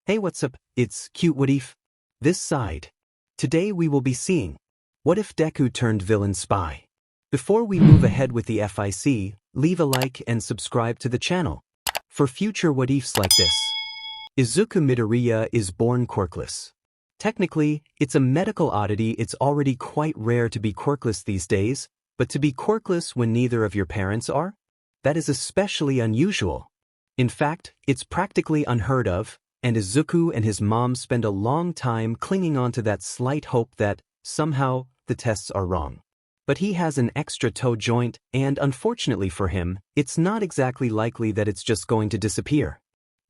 Hey, what's up? It's cute what if? This side. Today we will be seeing what if Deku turned villain spy. Before we move ahead with the FIC, leave a like and subscribe to the channel for future what ifs like this. Izuku Midoriya is born quirkless. Technically, it's a medical oddity. It's already quite rare to be quirkless these days, but to be quirkless when neither of your parents are? That is especially unusual. In fact, it's practically unheard of, and Izuku and his mom spend a long time clinging on to that slight hope that, somehow, the tests are wrong. But he has an extra toe joint, and unfortunately for him, it's not exactly likely that it's just going to disappear.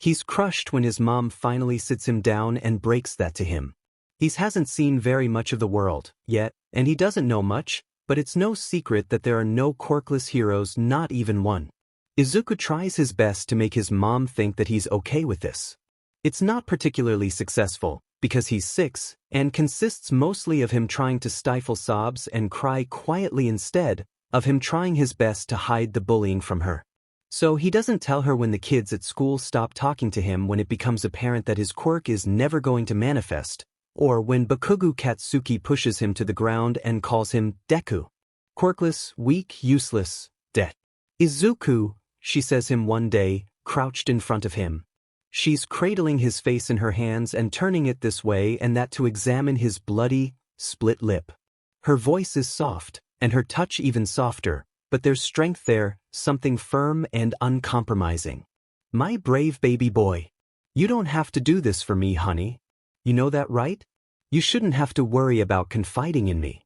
He's crushed when his mom finally sits him down and breaks that to him. He hasn't seen very much of the world yet, and he doesn't know much, but it's no secret that there are no quirkless heroes, not even one. Izuku tries his best to make his mom think that he's okay with this. It's not particularly successful, because he's 6, and consists mostly of him trying to stifle sobs and cry quietly instead of him trying his best to hide the bullying from her. So he doesn't tell her when the kids at school stop talking to him when it becomes apparent that his quirk is never going to manifest, or when Bakugo Katsuki pushes him to the ground and calls him Deku. Quirkless, weak, useless, dead. Izuku, she says him one day, crouched in front of him. She's cradling his face in her hands and turning it this way and that to examine his bloody, split lip. Her voice is soft, and her touch even softer, but there's strength there, something firm and uncompromising. My brave baby boy. You don't have to do this for me, honey. You know that, right? You shouldn't have to worry about confiding in me.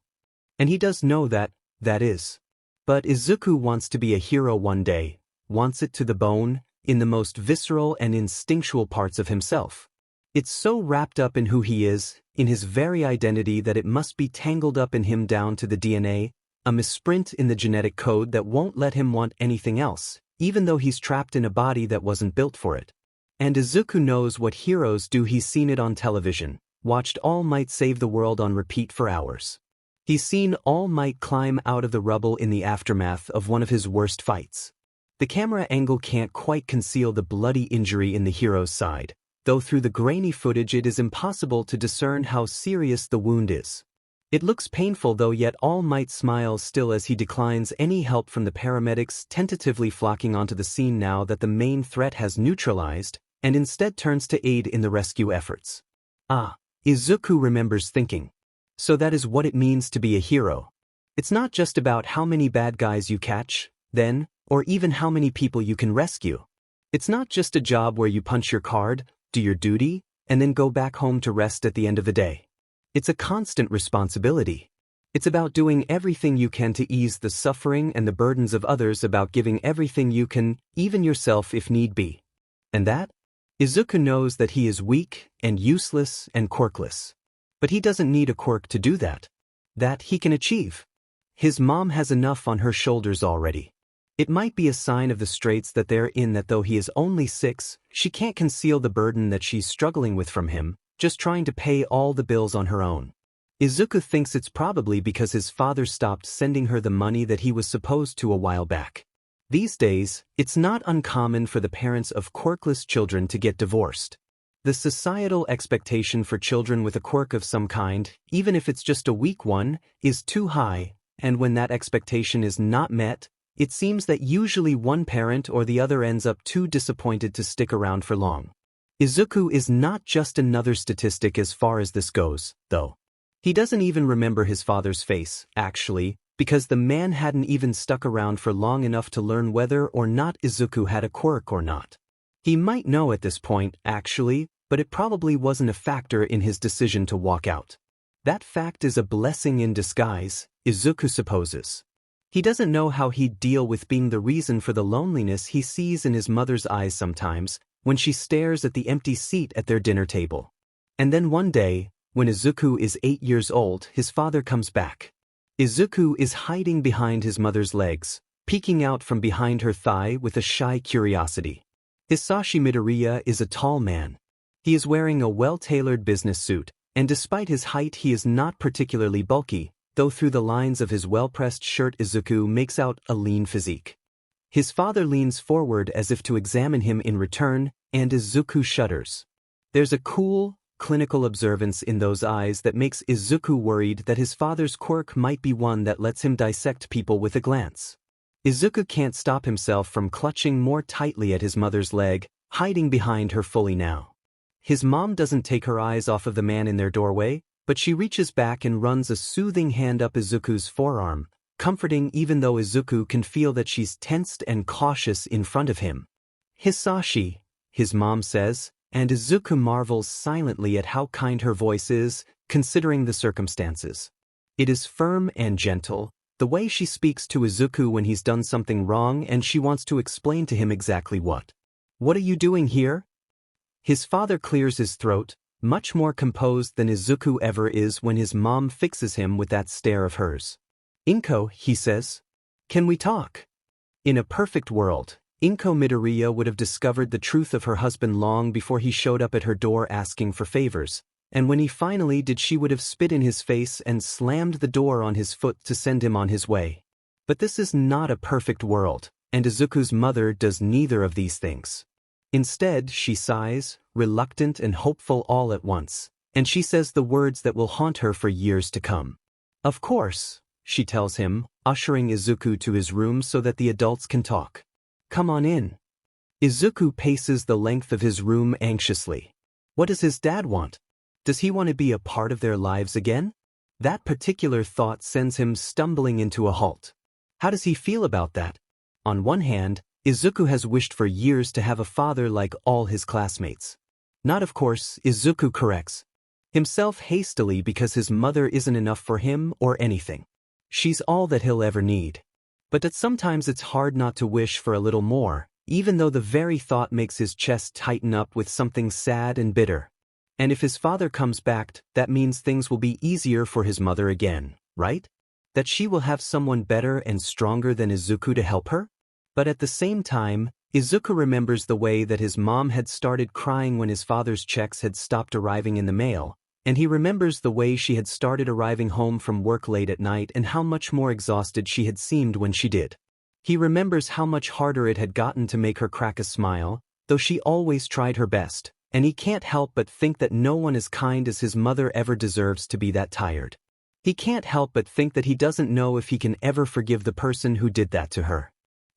And he does know that is. But Izuku wants to be a hero one day, wants it to the bone, in the most visceral and instinctual parts of himself. It's so wrapped up in who he is, in his very identity, that it must be tangled up in him down to the DNA, a misprint in the genetic code that won't let him want anything else, even though he's trapped in a body that wasn't built for it. And Izuku knows what heroes do. He's seen it on television, watched All Might save the world on repeat for hours. He's seen All Might climb out of the rubble in the aftermath of one of his worst fights. The camera angle can't quite conceal the bloody injury in the hero's side, though through the grainy footage it is impossible to discern how serious the wound is. It looks painful though, yet All Might smiles still as he declines any help from the paramedics, tentatively flocking onto the scene now that the main threat has neutralized, and instead turns to aid in the rescue efforts. Izuku remembers thinking. So that is what it means to be a hero. It's not just about how many bad guys you catch, then, or even how many people you can rescue. It's not just a job where you punch your card, do your duty, and then go back home to rest at the end of the day. It's a constant responsibility. It's about doing everything you can to ease the suffering and the burdens of others, about giving everything you can, even yourself if need be. And that? Izuku knows that he is weak and useless and quirkless. But he doesn't need a quirk to do that. That he can achieve. His mom has enough on her shoulders already. It might be a sign of the straits that they're in that though he is only 6, she can't conceal the burden that she's struggling with from him, just trying to pay all the bills on her own. Izuku thinks it's probably because his father stopped sending her the money that he was supposed to a while back. These days, it's not uncommon for the parents of quirkless children to get divorced. The societal expectation for children with a quirk of some kind, even if it's just a weak one, is too high, and when that expectation is not met, it seems that usually one parent or the other ends up too disappointed to stick around for long. Izuku is not just another statistic as far as this goes, though. He doesn't even remember his father's face, actually, because the man hadn't even stuck around for long enough to learn whether or not Izuku had a quirk or not. He might know at this point, actually, but it probably wasn't a factor in his decision to walk out. That fact is a blessing in disguise, Izuku supposes. He doesn't know how he'd deal with being the reason for the loneliness he sees in his mother's eyes sometimes, when she stares at the empty seat at their dinner table. And then one day, when Izuku is 8 years old, his father comes back. Izuku is hiding behind his mother's legs, peeking out from behind her thigh with a shy curiosity. Hisashi Midoriya is a tall man. He is wearing a well-tailored business suit, and despite his height he is not particularly bulky, though through the lines of his well-pressed shirt Izuku makes out a lean physique. His father leans forward as if to examine him in return, and Izuku shudders. There's a cool, clinical observance in those eyes that makes Izuku worried that his father's quirk might be one that lets him dissect people with a glance. Izuku can't stop himself from clutching more tightly at his mother's leg, hiding behind her fully now. His mom doesn't take her eyes off of the man in their doorway, but she reaches back and runs a soothing hand up Izuku's forearm, comforting even though Izuku can feel that she's tensed and cautious in front of him. "Hisashi," his mom says, and Izuku marvels silently at how kind her voice is, considering the circumstances. It is firm and gentle, the way she speaks to Izuku when he's done something wrong and she wants to explain to him exactly what. "What are you doing here?" His father clears his throat, much more composed than Izuku ever is when his mom fixes him with that stare of hers. "Inko," he says. "Can we talk?" In a perfect world, Inko Midoriya would have discovered the truth of her husband long before he showed up at her door asking for favors, and when he finally did she would have spit in his face and slammed the door on his foot to send him on his way. But this is not a perfect world, and Izuku's mother does neither of these things. Instead, she sighs, reluctant and hopeful all at once, and she says the words that will haunt her for years to come. "Of course," she tells him, ushering Izuku to his room so that the adults can talk. "Come on in." Izuku paces the length of his room anxiously. What does his dad want? Does he want to be a part of their lives again? That particular thought sends him stumbling into a halt. How does he feel about that? On one hand, Izuku has wished for years to have a father like all his classmates. Not, of course, Izuku corrects himself hastily because his mother isn't enough for him or anything. She's all that he'll ever need. But that sometimes it's hard not to wish for a little more, even though the very thought makes his chest tighten up with something sad and bitter. And if his father comes back, that means things will be easier for his mother again, right? That she will have someone better and stronger than Izuku to help her? But at the same time, Izuku remembers the way that his mom had started crying when his father's checks had stopped arriving in the mail, and he remembers the way she had started arriving home from work late at night and how much more exhausted she had seemed when she did. He remembers how much harder it had gotten to make her crack a smile, though she always tried her best, and he can't help but think that no one as kind as his mother ever deserves to be that tired. He can't help but think that he doesn't know if he can ever forgive the person who did that to her.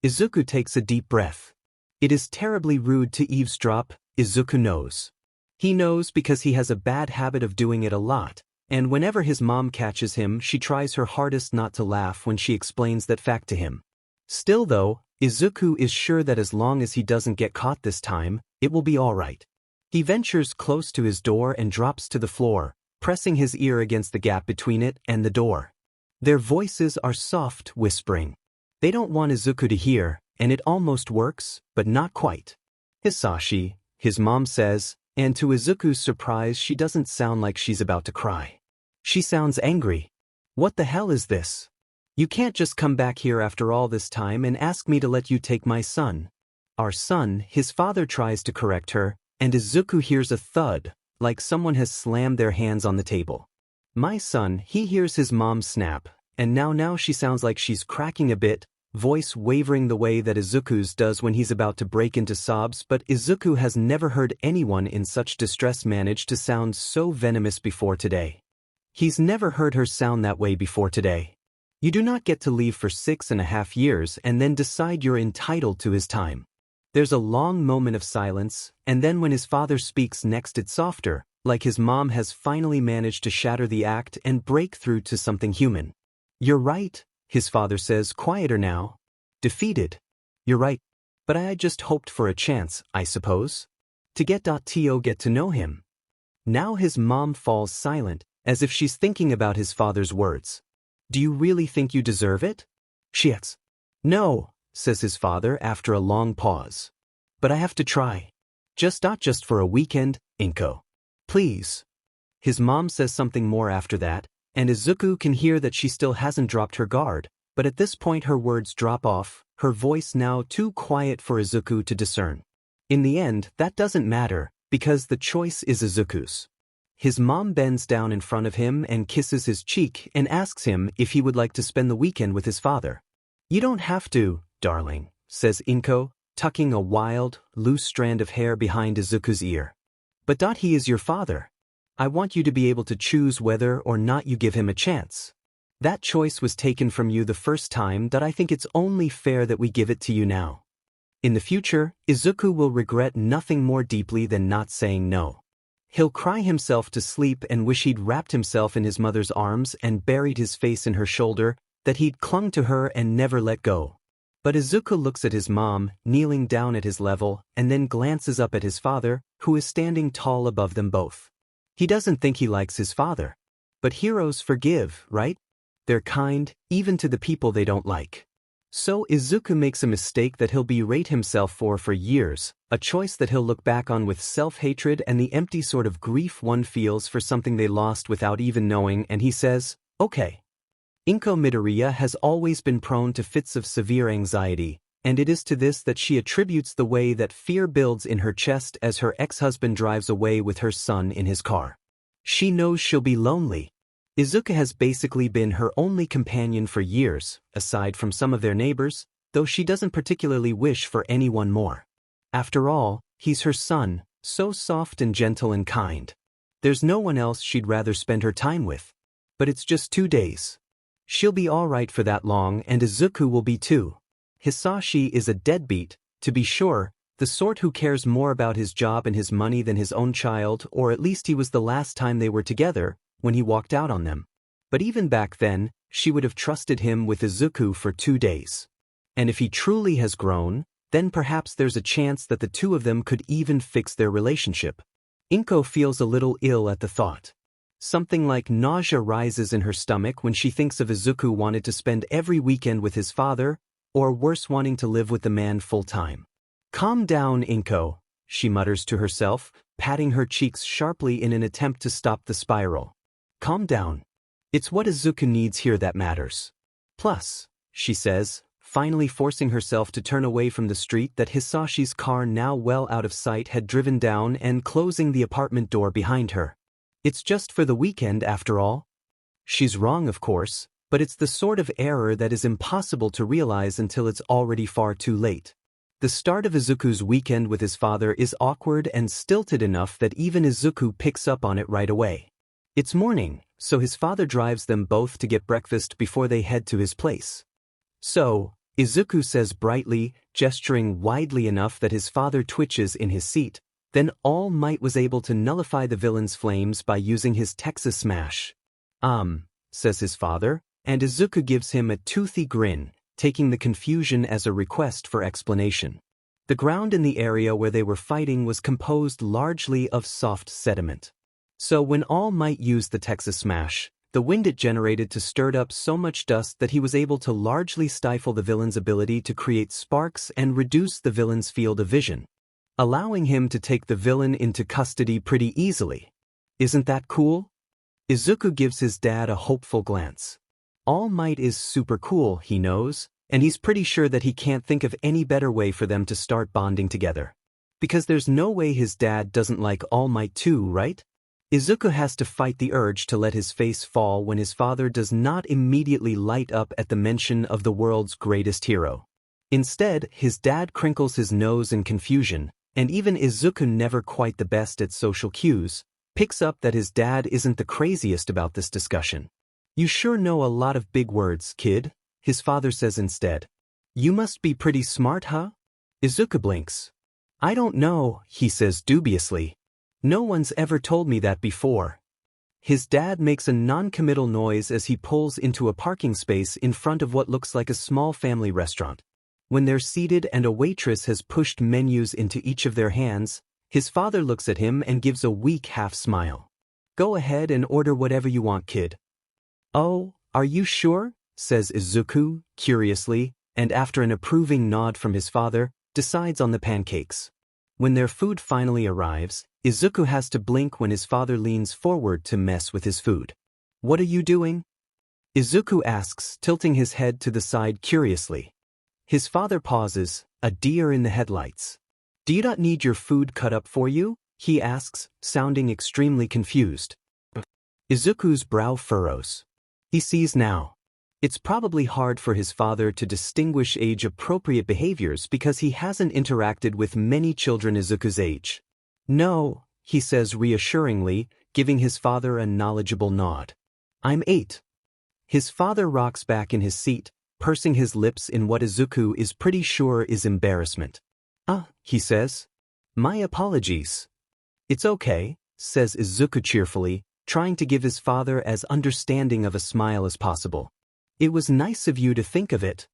Izuku takes a deep breath. It is terribly rude to eavesdrop, Izuku knows. He knows because he has a bad habit of doing it a lot, and whenever his mom catches him she tries her hardest not to laugh when she explains that fact to him. Still though, Izuku is sure that as long as he doesn't get caught this time, it will be alright. He ventures close to his door and drops to the floor, pressing his ear against the gap between it and the door. Their voices are soft, whispering. They don't want Izuku to hear, and it almost works, but not quite. "Hisashi," his mom says, and to Izuku's surprise she doesn't sound like she's about to cry. She sounds angry. "What the hell is this? You can't just come back here after all this time and ask me to let you take my son." "Our son," his father tries to correct her, and Izuku hears a thud, like someone has slammed their hands on the table. "My son," he hears his mom snap, and now she sounds like she's cracking a bit, voice wavering the way that Izuku's does when he's about to break into sobs, but Izuku has never heard anyone in such distress manage to sound so venomous before today. He's never heard her sound that way before today. You do not get to leave for 6.5 years and then decide you're entitled to his time. There's a long moment of silence, and then when his father speaks next it's softer, like his mom has finally managed to shatter the act and break through to something human. "You're right," his father says, quieter now. Defeated. "You're right. But I just hoped for a chance, I suppose. To get to know him." Now his mom falls silent, as if she's thinking about his father's words. "Do you really think you deserve it?" She asks. "No," says his father after a long pause. "But I have to try. Not just for a weekend, Inko. Please." His mom says something more after that, and Izuku can hear that she still hasn't dropped her guard, but at this point her words drop off, her voice now too quiet for Izuku to discern. In the end, that doesn't matter, because the choice is Izuku's. His mom bends down in front of him and kisses his cheek and asks him if he would like to spend the weekend with his father. "You don't have to, darling," says Inko, tucking a wild, loose strand of hair behind Izuku's ear. But he is your father. I want you to be able to choose whether or not you give him a chance. That choice was taken from you the first time. I think it's only fair that we give it to you now. In the future, Izuku will regret nothing more deeply than not saying no. He'll cry himself to sleep and wish he'd wrapped himself in his mother's arms and buried his face in her shoulder, that he'd clung to her and never let go. But Izuku looks at his mom, kneeling down at his level, and then glances up at his father, who is standing tall above them both. He doesn't think he likes his father. But heroes forgive, right? They're kind, even to the people they don't like. So Izuku makes a mistake that he'll berate himself for years, a choice that he'll look back on with self-hatred and the empty sort of grief one feels for something they lost without even knowing, and he says, okay. Inko Midoriya has always been prone to fits of severe anxiety, and it is to this that she attributes the way that fear builds in her chest as her ex-husband drives away with her son in his car. She knows she'll be lonely. Izuku has basically been her only companion for years, aside from some of their neighbors, though she doesn't particularly wish for anyone more. After all, he's her son, so soft and gentle and kind. There's no one else she'd rather spend her time with. But it's just 2 days. She'll be alright for that long, and Izuku will be too. Hisashi is a deadbeat, to be sure, the sort who cares more about his job and his money than his own child, or at least he was the last time they were together, when he walked out on them. But even back then, she would have trusted him with Izuku for 2 days. And if he truly has grown, then perhaps there's a chance that the two of them could even fix their relationship. Inko feels a little ill at the thought. Something like nausea rises in her stomach when she thinks of Izuku wanted to spend every weekend with his father, or worse, wanting to live with the man full-time. Calm down, Inko, she mutters to herself, patting her cheeks sharply in an attempt to stop the spiral. Calm down. It's what Izuku needs here that matters. Plus, she says, finally forcing herself to turn away from the street that Hisashi's car, now well out of sight, had driven down, and closing the apartment door behind her. It's just for the weekend after all. She's wrong, of course, but it's the sort of error that is impossible to realize until it's already far too late. The start of Izuku's weekend with his father is awkward and stilted enough that even Izuku picks up on it right away. It's morning, so his father drives them both to get breakfast before they head to his place. So, Izuku says brightly, gesturing widely enough that his father twitches in his seat, then All Might was able to nullify the villain's flames by using his Texas Smash. Says his father, and Izuku gives him a toothy grin, taking the confusion as a request for explanation. The ground in the area where they were fighting was composed largely of soft sediment. So when All Might used the Texas Smash, the wind it generated stirred up so much dust that he was able to largely stifle the villain's ability to create sparks and reduce the villain's field of vision, allowing him to take the villain into custody pretty easily. Isn't that cool? Izuku gives his dad a hopeful glance. All Might is super cool, he knows, and he's pretty sure that he can't think of any better way for them to start bonding together. Because there's no way his dad doesn't like All Might too, right? Izuku has to fight the urge to let his face fall when his father does not immediately light up at the mention of the world's greatest hero. Instead, his dad crinkles his nose in confusion, and even Izuku, never quite the best at social cues, picks up that his dad isn't the craziest about this discussion. You sure know a lot of big words, kid, his father says instead. You must be pretty smart, huh? Izuku blinks. I don't know, he says dubiously. No one's ever told me that before. His dad makes a non-committal noise as he pulls into a parking space in front of what looks like a small family restaurant. When they're seated and a waitress has pushed menus into each of their hands, his father looks at him and gives a weak half-smile. Go ahead and order whatever you want, kid. Oh, are you sure? Says Izuku, curiously, and after an approving nod from his father, decides on the pancakes. When their food finally arrives, Izuku has to blink when his father leans forward to mess with his food. What are you doing? Izuku asks, tilting his head to the side curiously. His father pauses, a deer in the headlights. Do you not need your food cut up for you? He asks, sounding extremely confused. Izuku's brow furrows. He sees now. It's probably hard for his father to distinguish age-appropriate behaviors because he hasn't interacted with many children Izuku's age. No, he says reassuringly, giving his father a knowledgeable nod. I'm 8. His father rocks back in his seat, pursing his lips in what Izuku is pretty sure is embarrassment. He says. My apologies. It's okay, says Izuku cheerfully, trying to give his father as understanding of a smile as possible. It was nice of you to think of it.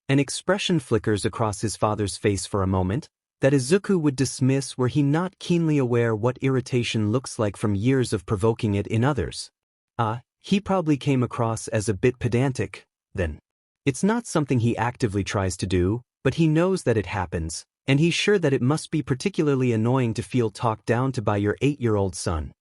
An expression flickers across his father's face for a moment, that Izuku would dismiss were he not keenly aware what irritation looks like from years of provoking it in others. He probably came across as a bit pedantic, then. It's not something he actively tries to do, but he knows that it happens, and he's sure that it must be particularly annoying to feel talked down to by your 8-year-old son.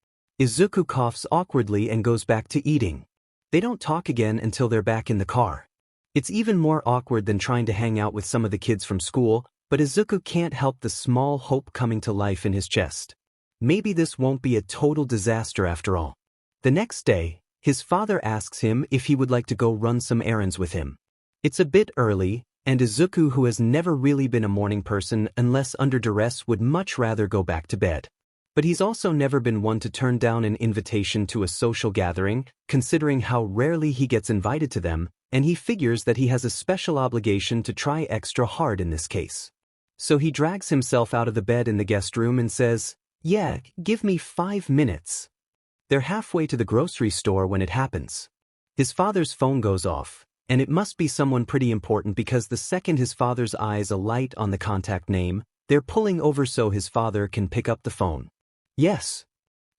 Izuku coughs awkwardly and goes back to eating. They don't talk again until they're back in the car. It's even more awkward than trying to hang out with some of the kids from school, but Izuku can't help the small hope coming to life in his chest. Maybe this won't be a total disaster after all. The next day, his father asks him if he would like to go run some errands with him. It's a bit early, and Izuku, who has never really been a morning person unless under duress, would much rather go back to bed. But he's also never been one to turn down an invitation to a social gathering, considering how rarely he gets invited to them, and he figures that he has a special obligation to try extra hard in this case. So he drags himself out of the bed in the guest room and says, "Yeah, give me 5 minutes." They're halfway to the grocery store when it happens. His father's phone goes off, and it must be someone pretty important because the second his father's eyes alight on the contact name, they're pulling over so his father can pick up the phone. Yes.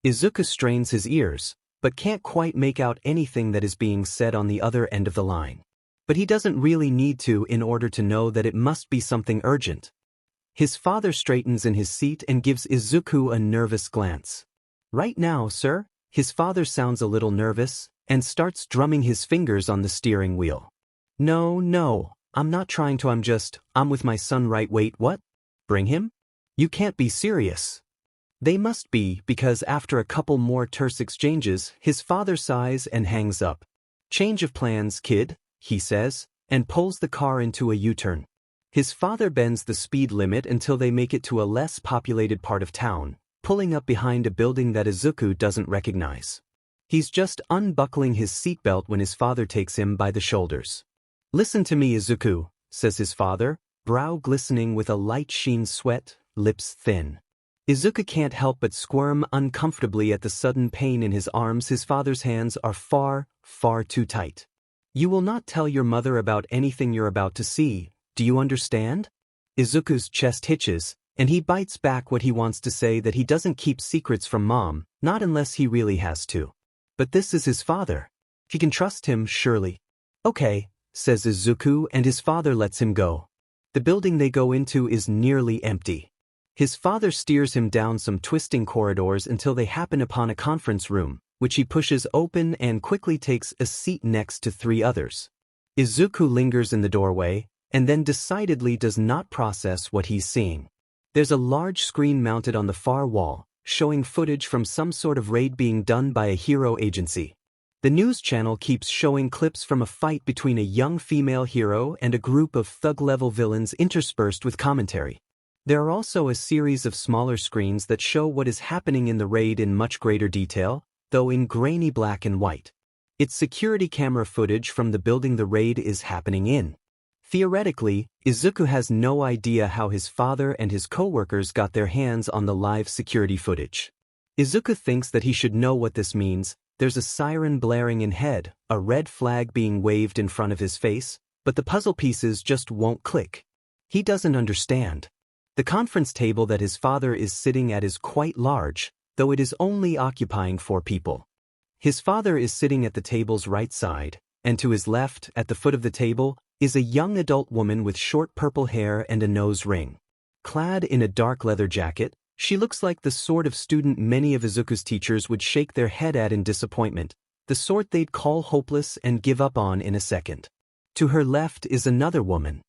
Izuku strains his ears, but can't quite make out anything that is being said on the other end of the line. But he doesn't really need to in order to know that it must be something urgent. His father straightens in his seat and gives Izuku a nervous glance. Right now, sir? His father sounds a little nervous, and starts drumming his fingers on the steering wheel. No, I'm not trying to, I'm with my son right. Wait, what? Bring him? You can't be serious. They must be, because after a couple more terse exchanges, his father sighs and hangs up. Change of plans, kid, he says, and pulls the car into a U-turn. His father bends the speed limit until they make it to a less populated part of town, pulling up behind a building that Izuku doesn't recognize. He's just unbuckling his seatbelt when his father takes him by the shoulders. Listen to me, Izuku, says his father, brow glistening with a light sheen sweat, lips thin. Izuku can't help but squirm uncomfortably at the sudden pain in his arms. His father's hands are far, far too tight. You will not tell your mother about anything you're about to see, do you understand? Izuku's chest hitches, and he bites back what he wants to say, that he doesn't keep secrets from mom, not unless he really has to. But this is his father. He can trust him, surely. Okay, says Izuku, and his father lets him go. The building they go into is nearly empty. His father steers him down some twisting corridors until they happen upon a conference room, which he pushes open and quickly takes a seat next to 3 others. Izuku lingers in the doorway, and then decidedly does not process what he's seeing. There's a large screen mounted on the far wall, showing footage from some sort of raid being done by a hero agency. The news channel keeps showing clips from a fight between a young female hero and a group of thug-level villains interspersed with commentary. There are also a series of smaller screens that show what is happening in the raid in much greater detail, though in grainy black and white. It's security camera footage from the building the raid is happening in. Theoretically, Izuku has no idea how his father and his co-workers got their hands on the live security footage. Izuku thinks that he should know what this means. There's a siren blaring in head, a red flag being waved in front of his face, but the puzzle pieces just won't click. He doesn't understand. The conference table that his father is sitting at is quite large, though it is only occupying 4 people. His father is sitting at the table's right side, and to his left, at the foot of the table, is a young adult woman with short purple hair and a nose ring. Clad in a dark leather jacket, she looks like the sort of student many of Izuku's teachers would shake their head at in disappointment, the sort they'd call hopeless and give up on in a second. To her left is another woman.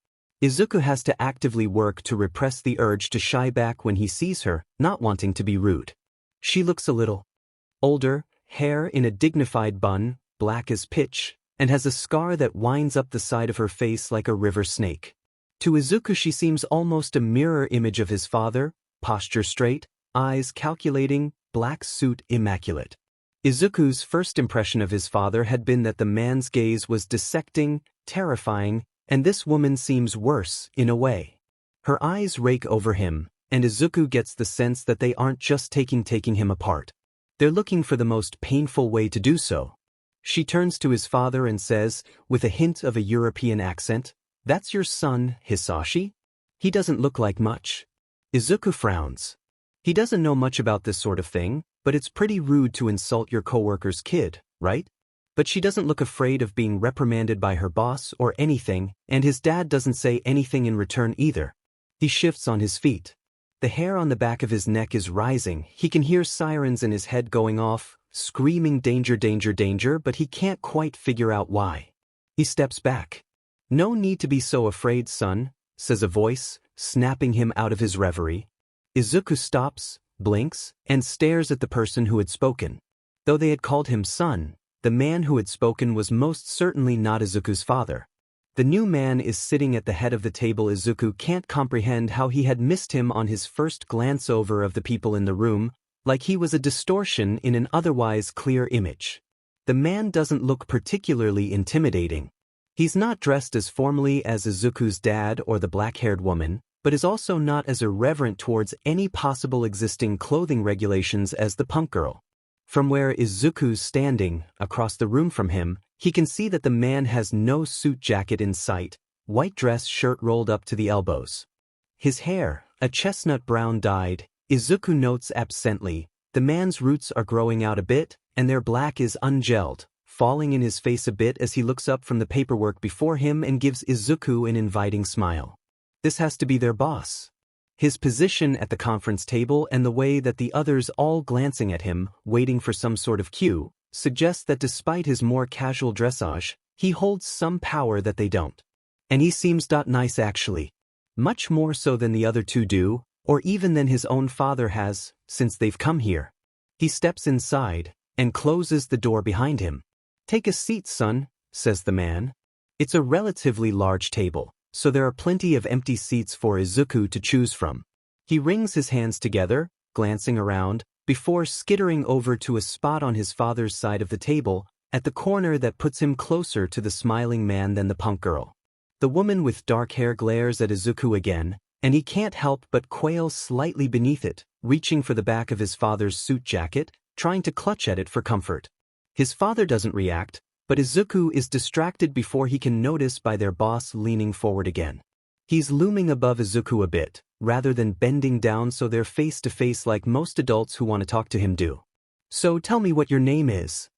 Izuku has to actively work to repress the urge to shy back when he sees her, not wanting to be rude. She looks a little older, hair in a dignified bun, black as pitch, and has a scar that winds up the side of her face like a river snake. To Izuku she seems almost a mirror image of his father, posture straight, eyes calculating, black suit immaculate. Izuku's first impression of his father had been that the man's gaze was dissecting, terrifying, and this woman seems worse, in a way. Her eyes rake over him, and Izuku gets the sense that they aren't just taking him apart. They're looking for the most painful way to do so. She turns to his father and says, with a hint of a European accent, "That's your son, Hisashi? He doesn't look like much." Izuku frowns. He doesn't know much about this sort of thing, but it's pretty rude to insult your coworker's kid, right? But she doesn't look afraid of being reprimanded by her boss or anything, and his dad doesn't say anything in return either. He shifts on his feet. The hair on the back of his neck is rising. He can hear sirens in his head going off, screaming danger, danger, danger, but he can't quite figure out why. He steps back. "No need to be so afraid, son," says a voice, snapping him out of his reverie. Izuku stops, blinks, and stares at the person who had spoken. Though they had called him son, the man who had spoken was most certainly not Izuku's father. The new man is sitting at the head of the table. Izuku can't comprehend how he had missed him on his first glance over of the people in the room, like he was a distortion in an otherwise clear image. The man doesn't look particularly intimidating. He's not dressed as formally as Izuku's dad or the black-haired woman, but is also not as irreverent towards any possible existing clothing regulations as the punk girl. From where Izuku's standing, across the room from him, he can see that the man has no suit jacket in sight, white dress shirt rolled up to the elbows. His hair, a chestnut brown dyed, Izuku notes absently, the man's roots are growing out a bit, and their black is ungelled, falling in his face a bit as he looks up from the paperwork before him and gives Izuku an inviting smile. This has to be their boss. His position at the conference table and the way that the others all glancing at him, waiting for some sort of cue, suggests that despite his more casual dressage, he holds some power that they don't. And he seems nice actually. Much more so than the other two do, or even than his own father has, since they've come here. He steps inside, and closes the door behind him. "Take a seat, son," says the man. It's a relatively large table, so there are plenty of empty seats for Izuku to choose from. He wrings his hands together, glancing around, before skittering over to a spot on his father's side of the table, at the corner that puts him closer to the smiling man than the punk girl. The woman with dark hair glares at Izuku again, and he can't help but quail slightly beneath it, reaching for the back of his father's suit jacket, trying to clutch at it for comfort. His father doesn't react, but Izuku is distracted before he can notice by their boss leaning forward again. He's looming above Izuku a bit, rather than bending down so they're face to face like most adults who want to talk to him do. "So tell me what your name is."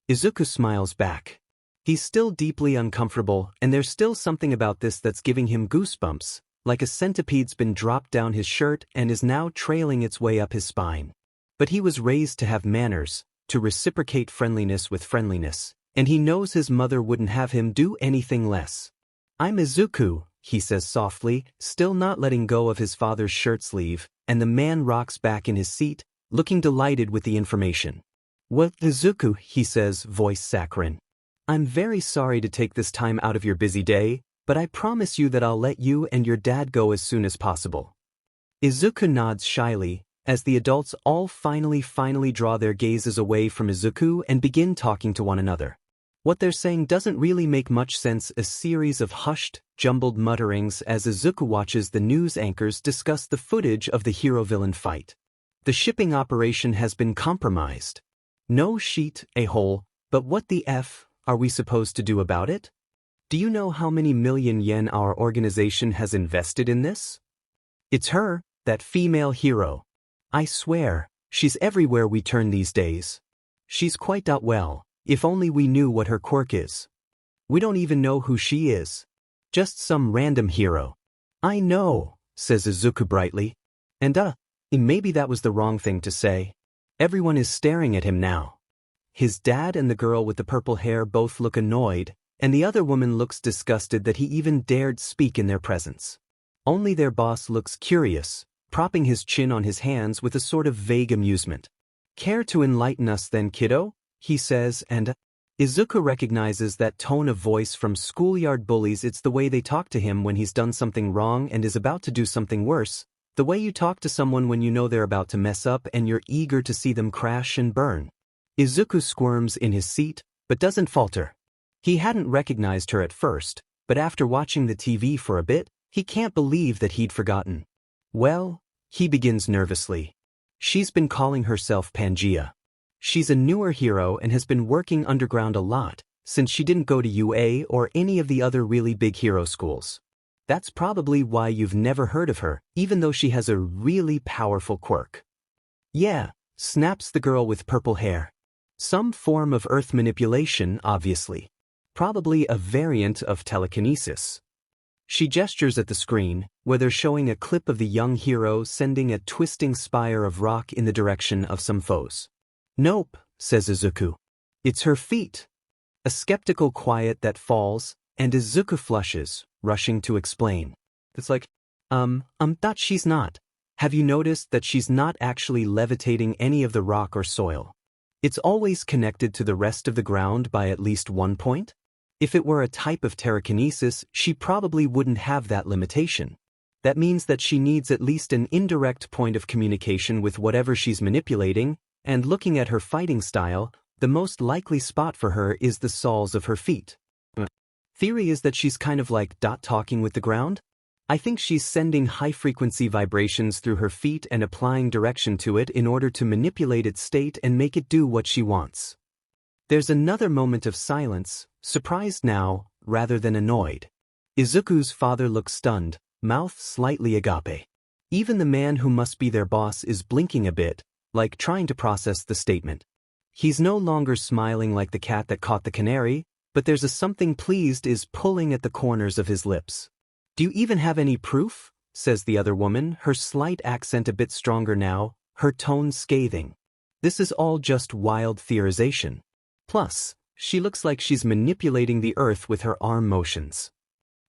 Izuku smiles back. He's still deeply uncomfortable, and there's still something about this that's giving him goosebumps, like a centipede's been dropped down his shirt and is now trailing its way up his spine. But he was raised to have manners, to reciprocate friendliness with friendliness, and he knows his mother wouldn't have him do anything less. "I'm Izuku," he says softly, still not letting go of his father's shirt sleeve, and the man rocks back in his seat, looking delighted with the information. "Well, Izuku," he says, voice saccharine. "I'm very sorry to take this time out of your busy day, but I promise you that I'll let you and your dad go as soon as possible." Izuku nods shyly, as the adults all finally draw their gazes away from Izuku and begin talking to one another. What they're saying doesn't really make much sense, a series of hushed, jumbled mutterings as Izuku watches the news anchors discuss the footage of the hero-villain fight. The shipping operation has been compromised. No sheet, a-hole, but what the F are we supposed to do about it? Do you know how many million yen our organization has invested in this? It's her, that female hero. I swear, she's everywhere we turn these days. She's quite well. If only we knew what her quirk is. We don't even know who she is. Just some random hero. "I know," says Izuku brightly. And maybe that was the wrong thing to say. Everyone is staring at him now. His dad and the girl with the purple hair both look annoyed, and the other woman looks disgusted that he even dared speak in their presence. Only their boss looks curious, propping his chin on his hands with a sort of vague amusement. "Care to enlighten us then, kiddo?" he says, and Izuku recognizes that tone of voice from schoolyard bullies. It's the way they talk to him when he's done something wrong and is about to do something worse, The way you talk to someone when you know they're about to mess up and you're eager to see them crash and burn. Izuku squirms in his seat, but doesn't falter. He hadn't recognized her at first, but after watching the TV for a bit, he can't believe that he'd forgotten. Well, he begins nervously. She's been calling herself Pangea. She's a newer hero and has been working underground a lot, since she didn't go to UA or any of the other really big hero schools. That's probably why you've never heard of her, even though she has a really powerful quirk. Yeah, snaps the girl with purple hair. Some form of earth manipulation, obviously. Probably a variant of telekinesis. She gestures at the screen, where they're showing a clip of the young hero sending a twisting spire of rock in the direction of some foes. Nope, says Izuku. It's her feet. A skeptical quiet that falls, and Izuku flushes, rushing to explain. It's like, thought she's not. Have you noticed that she's not actually levitating any of the rock or soil? It's always connected to the rest of the ground by at least one point? If it were a type of telekinesis, she probably wouldn't have that limitation. That means that she needs at least an indirect point of communication with whatever she's manipulating, and looking at her fighting style, the most likely spot for her is the soles of her feet. Theory is that she's kind of like talking with the ground? I think she's sending high-frequency vibrations through her feet and applying direction to it in order to manipulate its state and make it do what she wants. There's another moment of silence, surprised now, rather than annoyed. Izuku's father looks stunned, mouth slightly agape. Even the man who must be their boss is blinking a bit, like trying to process the statement. He's no longer smiling like the cat that caught the canary, but there's a something pleased is pulling at the corners of his lips. Do you even have any proof? Says the other woman, her slight accent a bit stronger now, her tone scathing. This is all just wild theorization. Plus, she looks like she's manipulating the earth with her arm motions.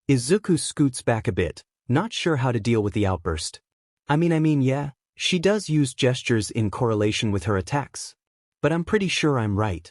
Izuku scoots back a bit, not sure how to deal with the outburst. I mean, yeah, she does use gestures in correlation with her attacks. But I'm pretty sure I'm right.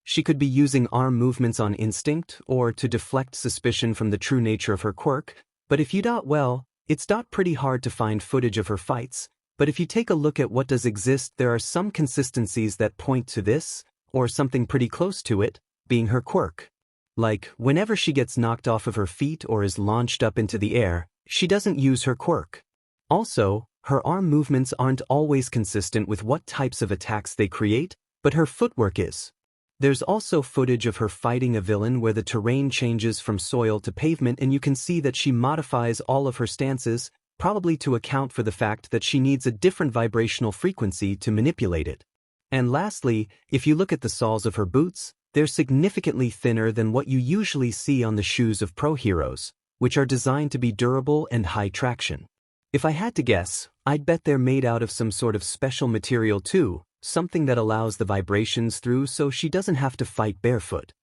She could be using arm movements on instinct or to deflect suspicion from the true nature of her quirk, but if you well, it's pretty hard to find footage of her fights, but if you take a look at what does exist, there are some consistencies that point to this, or something pretty close to it, being her quirk. Like, whenever she gets knocked off of her feet or is launched up into the air, she doesn't use her quirk. Also, her arm movements aren't always consistent with what types of attacks they create, but her footwork is. There's also footage of her fighting a villain where the terrain changes from soil to pavement and you can see that she modifies all of her stances, probably to account for the fact that she needs a different vibrational frequency to manipulate it. And lastly, if you look at the soles of her boots, they're significantly thinner than what you usually see on the shoes of pro heroes, which are designed to be durable and high traction. If I had to guess, I'd bet they're made out of some sort of special material too, something that allows the vibrations through so she doesn't have to fight barefoot.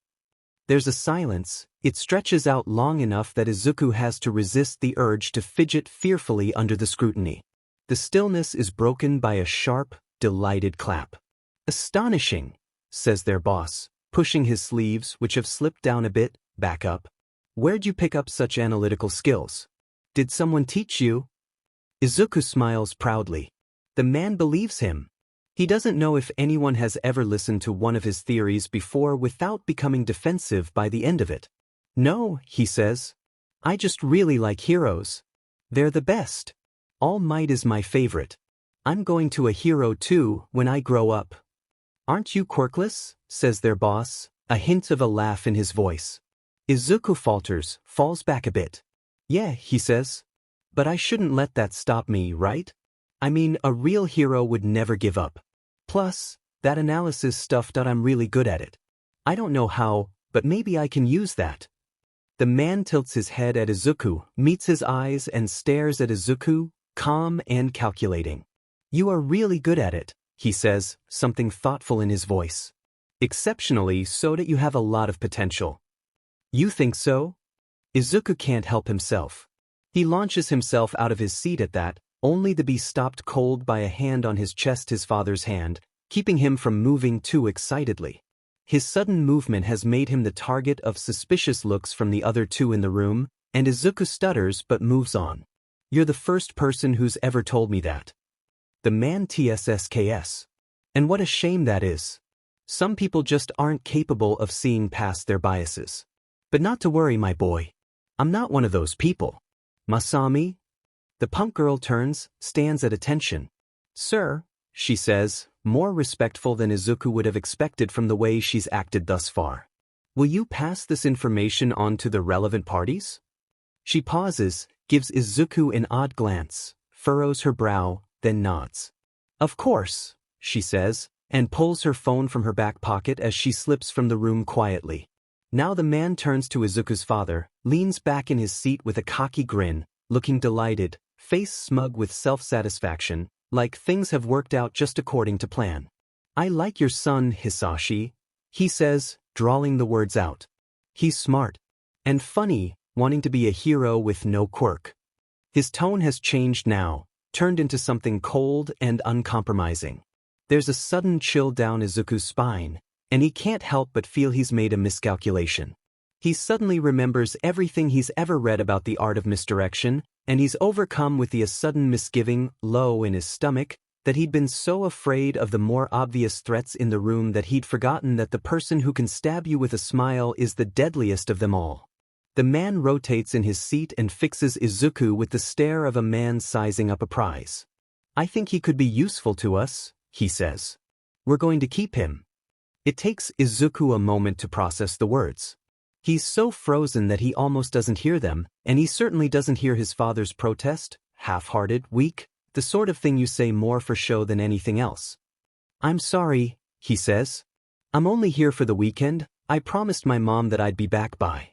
There's a silence. It stretches out long enough that Izuku has to resist the urge to fidget fearfully under the scrutiny. The stillness is broken by a sharp, delighted clap. Astonishing, says their boss, pushing his sleeves, which have slipped down a bit, back up. Where'd you pick up such analytical skills? Did someone teach you? Izuku smiles proudly. The man believes him. He doesn't know if anyone has ever listened to one of his theories before without becoming defensive by the end of it. No, he says. I just really like heroes. They're the best. All Might is my favorite. I'm going to a hero too when I grow up. Aren't you quirkless? Says their boss, a hint of a laugh in his voice. Izuku falters, falls back a bit. Yeah, he says. But I shouldn't let that stop me, right? I mean, a real hero would never give up. Plus, that analysis stuff I'm really good at it. I don't know how, but maybe I can use that. The man tilts his head at Izuku, meets his eyes and stares at Izuku, calm and calculating. You are really good at it, he says, something thoughtful in his voice. Exceptionally so that you have a lot of potential. You think so? Izuku can't help himself. He launches himself out of his seat at that, only to be stopped cold by a hand on his chest, his father's hand, keeping him from moving too excitedly. His sudden movement has made him the target of suspicious looks from the other two in the room, and Izuku stutters but moves on. You're the first person who's ever told me that. The man TSSKS. And what a shame that is. Some people just aren't capable of seeing past their biases. But not to worry, my boy. I'm not one of those people. Masami? The punk girl turns, stands at attention. Sir, she says, more respectful than Izuku would have expected from the way she's acted thus far. Will you pass this information on to the relevant parties? She pauses, gives Izuku an odd glance, furrows her brow, then nods. Of course, she says, and pulls her phone from her back pocket as she slips from the room quietly. Now the man turns to Izuku's father, leans back in his seat with a cocky grin, looking delighted, face smug with self-satisfaction, like things have worked out just according to plan. I like your son, Hisashi, he says, drawling the words out. He's smart. And funny, wanting to be a hero with no quirk. His tone has changed now, turned into something cold and uncompromising. There's a sudden chill down Izuku's spine, and he can't help but feel he's made a miscalculation. He suddenly remembers everything he's ever read about the art of misdirection, and he's overcome with the sudden misgiving, low in his stomach, that he'd been so afraid of the more obvious threats in the room that he'd forgotten that the person who can stab you with a smile is the deadliest of them all. The man rotates in his seat and fixes Izuku with the stare of a man sizing up a prize. I think he could be useful to us, he says. We're going to keep him. It takes Izuku a moment to process the words. He's so frozen that he almost doesn't hear them, and he certainly doesn't hear his father's protest, half-hearted, weak, the sort of thing you say more for show than anything else. I'm sorry, he says. I'm only here for the weekend. I promised my mom that I'd be back by.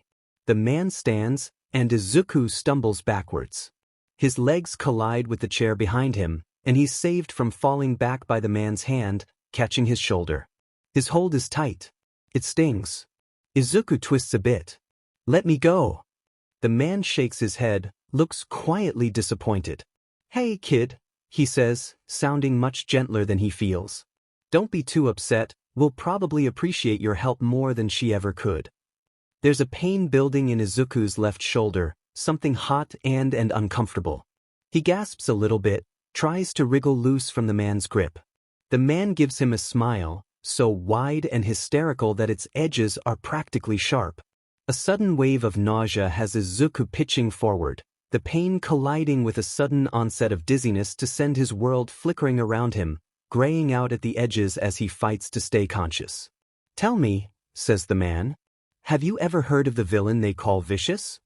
The man stands, and Izuku stumbles backwards. His legs collide with the chair behind him, and he's saved from falling back by the man's hand, catching his shoulder. His hold is tight. It stings. Izuku twists a bit. Let me go. The man shakes his head, looks quietly disappointed. Hey, kid, he says, sounding much gentler than he feels. Don't be too upset. We'll probably appreciate your help more than she ever could. There's a pain building in Izuku's left shoulder, something hot and uncomfortable. He gasps a little bit, tries to wriggle loose from the man's grip. The man gives him a smile, so wide and hysterical that its edges are practically sharp. A sudden wave of nausea has Izuku pitching forward, the pain colliding with a sudden onset of dizziness to send his world flickering around him, graying out at the edges as he fights to stay conscious. Tell me, says the man, have you ever heard of the villain they call Vicious?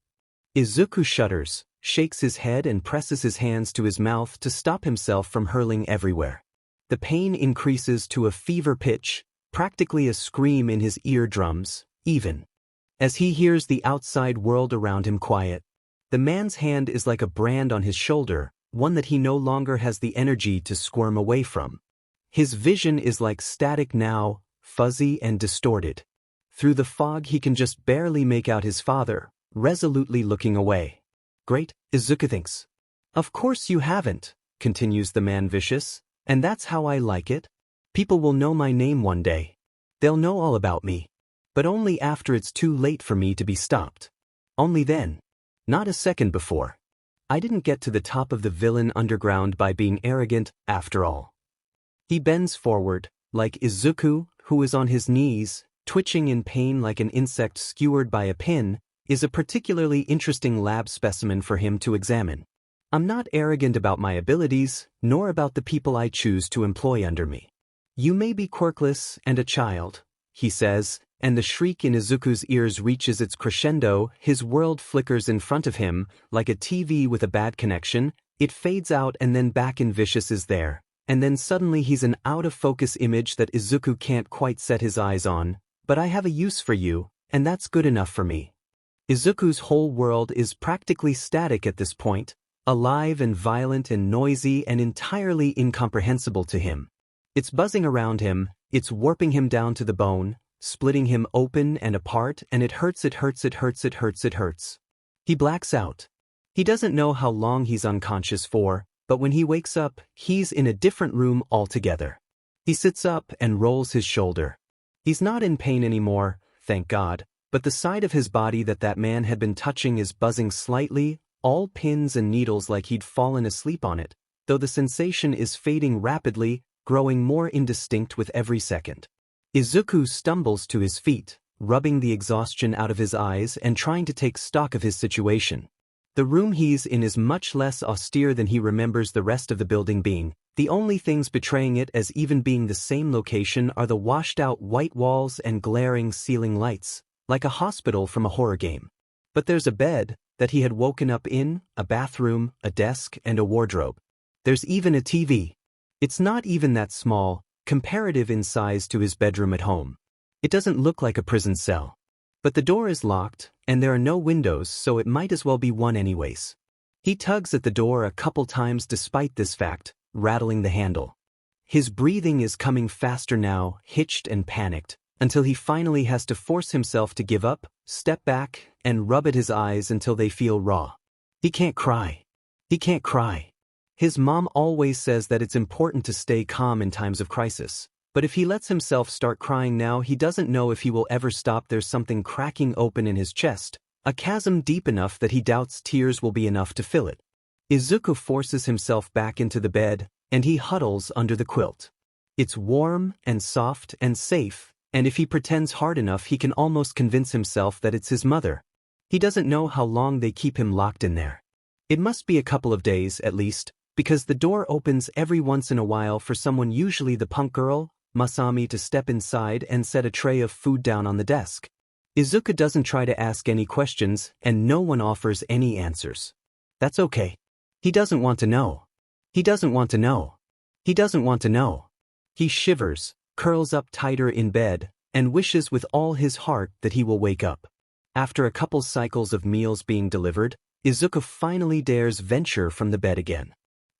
Izuku shudders, shakes his head and presses his hands to his mouth to stop himself from hurling everywhere. The pain increases to a fever pitch, practically a scream in his eardrums, even as he hears the outside world around him quiet. The man's hand is like a brand on his shoulder, one that he no longer has the energy to squirm away from. His vision is like static now, fuzzy and distorted. Through the fog he can just barely make out his father, resolutely looking away. Great, Izuku thinks. Of course you haven't, continues the man Vicious, and that's how I like it. People will know my name one day. They'll know all about me. But only after it's too late for me to be stopped. Only then. Not a second before. I didn't get to the top of the villain underground by being arrogant, after all. He bends forward, like Izuku, who is on his knees, twitching in pain like an insect skewered by a pin, is a particularly interesting lab specimen for him to examine. I'm not arrogant about my abilities, nor about the people I choose to employ under me. You may be quirkless and a child, he says, and the shriek in Izuku's ears reaches its crescendo. His world flickers in front of him, like a TV with a bad connection. It fades out and then back in Vicious is there, and then suddenly he's an out-of-focus image that Izuku can't quite set his eyes on. But I have a use for you, and that's good enough for me. Izuku's whole world is practically static at this point, alive and violent and noisy and entirely incomprehensible to him. It's buzzing around him, it's warping him down to the bone, splitting him open and apart, and it hurts. He blacks out. He doesn't know how long he's unconscious for, but when he wakes up, he's in a different room altogether. He sits up and rolls his shoulder. He's not in pain anymore, thank God, but the side of his body that man had been touching is buzzing slightly, all pins and needles like he'd fallen asleep on it, though the sensation is fading rapidly, growing more indistinct with every second. Izuku stumbles to his feet, rubbing the exhaustion out of his eyes and trying to take stock of his situation. The room he's in is much less austere than he remembers the rest of the building being. The only things betraying it as even being the same location are the washed-out white walls and glaring ceiling lights, like a hospital from a horror game. But there's a bed that he had woken up in, a bathroom, a desk, and a wardrobe. There's even a TV. It's not even that small, comparative in size to his bedroom at home. It doesn't look like a prison cell. But the door is locked, and there are no windows, so it might as well be one anyways. He tugs at the door a couple times despite this fact, rattling the handle. His breathing is coming faster now, hitched and panicked, until he finally has to force himself to give up, step back, and rub at his eyes until they feel raw. He can't cry. He can't cry. His mom always says that it's important to stay calm in times of crisis. But if he lets himself start crying now, he doesn't know if he will ever stop. There's something cracking open in his chest, a chasm deep enough that he doubts tears will be enough to fill it. Izuku forces himself back into the bed, and he huddles under the quilt. It's warm and soft and safe, and if he pretends hard enough he can almost convince himself that it's his mother. He doesn't know how long they keep him locked in there. It must be a couple of days, at least, because the door opens every once in a while for someone, usually the punk girl, Masami, to step inside and set a tray of food down on the desk. Izuku doesn't try to ask any questions, and no one offers any answers. That's okay. He doesn't want to know. He doesn't want to know. He doesn't want to know. He shivers, curls up tighter in bed, and wishes with all his heart that he will wake up. After a couple cycles of meals being delivered, Izuku finally dares venture from the bed again.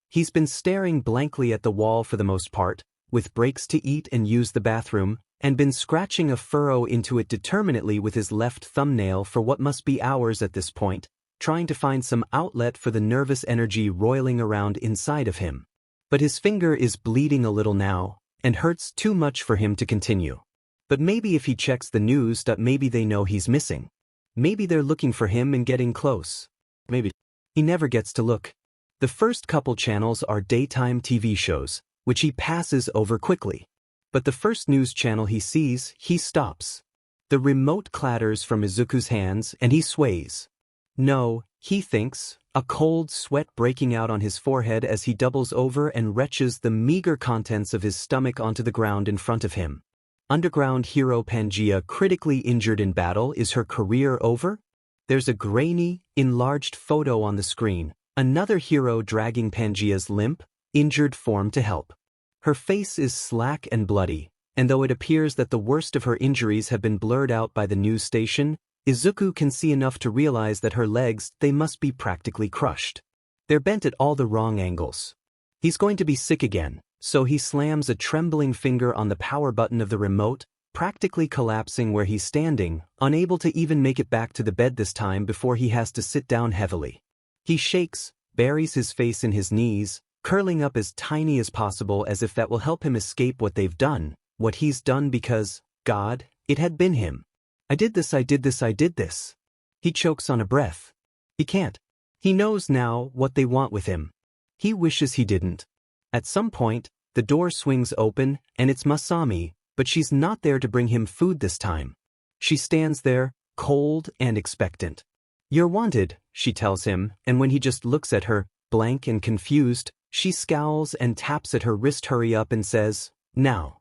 He's been staring blankly at the wall for the most part, with breaks to eat and use the bathroom, and been scratching a furrow into it determinately with his left thumbnail for what must be hours at this point, trying to find some outlet for the nervous energy roiling around inside of him. But his finger is bleeding a little now, and hurts too much for him to continue. But maybe if he checks the news, maybe they know he's missing. Maybe they're looking for him and getting close. Maybe. He never gets to look. The first couple channels are daytime TV shows, which he passes over quickly. But the first news channel he sees, he stops. The remote clatters from Izuku's hands and he sways. No, he thinks, a cold sweat breaking out on his forehead as he doubles over and retches the meager contents of his stomach onto the ground in front of him. Underground hero Pangaea critically injured in battle. Is her career over? There's a grainy, enlarged photo on the screen, another hero dragging Pangaea's limp, injured form to help. Her face is slack and bloody, and though it appears that the worst of her injuries have been blurred out by the news station, Izuku can see enough to realize that her legs, they must be practically crushed. They're bent at all the wrong angles. He's going to be sick again, so he slams a trembling finger on the power button of the remote, practically collapsing where he's standing, unable to even make it back to the bed this time before he has to sit down heavily. He shakes, buries his face in his knees, curling up as tiny as possible as if that will help him escape what they've done, what he's done because, God, it had been him. I did this, I did this, I did this. He chokes on a breath. He can't. He knows now what they want with him. He wishes he didn't. At some point, the door swings open and it's Masami, but she's not there to bring him food this time. She stands there, cold and expectant. You're wanted, she tells him, and when he just looks at her, blank and confused, she scowls and taps at her wrist. Hurry up, and says, now.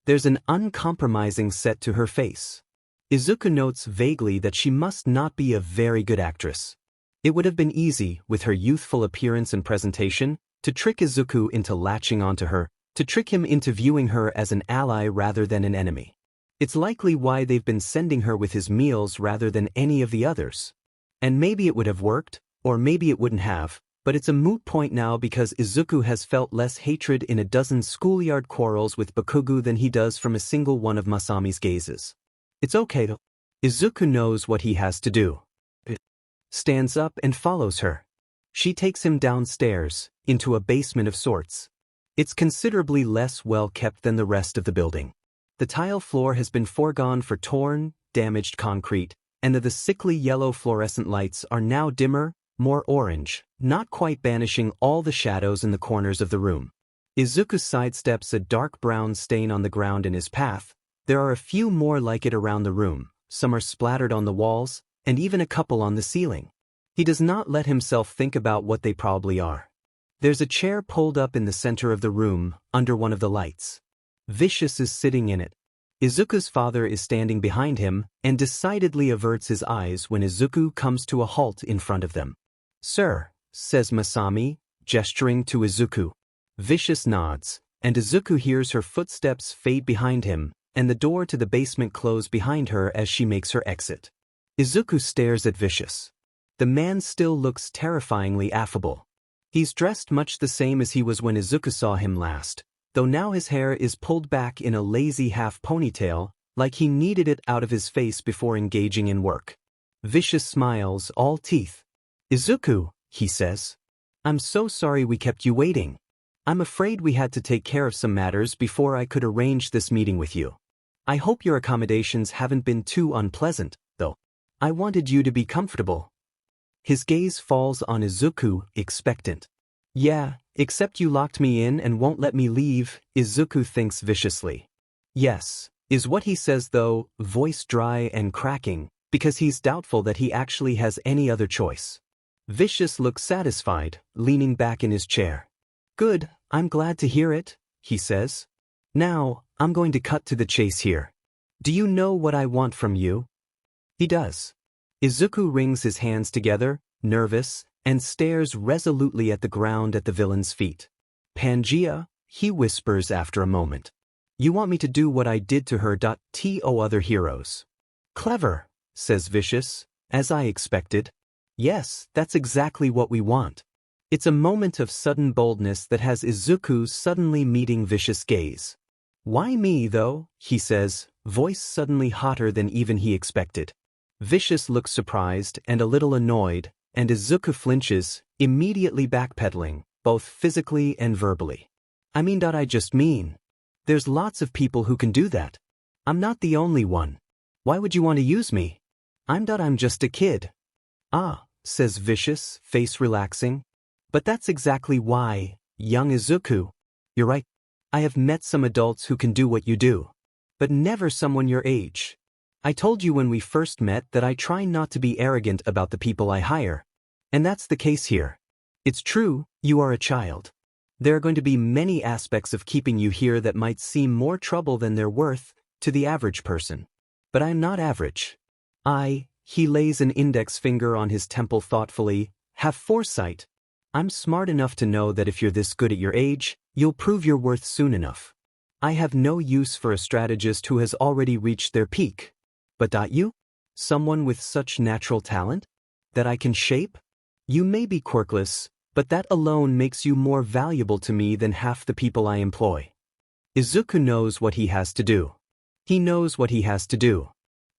There's an uncompromising set to her face. Izuku notes vaguely that she must not be a very good actress. It would have been easy, with her youthful appearance and presentation, to trick Izuku into latching onto her, to trick him into viewing her as an ally rather than an enemy. It's likely why they've been sending her with his meals rather than any of the others. And maybe it would have worked, or maybe it wouldn't have, but it's a moot point now because Izuku has felt less hatred in a dozen schoolyard quarrels with Bakugo than he does from a single one of Masami's gazes. It's okay though. Izuku knows what he has to do. Stands up and follows her. She takes him downstairs, into a basement of sorts. It's considerably less well kept than the rest of the building. The tile floor has been foregone for torn, damaged concrete, and the sickly yellow fluorescent lights are now dimmer, more orange, not quite banishing all the shadows in the corners of the room. Izuku sidesteps a dark brown stain on the ground in his path. There are a few more like it around the room, some are splattered on the walls, and even a couple on the ceiling. He does not let himself think about what they probably are. There's a chair pulled up in the center of the room, under one of the lights. Vicious is sitting in it. Izuku's father is standing behind him, and decidedly averts his eyes when Izuku comes to a halt in front of them. "Sir," says Masami, gesturing to Izuku. Vicious nods, and Izuku hears her footsteps fade behind him, and the door to the basement close behind her as she makes her exit. Izuku stares at Vicious. The man still looks terrifyingly affable. He's dressed much the same as he was when Izuku saw him last, though now his hair is pulled back in a lazy half ponytail, like he needed it out of his face before engaging in work. Vicious smiles, all teeth. "Izuku," he says. "I'm so sorry we kept you waiting. I'm afraid we had to take care of some matters before I could arrange this meeting with you. I hope your accommodations haven't been too unpleasant, though. I wanted you to be comfortable." His gaze falls on Izuku, expectant. "Yeah, except you locked me in and won't let me leave," Izuku thinks viciously. "Yes," is what he says though, voice dry and cracking, because he's doubtful that he actually has any other choice. Vicious looks satisfied, leaning back in his chair. "Good, I'm glad to hear it," he says. "Now, I'm going to cut to the chase here. Do you know what I want from you?" He does. Izuku wrings his hands together, nervous, and stares resolutely at the ground at the villain's feet. "Pangea," he whispers after a moment. "You want me to do what I did to her. To other heroes." "Clever," says Vicious, "as I expected." "Yes, that's exactly what we want." It's a moment of sudden boldness that has Izuku suddenly meeting Vicious' gaze. "Why me, though?" he says, voice suddenly hotter than even he expected. Vicious looks surprised and a little annoyed, and Izuku flinches, immediately backpedaling, both physically and verbally. I just mean. There's lots of people who can do that. I'm not the only one. Why would you want to use me? I'm just a kid." "Ah," says Vicious, face relaxing. "But that's exactly why, young Izuku. You're right. I have met some adults who can do what you do. But never someone your age. I told you when we first met that I try not to be arrogant about the people I hire. And that's the case here. It's true, you are a child. There are going to be many aspects of keeping you here that might seem more trouble than they're worth to the average person. But I'm not average. He lays an index finger on his temple thoughtfully, have foresight. I'm smart enough to know that if you're this good at your age, you'll prove your worth soon enough. I have no use for a strategist who has already reached their peak. But you? Someone with such natural talent? That I can shape? You may be quirkless, but that alone makes you more valuable to me than half the people I employ." Izuku knows what he has to do. He knows what he has to do.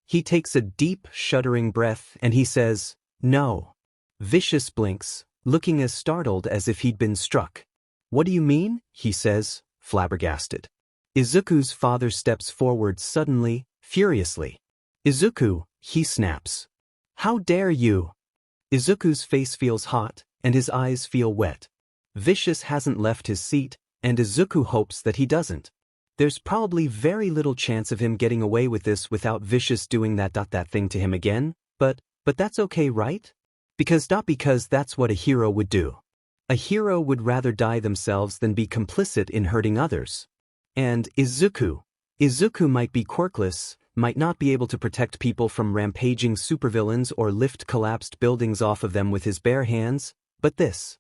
He takes a deep, shuddering breath and he says, "No." Vicious blinks, looking as startled as if he'd been struck. "What do you mean?" he says, flabbergasted. Izuku's father steps forward suddenly, furiously. "Izuku," he snaps. "How dare you?" Izuku's face feels hot, and his eyes feel wet. Vicious hasn't left his seat, and Izuku hopes that he doesn't. There's probably very little chance of him getting away with this without Vicious doing that thing to him again, but that's okay, right? Because that's what a hero would do. A hero would rather die themselves than be complicit in hurting others. And Izuku might be quirkless, might not be able to protect people from rampaging supervillains or lift collapsed buildings off of them with his bare hands, but this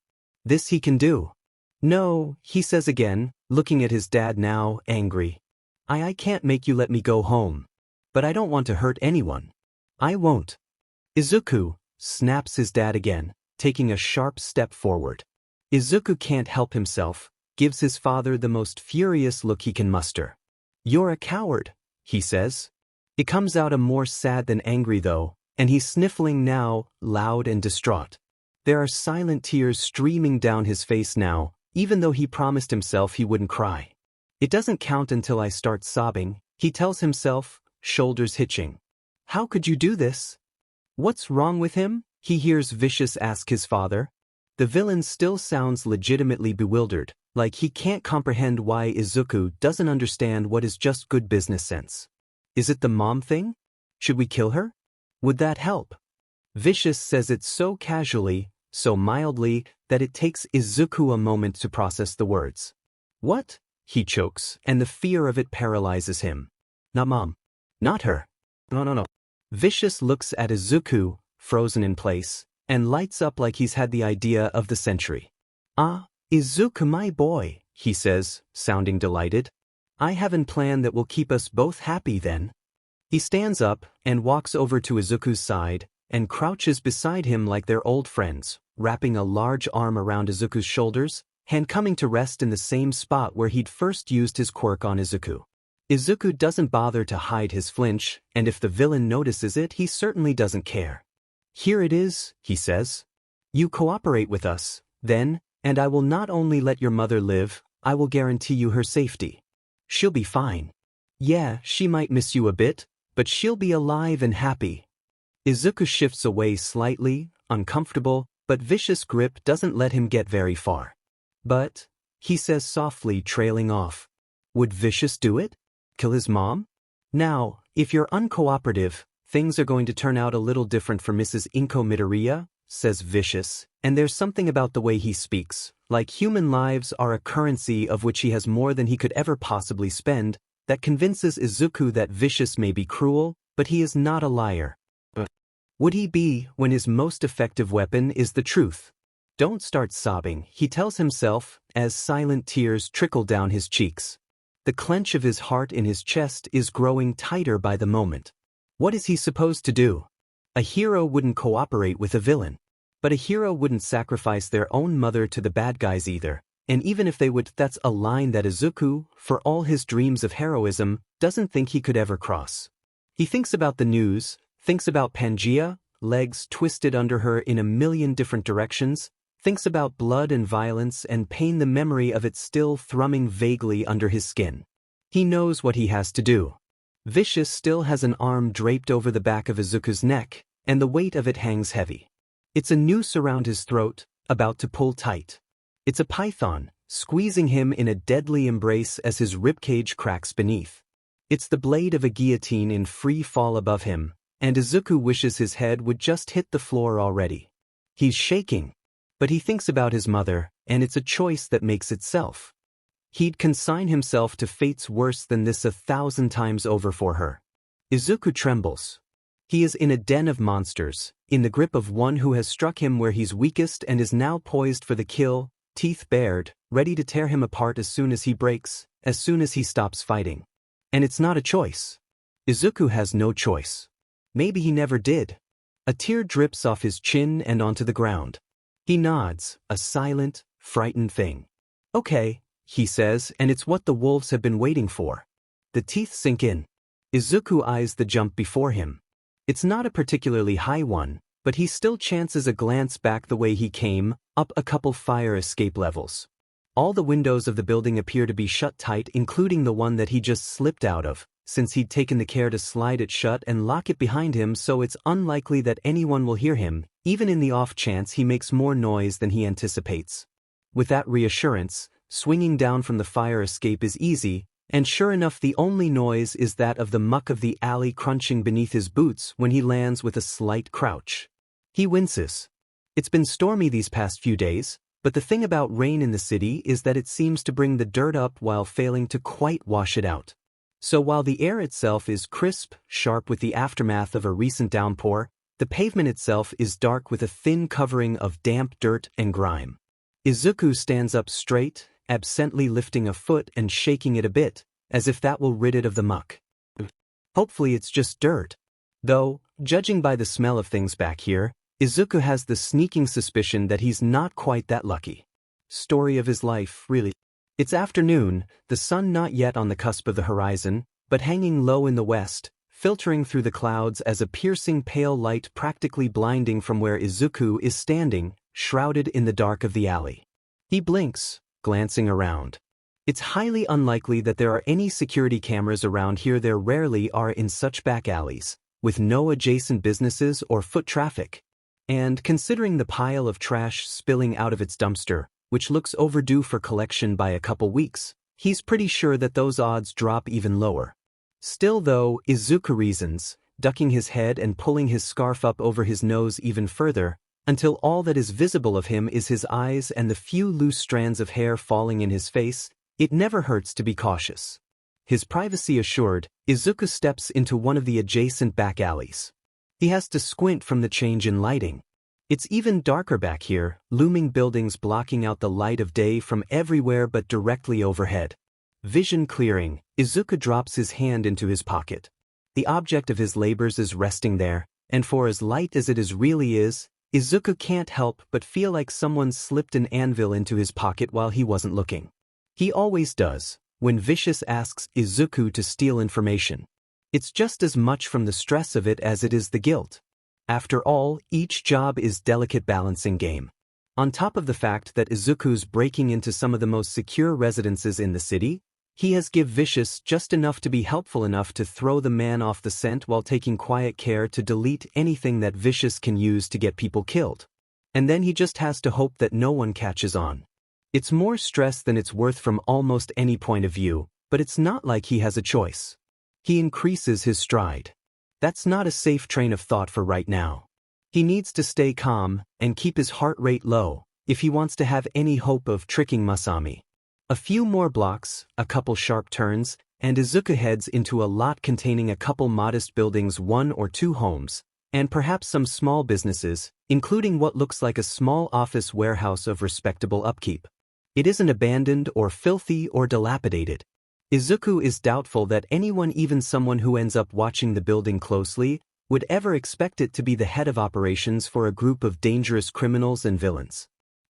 he can do. "No," he says again, looking at his dad now, angry. I can't make you let me go home. But I don't want to hurt anyone. I won't." "Izuku," snaps his dad again, taking a sharp step forward. Izuku can't help himself, gives his father the most furious look he can muster. "You're a coward," he says. It comes out a more sad than angry though, and he's sniffling now, loud and distraught. There are silent tears streaming down his face now, even though he promised himself he wouldn't cry. "It doesn't count until I start sobbing," he tells himself, shoulders hitching. "How could you do this? What's wrong with him?" he hears Vicious ask his father. The villain still sounds legitimately bewildered, like he can't comprehend why Izuku doesn't understand what is just good business sense. Is it the mom thing? Should we kill her? Would that help? Vicious says it so casually, so mildly, that it takes Izuku a moment to process the words. What? He chokes, and the fear of it paralyzes him. Not mom. Not her. No. Vicious looks at Izuku, frozen in place, and lights up like he's had the idea of the century. Ah, Izuku my boy, he says, sounding delighted. I have a plan that will keep us both happy then. He stands up and walks over to Izuku's side and crouches beside him like they're old friends, wrapping a large arm around Izuku's shoulders, hand coming to rest in the same spot where he'd first used his quirk on Izuku. Izuku doesn't bother to hide his flinch, and if the villain notices it, he certainly doesn't care. Here it is, he says. You cooperate with us, then, and I will not only let your mother live, I will guarantee you her safety. She'll be fine. Yeah, she might miss you a bit, but she'll be alive and happy. Izuku shifts away slightly, uncomfortable, but Vicious' grip doesn't let him get very far. But, he says softly, trailing off. Would Vicious do it? Kill his mom? Now, if you're uncooperative, things are going to turn out a little different for Mrs. Inko Midoriya, says Vicious, and there's something about the way he speaks, like human lives are a currency of which he has more than he could ever possibly spend, that convinces Izuku that Vicious may be cruel, but he is not a liar. Would he be when his most effective weapon is the truth? Don't start sobbing, he tells himself, as silent tears trickle down his cheeks. The clench of his heart in his chest is growing tighter by the moment. What is he supposed to do? A hero wouldn't cooperate with a villain. But a hero wouldn't sacrifice their own mother to the bad guys either, and even if they would, that's a line that Izuku, for all his dreams of heroism, doesn't think he could ever cross. He thinks about the news, thinks about Pangaea, legs twisted under her in a million different directions, thinks about blood and violence and pain, the memory of it still thrumming vaguely under his skin. He knows what he has to do. Vicious still has an arm draped over the back of Izuku's neck, and the weight of it hangs heavy. It's a noose around his throat, about to pull tight. It's a python, squeezing him in a deadly embrace as his ribcage cracks beneath. It's the blade of a guillotine in free fall above him, and Izuku wishes his head would just hit the floor already. He's shaking. But he thinks about his mother, and it's a choice that makes itself. He'd consign himself to fates worse than this 1,000 times over for her. Izuku trembles. He is in a den of monsters, in the grip of one who has struck him where he's weakest and is now poised for the kill, teeth bared, ready to tear him apart as soon as he breaks, as soon as he stops fighting. And it's not a choice. Izuku has no choice. Maybe he never did. A tear drips off his chin and onto the ground. He nods, a silent, frightened thing. Okay, he says, and it's what the wolves have been waiting for. The teeth sink in. Izuku eyes the jump before him. It's not a particularly high one, but he still chances a glance back the way he came, up a couple fire escape levels. All the windows of the building appear to be shut tight, including the one that he just slipped out of, since he'd taken the care to slide it shut and lock it behind him, so it's unlikely that anyone will hear him, even in the off chance he makes more noise than he anticipates. With that reassurance, swinging down from the fire escape is easy, and sure enough the only noise is that of the muck of the alley crunching beneath his boots when he lands with a slight crouch. He winces. It's been stormy these past few days, but the thing about rain in the city is that it seems to bring the dirt up while failing to quite wash it out. So while the air itself is crisp, sharp with the aftermath of a recent downpour, the pavement itself is dark with a thin covering of damp dirt and grime. Izuku stands up straight, absently lifting a foot and shaking it a bit, as if that will rid it of the muck. Hopefully it's just dirt. Though, judging by the smell of things back here, Izuku has the sneaking suspicion that he's not quite that lucky. Story of his life, really. It's afternoon, the sun not yet on the cusp of the horizon, but hanging low in the west, filtering through the clouds as a piercing pale light practically blinding from where Izuku is standing, shrouded in the dark of the alley. He blinks, glancing around. It's highly unlikely that there are any security cameras around here. There rarely are in such back alleys, with no adjacent businesses or foot traffic. And considering the pile of trash spilling out of its dumpster, which looks overdue for collection by a couple weeks, he's pretty sure that those odds drop even lower. Still though, Izuku reasons, ducking his head and pulling his scarf up over his nose even further, until all that is visible of him is his eyes and the few loose strands of hair falling in his face. It never hurts to be cautious. His privacy assured, Izuku steps into one of the adjacent back alleys. He has to squint from the change in lighting. It's even darker back here, looming buildings blocking out the light of day from everywhere but directly overhead. Vision clearing, Izuku drops his hand into his pocket. The object of his labors is resting there, and for as light as it really is, Izuku can't help but feel like someone slipped an anvil into his pocket while he wasn't looking. He always does, when Vicious asks Izuku to steal information. It's just as much from the stress of it as it is the guilt. After all, each job is delicate balancing game. On top of the fact that Izuku's breaking into some of the most secure residences in the city, he has give Vicious just enough to be helpful enough to throw the man off the scent while taking quiet care to delete anything that Vicious can use to get people killed. And then he just has to hope that no one catches on. It's more stress than it's worth from almost any point of view, but it's not like he has a choice. He increases his stride. That's not a safe train of thought for right now. He needs to stay calm and keep his heart rate low if he wants to have any hope of tricking Masami. A few more blocks, a couple sharp turns, and Izuku heads into a lot containing a couple modest buildings, 1 or 2 homes, and perhaps some small businesses, including what looks like a small office warehouse of respectable upkeep. It isn't abandoned or filthy or dilapidated. Izuku is doubtful that anyone, even someone who ends up watching the building closely, would ever expect it to be the head of operations for a group of dangerous criminals and villains.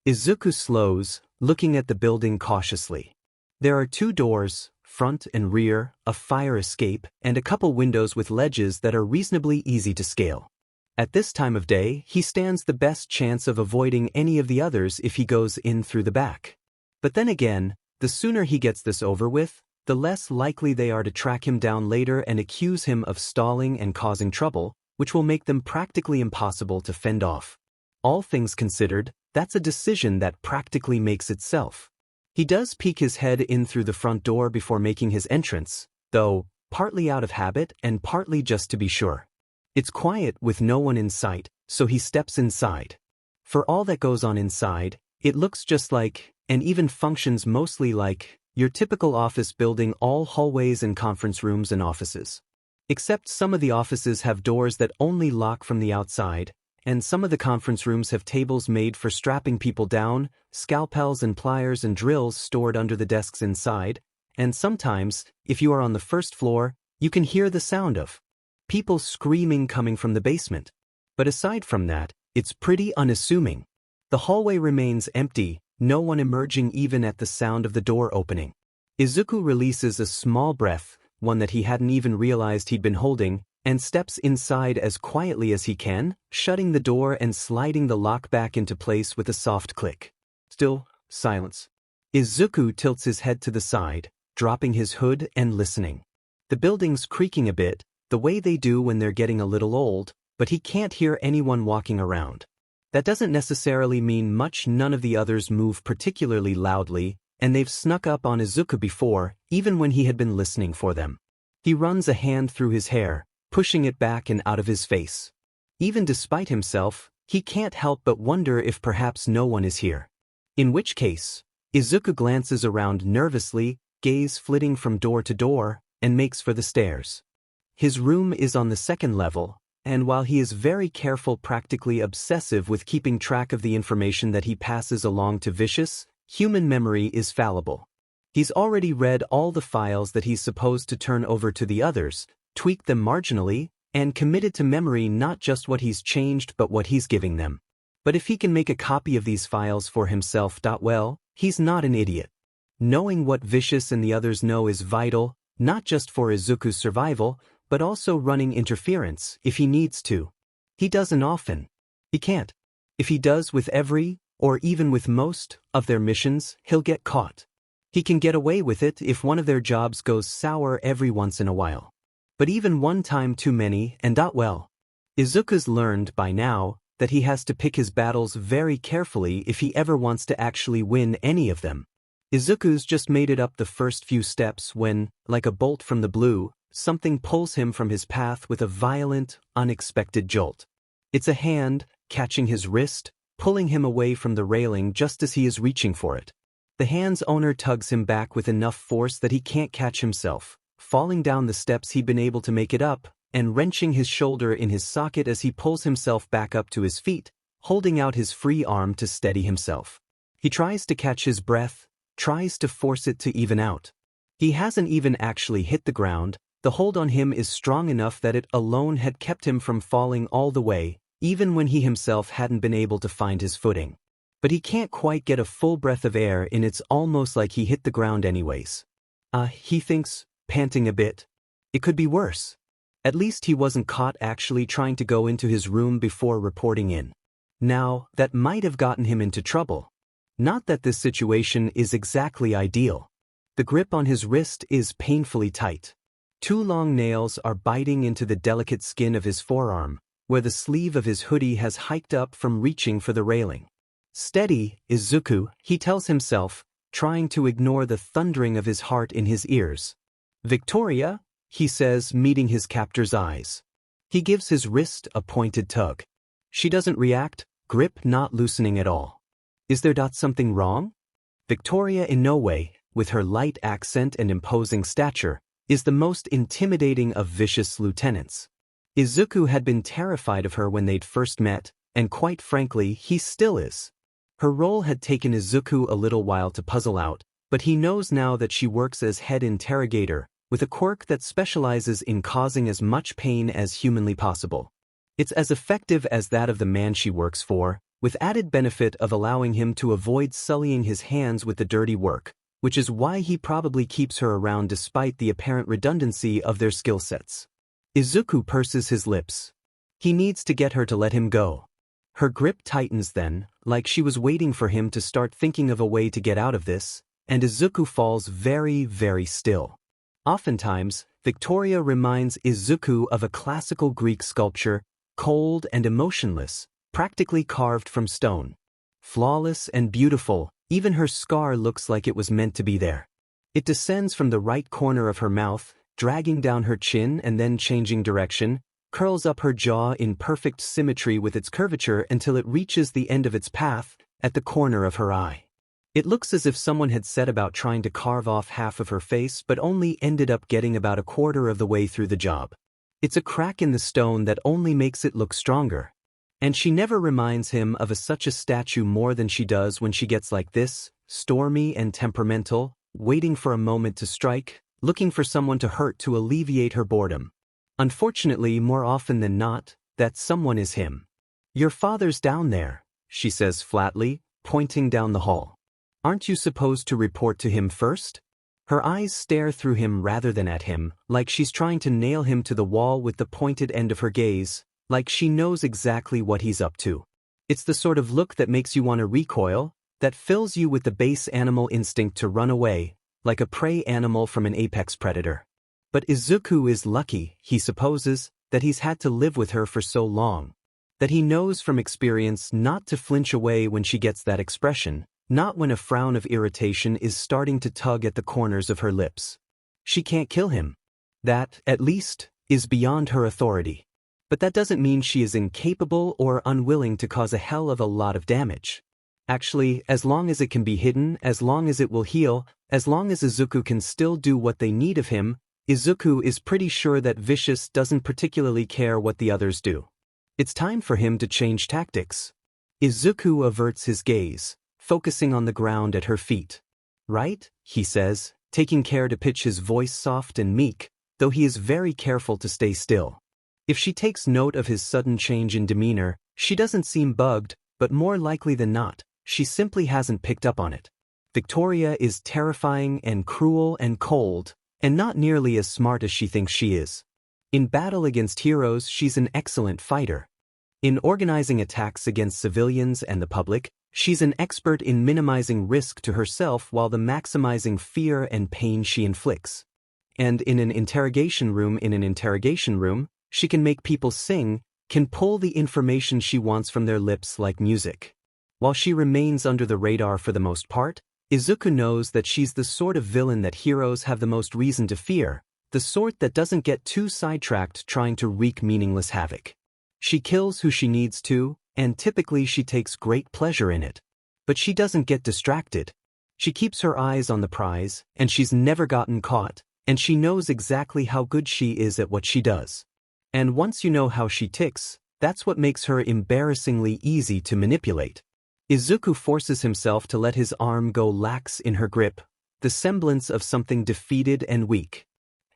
Izuku slows, looking at the building cautiously. There are 2 doors, front and rear, a fire escape, and a couple windows with ledges that are reasonably easy to scale. At this time of day, he stands the best chance of avoiding any of the others if he goes in through the back. But then again, the sooner he gets this over with, the less likely they are to track him down later and accuse him of stalling and causing trouble, which will make them practically impossible to fend off. All things considered, that's a decision that practically makes itself. He does peek his head in through the front door before making his entrance, though, partly out of habit and partly just to be sure. It's quiet with no one in sight, so he steps inside. For all that goes on inside, it looks just like, and even functions mostly like, your typical office building, all hallways and conference rooms and offices. Except some of the offices have doors that only lock from the outside, and some of the conference rooms have tables made for strapping people down, scalpels and pliers and drills stored under the desks inside, and sometimes, if you are on the first floor, you can hear the sound of people screaming coming from the basement. But aside from that, it's pretty unassuming. The hallway remains empty, no one emerging even at the sound of the door opening. Izuku releases a small breath, one that he hadn't even realized he'd been holding, and steps inside as quietly as he can, shutting the door and sliding the lock back into place with a soft click. Still, silence. Izuku tilts his head to the side, dropping his hood and listening. The building's creaking a bit, the way they do when they're getting a little old, but he can't hear anyone walking around. That doesn't necessarily mean much. None of the others move particularly loudly, and they've snuck up on Izuku before, even when he had been listening for them. He runs a hand through his hair, pushing it back and out of his face. Even despite himself, he can't help but wonder if perhaps no one is here. In which case, Izuku glances around nervously, gaze flitting from door to door, and makes for the stairs. His room is on the 2nd level, and while he is very careful, practically obsessive with keeping track of the information that he passes along to Vicious, human memory is fallible. He's already read all the files that he's supposed to turn over to the others, tweaked them marginally, and committed to memory not just what he's changed but what he's giving them. But if he can make a copy of these files for himself, well, he's not an idiot. Knowing what Vicious and the others know is vital, not just for Izuku's survival, but also running interference if he needs to. He doesn't often. He can't. If he does with every, or even with most, of their missions, he'll get caught. He can get away with it if one of their jobs goes sour every once in a while. But even one time too many, and well. Izuku's learned by now that he has to pick his battles very carefully if he ever wants to actually win any of them. Izuku's just made it up the first few steps when, like a bolt from the blue, something pulls him from his path with a violent, unexpected jolt. It's a hand, catching his wrist, pulling him away from the railing just as he is reaching for it. The hand's owner tugs him back with enough force that he can't catch himself, falling down the steps he'd been able to make it up, and wrenching his shoulder in his socket as he pulls himself back up to his feet, holding out his free arm to steady himself. He tries to catch his breath, tries to force it to even out. He hasn't even actually hit the ground. The hold on him is strong enough that it alone had kept him from falling all the way, even when he himself hadn't been able to find his footing. But he can't quite get a full breath of air in. It's almost like he hit the ground anyways. He thinks, panting a bit. It could be worse. At least he wasn't caught actually trying to go into his room before reporting in. Now, that might have gotten him into trouble. Not that this situation is exactly ideal. The grip on his wrist is painfully tight. 2 long nails are biting into the delicate skin of his forearm, where the sleeve of his hoodie has hiked up from reaching for the railing. Steady, Izuku, he tells himself, trying to ignore the thundering of his heart in his ears. Victoria, he says, meeting his captor's eyes. He gives his wrist a pointed tug. She doesn't react, grip not loosening at all. Is there something wrong? Victoria in no way, with her light accent and imposing stature, is the most intimidating of vicious lieutenants. Izuku had been terrified of her when they'd first met, and quite frankly, he still is. Her role had taken Izuku a little while to puzzle out, but he knows now that she works as head interrogator, with a quirk that specializes in causing as much pain as humanly possible. It's as effective as that of the man she works for, with added benefit of allowing him to avoid sullying his hands with the dirty work, which is why he probably keeps her around despite the apparent redundancy of their skill sets. Izuku purses his lips. He needs to get her to let him go. Her grip tightens then, like she was waiting for him to start thinking of a way to get out of this, and Izuku falls very, very still. Oftentimes, Victoria reminds Izuku of a classical Greek sculpture, cold and emotionless, practically carved from stone. Flawless and beautiful, even her scar looks like it was meant to be there. It descends from the right corner of her mouth, dragging down her chin and then changing direction, curls up her jaw in perfect symmetry with its curvature until it reaches the end of its path, at the corner of her eye. It looks as if someone had set about trying to carve off half of her face but only ended up getting about a quarter of the way through the job. It's a crack in the stone that only makes it look stronger. And she never reminds him of such a statue more than she does when she gets like this, stormy and temperamental, waiting for a moment to strike, looking for someone to hurt to alleviate her boredom. Unfortunately, more often than not, that someone is him. "Your father's down there," she says flatly, pointing down the hall. "Aren't you supposed to report to him first?" Her eyes stare through him rather than at him, like she's trying to nail him to the wall with the pointed end of her gaze, like she knows exactly what he's up to. It's the sort of look that makes you want to recoil, that fills you with the base animal instinct to run away, like a prey animal from an apex predator. But Izuku is lucky, he supposes, that he's had to live with her for so long. That he knows from experience not to flinch away when she gets that expression, not when a frown of irritation is starting to tug at the corners of her lips. She can't kill him. That, at least, is beyond her authority. But that doesn't mean she is incapable or unwilling to cause a hell of a lot of damage. Actually, as long as it can be hidden, as long as it will heal, as long as Izuku can still do what they need of him, Izuku is pretty sure that Vicious doesn't particularly care what the others do. It's time for him to change tactics. Izuku averts his gaze, focusing on the ground at her feet. "Right?" he says, taking care to pitch his voice soft and meek, though he is very careful to stay still. If she takes note of his sudden change in demeanor, she doesn't seem bugged, but more likely than not, she simply hasn't picked up on it. Victoria is terrifying and cruel and cold, and not nearly as smart as she thinks she is. In battle against heroes, she's an excellent fighter. In organizing attacks against civilians and the public, she's an expert in minimizing risk to herself while maximizing fear and pain she inflicts. And in an interrogation room, she can make people sing, can pull the information she wants from their lips like music. While she remains under the radar for the most part, Izuku knows that she's the sort of villain that heroes have the most reason to fear, the sort that doesn't get too sidetracked trying to wreak meaningless havoc. She kills who she needs to, and typically she takes great pleasure in it. But she doesn't get distracted. She keeps her eyes on the prize, and she's never gotten caught, and she knows exactly how good she is at what she does. And once you know how she ticks, that's what makes her embarrassingly easy to manipulate. Izuku forces himself to let his arm go lax in her grip, the semblance of something defeated and weak.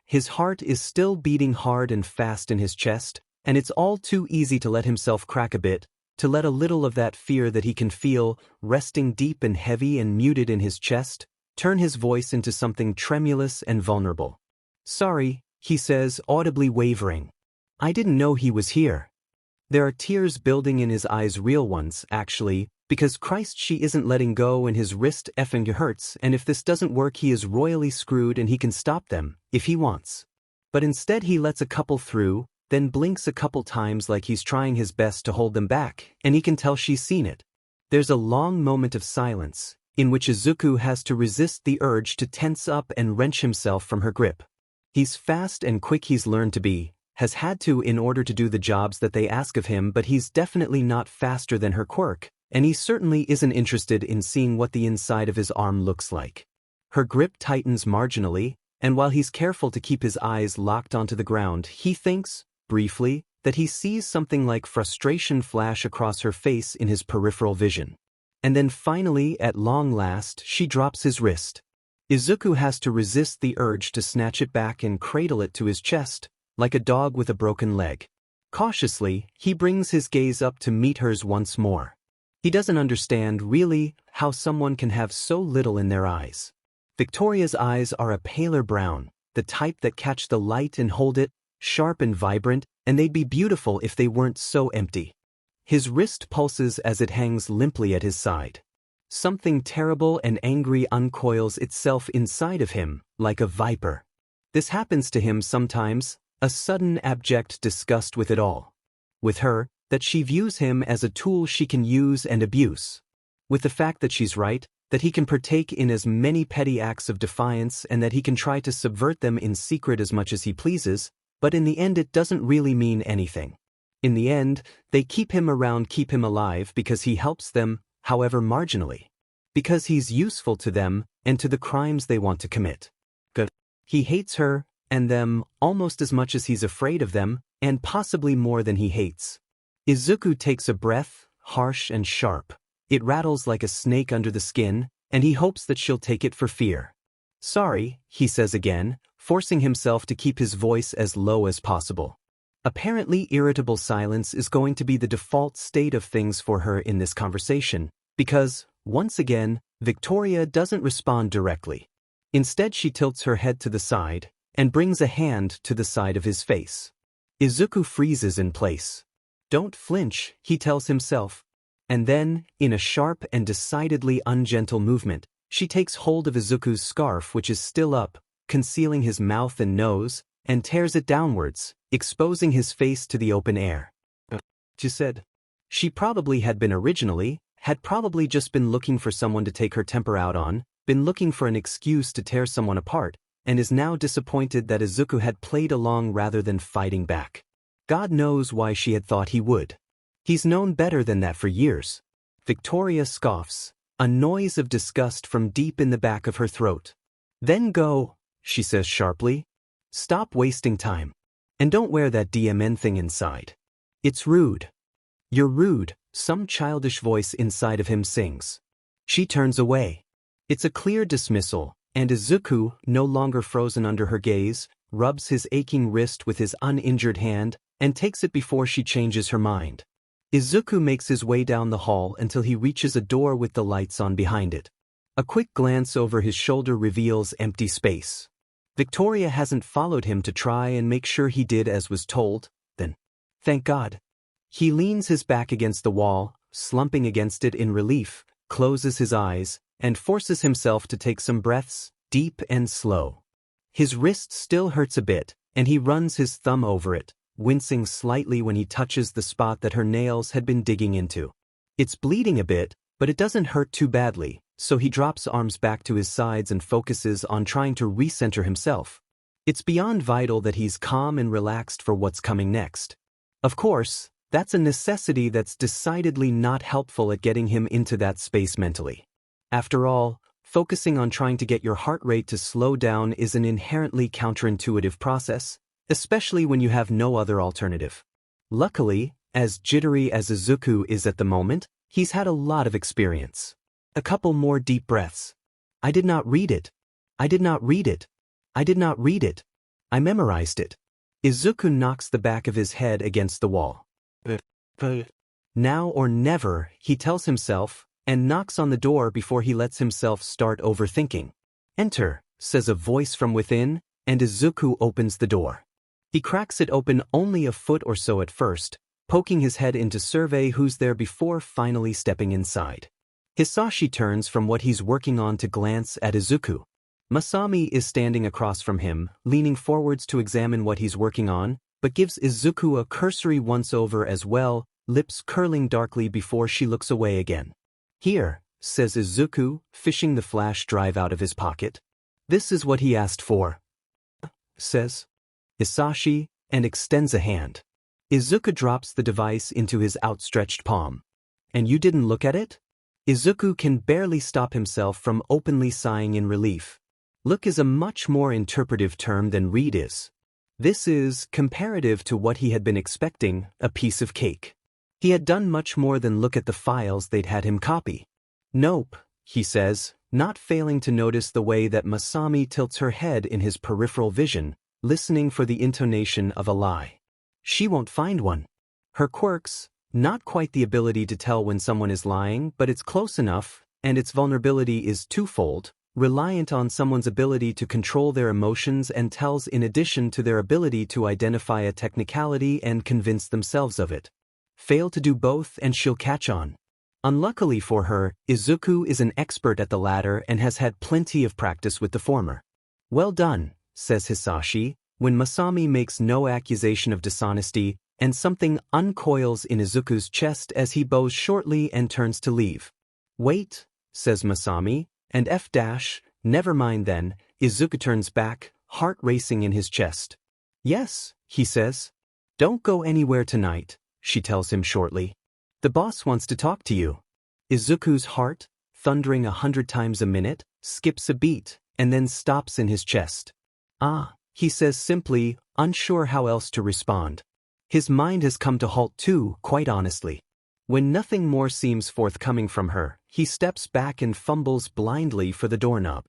His heart is still beating hard and fast in his chest, and it's all too easy to let himself crack a bit, to let a little of that fear that he can feel, resting deep and heavy and muted in his chest, turn his voice into something tremulous and vulnerable. "Sorry," he says, audibly wavering. "I didn't know he was here." There are tears building in his eyes, real ones, actually, because Christ, she isn't letting go and his wrist effing hurts, and if this doesn't work he is royally screwed and he can stop them, if he wants. But instead he lets a couple through, then blinks a couple times like he's trying his best to hold them back, and he can tell she's seen it. There's a long moment of silence, in which Izuku has to resist the urge to tense up and wrench himself from her grip. He's fast and quick, he's learned to be, has had to in order to do the jobs that they ask of him, but he's definitely not faster than her quirk, and he certainly isn't interested in seeing what the inside of his arm looks like. Her grip tightens marginally, and while he's careful to keep his eyes locked onto the ground, he thinks, briefly, that he sees something like frustration flash across her face in his peripheral vision. And then finally, at long last, she drops his wrist. Izuku has to resist the urge to snatch it back and cradle it to his chest, like a dog with a broken leg. Cautiously, he brings his gaze up to meet hers once more. He doesn't understand, really, how someone can have so little in their eyes. Victoria's eyes are a paler brown, the type that catch the light and hold it, sharp and vibrant, and they'd be beautiful if they weren't so empty. His wrist pulses as it hangs limply at his side. Something terrible and angry uncoils itself inside of him, like a viper. This happens to him sometimes, a sudden abject disgust with it all. With her, that she views him as a tool she can use and abuse. With the fact that she's right, that he can partake in as many petty acts of defiance and that he can try to subvert them in secret as much as he pleases, but in the end it doesn't really mean anything. In the end, they keep him around, keep him alive because he helps them, however marginally. Because he's useful to them and to the crimes they want to commit. Good. He hates her and them almost as much as he's afraid of them, and possibly more than he hates. Izuku takes a breath, harsh and sharp. It rattles like a snake under the skin, and he hopes that she'll take it for fear. "Sorry," he says again, forcing himself to keep his voice as low as possible. Apparently irritable silence is going to be the default state of things for her in this conversation, because, once again, Victoria doesn't respond directly. Instead she tilts her head to the side, and brings a hand to the side of his face. Izuku freezes in place. "Don't flinch," he tells himself. And then, in a sharp and decidedly ungentle movement, she takes hold of Izuku's scarf, which is still up, concealing his mouth and nose, and tears it downwards, exposing his face to the open air. She said. She probably had been originally, had probably just been looking for someone to take her temper out on, been looking for an excuse to tear someone apart, and is now disappointed that Izuku had played along rather than fighting back. God knows why she had thought he would. He's known better than that for years. Victoria scoffs, a noise of disgust from deep in the back of her throat. "Then go," she says sharply. "Stop wasting time. And don't wear that DMN thing inside. It's rude." "You're rude," some childish voice inside of him sings. She turns away. It's a clear dismissal, and Izuku, no longer frozen under her gaze, rubs his aching wrist with his uninjured hand and takes it before she changes her mind. Izuku makes his way down the hall until he reaches a door with the lights on behind it. A quick glance over his shoulder reveals empty space. Victoria hasn't followed him to try and make sure he did as was told, then. Thank God. He leans his back against the wall, slumping against it in relief, closes his eyes, and forces himself to take some breaths, deep and slow. His wrist still hurts a bit, and he runs his thumb over it, wincing slightly when he touches the spot that her nails had been digging into. It's bleeding a bit, but it doesn't hurt too badly, so he drops arms back to his sides and focuses on trying to recenter himself. It's beyond vital that he's calm and relaxed for what's coming next. Of course, that's a necessity that's decidedly not helpful at getting him into that space mentally. After all, focusing on trying to get your heart rate to slow down is an inherently counterintuitive process, especially when you have no other alternative. Luckily, as jittery as Izuku is at the moment, he's had a lot of experience. A couple more deep breaths. I did not read it. I did not read it. I did not read it. I memorized it. Izuku knocks the back of his head against the wall. Now or never, he tells himself, and knocks on the door before he lets himself start overthinking. Enter, says a voice from within, and Izuku opens the door. He cracks it open only a foot or so at first, poking his head in to survey who's there before finally stepping inside. Hisashi turns from what he's working on to glance at Izuku. Masami is standing across from him, leaning forwards to examine what he's working on, but gives Izuku a cursory once-over as well, lips curling darkly before she looks away again. Here, says Izuku, fishing the flash drive out of his pocket. This is what he asked for, says Hisashi, and extends a hand. Izuku drops the device into his outstretched palm. And you didn't look at it? Izuku can barely stop himself from openly sighing in relief. Look is a much more interpretive term than read is. This is, comparative to what he had been expecting, a piece of cake. He had done much more than look at the files they'd had him copy. Nope, he says, not failing to notice the way that Masami tilts her head in his peripheral vision, listening for the intonation of a lie. She won't find one. Her quirks, not quite the ability to tell when someone is lying, but it's close enough, and its vulnerability is twofold, reliant on someone's ability to control their emotions and tells in addition to their ability to identify a technicality and convince themselves of it. Fail to do both and she'll catch on. Unluckily for her, Izuku is an expert at the latter and has had plenty of practice with the former. Well done, says Hisashi, when Masami makes no accusation of dishonesty, and something uncoils in Izuku's chest as he bows shortly and turns to leave. Wait, says Masami, and never mind then, Izuku turns back, heart racing in his chest. Yes, he says. Don't go anywhere tonight, she tells him shortly. The boss wants to talk to you. Izuku's heart, thundering 100 times a minute, skips a beat, and then stops in his chest. Ah, he says simply, unsure how else to respond. His mind has come to halt too, quite honestly. When nothing more seems forthcoming from her, he steps back and fumbles blindly for the doorknob.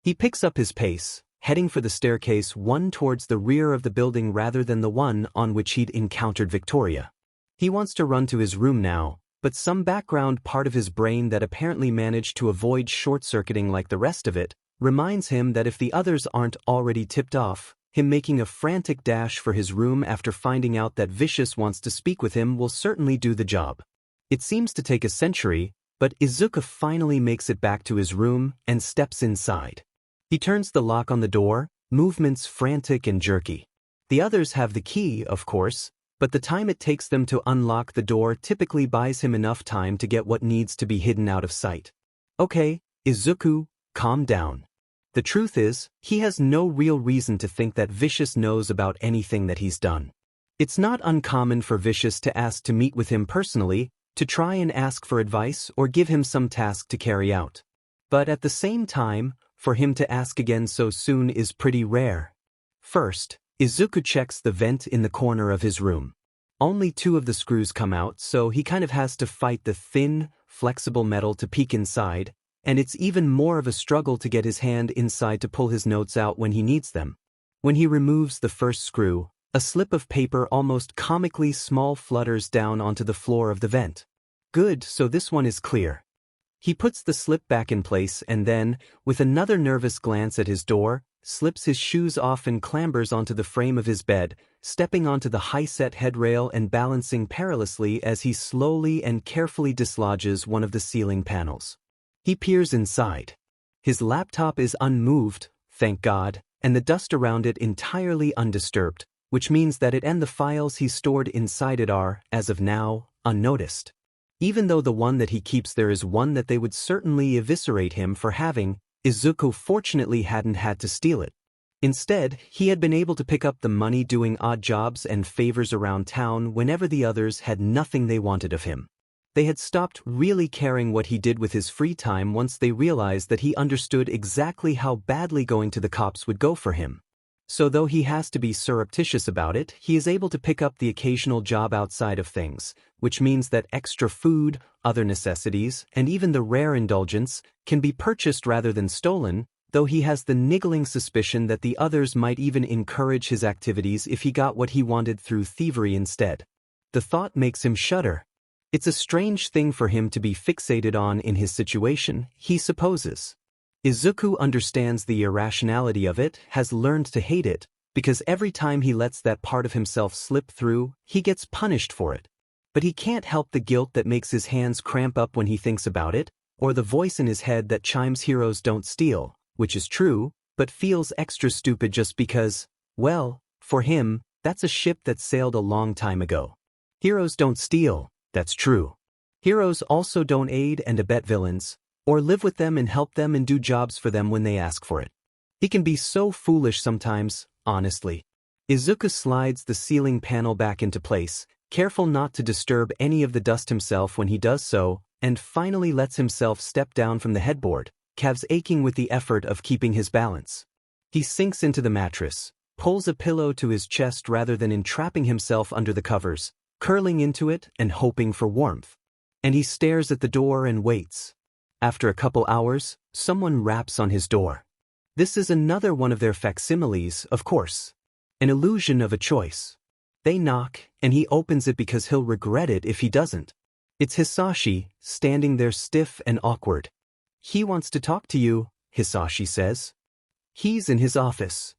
He picks up his pace, heading for the staircase one towards the rear of the building rather than the one on which he'd encountered Victoria. He wants to run to his room now, but some background part of his brain that apparently managed to avoid short-circuiting like the rest of it, reminds him that if the others aren't already tipped off, him making a frantic dash for his room after finding out that Vicious wants to speak with him will certainly do the job. It seems to take a century, but Izuku finally makes it back to his room and steps inside. He turns the lock on the door, movements frantic and jerky. The others have the key, of course, but the time it takes them to unlock the door typically buys him enough time to get what needs to be hidden out of sight. Okay, Izuku, calm down. The truth is, he has no real reason to think that Vicious knows about anything that he's done. It's not uncommon for Vicious to ask to meet with him personally, to try and ask for advice or give him some task to carry out. But at the same time, for him to ask again so soon is pretty rare. First, Izuku checks the vent in the corner of his room. Only 2 of the screws come out, so he kind of has to fight the thin, flexible metal to peek inside, and it's even more of a struggle to get his hand inside to pull his notes out when he needs them. When he removes the first screw, a slip of paper almost comically small flutters down onto the floor of the vent. Good, so this one is clear. He puts the slip back in place and then, with another nervous glance at his door, slips his shoes off and clambers onto the frame of his bed, stepping onto the high-set headrail and balancing perilously as he slowly and carefully dislodges one of the ceiling panels. He peers inside. His laptop is unmoved, thank God, and the dust around it entirely undisturbed, which means that it and the files he stored inside it are, as of now, unnoticed. Even though the one that he keeps there is one that they would certainly eviscerate him for having, Izuku fortunately hadn't had to steal it. Instead, he had been able to pick up the money doing odd jobs and favors around town whenever the others had nothing they wanted of him. They had stopped really caring what he did with his free time once they realized that he understood exactly how badly going to the cops would go for him. So though he has to be surreptitious about it, he is able to pick up the occasional job outside of things, which means that extra food, other necessities, and even the rare indulgence can be purchased rather than stolen, though he has the niggling suspicion that the others might even encourage his activities if he got what he wanted through thievery instead. The thought makes him shudder. It's a strange thing for him to be fixated on in his situation, he supposes. Izuku understands the irrationality of it, has learned to hate it, because every time he lets that part of himself slip through, he gets punished for it. But he can't help the guilt that makes his hands cramp up when he thinks about it, or the voice in his head that chimes heroes don't steal, which is true, but feels extra stupid just because, well, for him, that's a ship that sailed a long time ago. Heroes don't steal, that's true. Heroes also don't aid and abet villains, or live with them and help them and do jobs for them when they ask for it. He can be so foolish sometimes, honestly. Izuku slides the ceiling panel back into place, careful not to disturb any of the dust himself when he does so, and finally lets himself step down from the headboard, calves aching with the effort of keeping his balance. He sinks into the mattress, pulls a pillow to his chest rather than entrapping himself under the covers, curling into it and hoping for warmth. And he stares at the door and waits. After a couple hours, someone raps on his door. This is another one of their facsimiles, of course. An illusion of a choice. They knock, and he opens it because he'll regret it if he doesn't. It's Hisashi, standing there stiff and awkward. He wants to talk to you, Hisashi says. He's in his office.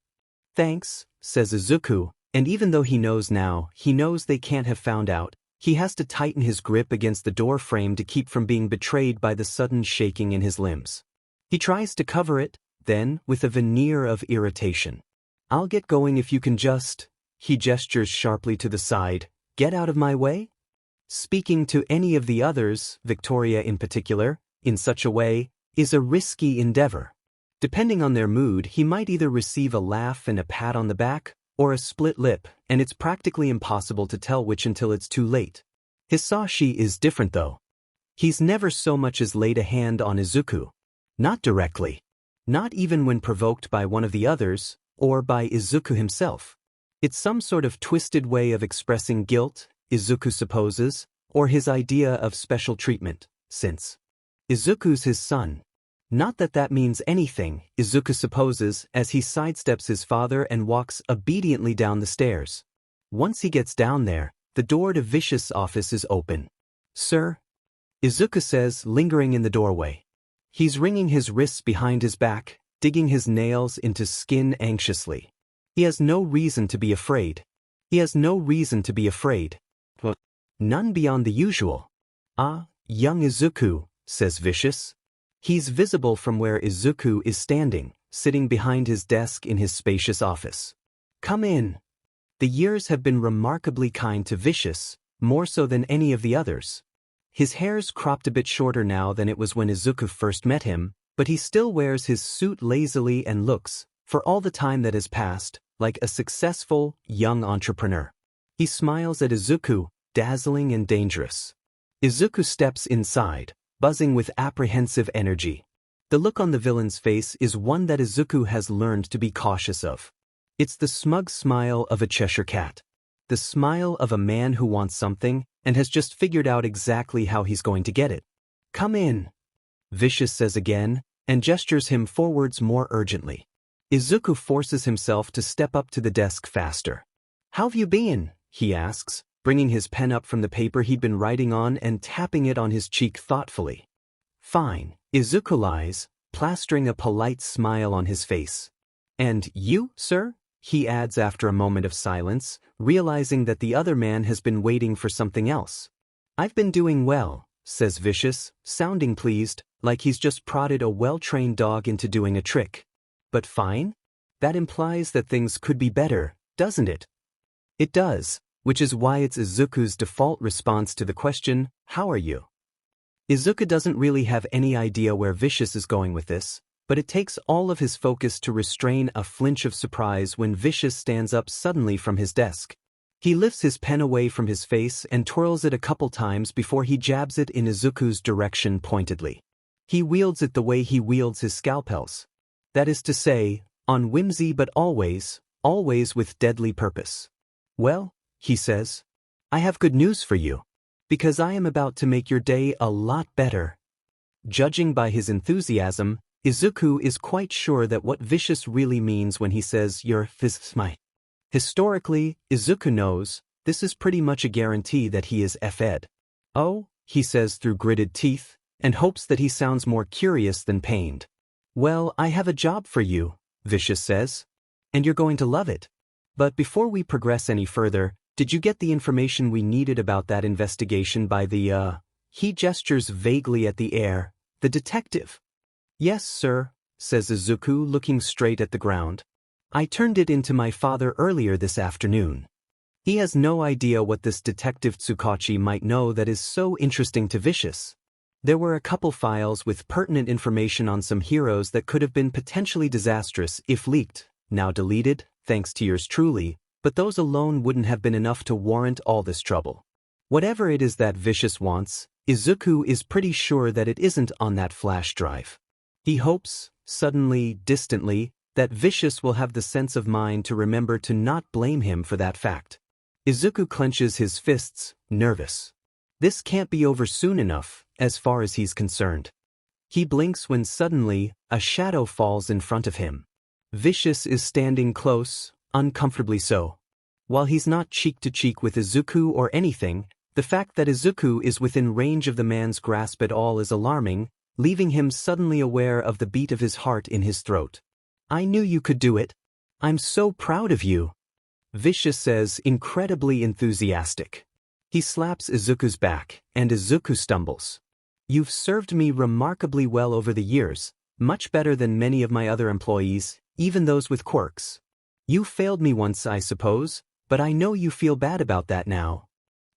Thanks, says Izuku, and even though he knows now, he knows they can't have found out, he has to tighten his grip against the door frame to keep from being betrayed by the sudden shaking in his limbs. He tries to cover it, then, with a veneer of irritation. I'll get going if you can just, he gestures sharply to the side, get out of my way? Speaking to any of the others, Victoria in particular, in such a way, is a risky endeavor. Depending on their mood, he might either receive a laugh and a pat on the back, or a split lip, and it's practically impossible to tell which until it's too late. Hisashi is different though. He's never so much as laid a hand on Izuku. Not directly. Not even when provoked by one of the others, or by Izuku himself. It's some sort of twisted way of expressing guilt, Izuku supposes, or his idea of special treatment, since Izuku's his son. Not that that means anything, Izuku supposes, as he sidesteps his father and walks obediently down the stairs. Once he gets down there, the door to Vicious' office is open. Sir? Izuku says, lingering in the doorway. He's wringing his wrists behind his back, digging his nails into skin anxiously. He has no reason to be afraid. He has no reason to be afraid. What? None beyond the usual. Ah, young Izuku, says Vicious. He's visible from where Izuku is standing, sitting behind his desk in his spacious office. Come in. The years have been remarkably kind to Vicious, more so than any of the others. His hair's cropped a bit shorter now than it was when Izuku first met him, but he still wears his suit lazily and looks, for all the time that has passed, like a successful, young entrepreneur. He smiles at Izuku, dazzling and dangerous. Izuku steps inside, buzzing with apprehensive energy. The look on the villain's face is one that Izuku has learned to be cautious of. It's the smug smile of a Cheshire cat. The smile of a man who wants something and has just figured out exactly how he's going to get it. Come in, Vicious says again, and gestures him forwards more urgently. Izuku forces himself to step up to the desk faster. How've you been? He asks, bringing his pen up from the paper he'd been writing on and tapping it on his cheek thoughtfully. Fine, Izuku lies, plastering a polite smile on his face. And you, sir? He adds after a moment of silence, realizing that the other man has been waiting for something else. I've been doing well, says Vicious, sounding pleased, like he's just prodded a well-trained dog into doing a trick. But fine? That implies that things could be better, doesn't it? It does, which is why it's Izuku's default response to the question, "How are you?" Izuku doesn't really have any idea where Vicious is going with this, but it takes all of his focus to restrain a flinch of surprise when Vicious stands up suddenly from his desk. He lifts his pen away from his face and twirls it a couple times before he jabs it in Izuku's direction pointedly. He wields it the way he wields his scalpels. That is to say, on whimsy but always with deadly purpose. "Well," he says, "I have good news for you. Because I am about to make your day a lot better." Judging by his enthusiasm, Izuku is quite sure that what Vicious really means when he says "your physmite." Historically, Izuku knows, this is pretty much a guarantee that he is F'd. "Oh," he says through gritted teeth, and hopes that he sounds more curious than pained. "Well, I have a job for you," Vicious says. "And you're going to love it. But before we progress any further, did you get the information we needed about that investigation by the, He gestures vaguely at the air, "the detective?" "Yes, sir," says Izuku, looking straight at the ground. "I turned it in to my father earlier this afternoon." He has no idea what this detective Tsukachi might know that is so interesting to Vicious. There were a couple files with pertinent information on some heroes that could have been potentially disastrous if leaked, now deleted, thanks to yours truly, but those alone wouldn't have been enough to warrant all this trouble. Whatever it is that Vicious wants, Izuku is pretty sure that it isn't on that flash drive. He hopes, suddenly, distantly, that Vicious will have the sense of mind to remember to not blame him for that fact. Izuku clenches his fists, nervous. This can't be over soon enough, as far as he's concerned. He blinks when suddenly, a shadow falls in front of him. Vicious is standing close, uncomfortably so. While he's not cheek to cheek with Izuku or anything, the fact that Izuku is within range of the man's grasp at all is alarming, leaving him suddenly aware of the beat of his heart in his throat. "I knew you could do it. I'm so proud of you," Vicious says, incredibly enthusiastic. He slaps Izuku's back, and Izuku stumbles. "You've served me remarkably well over the years, much better than many of my other employees, even those with quirks. You failed me once, I suppose, but I know you feel bad about that now."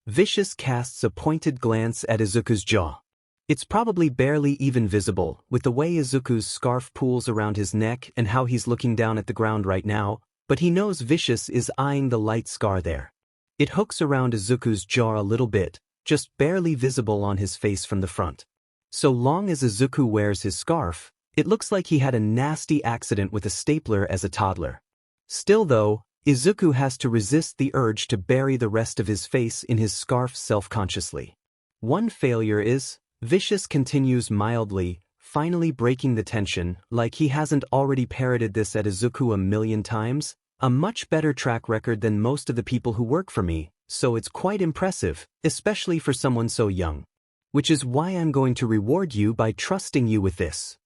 Vicious casts a pointed glance at Izuku's jaw. It's probably barely even visible, with the way Izuku's scarf pools around his neck and how he's looking down at the ground right now, but he knows Vicious is eyeing the light scar there. It hooks around Izuku's jaw a little bit, just barely visible on his face from the front. So long as Izuku wears his scarf, it looks like he had a nasty accident with a stapler as a toddler. Still though, Izuku has to resist the urge to bury the rest of his face in his scarf self-consciously. One failure is, Vicious continues mildly, finally breaking the tension, like he hasn't already parroted this at Izuku a million times, "a much better track record than most of the people who work for me, so it's quite impressive, especially for someone so young. Which is why I'm going to reward you by trusting you with this."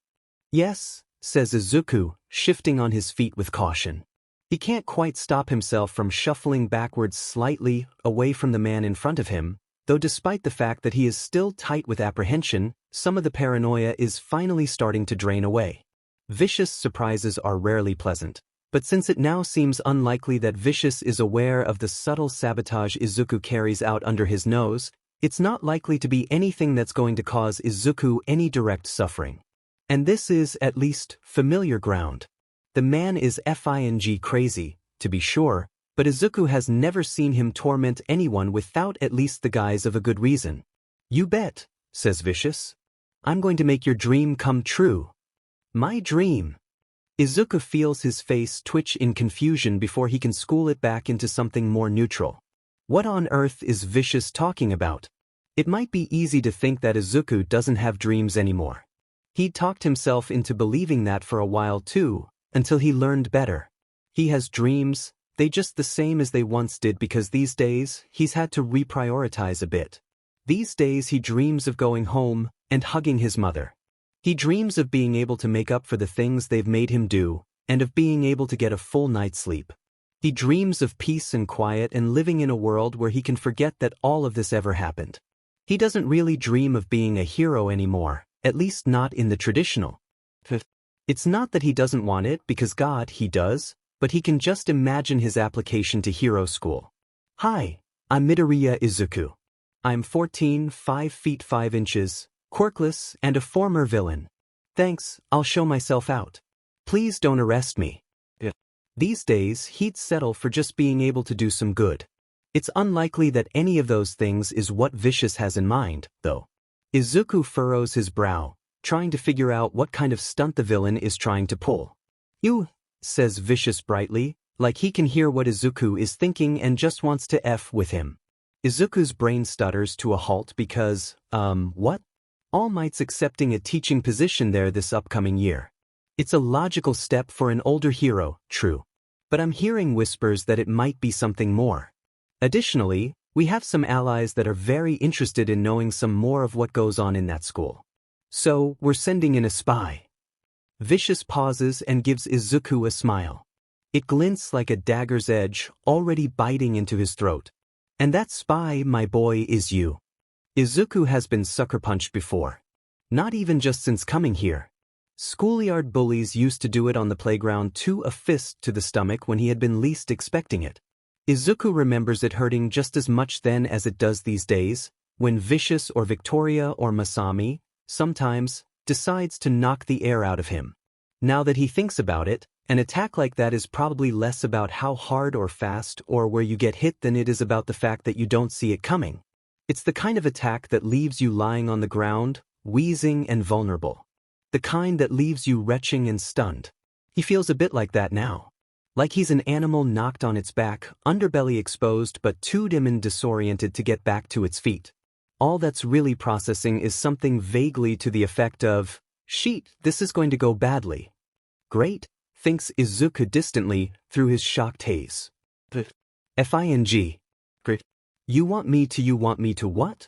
"Yes," says Izuku, shifting on his feet with caution. He can't quite stop himself from shuffling backwards slightly, away from the man in front of him, though despite the fact that he is still tight with apprehension, some of the paranoia is finally starting to drain away. Vicious surprises are rarely pleasant, but since it now seems unlikely that Vicious is aware of the subtle sabotage Izuku carries out under his nose, it's not likely to be anything that's going to cause Izuku any direct suffering. And this is, at least, familiar ground. The man is FING crazy, to be sure, but Izuku has never seen him torment anyone without at least the guise of a good reason. "You bet," says Vicious. "I'm going to make your dream come true." "My dream?" Izuku feels his face twitch in confusion before he can school it back into something more neutral. What on earth is Vicious talking about? It might be easy to think that Izuku doesn't have dreams anymore. He'd talked himself into believing that for a while too, until he learned better. He has dreams, they just the same as they once did because these days, he's had to reprioritize a bit. These days he dreams of going home and hugging his mother. He dreams of being able to make up for the things they've made him do, and of being able to get a full night's sleep. He dreams of peace and quiet and living in a world where he can forget that all of this ever happened. He doesn't really dream of being a hero anymore, at least not in the traditional. It's not that he doesn't want it because God, he does, but he can just imagine his application to hero school. Hi, I'm Midoriya Izuku. I'm 14, 5 feet 5 inches, quirkless, and a former villain. Thanks, I'll show myself out. Please don't arrest me. Yeah. These days, he'd settle for just being able to do some good. It's unlikely that any of those things is what Vicious has in mind, though. Izuku furrows his brow, trying to figure out what kind of stunt the villain is trying to pull. You, says Vicious brightly, like he can hear what Izuku is thinking and just wants to F with him. Izuku's brain stutters to a halt because, what? All Might's accepting a teaching position there this upcoming year. It's a logical step for an older hero, true. But I'm hearing whispers that it might be something more. Additionally, we have some allies that are very interested in knowing some more of what goes on in that school. So, we're sending in a spy. Vicious pauses and gives Izuku a smile. It glints like a dagger's edge, already biting into his throat. And that spy, my boy, is you. Izuku has been sucker punched before. Not even just since coming here. Schoolyard bullies used to do it on the playground too, a fist to the stomach when he had been least expecting it. Izuku remembers it hurting just as much then as it does these days, when Vicious or Victoria or Masami, sometimes, decides to knock the air out of him. Now that he thinks about it, an attack like that is probably less about how hard or fast or where you get hit than it is about the fact that you don't see it coming. It's the kind of attack that leaves you lying on the ground, wheezing and vulnerable. The kind that leaves you retching and stunned. He feels a bit like that now. Like he's an animal knocked on its back, underbelly exposed but too dim and disoriented to get back to its feet. All that's really processing is something vaguely to the effect of, "Sheet, this is going to go badly." Great, thinks Izuku distantly through his shocked haze. Fing. Great. You want me to what?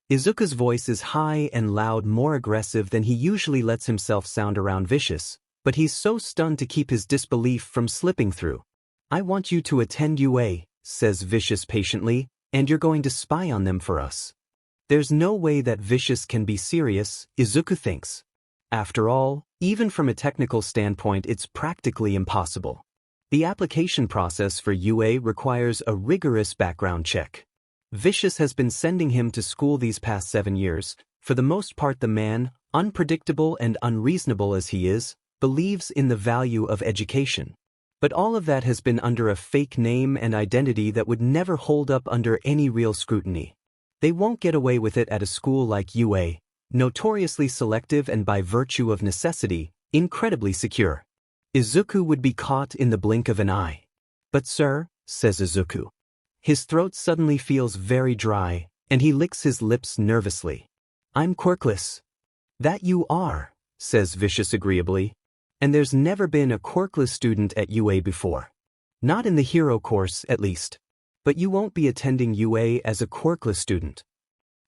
Izuku's voice is high and loud, more aggressive than he usually lets himself sound around Vicious, but he's so stunned to keep his disbelief from slipping through. I want you to attend UA, says Vicious patiently, and you're going to spy on them for us. There's no way that Vicious can be serious, Izuku thinks. After all, even from a technical standpoint, it's practically impossible. The application process for UA requires a rigorous background check. Vicious has been sending him to school these past 7 years. For the most part, the man, unpredictable and unreasonable as he is, believes in the value of education. But all of that has been under a fake name and identity that would never hold up under any real scrutiny. They won't get away with it at a school like UA, notoriously selective and by virtue of necessity, incredibly secure. Izuku would be caught in the blink of an eye. But sir, says Izuku. His throat suddenly feels very dry, and he licks his lips nervously. I'm quirkless. That you are, says Vicious agreeably. And there's never been a quirkless student at UA before. Not in the hero course, at least. But you won't be attending UA as a quirkless student.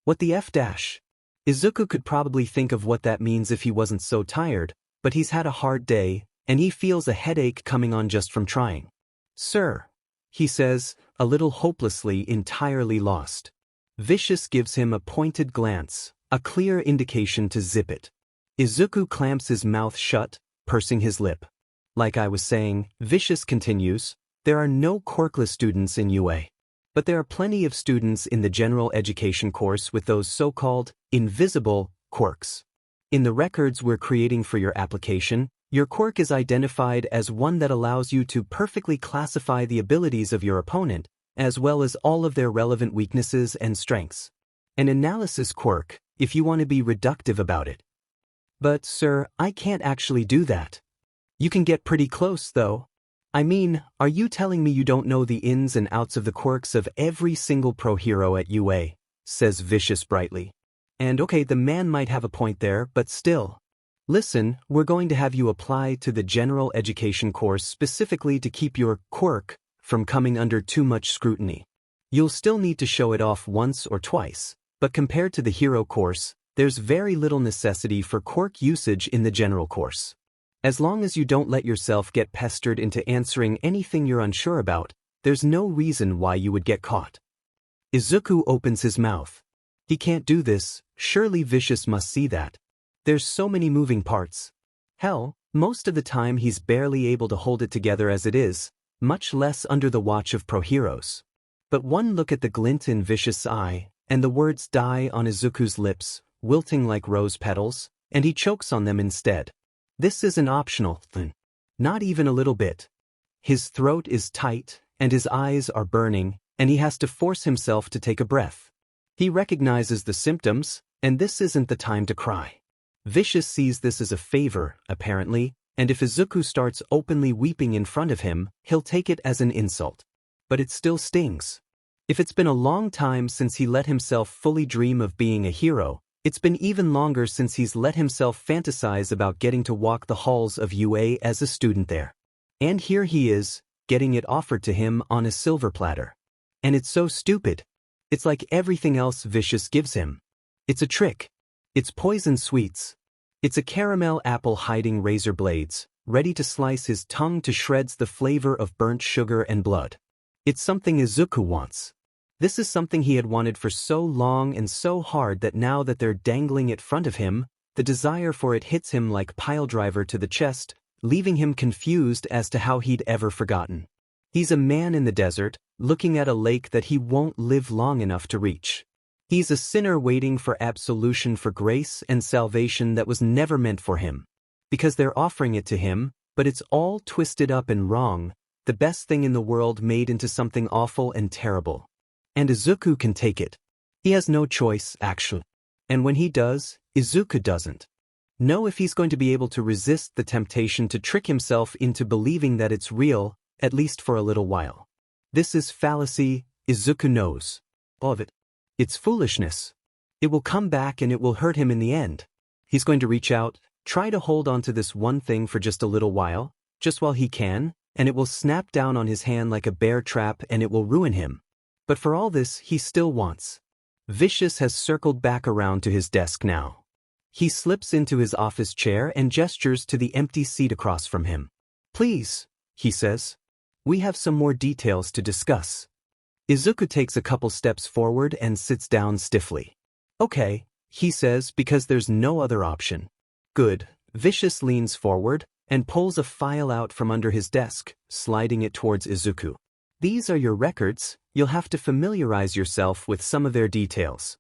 What the F dash? Izuku could probably think of what that means if he wasn't so tired, but he's had a hard day, and he feels a headache coming on just from trying. Sir, he says, a little hopelessly, entirely lost. Vicious gives him a pointed glance, a clear indication to zip it. Izuku clamps his mouth shut, pursing his lip. Like I was saying, Vicious continues, there are no quirkless students in UA. But there are plenty of students in the general education course with those so-called invisible quirks. In the records we're creating for your application, your quirk is identified as one that allows you to perfectly classify the abilities of your opponent, as well as all of their relevant weaknesses and strengths. An analysis quirk, if you want to be reductive about it. But, sir, I can't actually do that. You can get pretty close, though. I mean, are you telling me you don't know the ins and outs of the quirks of every single pro hero at UA? Says Vicious brightly. And okay, the man might have a point there, but still. Listen, we're going to have you apply to the general education course specifically to keep your quirk from coming under too much scrutiny. You'll still need to show it off once or twice, but compared to the hero course, there's very little necessity for quirk usage in the general course. As long as you don't let yourself get pestered into answering anything you're unsure about, there's no reason why you would get caught. Izuku opens his mouth. He can't do this, surely Vicious must see that. There's so many moving parts. Hell, most of the time he's barely able to hold it together as it is, much less under the watch of pro heroes. But one look at the glint in Vicious' eye, and the words die on Izuku's lips, wilting like rose petals, and he chokes on them instead. This isn't optional, then. Not even a little bit. His throat is tight, and his eyes are burning, and he has to force himself to take a breath. He recognizes the symptoms, and this isn't the time to cry. Vicious sees this as a favor, apparently, and if Izuku starts openly weeping in front of him, he'll take it as an insult. But it still stings. If it's been a long time since he let himself fully dream of being a hero, it's been even longer since he's let himself fantasize about getting to walk the halls of UA as a student there. And here he is, getting it offered to him on a silver platter. And it's so stupid. It's like everything else Vicious gives him. It's a trick. It's poison sweets. It's a caramel apple hiding razor blades, ready to slice his tongue to shreds the flavor of burnt sugar and blood. It's something Izuku wants. This is something he had wanted for so long and so hard that now that they're dangling it in front of him, the desire for it hits him like piledriver to the chest, leaving him confused as to how he'd ever forgotten. He's a man in the desert, looking at a lake that he won't live long enough to reach. He's a sinner waiting for absolution for grace and salvation that was never meant for him. Because they're offering it to him, but it's all twisted up and wrong, the best thing in the world made into something awful and terrible. And Izuku can take it. He has no choice, actually. And when he does, Izuku doesn't know if he's going to be able to resist the temptation to trick himself into believing that it's real, at least for a little while. This is fallacy, Izuku knows. All of it. It's foolishness. It will come back and it will hurt him in the end. He's going to reach out, try to hold on to this one thing for just a little while, just while he can, and it will snap down on his hand like a bear trap and it will ruin him. But for all this, he still wants. Vicious has circled back around to his desk now. He slips into his office chair and gestures to the empty seat across from him. "Please," he says. "We have some more details to discuss." Izuku takes a couple steps forward and sits down stiffly. "Okay," he says, because there's no other option. "Good." Vicious leans forward and pulls a file out from under his desk, sliding it towards Izuku. "These are your records. You'll have to familiarize yourself with some of their details.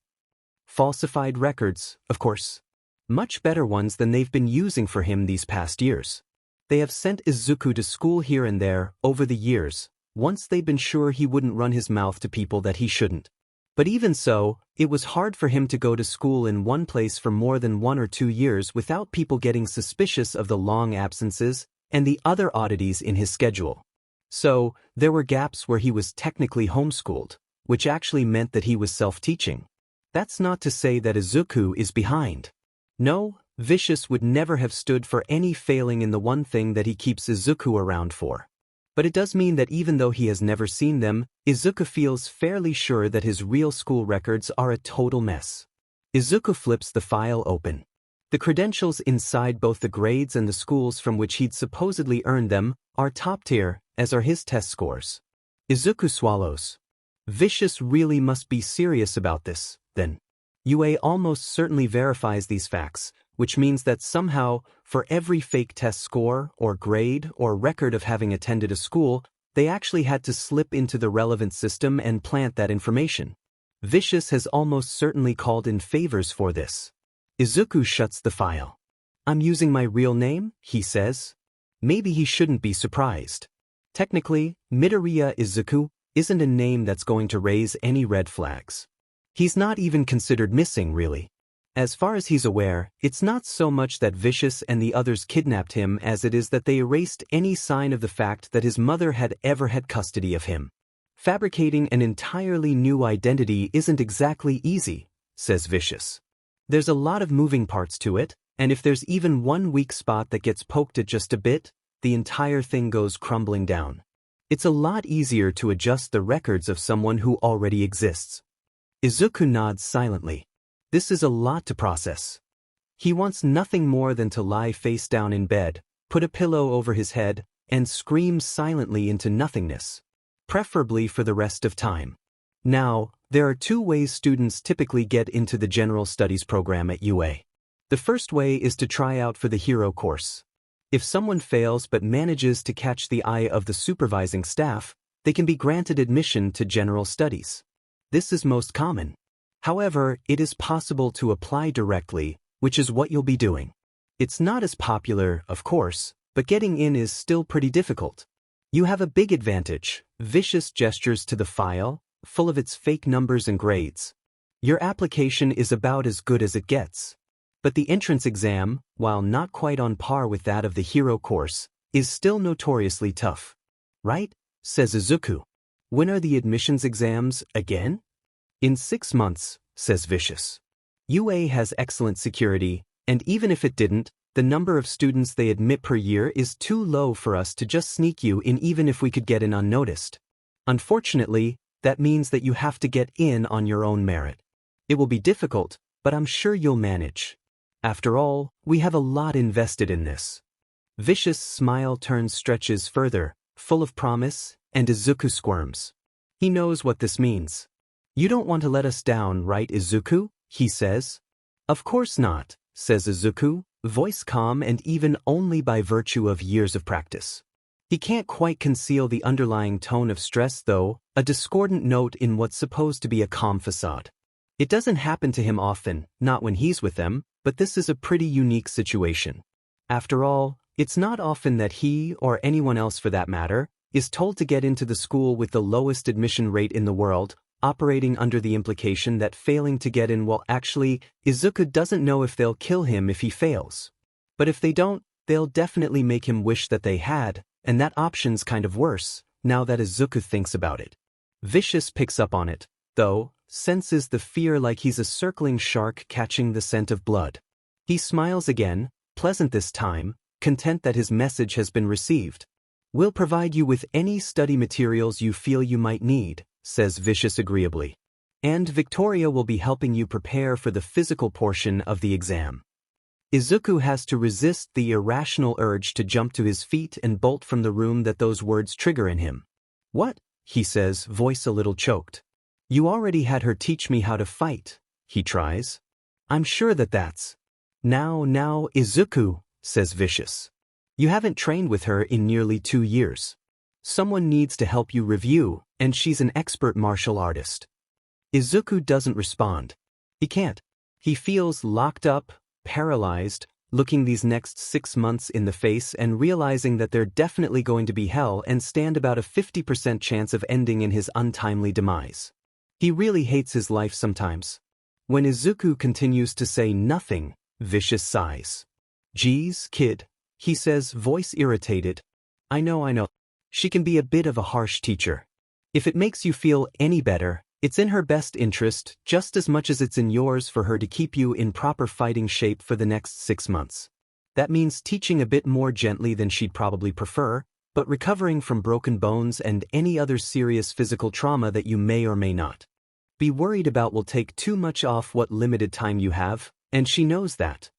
Falsified records, of course. Much better ones than they've been using for him these past years. They have sent Izuku to school here and there, over the years, once they'd been sure he wouldn't run his mouth to people that he shouldn't. But even so, it was hard for him to go to school in one place for more than 1 or 2 years without people getting suspicious of the long absences and the other oddities in his schedule. So, there were gaps where he was technically homeschooled, which actually meant that he was self-teaching. That's not to say that Izuku is behind. No, Vicious would never have stood for any failing in the one thing that he keeps Izuku around for. But it does mean that even though he has never seen them, Izuku feels fairly sure that his real school records are a total mess. Izuku flips the file open. The credentials inside both the grades and the schools from which he'd supposedly earned them are top tier, as are his test scores. Izuku swallows. Vicious really must be serious about this, then. UA almost certainly verifies these facts, which means that somehow, for every fake test score, or grade, or record of having attended a school, they actually had to slip into the relevant system and plant that information. Vicious has almost certainly called in favors for this. Izuku shuts the file. "I'm using my real name," he says. Maybe he shouldn't be surprised. Technically, Midoriya Izuku isn't a name that's going to raise any red flags. He's not even considered missing, really. As far as he's aware, it's not so much that Vicious and the others kidnapped him as it is that they erased any sign of the fact that his mother had ever had custody of him. "Fabricating an entirely new identity isn't exactly easy," says Vicious. "There's a lot of moving parts to it, and if there's even one weak spot that gets poked at just a bit, the entire thing goes crumbling down. It's a lot easier to adjust the records of someone who already exists." Izuku nods silently. This is a lot to process. He wants nothing more than to lie face down in bed, put a pillow over his head, and scream silently into nothingness. Preferably for the rest of time. Now, there are 2 ways students typically get into the General Studies program at UA. The first way is to try out for the Hero course. If someone fails but manages to catch the eye of the supervising staff, they can be granted admission to general studies. This is most common. However, it is possible to apply directly, which is what you'll be doing. It's not as popular, of course, but getting in is still pretty difficult. You have a big advantage: vicious gestures to the file, full of its fake numbers and grades. Your application is about as good as it gets. But the entrance exam, while not quite on par with that of the hero course, is still notoriously tough. Right? Says Izuku. When are the admissions exams again? In 6 months, says Vicious. UA has excellent security, and even if it didn't, the number of students they admit per year is too low for us to just sneak you in even if we could get in unnoticed. Unfortunately, that means that you have to get in on your own merit. It will be difficult, but I'm sure you'll manage. After all, we have a lot invested in this. Vicious' smile stretches further, full of promise, and Izuku squirms. He knows what this means. You don't want to let us down, right, Izuku? He says. Of course not, says Izuku, voice calm and even only by virtue of years of practice. He can't quite conceal the underlying tone of stress though, a discordant note in what's supposed to be a calm facade. It doesn't happen to him often, not when he's with them, but this is a pretty unique situation. After all, it's not often that he, or anyone else for that matter, is told to get into the school with the lowest admission rate in the world, operating under the implication that failing to get in will actually, Izuku doesn't know if they'll kill him if he fails. But if they don't, they'll definitely make him wish that they had, and that option's kind of worse, now that Izuku thinks about it. Vicious picks up on it, though, senses the fear like he's a circling shark catching the scent of blood. He smiles again, pleasant this time, content that his message has been received. We'll provide you with any study materials you feel you might need, says Vicious agreeably. And Victoria will be helping you prepare for the physical portion of the exam. Izuku has to resist the irrational urge to jump to his feet and bolt from the room that those words trigger in him. What? He says, voice a little choked. You already had her teach me how to fight, he tries. I'm sure that's. Now, Izuku, says Vicious. You haven't trained with her in nearly 2 years. Someone needs to help you review, and she's an expert martial artist. Izuku doesn't respond. He can't. He feels locked up, paralyzed, looking these next 6 months in the face and realizing that they're definitely going to be hell and stand about a 50% chance of ending in his untimely demise. He really hates his life sometimes. When Izuku continues to say nothing, Vicious sighs. Geez, kid, he says, voice irritated. I know. She can be a bit of a harsh teacher. If it makes you feel any better, it's in her best interest, just as much as it's in yours, for her to keep you in proper fighting shape for the next 6 months. That means teaching a bit more gently than she'd probably prefer, but recovering from broken bones and any other serious physical trauma that you may or may not be worried about will take too much off what limited time you have, and she knows that.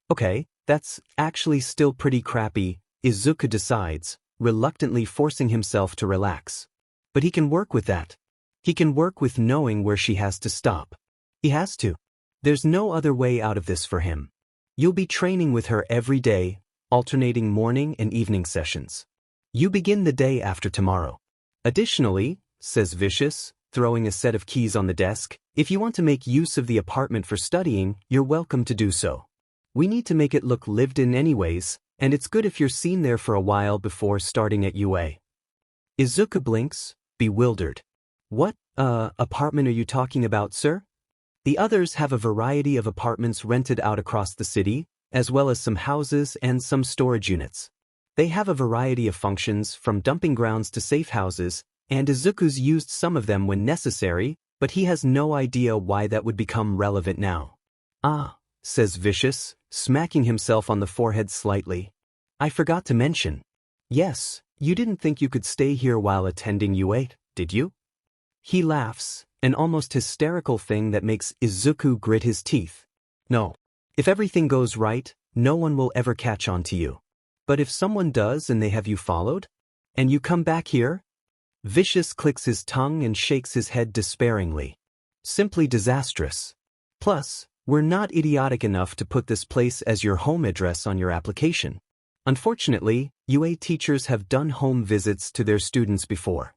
Okay, that's actually still pretty crappy, Izuku decides, reluctantly forcing himself to relax. But he can work with that. He can work with knowing where she has to stop. He has to. There's no other way out of this for him. You'll be training with her every day, alternating morning and evening sessions. You begin the day after tomorrow. Additionally, says Vicious, throwing a set of keys on the desk, if you want to make use of the apartment for studying, you're welcome to do so. We need to make it look lived in anyways, and it's good if you're seen there for a while before starting at UA. Izuku blinks, bewildered. What, apartment are you talking about, sir? The others have a variety of apartments rented out across the city, as well as some houses and some storage units. They have a variety of functions, from dumping grounds to safe houses, and Izuku's used some of them when necessary, but he has no idea why that would become relevant now. Ah, says Vicious, smacking himself on the forehead slightly. I forgot to mention. Yes, you didn't think you could stay here while attending UA, did you? He laughs, an almost hysterical thing that makes Izuku grit his teeth. No. If everything goes right, no one will ever catch on to you. But if someone does and they have you followed, and you come back here? Vicious clicks his tongue and shakes his head despairingly. Simply disastrous. Plus, we're not idiotic enough to put this place as your home address on your application. Unfortunately, UA teachers have done home visits to their students before.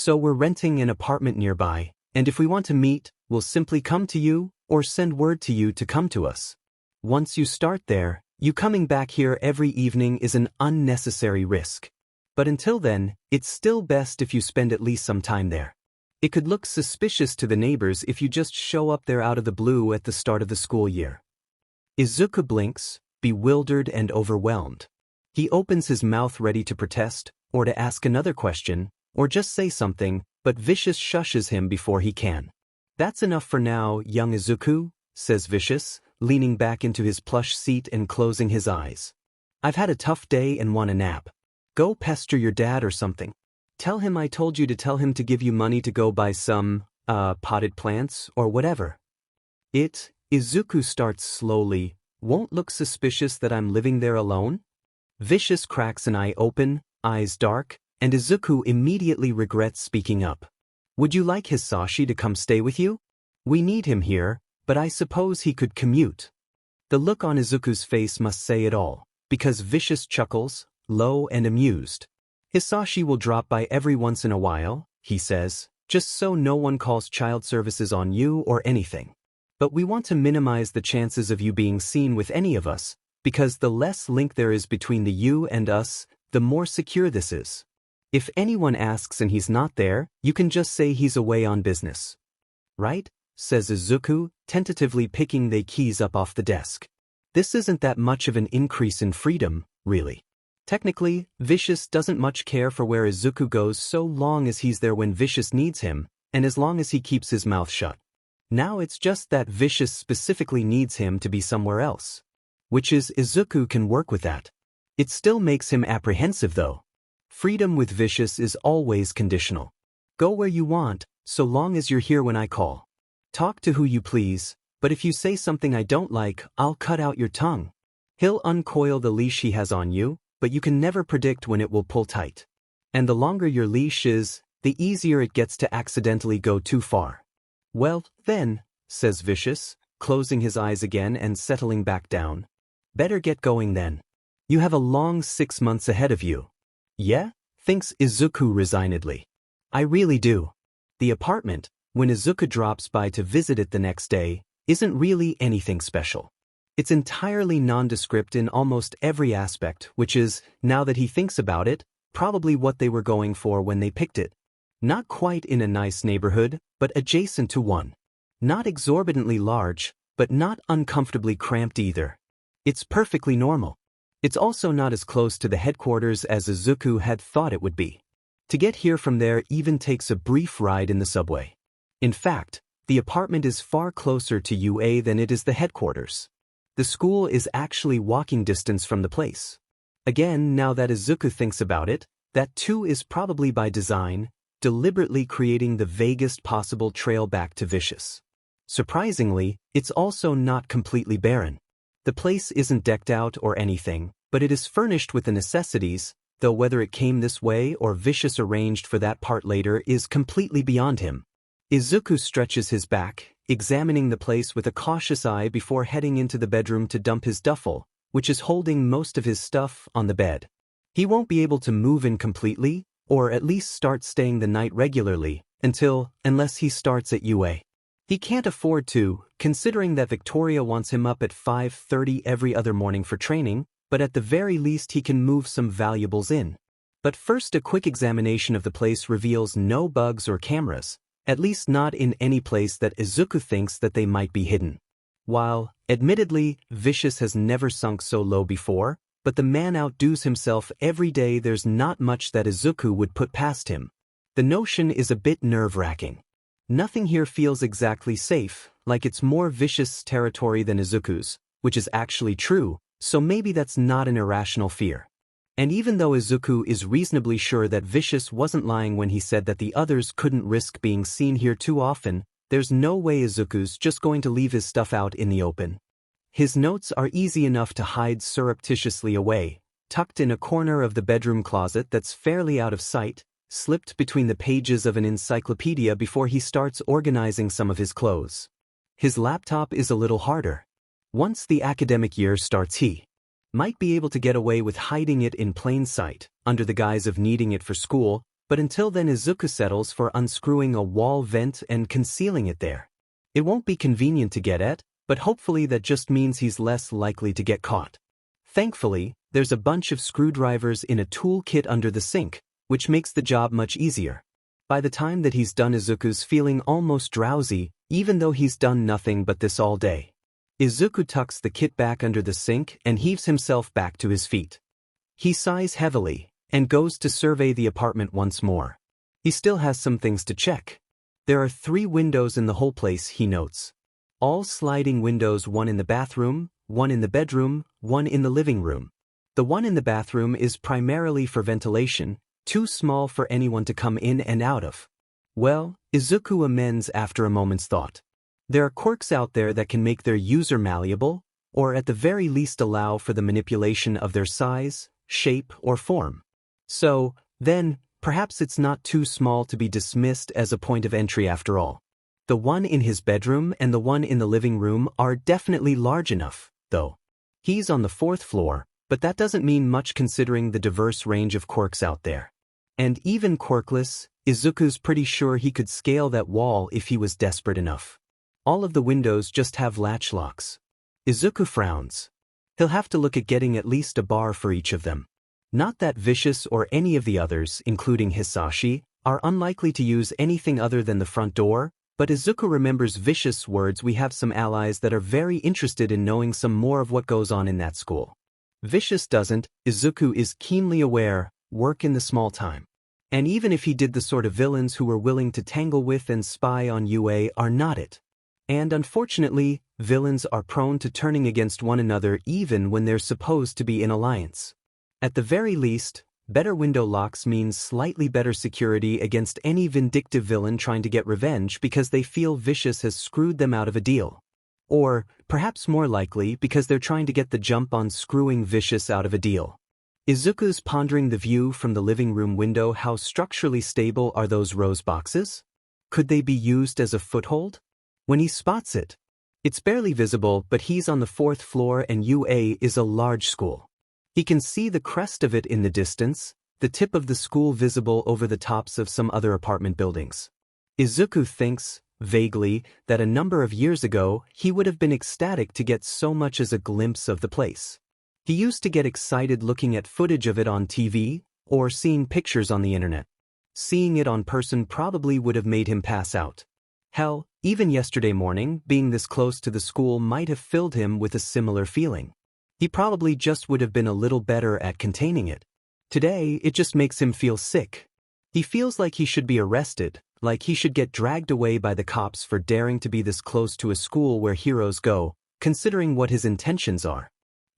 So we're renting an apartment nearby, and if we want to meet, we'll simply come to you, or send word to you to come to us. Once you start there, you coming back here every evening is an unnecessary risk. But until then, it's still best if you spend at least some time there. It could look suspicious to the neighbors if you just show up there out of the blue at the start of the school year. Izuku blinks, bewildered and overwhelmed. He opens his mouth ready to protest, or to ask another question, or just say something, but Vicious shushes him before he can. That's enough for now, young Izuku, says Vicious, leaning back into his plush seat and closing his eyes. I've had a tough day and want a nap. Go pester your dad or something. Tell him I told you to tell him to give you money to go buy some, potted plants or whatever. Izuku starts slowly, won't look suspicious that I'm living there alone? Vicious cracks an eye open, eyes dark, and Izuku immediately regrets speaking up. Would you like Hisashi to come stay with you? We need him here, but I suppose he could commute. The look on Izuku's face must say it all, because Vicious chuckles, low and amused. Hisashi will drop by every once in a while, he says, just so no one calls child services on you or anything. But we want to minimize the chances of you being seen with any of us, because the less link there is between the you and us, the more secure this is. If anyone asks and he's not there, you can just say he's away on business. Right? Says Izuku, tentatively picking the keys up off the desk. This isn't that much of an increase in freedom, really. Technically, Vicious doesn't much care for where Izuku goes so long as he's there when Vicious needs him, and as long as he keeps his mouth shut. Now it's just that Vicious specifically needs him to be somewhere else. Which is Izuku can work with that. It still makes him apprehensive though. Freedom with Vicious is always conditional. Go where you want, so long as you're here when I call. Talk to who you please, but if you say something I don't like, I'll cut out your tongue. He'll uncoil the leash he has on you, but you can never predict when it will pull tight. And the longer your leash is, the easier it gets to accidentally go too far. Well, then, says Vicious, closing his eyes again and settling back down. Better get going then. You have a long 6 months ahead of you. Yeah? Thinks Izuku resignedly. I really do. The apartment, when Izuku drops by to visit it the next day, isn't really anything special. It's entirely nondescript in almost every aspect, which is, now that he thinks about it, probably what they were going for when they picked it. Not quite in a nice neighborhood, but adjacent to one. Not exorbitantly large, but not uncomfortably cramped either. It's perfectly normal. It's also not as close to the headquarters as Izuku had thought it would be. To get here from there even takes a brief ride in the subway. In fact, the apartment is far closer to UA than it is the headquarters. The school is actually walking distance from the place. Again, now that Izuku thinks about it, that too is probably by design, deliberately creating the vaguest possible trail back to Vicious. Surprisingly, it's also not completely barren. The place isn't decked out or anything, but it is furnished with the necessities, though whether it came this way or Vicious arranged for that part later is completely beyond him. Izuku stretches his back, examining the place with a cautious eye before heading into the bedroom to dump his duffel, which is holding most of his stuff, on the bed. He won't be able to move in completely, or at least start staying the night regularly, unless he starts at UA. He can't afford to, considering that Victoria wants him up at 5:30 every other morning for training, but at the very least he can move some valuables in. But first a quick examination of the place reveals no bugs or cameras, at least not in any place that Izuku thinks that they might be hidden. While, admittedly, Vicious has never sunk so low before, but the man outdoes himself every day. There's not much that Izuku would put past him. The notion is a bit nerve-wracking. Nothing here feels exactly safe, like it's more Vicious territory than Izuku's, which is actually true, so maybe that's not an irrational fear. And even though Izuku is reasonably sure that Vicious wasn't lying when he said that the others couldn't risk being seen here too often, there's no way Izuku's just going to leave his stuff out in the open. His notes are easy enough to hide surreptitiously away, tucked in a corner of the bedroom closet that's fairly out of sight, slipped between the pages of an encyclopedia before he starts organizing some of his clothes. His laptop is a little harder. Once the academic year starts, he might be able to get away with hiding it in plain sight, under the guise of needing it for school, But until then Izuku settles for unscrewing a wall vent and concealing it there. It won't be convenient to get at, but hopefully that just means he's less likely to get caught. Thankfully, there's a bunch of screwdrivers in a toolkit under the sink, which makes the job much easier. By the time that he's done, Izuku's feeling almost drowsy, even though he's done nothing but this all day. Izuku tucks the kit back under the sink and heaves himself back to his feet. He sighs heavily and goes to survey the apartment once more. He still has some things to check. There are 3 windows in the whole place, he notes. All sliding windows, one in the bathroom, one in the bedroom, one in the living room. The one in the bathroom is primarily for ventilation, too small for anyone to come in and out of. Well, Izuku amends after a moment's thought. There are quirks out there that can make their user malleable, or at the very least allow for the manipulation of their size, shape, or form. So, then, perhaps it's not too small to be dismissed as a point of entry after all. The one in his bedroom and the one in the living room are definitely large enough, though. He's on the 4th floor, but that doesn't mean much considering the diverse range of quirks out there. And even quirkless, Izuku's pretty sure he could scale that wall if he was desperate enough. All of the windows just have latch locks. Izuku frowns. He'll have to look at getting at least a bar for each of them. Not that Vicious or any of the others, including Hisashi, are unlikely to use anything other than the front door, but Izuku remembers Vicious' words. We have some allies that are very interested in knowing some more of what goes on in that school. Vicious doesn't, Izuku is keenly aware, work in the small time. And even if he did, the sort of villains who were willing to tangle with and spy on UA are not it. And unfortunately, villains are prone to turning against one another even when they're supposed to be in alliance. At the very least, better window locks means slightly better security against any vindictive villain trying to get revenge because they feel Vicious has screwed them out of a deal. Or, perhaps more likely, because they're trying to get the jump on screwing Vicious out of a deal. Izuku's pondering the view from the living room window. How structurally stable are those rose boxes? Could they be used as a foothold? When he spots it, it's barely visible, but he's on the 4th floor and UA is a large school. He can see the crest of it in the distance, the tip of the school visible over the tops of some other apartment buildings. Izuku thinks, vaguely, that a number of years ago he would have been ecstatic to get so much as a glimpse of the place. He used to get excited looking at footage of it on TV, or seeing pictures on the internet. Seeing it on person probably would have made him pass out. Hell, even yesterday morning, being this close to the school might have filled him with a similar feeling. He probably just would have been a little better at containing it. Today, it just makes him feel sick. He feels like he should be arrested, like he should get dragged away by the cops for daring to be this close to a school where heroes go, considering what his intentions are.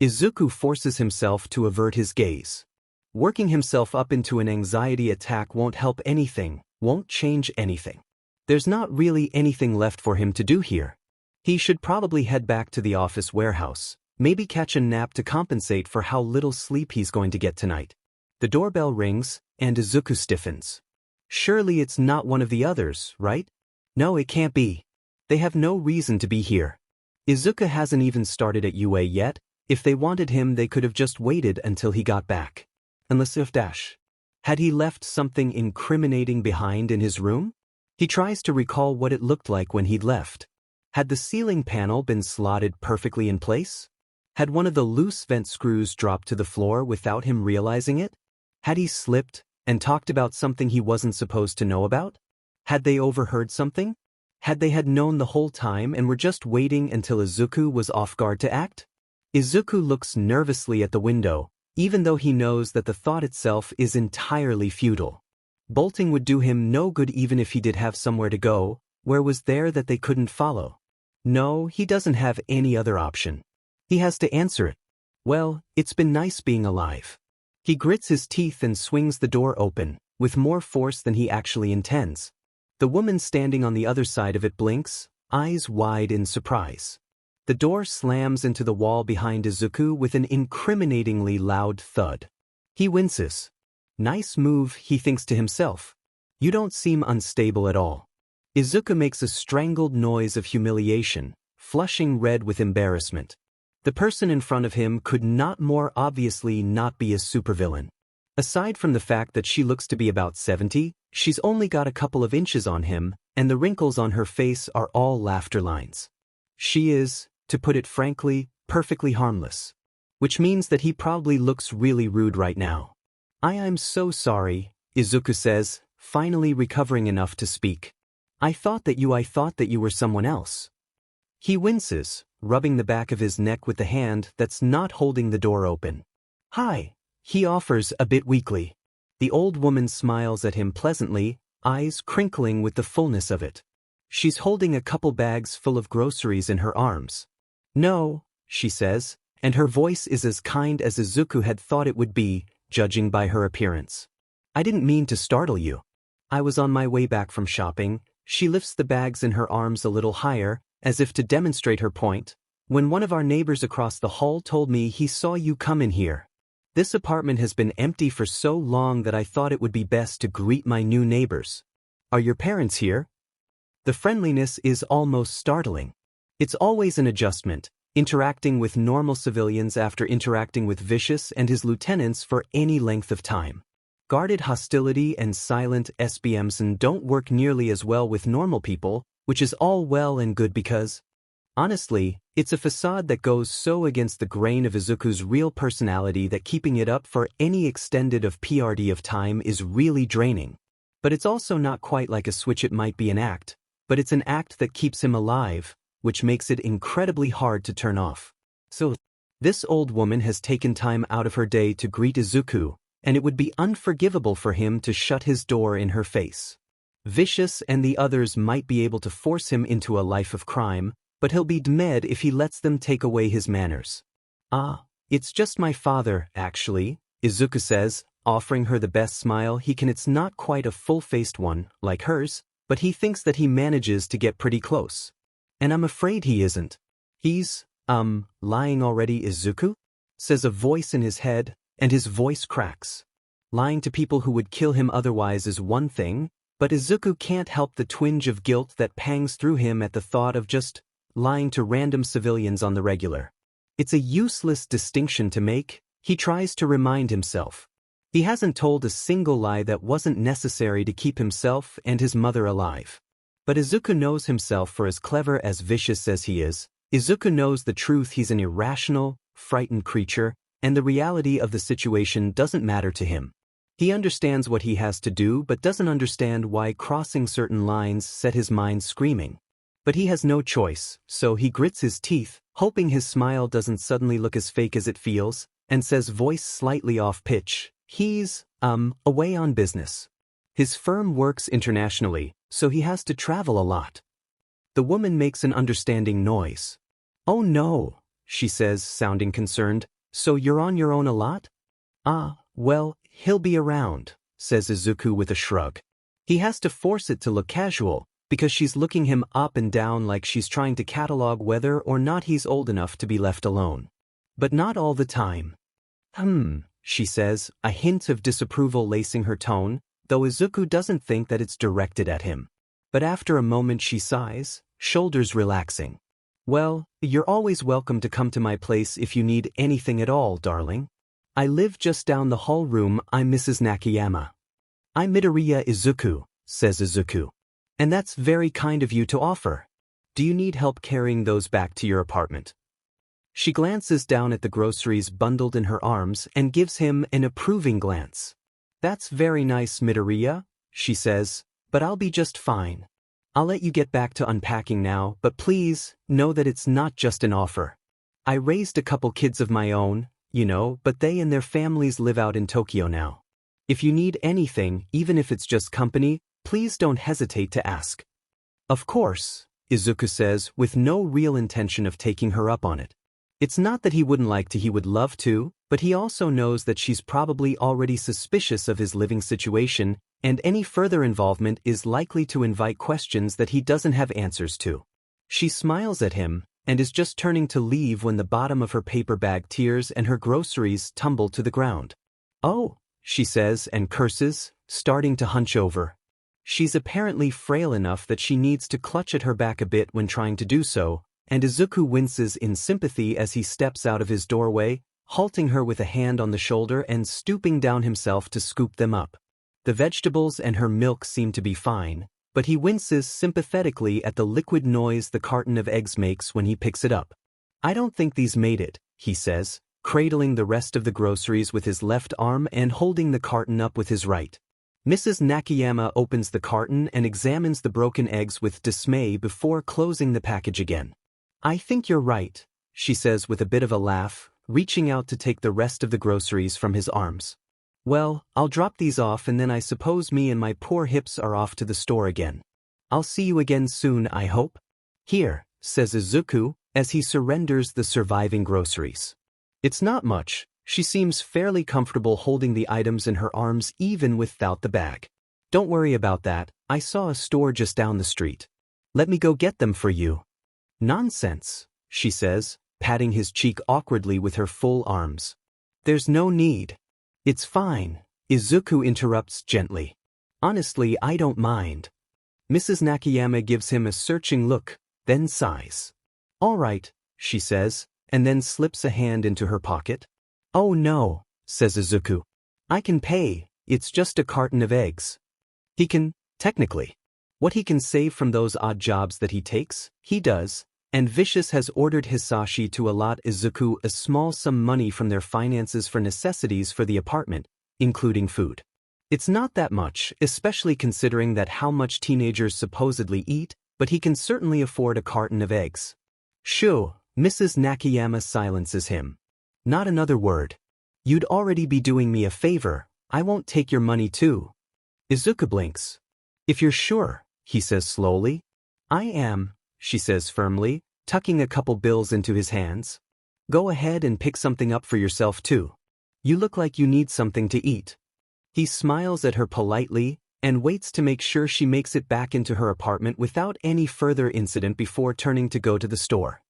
Izuku forces himself to avert his gaze. Working himself up into an anxiety attack won't help anything, won't change anything. There's not really anything left for him to do here. He should probably head back to the office warehouse, maybe catch a nap to compensate for how little sleep he's going to get tonight. The doorbell rings, and Izuku stiffens. Surely it's not one of the others, right? No, it can't be. They have no reason to be here. Izuku hasn't even started at UA yet. If they wanted him, they could have just waited until he got back. Unless if had he left something incriminating behind in his room? He tries to recall what it looked like when he'd left. Had the ceiling panel been slotted perfectly in place? Had one of the loose vent screws dropped to the floor without him realizing it? Had he slipped and talked about something he wasn't supposed to know about? Had they overheard something? Had they known the whole time and were just waiting until Izuku was off guard to act? Izuku looks nervously at the window, even though he knows that the thought itself is entirely futile. Bolting would do him no good even if he did have somewhere to go. Where was there that they couldn't follow? No, he doesn't have any other option. He has to answer it. Well, it's been nice being alive. He grits his teeth and swings the door open, with more force than he actually intends. The woman standing on the other side of it blinks, eyes wide in surprise. The door slams into the wall behind Izuku with an incriminatingly loud thud. He winces. Nice move, he thinks to himself. You don't seem unstable at all. Izuku makes a strangled noise of humiliation, flushing red with embarrassment. The person in front of him could not more obviously not be a supervillain. Aside from the fact that she looks to be about 70, she's only got a couple of inches on him, and the wrinkles on her face are all laughter lines. She is, to put it frankly, perfectly harmless. Which means that he probably looks really rude right now. I'm so sorry, Izuku says, finally recovering enough to speak. I thought that you were someone else. He winces, rubbing the back of his neck with the hand that's not holding the door open. Hi, he offers a bit weakly. The old woman smiles at him pleasantly, eyes crinkling with the fullness of it. She's holding a couple bags full of groceries in her arms. No, she says, and her voice is as kind as Izuku had thought it would be, judging by her appearance. I didn't mean to startle you. I was on my way back from shopping. She lifts the bags in her arms a little higher, as if to demonstrate her point, when one of our neighbors across the hall told me he saw you come in here. This apartment has been empty for so long that I thought it would be best to greet my new neighbors. Are your parents here? The friendliness is almost startling. It's always an adjustment, interacting with normal civilians after interacting with Vicious and his lieutenants for any length of time. Guarded hostility and silent SBMs don't work nearly as well with normal people, which is all well and good because, honestly, it's a facade that goes so against the grain of Izuku's real personality that keeping it up for any extended of PRD of time is really draining. But it's also not quite like a switch. It might be an act, but it's an act that keeps him alive, which makes it incredibly hard to turn off. So, this old woman has taken time out of her day to greet Izuku, and it would be unforgivable for him to shut his door in her face. Vicious and the others might be able to force him into a life of crime, but he'll be dead if he lets them take away his manners. It's just my father, actually, Izuku says, offering her the best smile he can. It's not quite a full-faced one, like hers, but he thinks that he manages to get pretty close. And I'm afraid he isn't. He's, lying already, Izuku? Says a voice in his head, and his voice cracks. Lying to people who would kill him otherwise is one thing, but Izuku can't help the twinge of guilt that pangs through him at the thought of just lying to random civilians on the regular. It's a useless distinction to make, he tries to remind himself. He hasn't told a single lie that wasn't necessary to keep himself and his mother alive. But Izuku knows himself for as clever as Vicious as he is. Izuku knows the truth. He's an irrational, frightened creature, and the reality of the situation doesn't matter to him. He understands what he has to do but doesn't understand why crossing certain lines set his mind screaming. But he has no choice, so he grits his teeth, hoping his smile doesn't suddenly look as fake as it feels, and says, voice slightly off-pitch, he's, away on business. His firm works internationally, so he has to travel a lot. The woman makes an understanding noise. Oh no, she says, sounding concerned, so you're on your own a lot? Well, he'll be around, says Izuku with a shrug. He has to force it to look casual, because she's looking him up and down like she's trying to catalog whether or not he's old enough to be left alone. But not all the time. She says, a hint of disapproval lacing her tone, though Izuku doesn't think that it's directed at him. But after a moment she sighs, shoulders relaxing. Well, you're always welcome to come to my place if you need anything at all, darling. I live just down the hall room. I'm Mrs. Nakayama. I'm Midoriya Izuku, says Izuku. And that's very kind of you to offer. Do you need help carrying those back to your apartment? She glances down at the groceries bundled in her arms and gives him an approving glance. That's very nice, Midoriya, she says, but I'll be just fine. I'll let you get back to unpacking now, but please, know that it's not just an offer. I raised a couple kids of my own, but they and their families live out in Tokyo now. If you need anything, even if it's just company, please don't hesitate to ask. Of course, Izuku says, with no real intention of taking her up on it. It's not that he wouldn't like to, he would love to, but he also knows that she's probably already suspicious of his living situation, and any further involvement is likely to invite questions that he doesn't have answers to. She smiles at him, and is just turning to leave when the bottom of her paper bag tears and her groceries tumble to the ground. Oh, she says and curses, starting to hunch over. She's apparently frail enough that she needs to clutch at her back a bit when trying to do so, and Izuku winces in sympathy as he steps out of his doorway, halting her with a hand on the shoulder and stooping down himself to scoop them up. The vegetables and her milk seem to be fine, but he winces sympathetically at the liquid noise the carton of eggs makes when he picks it up. "I don't think these made it," he says, cradling the rest of the groceries with his left arm and holding the carton up with his right. Mrs. Nakayama opens the carton and examines the broken eggs with dismay before closing the package again. "I think you're right," she says with a bit of a laugh, reaching out to take the rest of the groceries from his arms. "Well, I'll drop these off and then I suppose me and my poor hips are off to the store again. I'll see you again soon, I hope." "Here," says Izuku, as he surrenders the surviving groceries. It's not much. She seems fairly comfortable holding the items in her arms even without the bag. "Don't worry about that, I saw a store just down the street. Let me go get them for you." "Nonsense," she says, patting his cheek awkwardly with her full arms. "There's no need." "It's fine," Izuku interrupts gently. "Honestly, I don't mind." Mrs. Nakayama gives him a searching look, then sighs. "All right," she says, and then slips a hand into her pocket. "Oh no," says Izuku. "I can pay, it's just a carton of eggs." He can, technically. What he can save from those odd jobs that he takes, he does, and Vicious has ordered Hisashi to allot Izuku a small sum money from their finances for necessities for the apartment, including food. It's not that much, especially considering that how much teenagers supposedly eat, but he can certainly afford a carton of eggs. "Shoo," Mrs. Nakayama silences him. "Not another word. You'd already be doing me a favor, I won't take your money too." Izuku blinks. "If you're sure," he says slowly. "I am," she says firmly, tucking a couple bills into his hands. "Go ahead and pick something up for yourself too. You look like you need something to eat." He smiles at her politely and waits to make sure she makes it back into her apartment without any further incident before turning to go to the store.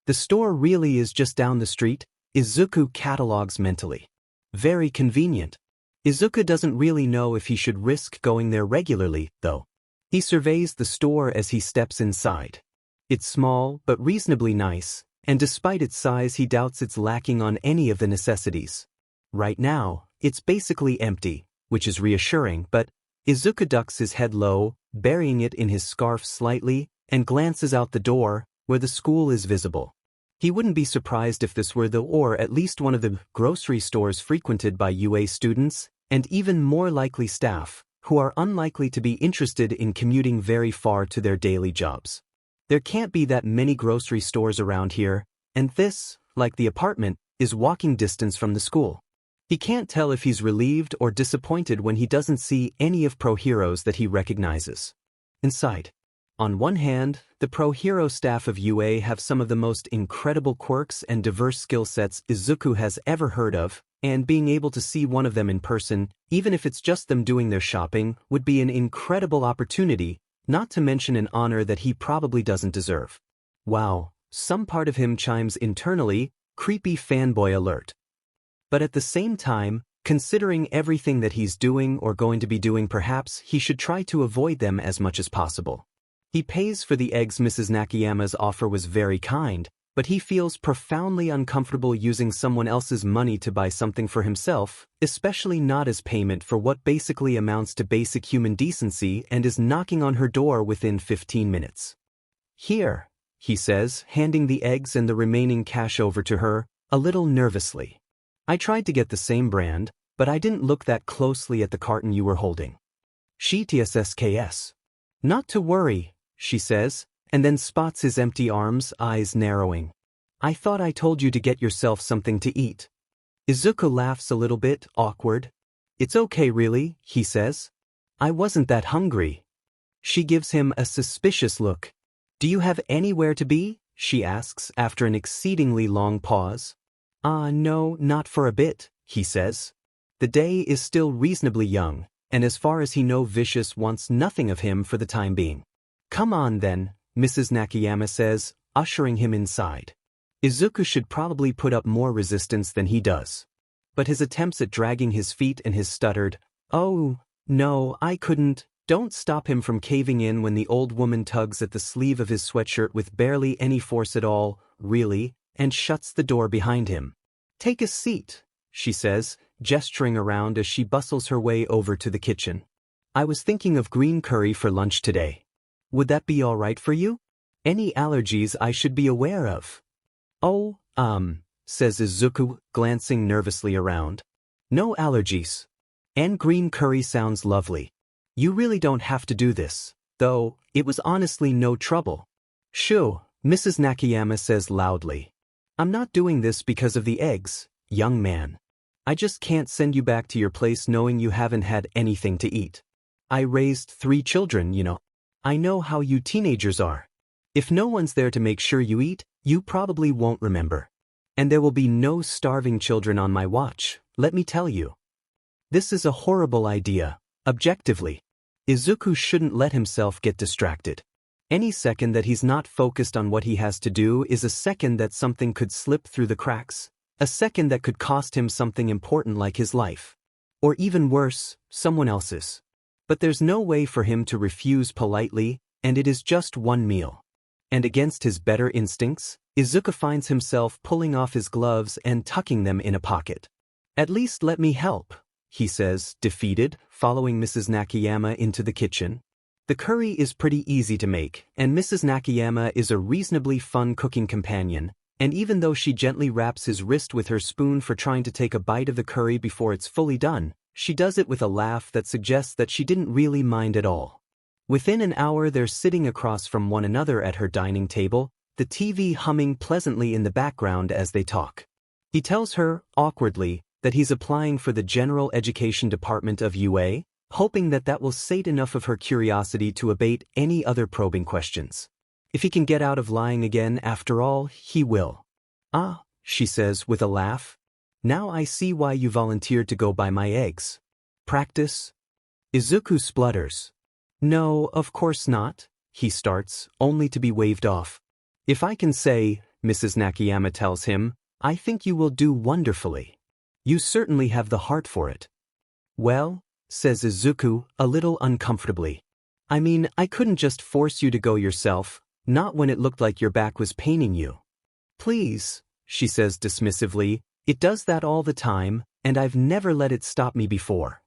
The store really is just down the street, Izuku catalogs mentally. Very convenient. Izuku doesn't really know if he should risk going there regularly, though. He surveys the store as he steps inside. It's small but reasonably nice, and despite its size he doubts it's lacking on any of the necessities. Right now, it's basically empty, which is reassuring, but Izuku ducks his head low, burying it in his scarf slightly, and glances out the door, where the school is visible. He wouldn't be surprised if this were or at least one of the grocery stores frequented by UA students, and even more likely staff, who are unlikely to be interested in commuting very far to their daily jobs. There can't be that many grocery stores around here, and this, like the apartment, is walking distance from the school. He can't tell if he's relieved or disappointed when he doesn't see any of Pro Heroes that he recognizes. Inside. On one hand, the Pro Hero staff of UA have some of the most incredible quirks and diverse skill sets Izuku has ever heard of, and being able to see one of them in person, even if it's just them doing their shopping, would be an incredible opportunity, not to mention an honor that he probably doesn't deserve. Wow, some part of him chimes internally, creepy fanboy alert. But at the same time, considering everything that he's doing or going to be doing, perhaps he should try to avoid them as much as possible. He pays for the eggs. Mrs. Nakayama's offer was very kind, but he feels profoundly uncomfortable using someone else's money to buy something for himself, especially not as payment for what basically amounts to basic human decency, and is knocking on her door within 15 minutes. "Here," he says, handing the eggs and the remaining cash over to her, a little nervously. "I tried to get the same brand, but I didn't look that closely at the carton you were holding." She tsks. "Not to worry," she says, and then spots his empty arms, eyes narrowing. "I thought I told you to get yourself something to eat." Izuku laughs a little bit, awkward. "It's okay really," he says. "I wasn't that hungry." She gives him a suspicious look. "Do you have anywhere to be?" she asks after an exceedingly long pause. No, not for a bit," he says. The day is still reasonably young, and as far as he knows, Vicious wants nothing of him for the time being. "Come on then," Mrs. Nakayama says, ushering him inside. Izuku should probably put up more resistance than he does. But his attempts at dragging his feet and his stuttered, "Oh, no, I couldn't," don't stop him from caving in when the old woman tugs at the sleeve of his sweatshirt with barely any force at all, really, and shuts the door behind him. Take a seat, she says, gesturing around as she bustles her way over to the kitchen. I was thinking of green curry for lunch today. Would that be all right for you? Any allergies I should be aware of? Oh, says Izuku, glancing nervously around. No allergies. And green curry sounds lovely. You really don't have to do this, though it was honestly no trouble. Shoo, Mrs. Nakayama says loudly. I'm not doing this because of the eggs, young man. I just can't send you back to your place knowing you haven't had anything to eat. I raised 3 children, you know. I know how you teenagers are. If no one's there to make sure you eat, you probably won't remember. And there will be no starving children on my watch, let me tell you. This is a horrible idea, objectively. Izuku shouldn't let himself get distracted. Any second that he's not focused on what he has to do is a second that something could slip through the cracks, a second that could cost him something important like his life. Or even worse, someone else's. But there's no way for him to refuse politely, and it is just one meal. And against his better instincts, Izuku finds himself pulling off his gloves and tucking them in a pocket. At least let me help, he says, defeated, following Mrs. Nakayama into the kitchen. The curry is pretty easy to make, and Mrs. Nakayama is a reasonably fun cooking companion, and even though she gently raps his wrist with her spoon for trying to take a bite of the curry before it's fully done, she does it with a laugh that suggests that she didn't really mind at all. Within an hour they're sitting across from one another at her dining table, the TV humming pleasantly in the background as they talk. He tells her, awkwardly, that he's applying for the General Education Department of UA, hoping that will sate enough of her curiosity to abate any other probing questions. If he can get out of lying again, after all, he will. Ah, she says with a laugh. Now I see why you volunteered to go buy my eggs. Practice? Izuku splutters. No, of course not, he starts, only to be waved off. If I can say, Mrs. Nakayama tells him, I think you will do wonderfully. You certainly have the heart for it. Well, says Izuku, a little uncomfortably. I mean, I couldn't just force you to go yourself, not when it looked like your back was paining you. Please, she says dismissively, it does that all the time, and I've never let it stop me before.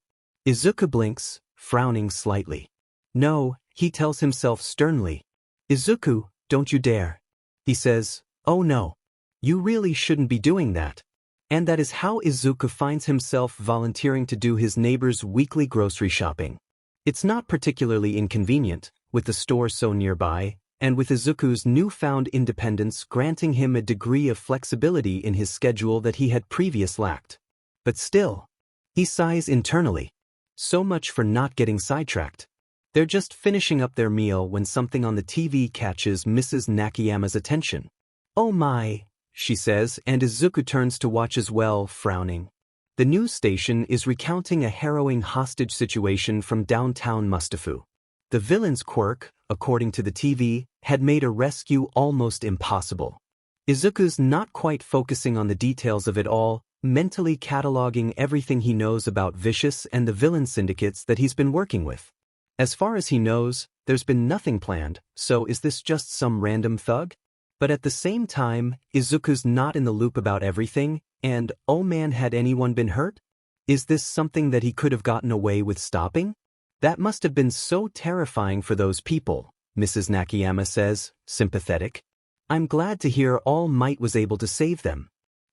Izuku blinks, frowning slightly. No, he tells himself sternly. Izuku, don't you dare. He says, oh no. You really shouldn't be doing that. And that is how Izuku finds himself volunteering to do his neighbor's weekly grocery shopping. It's not particularly inconvenient, with the store so nearby, and with Izuku's newfound independence granting him a degree of flexibility in his schedule that he had previously lacked. But still, he sighs internally. So much for not getting sidetracked. They're just finishing up their meal when something on the TV catches Mrs. Nakayama's attention. Oh my, she says, and Izuku turns to watch as well, frowning. The news station is recounting a harrowing hostage situation from downtown Mustafu. The villain's quirk, according to the TV, had made a rescue almost impossible. Izuku's not quite focusing on the details of it all, mentally cataloging everything he knows about Vicious and the villain syndicates that he's been working with. As far as he knows, there's been nothing planned, so is this just some random thug? But at the same time, Izuku's not in the loop about everything, and, oh man, had anyone been hurt? Is this something that he could have gotten away with stopping? That must have been so terrifying for those people, Mrs. Nakayama says, sympathetic. I'm glad to hear All Might was able to save them.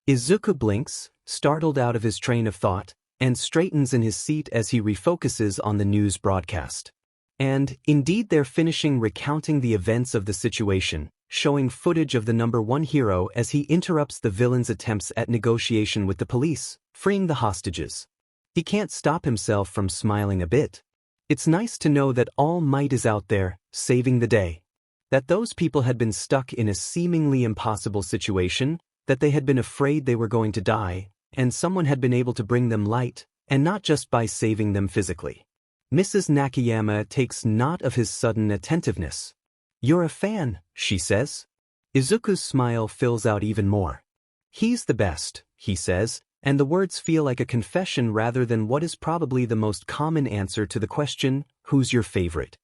Izuku blinks, startled out of his train of thought, and straightens in his seat as he refocuses on the news broadcast. And, indeed, they're finishing recounting the events of the situation, showing footage of the #1 hero as he interrupts the villain's attempts at negotiation with the police, freeing the hostages. He can't stop himself from smiling a bit. It's nice to know that All Might is out there, saving the day. That those people had been stuck in a seemingly impossible situation, that they had been afraid they were going to die, and someone had been able to bring them light, and not just by saving them physically. Mrs. Nakayama takes note of his sudden attentiveness. You're a fan, she says. Izuku's smile fills out even more. He's the best, he says, and the words feel like a confession rather than what is probably the most common answer to the question, who's your favorite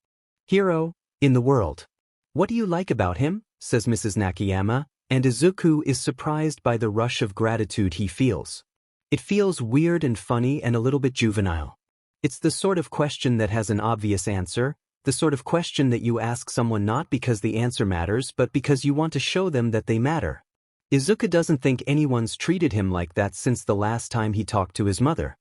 hero in the world? What do you like about him? Says Mrs. Nakayama, and Izuku is surprised by the rush of gratitude he feels. It feels weird and funny and a little bit juvenile. It's the sort of question that has an obvious answer, the sort of question that you ask someone not because the answer matters but because you want to show them that they matter. Izuku doesn't think anyone's treated him like that since the last time he talked to his mother.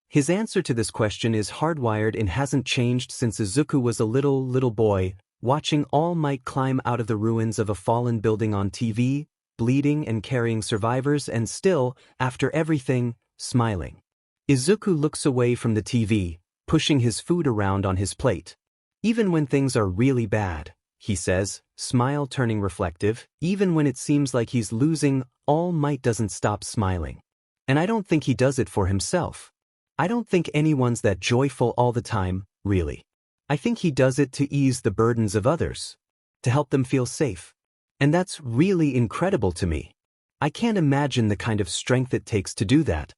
His answer to this question is hardwired and hasn't changed since Izuku was a little boy, watching All Might climb out of the ruins of a fallen building on TV, bleeding and carrying survivors and still, after everything, smiling. Izuku looks away from the TV, pushing his food around on his plate. Even when things are really bad, he says, smile turning reflective, even when it seems like he's losing, All Might doesn't stop smiling. And I don't think he does it for himself. I don't think anyone's that joyful all the time, really. I think he does it to ease the burdens of others, to help them feel safe. And that's really incredible to me. I can't imagine the kind of strength it takes to do that.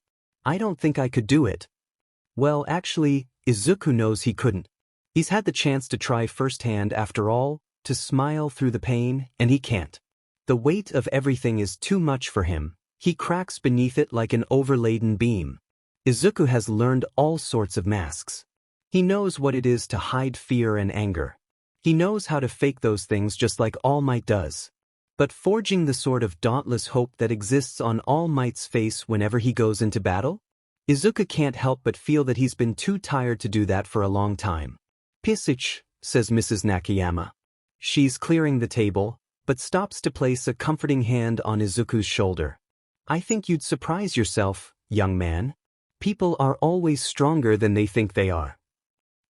I don't think I could do it. Well, actually, Izuku knows he couldn't. He's had the chance to try firsthand after all, to smile through the pain, and he can't. The weight of everything is too much for him. He cracks beneath it like an overladen beam. Izuku has learned all sorts of masks. He knows what it is to hide fear and anger. He knows how to fake those things just like All Might does. But forging the sort of dauntless hope that exists on All Might's face whenever he goes into battle? Izuku can't help but feel that he's been too tired to do that for a long time. Pisich, says Mrs. Nakayama. She's clearing the table, but stops to place a comforting hand on Izuku's shoulder. I think you'd surprise yourself, young man. People are always stronger than they think they are.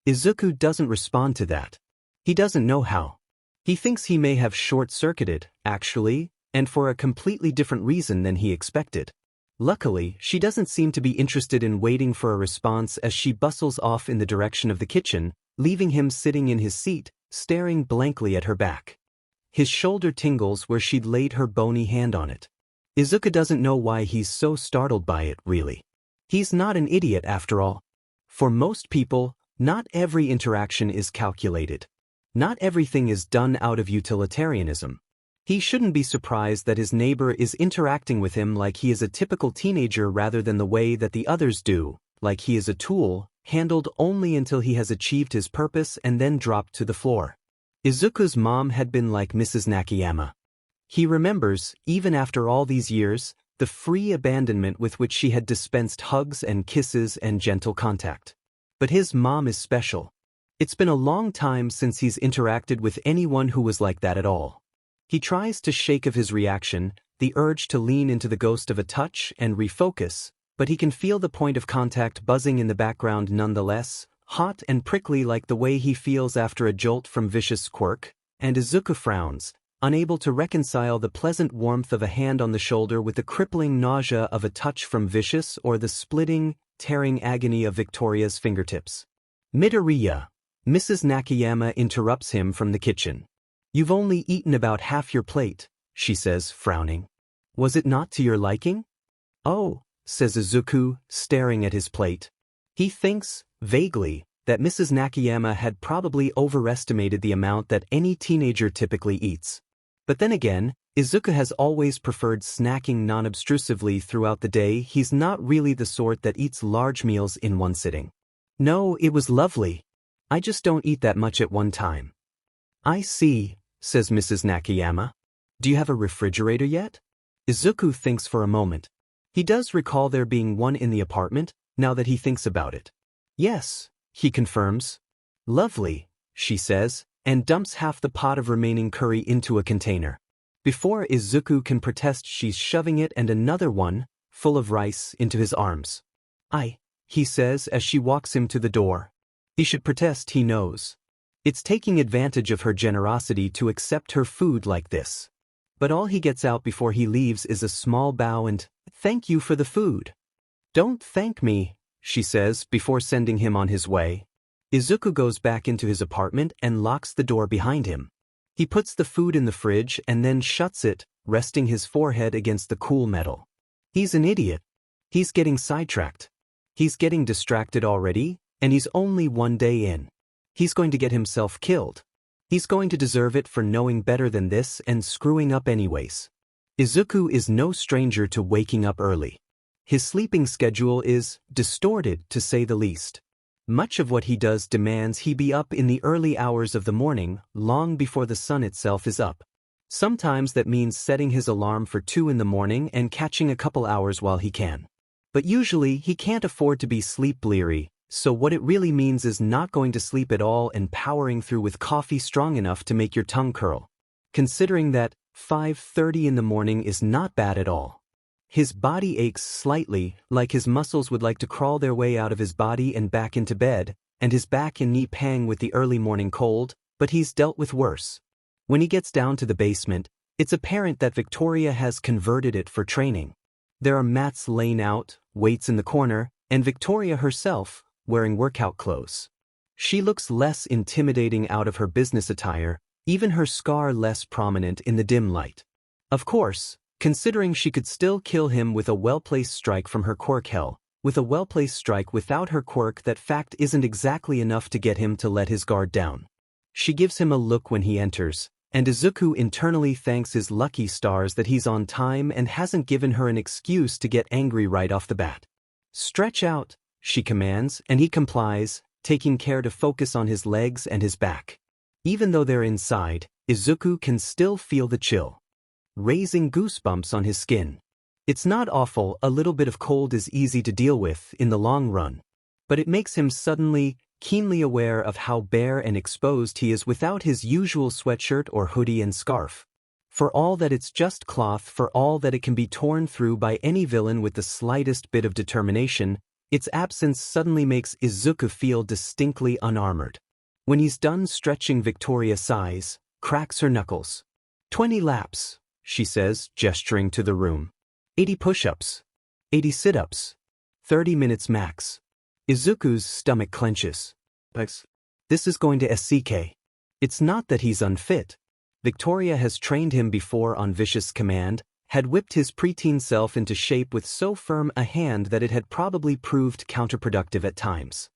Izuku doesn't respond to that. He doesn't know how. He thinks he may have short-circuited, actually, and for a completely different reason than he expected. Luckily, she doesn't seem to be interested in waiting for a response as she bustles off in the direction of the kitchen, leaving him sitting in his seat, staring blankly at her back. His shoulder tingles where she'd laid her bony hand on it. Izuku doesn't know why he's so startled by it, really. He's not an idiot after all. For most people, not every interaction is calculated. Not everything is done out of utilitarianism. He shouldn't be surprised that his neighbor is interacting with him like he is a typical teenager rather than the way that the others do, like he is a tool, handled only until he has achieved his purpose and then dropped to the floor. Izuku's mom had been like Mrs. Nakayama. He remembers, even after all these years, the free abandonment with which she had dispensed hugs and kisses and gentle contact. But his mom is special. It's been a long time since he's interacted with anyone who was like that at all. He tries to shake of his reaction, the urge to lean into the ghost of a touch and refocus, but he can feel the point of contact buzzing in the background nonetheless, hot and prickly like the way he feels after a jolt from vicious quirk, and Izuku frowns, unable to reconcile the pleasant warmth of a hand on the shoulder with the crippling nausea of a touch from vicious or the splitting, tearing agony of Victoria's fingertips. Midoriya. Mrs. Nakayama interrupts him from the kitchen. You've only eaten about half your plate, she says, frowning. Was it not to your liking? Oh, says Izuku, staring at his plate. He thinks, vaguely, that Mrs. Nakayama had probably overestimated the amount that any teenager typically eats. But then again, Izuku has always preferred snacking non-obtrusively throughout the day. He's not really the sort that eats large meals in one sitting. No, it was lovely. I just don't eat that much at one time. I see, says Mrs. Nakayama. Do you have a refrigerator yet? Izuku thinks for a moment. He does recall there being one in the apartment, now that he thinks about it. Yes, he confirms. Lovely, she says, and dumps half the pot of remaining curry into a container. Before Izuku can protest, she's shoving it and another one, full of rice, into his arms. He says as she walks him to the door. He should protest, he knows. It's taking advantage of her generosity to accept her food like this. But all he gets out before he leaves is a small bow and, thank you for the food. Don't thank me, she says before sending him on his way. Izuku goes back into his apartment and locks the door behind him. He puts the food in the fridge and then shuts it, resting his forehead against the cool metal. He's an idiot. He's getting sidetracked. He's getting distracted already, and he's only one day in. He's going to get himself killed. He's going to deserve it for knowing better than this and screwing up anyways. Izuku is no stranger to waking up early. His sleeping schedule is distorted, to say the least. Much of what he does demands he be up in the early hours of the morning, long before the sun itself is up. Sometimes that means setting his alarm for 2 in the morning and catching a couple hours while he can. But usually he can't afford to be sleep-bleary, so what it really means is not going to sleep at all and powering through with coffee strong enough to make your tongue curl. Considering that 5:30 in the morning is not bad at all. His body aches slightly, like his muscles would like to crawl their way out of his body and back into bed, and his back and knee pang with the early morning cold, but he's dealt with worse. When he gets down to the basement, it's apparent that Victoria has converted it for training. There are mats laying out, weights in the corner, and Victoria herself, wearing workout clothes. She looks less intimidating out of her business attire, even her scar less prominent in the dim light. Of course, considering she could still kill him with a well-placed strike from her quirk hell, with a well-placed strike without her quirk, that fact isn't exactly enough to get him to let his guard down. She gives him a look when he enters, and Izuku internally thanks his lucky stars that he's on time and hasn't given her an excuse to get angry right off the bat. "Stretch out," she commands, and he complies, taking care to focus on his legs and his back. Even though they're inside, Izuku can still feel the chill, raising goosebumps on his skin. It's not awful, a little bit of cold is easy to deal with in the long run. But it makes him suddenly, keenly aware of how bare and exposed he is without his usual sweatshirt or hoodie and scarf. For all that it's just cloth, for all that it can be torn through by any villain with the slightest bit of determination, its absence suddenly makes Izuku feel distinctly unarmored. When he's done stretching, Victoria sighs, cracks her knuckles. 20 laps. She says, gesturing to the room. 80 push-ups. 80 sit-ups. 30 minutes max. Izuku's stomach clenches. This is going to SCK. It's not that he's unfit. Victoria has trained him before on vicious command, had whipped his preteen self into shape with so firm a hand that it had probably proved counterproductive at times.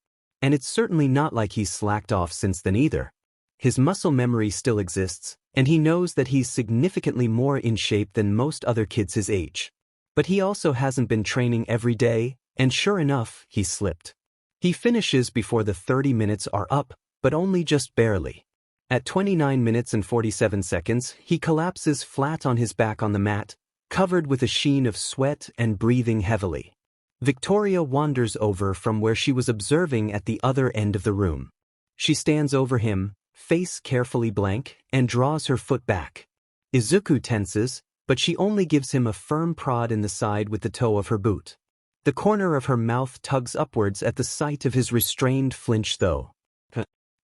And it's certainly not like he's slacked off since then either. His muscle memory still exists, and he knows that he's significantly more in shape than most other kids his age. But he also hasn't been training every day, and sure enough, he slipped. He finishes before the 30 minutes are up, but only just barely. At 29 minutes and 47 seconds, he collapses flat on his back on the mat, covered with a sheen of sweat and breathing heavily. Victoria wanders over from where she was observing at the other end of the room. She stands over him, face carefully blank, and draws her foot back. Izuku tenses, but she only gives him a firm prod in the side with the toe of her boot. The corner of her mouth tugs upwards at the sight of his restrained flinch though.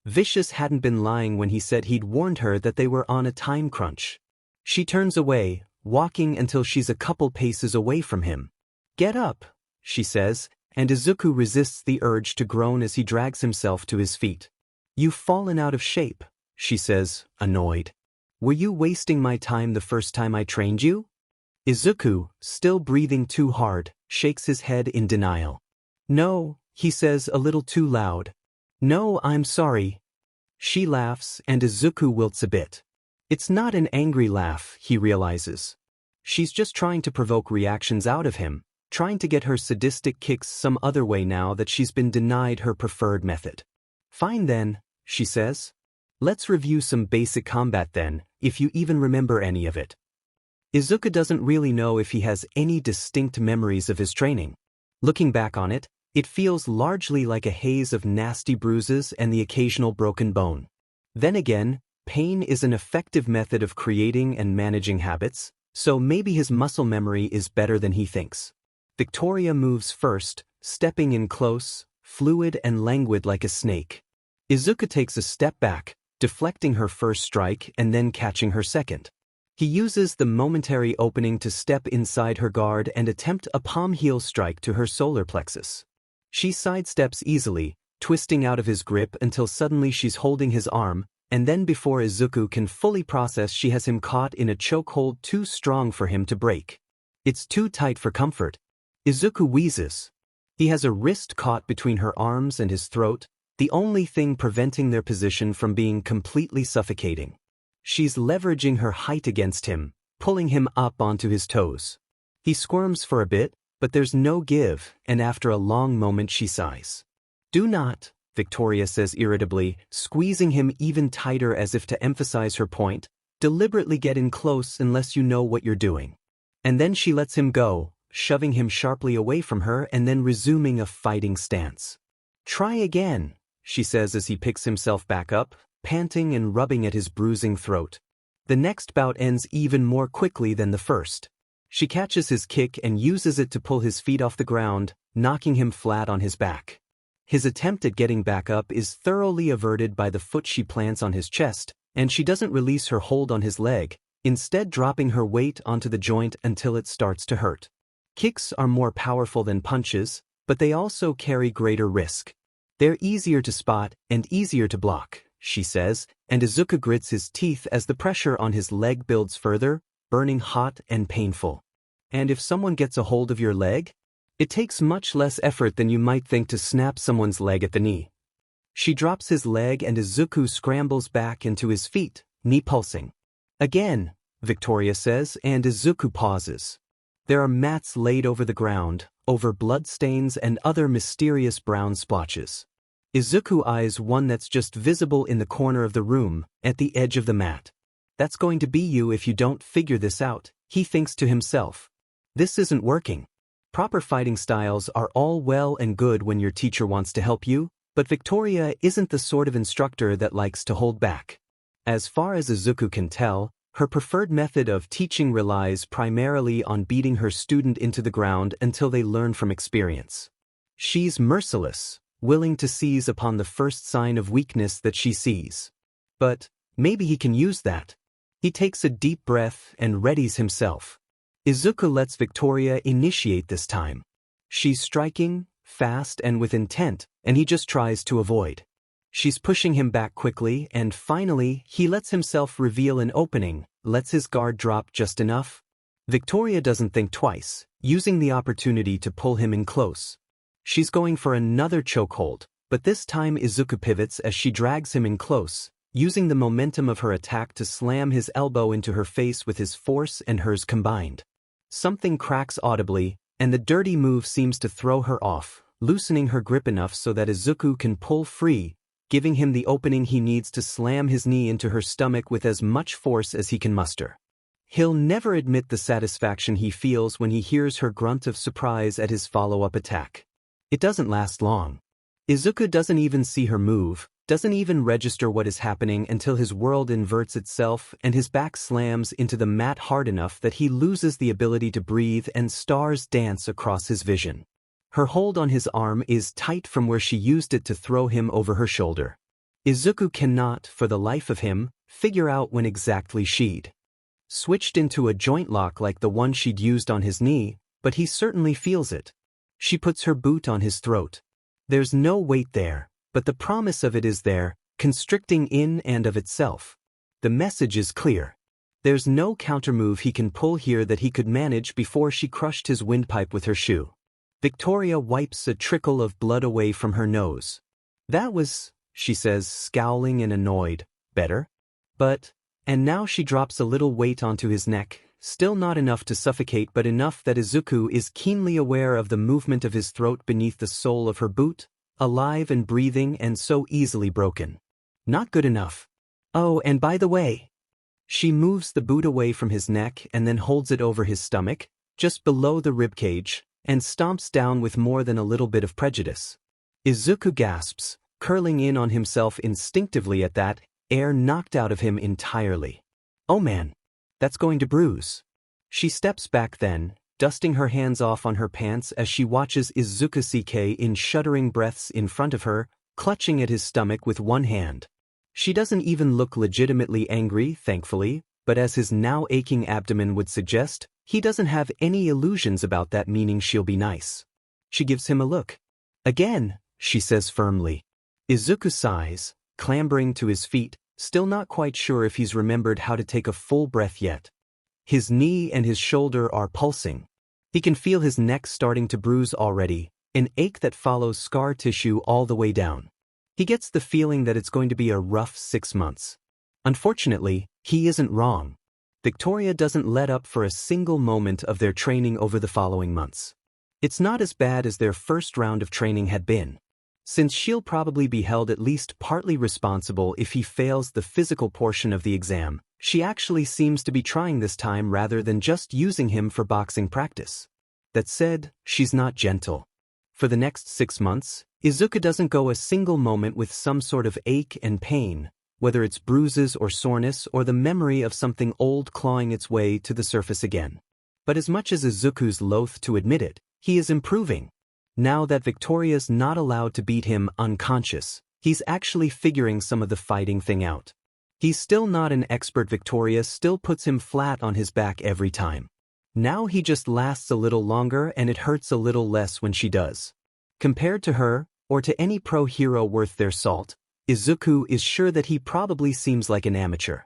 Vicious hadn't been lying when he said he'd warned her that they were on a time crunch. She turns away, walking until she's a couple paces away from him. "Get up," she says, and Izuku resists the urge to groan as he drags himself to his feet. "You've fallen out of shape," she says, annoyed. "Were you wasting my time the first time I trained you?" Izuku, still breathing too hard, shakes his head in denial. "No," he says a little too loud. "No, I'm sorry." She laughs, and Izuku wilts a bit. It's not an angry laugh, he realizes. She's just trying to provoke reactions out of him, trying to get her sadistic kicks some other way now that she's been denied her preferred method. "Fine then," she says. "Let's review some basic combat then, if you even remember any of it." Izuku doesn't really know if he has any distinct memories of his training. Looking back on it, it feels largely like a haze of nasty bruises and the occasional broken bone. Then again, pain is an effective method of creating and managing habits, so maybe his muscle memory is better than he thinks. Victoria moves first, stepping in close, fluid and languid like a snake. Izuku takes a step back, deflecting her first strike and then catching her second. He uses the momentary opening to step inside her guard and attempt a palm heel strike to her solar plexus. She sidesteps easily, twisting out of his grip until suddenly she's holding his arm, and then before Izuku can fully process, she has him caught in a chokehold too strong for him to break. It's too tight for comfort. Izuku wheezes. He has a wrist caught between her arms and his throat, the only thing preventing their position from being completely suffocating. She's leveraging her height against him, pulling him up onto his toes. He squirms for a bit, but there's no give, and after a long moment she sighs. "Do not," Victoria says irritably, squeezing him even tighter as if to emphasize her point, "deliberately get in close unless you know what you're doing." And then she lets him go, shoving him sharply away from her and then resuming a fighting stance. "Try again," she says as he picks himself back up, panting and rubbing at his bruising throat. The next bout ends even more quickly than the first. She catches his kick and uses it to pull his feet off the ground, knocking him flat on his back. His attempt at getting back up is thoroughly averted by the foot she plants on his chest, and she doesn't release her hold on his leg, instead dropping her weight onto the joint until it starts to hurt. Kicks are more powerful than punches, but they also carry greater risk. They're easier to spot and easier to block, she says, and Izuku grits his teeth as the pressure on his leg builds further, burning hot and painful. And if someone gets a hold of your leg, it takes much less effort than you might think to snap someone's leg at the knee. She drops his leg and Izuku scrambles back into his feet, knee pulsing. "Again," Victoria says, and Izuku pauses. There are mats laid over the ground, over bloodstains and other mysterious brown splotches. Izuku eyes one that's just visible in the corner of the room, at the edge of the mat. "That's going to be you if you don't figure this out," he thinks to himself. This isn't working. Proper fighting styles are all well and good when your teacher wants to help you, but Victoria isn't the sort of instructor that likes to hold back. As far as Izuku can tell, her preferred method of teaching relies primarily on beating her student into the ground until they learn from experience. She's merciless, willing to seize upon the first sign of weakness that she sees. But maybe he can use that. He takes a deep breath and readies himself. Izuku lets Victoria initiate this time. She's striking, fast and with intent, and he just tries to avoid. She's pushing him back quickly, and finally, he lets himself reveal an opening, lets his guard drop just enough. Victoria doesn't think twice, using the opportunity to pull him in close. She's going for another chokehold, but this time Izuku pivots as she drags him in close, using the momentum of her attack to slam his elbow into her face with his force and hers combined. Something cracks audibly, and the dirty move seems to throw her off, loosening her grip enough so that Izuku can pull free, giving him the opening he needs to slam his knee into her stomach with as much force as he can muster. He'll never admit the satisfaction he feels when he hears her grunt of surprise at his follow-up attack. It doesn't last long. Izuku doesn't even see her move, doesn't even register what is happening until his world inverts itself and his back slams into the mat hard enough that he loses the ability to breathe and stars dance across his vision. Her hold on his arm is tight from where she used it to throw him over her shoulder. Izuku cannot, for the life of him, figure out when exactly she'd switched into a joint lock like the one she'd used on his knee, but he certainly feels it. She puts her boot on his throat. There's no weight there, but the promise of it is there, constricting in and of itself. The message is clear. There's no countermove he can pull here that he could manage before she crushed his windpipe with her shoe. Victoria wipes a trickle of blood away from her nose. "That was," she says, scowling and annoyed, "better." But, and now she drops a little weight onto his neck, still not enough to suffocate but enough that Izuku is keenly aware of the movement of his throat beneath the sole of her boot, alive and breathing and so easily broken. Not good enough. "Oh, and by the way." She moves the boot away from his neck and then holds it over his stomach, just below the ribcage, and stomps down with more than a little bit of prejudice. Izuku gasps, curling in on himself instinctively at that, air knocked out of him entirely. "Oh man, that's going to bruise." She steps back then, dusting her hands off on her pants as she watches Izuku CK in shuddering breaths in front of her, clutching at his stomach with one hand. She doesn't even look legitimately angry, thankfully, but as his now aching abdomen would suggest, he doesn't have any illusions about that meaning she'll be nice. She gives him a look. "Again," she says firmly. Izuku sighs, clambering to his feet, still not quite sure if he's remembered how to take a full breath yet. His knee and his shoulder are pulsing. He can feel his neck starting to bruise already, an ache that follows scar tissue all the way down. He gets the feeling that it's going to be a rough 6 months. Unfortunately, he isn't wrong. Victoria doesn't let up for a single moment of their training over the following months. It's not as bad as their first round of training had been. Since she'll probably be held at least partly responsible if he fails the physical portion of the exam, she actually seems to be trying this time rather than just using him for boxing practice. That said, she's not gentle. For the next 6 months, Izuku doesn't go a single moment with some sort of ache and pain, whether it's bruises or soreness or the memory of something old clawing its way to the surface again. But as much as Izuku's loath to admit it, he is improving. Now that Victoria's not allowed to beat him unconscious, he's actually figuring some of the fighting thing out. He's still not an expert. Victoria still puts him flat on his back every time. Now he just lasts a little longer and it hurts a little less when she does. Compared to her, or to any pro hero worth their salt, Izuku is sure that he probably seems like an amateur.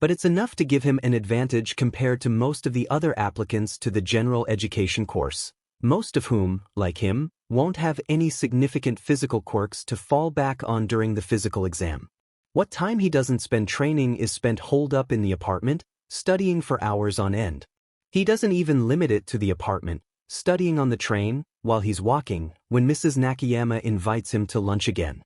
But it's enough to give him an advantage compared to most of the other applicants to the general education course, most of whom, like him, won't have any significant physical quirks to fall back on during the physical exam. What time he doesn't spend training is spent holed up in the apartment, studying for hours on end. He doesn't even limit it to the apartment, studying on the train, while he's walking, when Mrs. Nakayama invites him to lunch again.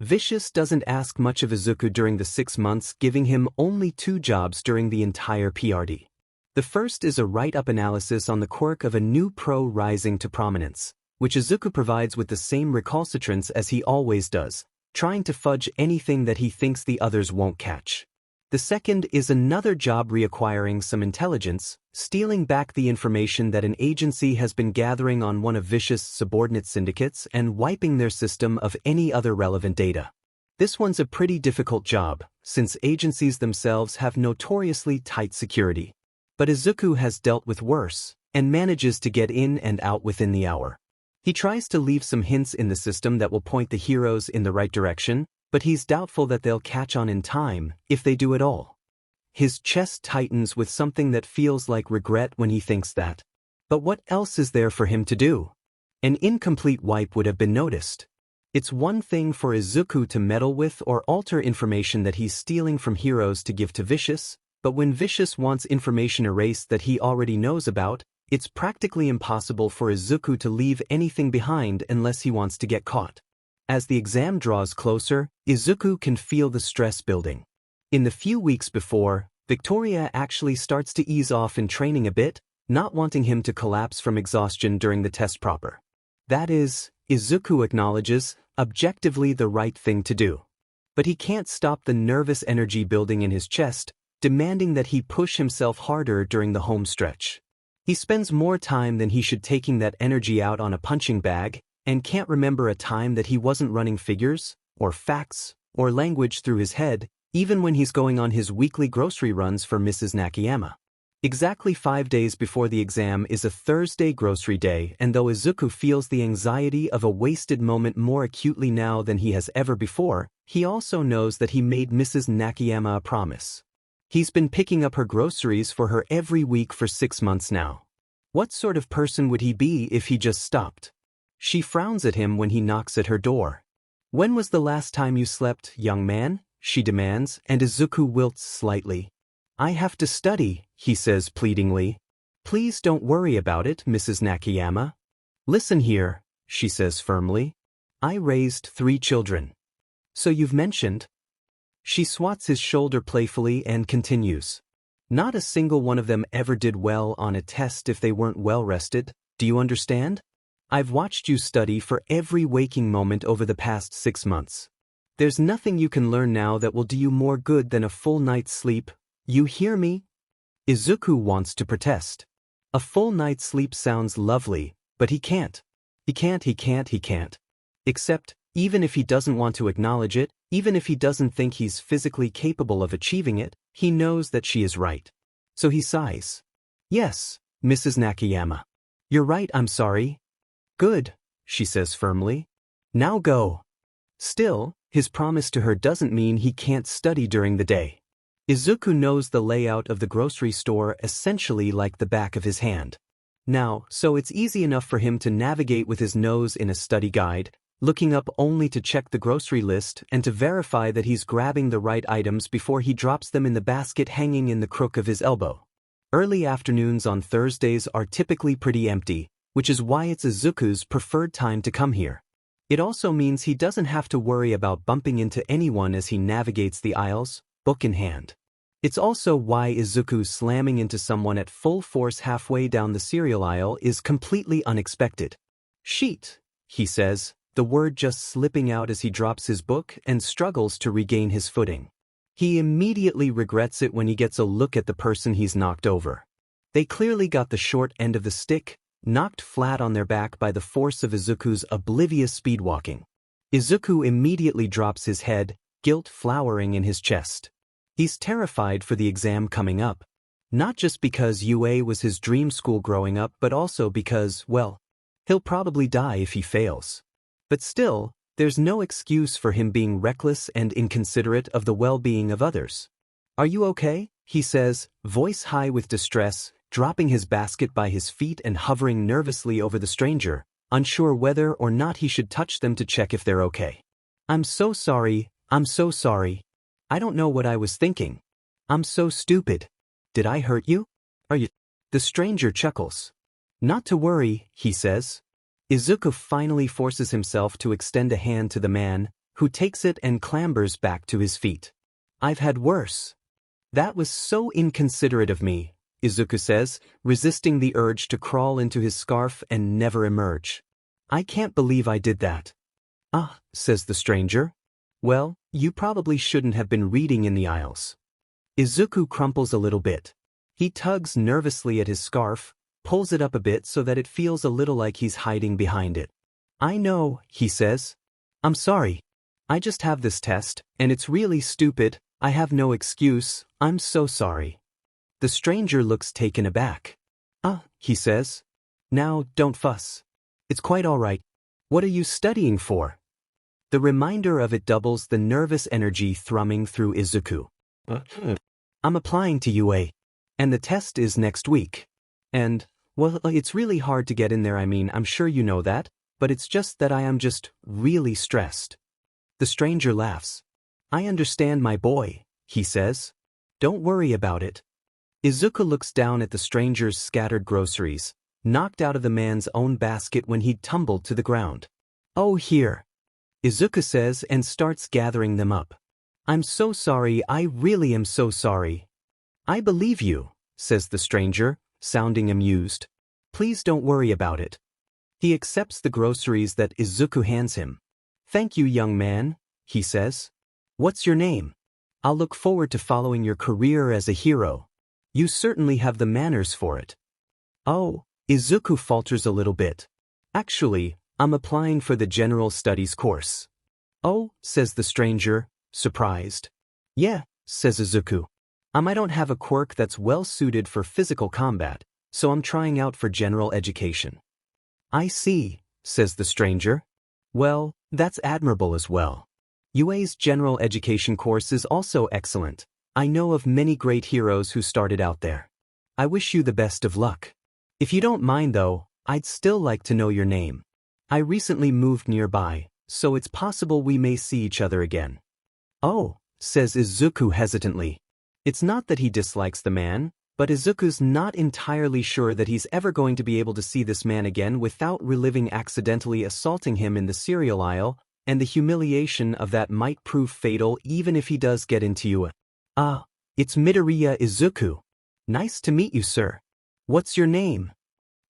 Vicious doesn't ask much of Izuku during the 6 months, giving him only 2 jobs during the entire PRD. The first is a write-up analysis on the quirk of a new pro rising to prominence, which Izuku provides with the same recalcitrance as he always does, trying to fudge anything that he thinks the others won't catch. The second is another job reacquiring some intelligence, stealing back the information that an agency has been gathering on one of Vicious' subordinate syndicates and wiping their system of any other relevant data. This one's a pretty difficult job, since agencies themselves have notoriously tight security. But Izuku has dealt with worse, and manages to get in and out within the hour. He tries to leave some hints in the system that will point the heroes in the right direction, but he's doubtful that they'll catch on in time, if they do at all. His chest tightens with something that feels like regret when he thinks that. But what else is there for him to do? An incomplete wipe would have been noticed. It's one thing for Izuku to meddle with or alter information that he's stealing from heroes to give to Vicious, but when Vicious wants information erased that he already knows about, it's practically impossible for Izuku to leave anything behind unless he wants to get caught. As the exam draws closer, Izuku can feel the stress building. In the few weeks before, Victoria actually starts to ease off in training a bit, not wanting him to collapse from exhaustion during the test proper. That is, Izuku acknowledges, objectively the right thing to do. But he can't stop the nervous energy building in his chest, demanding that he push himself harder during the home stretch. He spends more time than he should taking that energy out on a punching bag, and can't remember a time that he wasn't running figures, or facts, or language through his head, even when he's going on his weekly grocery runs for Mrs. Nakayama. Exactly 5 days before the exam is a Thursday grocery day, and though Izuku feels the anxiety of a wasted moment more acutely now than he has ever before, he also knows that he made Mrs. Nakayama a promise. He's been picking up her groceries for her every week for 6 months now. What sort of person would he be if he just stopped? She frowns at him when he knocks at her door. "When was the last time you slept, young man?" she demands, and Izuku wilts slightly. "I have to study," he says pleadingly. "Please don't worry about it, Mrs. Nakayama." "Listen here," she says firmly. "I raised 3 children. So you've mentioned." She swats his shoulder playfully and continues. "Not a single one of them ever did well on a test if they weren't well rested, do you understand? I've watched you study for every waking moment over the past 6 months. There's nothing you can learn now that will do you more good than a full night's sleep. You hear me?" Izuku wants to protest. A full night's sleep sounds lovely, but he can't. He can't. Except, even if he doesn't want to acknowledge it, even if he doesn't think he's physically capable of achieving it, he knows that she is right. So he sighs. "Yes, Mrs. Nakayama. You're right, I'm sorry." "Good," she says firmly. "Now go." Still, his promise to her doesn't mean he can't study during the day. Izuku knows the layout of the grocery store essentially like the back of his hand. Now, so it's easy enough for him to navigate with his nose in a study guide, looking up only to check the grocery list and to verify that he's grabbing the right items before he drops them in the basket hanging in the crook of his elbow. Early afternoons on Thursdays are typically pretty empty, which is why it's Izuku's preferred time to come here. It also means he doesn't have to worry about bumping into anyone as he navigates the aisles, book in hand. It's also why Izuku slamming into someone at full force halfway down the cereal aisle is completely unexpected. "Sheet," he says, the word just slipping out as he drops his book and struggles to regain his footing. He immediately regrets it when he gets a look at the person he's knocked over. They clearly got the short end of the stick, knocked flat on their back by the force of Izuku's oblivious speedwalking. Izuku immediately drops his head, guilt flowering in his chest. He's terrified for the exam coming up. Not just because UA was his dream school growing up, but also because, well, he'll probably die if he fails. But still, there's no excuse for him being reckless and inconsiderate of the well-being of others. "Are you okay?" he says, voice high with distress, dropping his basket by his feet and hovering nervously over the stranger, unsure whether or not he should touch them to check if they're okay. I'm so sorry. I don't know what I was thinking. I'm so stupid. Did I hurt you? Are you?" The stranger chuckles. "Not to worry," he says. Izuku finally forces himself to extend a hand to the man, who takes it and clambers back to his feet. "I've had worse." "That was so inconsiderate of me," Izuku says, resisting the urge to crawl into his scarf and never emerge. "I can't believe I did that." "Ah," says the stranger. "Well, you probably shouldn't have been reading in the aisles." Izuku crumples a little bit. He tugs nervously at his scarf, pulls it up a bit so that it feels a little like he's hiding behind it. "I know," he says. "I'm sorry. I just have this test, and it's really stupid. I have no excuse. I'm so sorry." The stranger looks taken aback. "Ah," he says. "Now, don't fuss. It's quite all right. What are you studying for?" The reminder of it doubles the nervous energy thrumming through Izuku. "I'm applying to UA. And the test is next week. And, well, it's really hard to get in there. I mean, I'm sure you know that, but it's just that I am just really stressed." The stranger laughs. "I understand, my boy," he says. "Don't worry about it." Izuku looks down at the stranger's scattered groceries, knocked out of the man's own basket when he'd tumbled to the ground. "Oh, here," Izuku says and starts gathering them up. "I'm so sorry, I really am so sorry." "I believe you," says the stranger, sounding amused. "Please don't worry about it." He accepts the groceries that Izuku hands him. "Thank you, young man," he says. "What's your name? I'll look forward to following your career as a hero. You certainly have the manners for it." "Oh," Izuku falters a little bit. "Actually, I'm applying for the General Studies course." "Oh," says the stranger, surprised. "Yeah," says Izuku. I don't have a quirk that's well suited for physical combat, so I'm trying out for general education." "I see," says the stranger. "Well, that's admirable as well. UA's general education course is also excellent. I know of many great heroes who started out there. I wish you the best of luck. If you don't mind though, I'd still like to know your name. I recently moved nearby, so it's possible we may see each other again." "Oh," says Izuku hesitantly. It's not that he dislikes the man, but Izuku's not entirely sure that he's ever going to be able to see this man again without reliving accidentally assaulting him in the cereal aisle, and the humiliation of that might prove fatal even if he does get into you. "Ah, it's Midoriya Izuku. Nice to meet you, sir. What's your name?"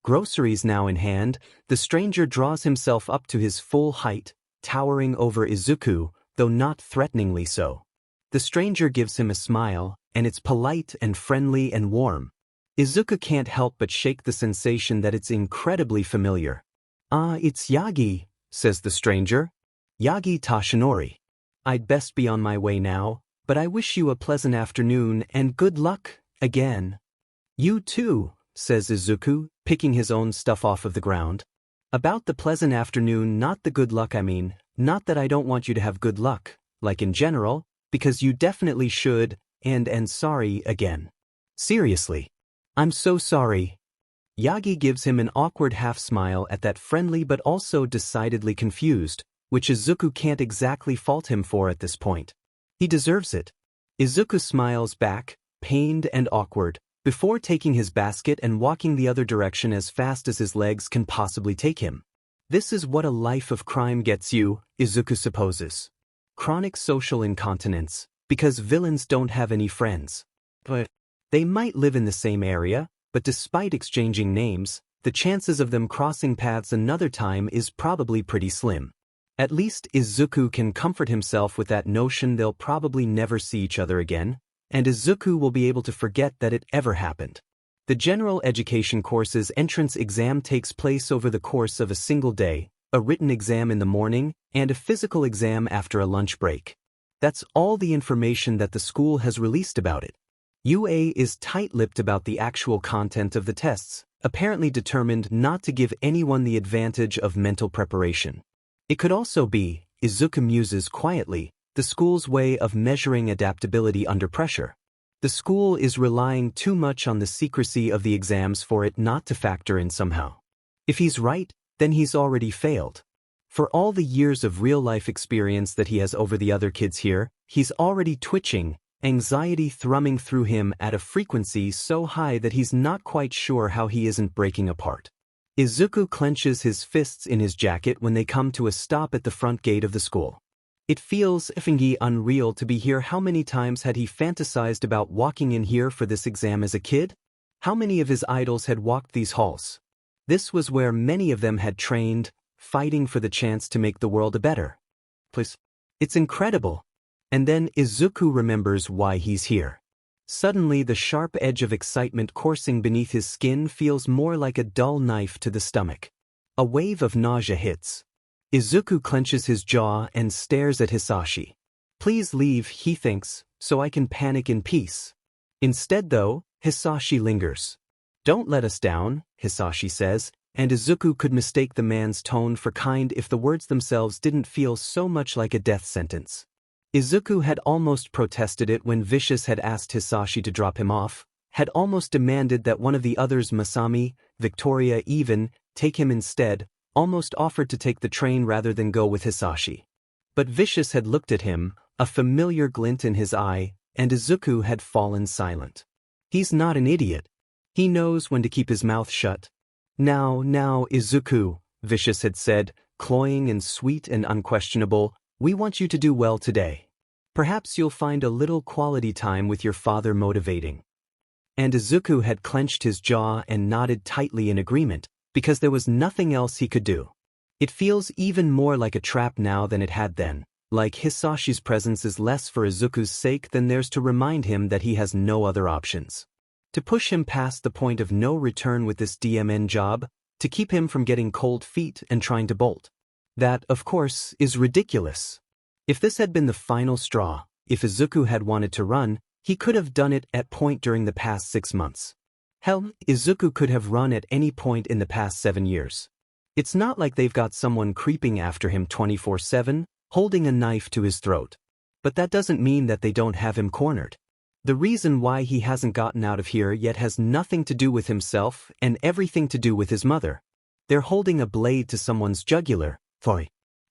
Groceries now in hand, the stranger draws himself up to his full height, towering over Izuku, though not threateningly so. The stranger gives him a smile, and it's polite and friendly and warm. Izuku can't help but shake the sensation that it's incredibly familiar. "Ah, it's Yagi," says the stranger. "Yagi Tashinori. I'd best be on my way now, but I wish you a pleasant afternoon and good luck, again." "You too," says Izuku, picking his own stuff off of the ground. "About the pleasant afternoon, not the good luck, I mean. Not that I don't want you to have good luck, like in general, because you definitely should, and sorry again. Seriously. I'm so sorry." Yagi gives him an awkward half-smile at that friendly but also decidedly confused, which Izuku can't exactly fault him for at this point. He deserves it. Izuku smiles back, pained and awkward, before taking his basket and walking the other direction as fast as his legs can possibly take him. This is what a life of crime gets you, Izuku supposes. Chronic social incontinence, because villains don't have any friends. But they might live in the same area, but despite exchanging names, the chances of them crossing paths another time is probably pretty slim. At least Izuku can comfort himself with that notion they'll probably never see each other again, and Izuku will be able to forget that it ever happened. The general education course's entrance exam takes place over the course of a single day, a written exam in the morning, and a physical exam after a lunch break. That's all the information that the school has released about it. UA is tight-lipped about the actual content of the tests, apparently determined not to give anyone the advantage of mental preparation. It could also be, Izuku muses quietly, the school's way of measuring adaptability under pressure. The school is relying too much on the secrecy of the exams for it not to factor in somehow. If he's right, then he's already failed. For all the years of real-life experience that he has over the other kids here, he's already twitching, anxiety thrumming through him at a frequency so high that he's not quite sure how he isn't breaking apart. Izuku clenches his fists in his jacket when they come to a stop at the front gate of the school. It feels effingly unreal to be here. How many times had he fantasized about walking in here for this exam as a kid? How many of his idols had walked these halls? This was where many of them had trained, fighting for the chance to make the world a better place. It's incredible. And then Izuku remembers why he's here. Suddenly the sharp edge of excitement coursing beneath his skin feels more like a dull knife to the stomach. A wave of nausea hits. Izuku clenches his jaw and stares at Hisashi. Please leave, he thinks, so I can panic in peace. Instead though, Hisashi lingers. Don't let us down, Hisashi says, and Izuku could mistake the man's tone for kind if the words themselves didn't feel so much like a death sentence. Izuku had almost protested it when Vicious had asked Hisashi to drop him off, had almost demanded that one of the others, Masami, Victoria even, take him instead, almost offered to take the train rather than go with Hisashi. But Vicious had looked at him, a familiar glint in his eye, and Izuku had fallen silent. He's not an idiot. He knows when to keep his mouth shut. Now, Izuku, Vicious had said, cloying and sweet and unquestionable, we want you to do well today. Perhaps you'll find a little quality time with your father motivating. And Izuku had clenched his jaw and nodded tightly in agreement, because there was nothing else he could do. It feels even more like a trap now than it had then, like Hisashi's presence is less for Izuku's sake than theirs to remind him that he has no other options. To push him past the point of no return with this DMN job, to keep him from getting cold feet and trying to bolt. That, of course, is ridiculous. If this had been the final straw, if Izuku had wanted to run, he could have done it at point during the past 6 months. Hell, Izuku could have run at any point in the past 7 years. It's not like they've got someone creeping after him 24/7, holding a knife to his throat. But that doesn't mean that they don't have him cornered. The reason why he hasn't gotten out of here yet has nothing to do with himself and everything to do with his mother. They're holding a blade to someone's jugular.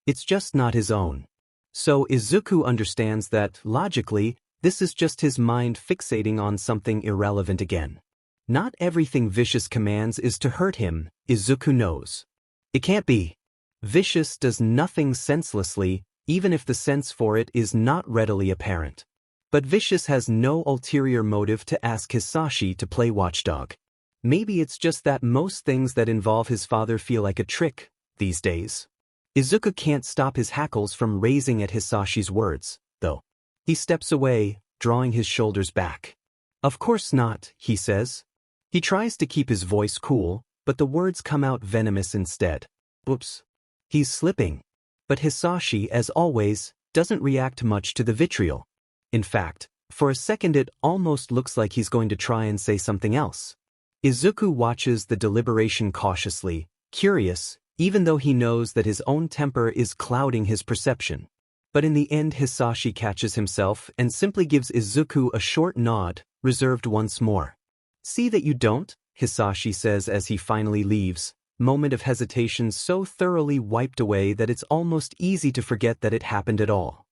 It's just not his own. So Izuku understands that, logically, this is just his mind fixating on something irrelevant again. Not everything Vicious commands is to hurt him, Izuku knows. It can't be. Vicious does nothing senselessly, even if the sense for it is not readily apparent. But Vicious has no ulterior motive to ask Hisashi to play watchdog. Maybe it's just that most things that involve his father feel like a trick, these days. Izuku can't stop his hackles from raising at Hisashi's words, though. He steps away, drawing his shoulders back. Of course not, he says. He tries to keep his voice cool, but the words come out venomous instead. Oops. He's slipping. But Hisashi, as always, doesn't react much to the vitriol. In fact, for a second it almost looks like he's going to try and say something else. Izuku watches the deliberation cautiously, curious, even though he knows that his own temper is clouding his perception. But in the end Hisashi catches himself and simply gives Izuku a short nod, reserved once more. See that you don't, Hisashi says as he finally leaves, moment of hesitation so thoroughly wiped away that it's almost easy to forget that it happened at all.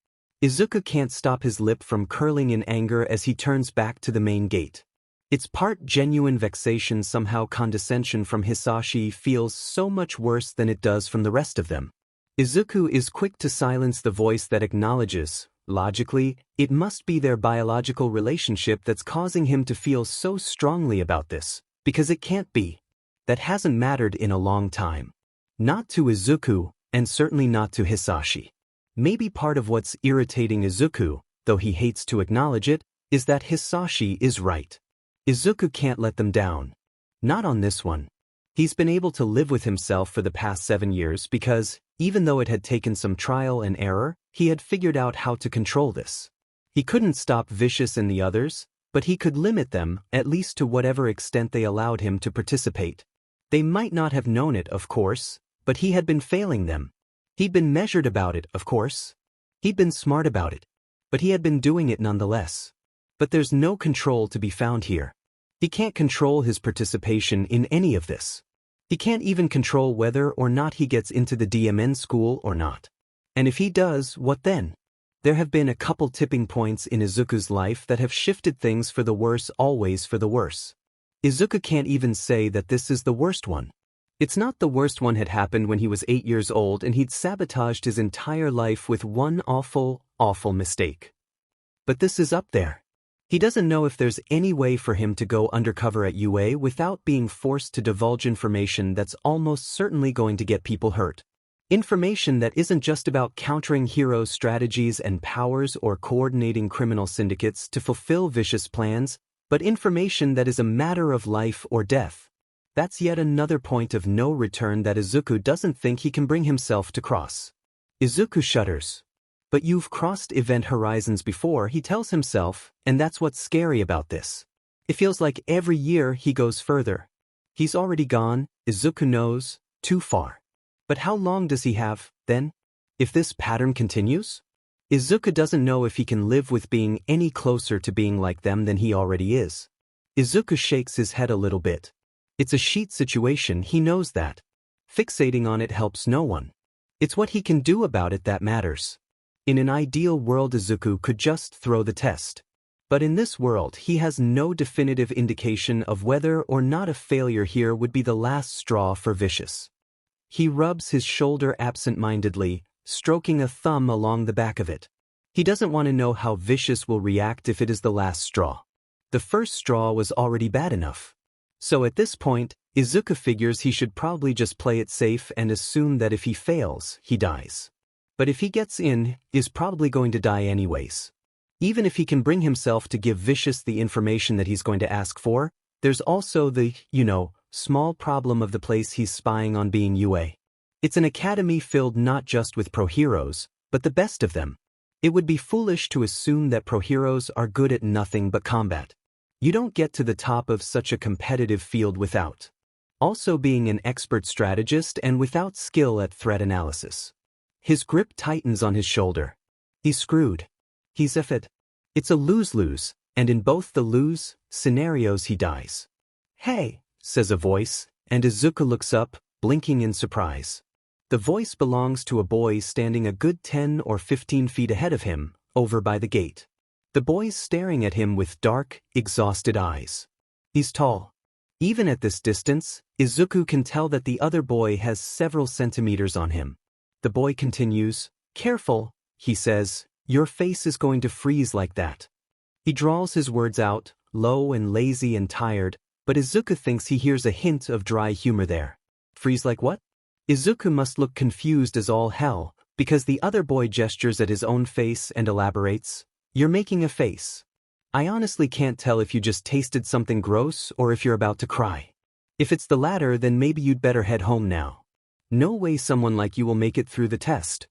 Izuku can't stop his lip from curling in anger as he turns back to the main gate. It's part genuine vexation, somehow condescension from Hisashi feels so much worse than it does from the rest of them. Izuku is quick to silence the voice that acknowledges, logically, it must be their biological relationship that's causing him to feel so strongly about this, because it can't be. That hasn't mattered in a long time. Not to Izuku, and certainly not to Hisashi. Maybe part of what's irritating Izuku, though he hates to acknowledge it, is that Hisashi is right. Izuku can't let them down. Not on this one. He's been able to live with himself for the past 7 years because, even though it had taken some trial and error, he had figured out how to control this. He couldn't stop Vicious and the others, but he could limit them, at least to whatever extent they allowed him to participate. They might not have known it, of course, but he had been failing them. He'd been measured about it, of course. He'd been smart about it. But he had been doing it nonetheless. But there's no control to be found here. He can't control his participation in any of this. He can't even control whether or not he gets into the DMN school or not. And if he does, what then? There have been a couple tipping points in Izuku's life that have shifted things for the worse, always for the worse. Izuku can't even say that this is the worst one. It's not. The worst one had happened when he was 8 years old and he'd sabotaged his entire life with one awful, awful mistake. But this is up there. He doesn't know if there's any way for him to go undercover at UA without being forced to divulge information that's almost certainly going to get people hurt. Information that isn't just about countering heroes' strategies and powers or coordinating criminal syndicates to fulfill vicious plans, but information that is a matter of life or death. That's yet another point of no return that Izuku doesn't think he can bring himself to cross. Izuku shudders. But you've crossed event horizons before, he tells himself, and that's what's scary about this. It feels like every year he goes further. He's already gone, Izuku knows, too far. But how long does he have, then? If this pattern continues? Izuku doesn't know if he can live with being any closer to being like them than he already is. Izuku shakes his head a little bit. It's a sheet situation, he knows that. Fixating on it helps no one. It's what he can do about it that matters. In an ideal world, Izuku could just throw the test. But in this world, he has no definitive indication of whether or not a failure here would be the last straw for Vicious. He rubs his shoulder absent-mindedly, stroking a thumb along the back of it. He doesn't want to know how Vicious will react if it is the last straw. The first straw was already bad enough. So at this point, Izuku figures he should probably just play it safe and assume that if he fails, he dies. But if he gets in, he's probably going to die anyways. Even if he can bring himself to give Vicious the information that he's going to ask for, there's also the, small problem of the place he's spying on being UA. It's an academy filled not just with pro heroes, but the best of them. It would be foolish to assume that pro heroes are good at nothing but combat. You don't get to the top of such a competitive field without also being an expert strategist and without skill at threat analysis. His grip tightens on his shoulder. He's screwed. He's effed. It's a lose-lose, and in both the lose scenarios he dies. "Hey," says a voice, and Izuku looks up, blinking in surprise. The voice belongs to a boy standing a good 10 or 15 feet ahead of him, over by the gate. The boy's staring at him with dark, exhausted eyes. He's tall. Even at this distance, Izuku can tell that the other boy has several centimeters on him. The boy continues, "Careful," he says, "your face is going to freeze like that." He drawls his words out, low and lazy and tired, but Izuku thinks he hears a hint of dry humor there. Freeze like what? Izuku must look confused as all hell, because the other boy gestures at his own face and elaborates, "You're making a face. I honestly can't tell if you just tasted something gross or if you're about to cry. If it's the latter, then maybe you'd better head home now. No way someone like you will make it through the test."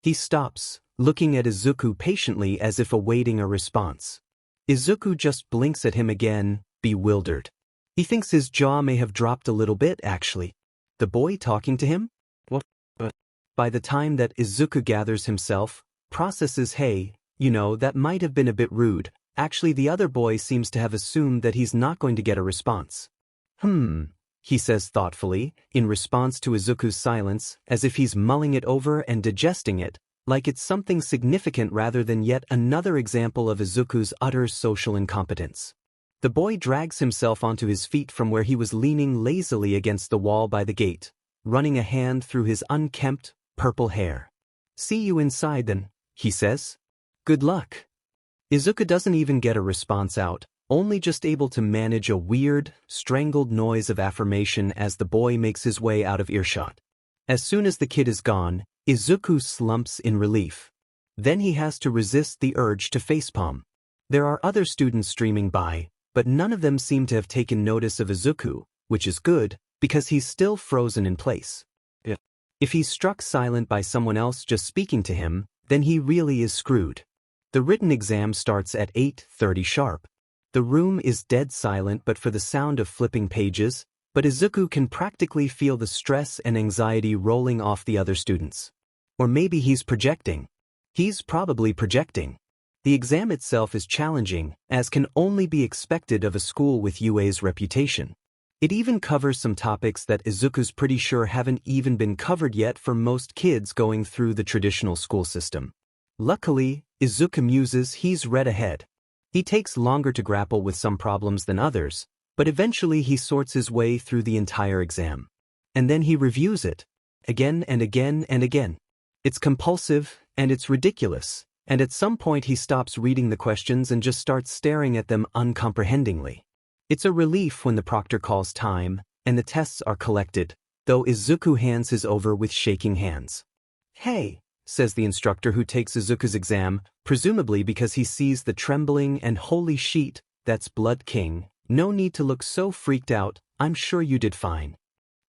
He stops, looking at Izuku patiently as if awaiting a response. Izuku just blinks at him again, bewildered. He thinks his jaw may have dropped a little bit, actually. The boy talking to him? What? But by the time that Izuku gathers himself, processes, hey, that might have been a bit rude. Actually, the other boy seems to have assumed that he's not going to get a response. He says thoughtfully, in response to Izuku's silence, as if he's mulling it over and digesting it, like it's something significant rather than yet another example of Izuku's utter social incompetence. The boy drags himself onto his feet from where he was leaning lazily against the wall by the gate, running a hand through his unkempt, purple hair. "See you inside then," he says. "Good luck." Izuku doesn't even get a response out, only just able to manage a weird, strangled noise of affirmation as the boy makes his way out of earshot. As soon as the kid is gone, Izuku slumps in relief. Then he has to resist the urge to facepalm. There are other students streaming by, but none of them seem to have taken notice of Izuku, which is good, because he's still frozen in place. If he's struck silent by someone else just speaking to him, then he really is screwed. The written exam starts at 8:30 sharp. The room is dead silent but for the sound of flipping pages, but Izuku can practically feel the stress and anxiety rolling off the other students. Or maybe he's projecting. He's probably projecting. The exam itself is challenging, as can only be expected of a school with UA's reputation. It even covers some topics that Izuku's pretty sure haven't even been covered yet for most kids going through the traditional school system. Luckily, Izuku muses he's read ahead. He takes longer to grapple with some problems than others, but eventually he sorts his way through the entire exam. And then he reviews it, again and again and again. It's compulsive, and it's ridiculous, and at some point he stops reading the questions and just starts staring at them uncomprehendingly. It's a relief when the proctor calls time, and the tests are collected, though Izuku hands his over with shaking hands. "Hey," says the instructor who takes Izuku's exam, presumably because he sees the trembling and holy sheet, "That's Blood King, no need to look so freaked out, I'm sure you did fine."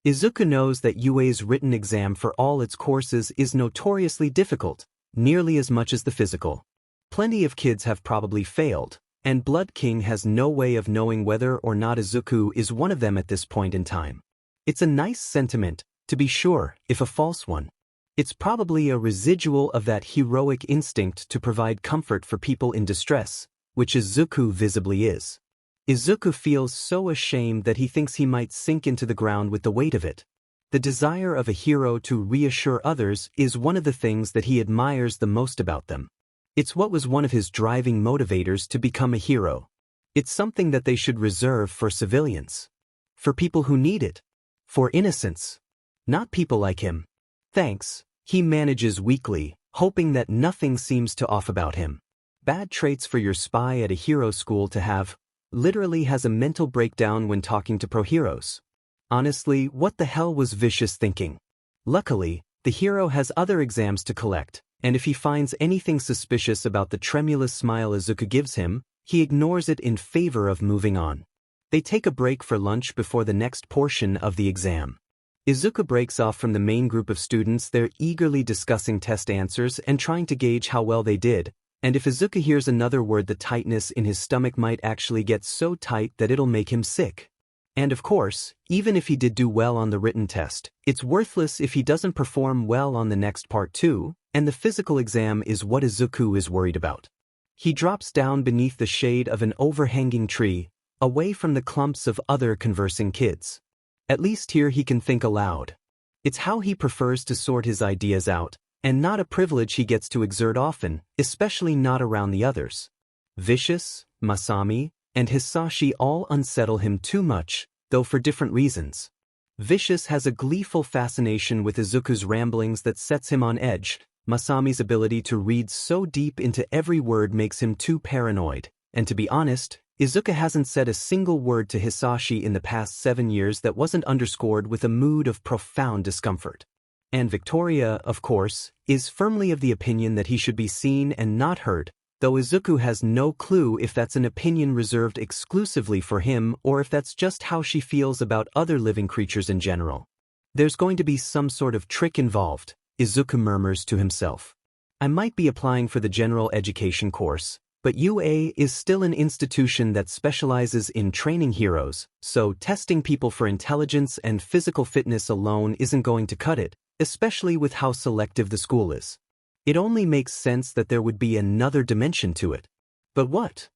Izuku knows that UA's written exam for all its courses is notoriously difficult, nearly as much as the physical. Plenty of kids have probably failed, and Blood King has no way of knowing whether or not Izuku is one of them at this point in time. It's a nice sentiment, to be sure, if a false one. It's probably a residual of that heroic instinct to provide comfort for people in distress, which Izuku visibly is. Izuku feels so ashamed that he thinks he might sink into the ground with the weight of it. The desire of a hero to reassure others is one of the things that he admires the most about them. It's what was one of his driving motivators to become a hero. It's something that they should reserve for civilians. For people who need it. For innocents. Not people like him. "Thanks," he manages weakly, hoping that nothing seems too off about him. Bad traits for your spy at a hero school to have. Literally has a mental breakdown when talking to pro-heroes. Honestly, what the hell was Vicious thinking? Luckily, the hero has other exams to collect, and if he finds anything suspicious about the tremulous smile Izuku gives him, he ignores it in favor of moving on. They take a break for lunch before the next portion of the exam. Izuku breaks off from the main group of students. They're eagerly discussing test answers and trying to gauge how well they did, and if Izuku hears another word, the tightness in his stomach might actually get so tight that it'll make him sick. And of course, even if he did do well on the written test, it's worthless if he doesn't perform well on the next part too, and the physical exam is what Izuku is worried about. He drops down beneath the shade of an overhanging tree, away from the clumps of other conversing kids. At least here he can think aloud. It's how he prefers to sort his ideas out, and not a privilege he gets to exert often, especially not around the others. Vicious, Masami, and Hisashi all unsettle him too much, though for different reasons. Vicious has a gleeful fascination with Izuku's ramblings that sets him on edge. Masami's ability to read so deep into every word makes him too paranoid, and to be honest, Izuku hasn't said a single word to Hisashi in the past 7 years that wasn't underscored with a mood of profound discomfort. And Victoria, of course, is firmly of the opinion that he should be seen and not heard, though Izuku has no clue if that's an opinion reserved exclusively for him or if that's just how she feels about other living creatures in general. There's going to be some sort of trick involved, Izuku murmurs to himself. I might be applying for the general education course, but UA is still an institution that specializes in training heroes, so testing people for intelligence and physical fitness alone isn't going to cut it, especially with how selective the school is. It only makes sense that there would be another dimension to it. But what?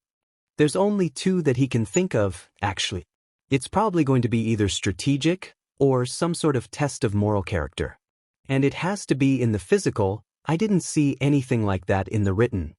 There's only two that he can think of, actually. It's probably going to be either strategic or some sort of test of moral character. And it has to be in the physical. I didn't see anything like that in the written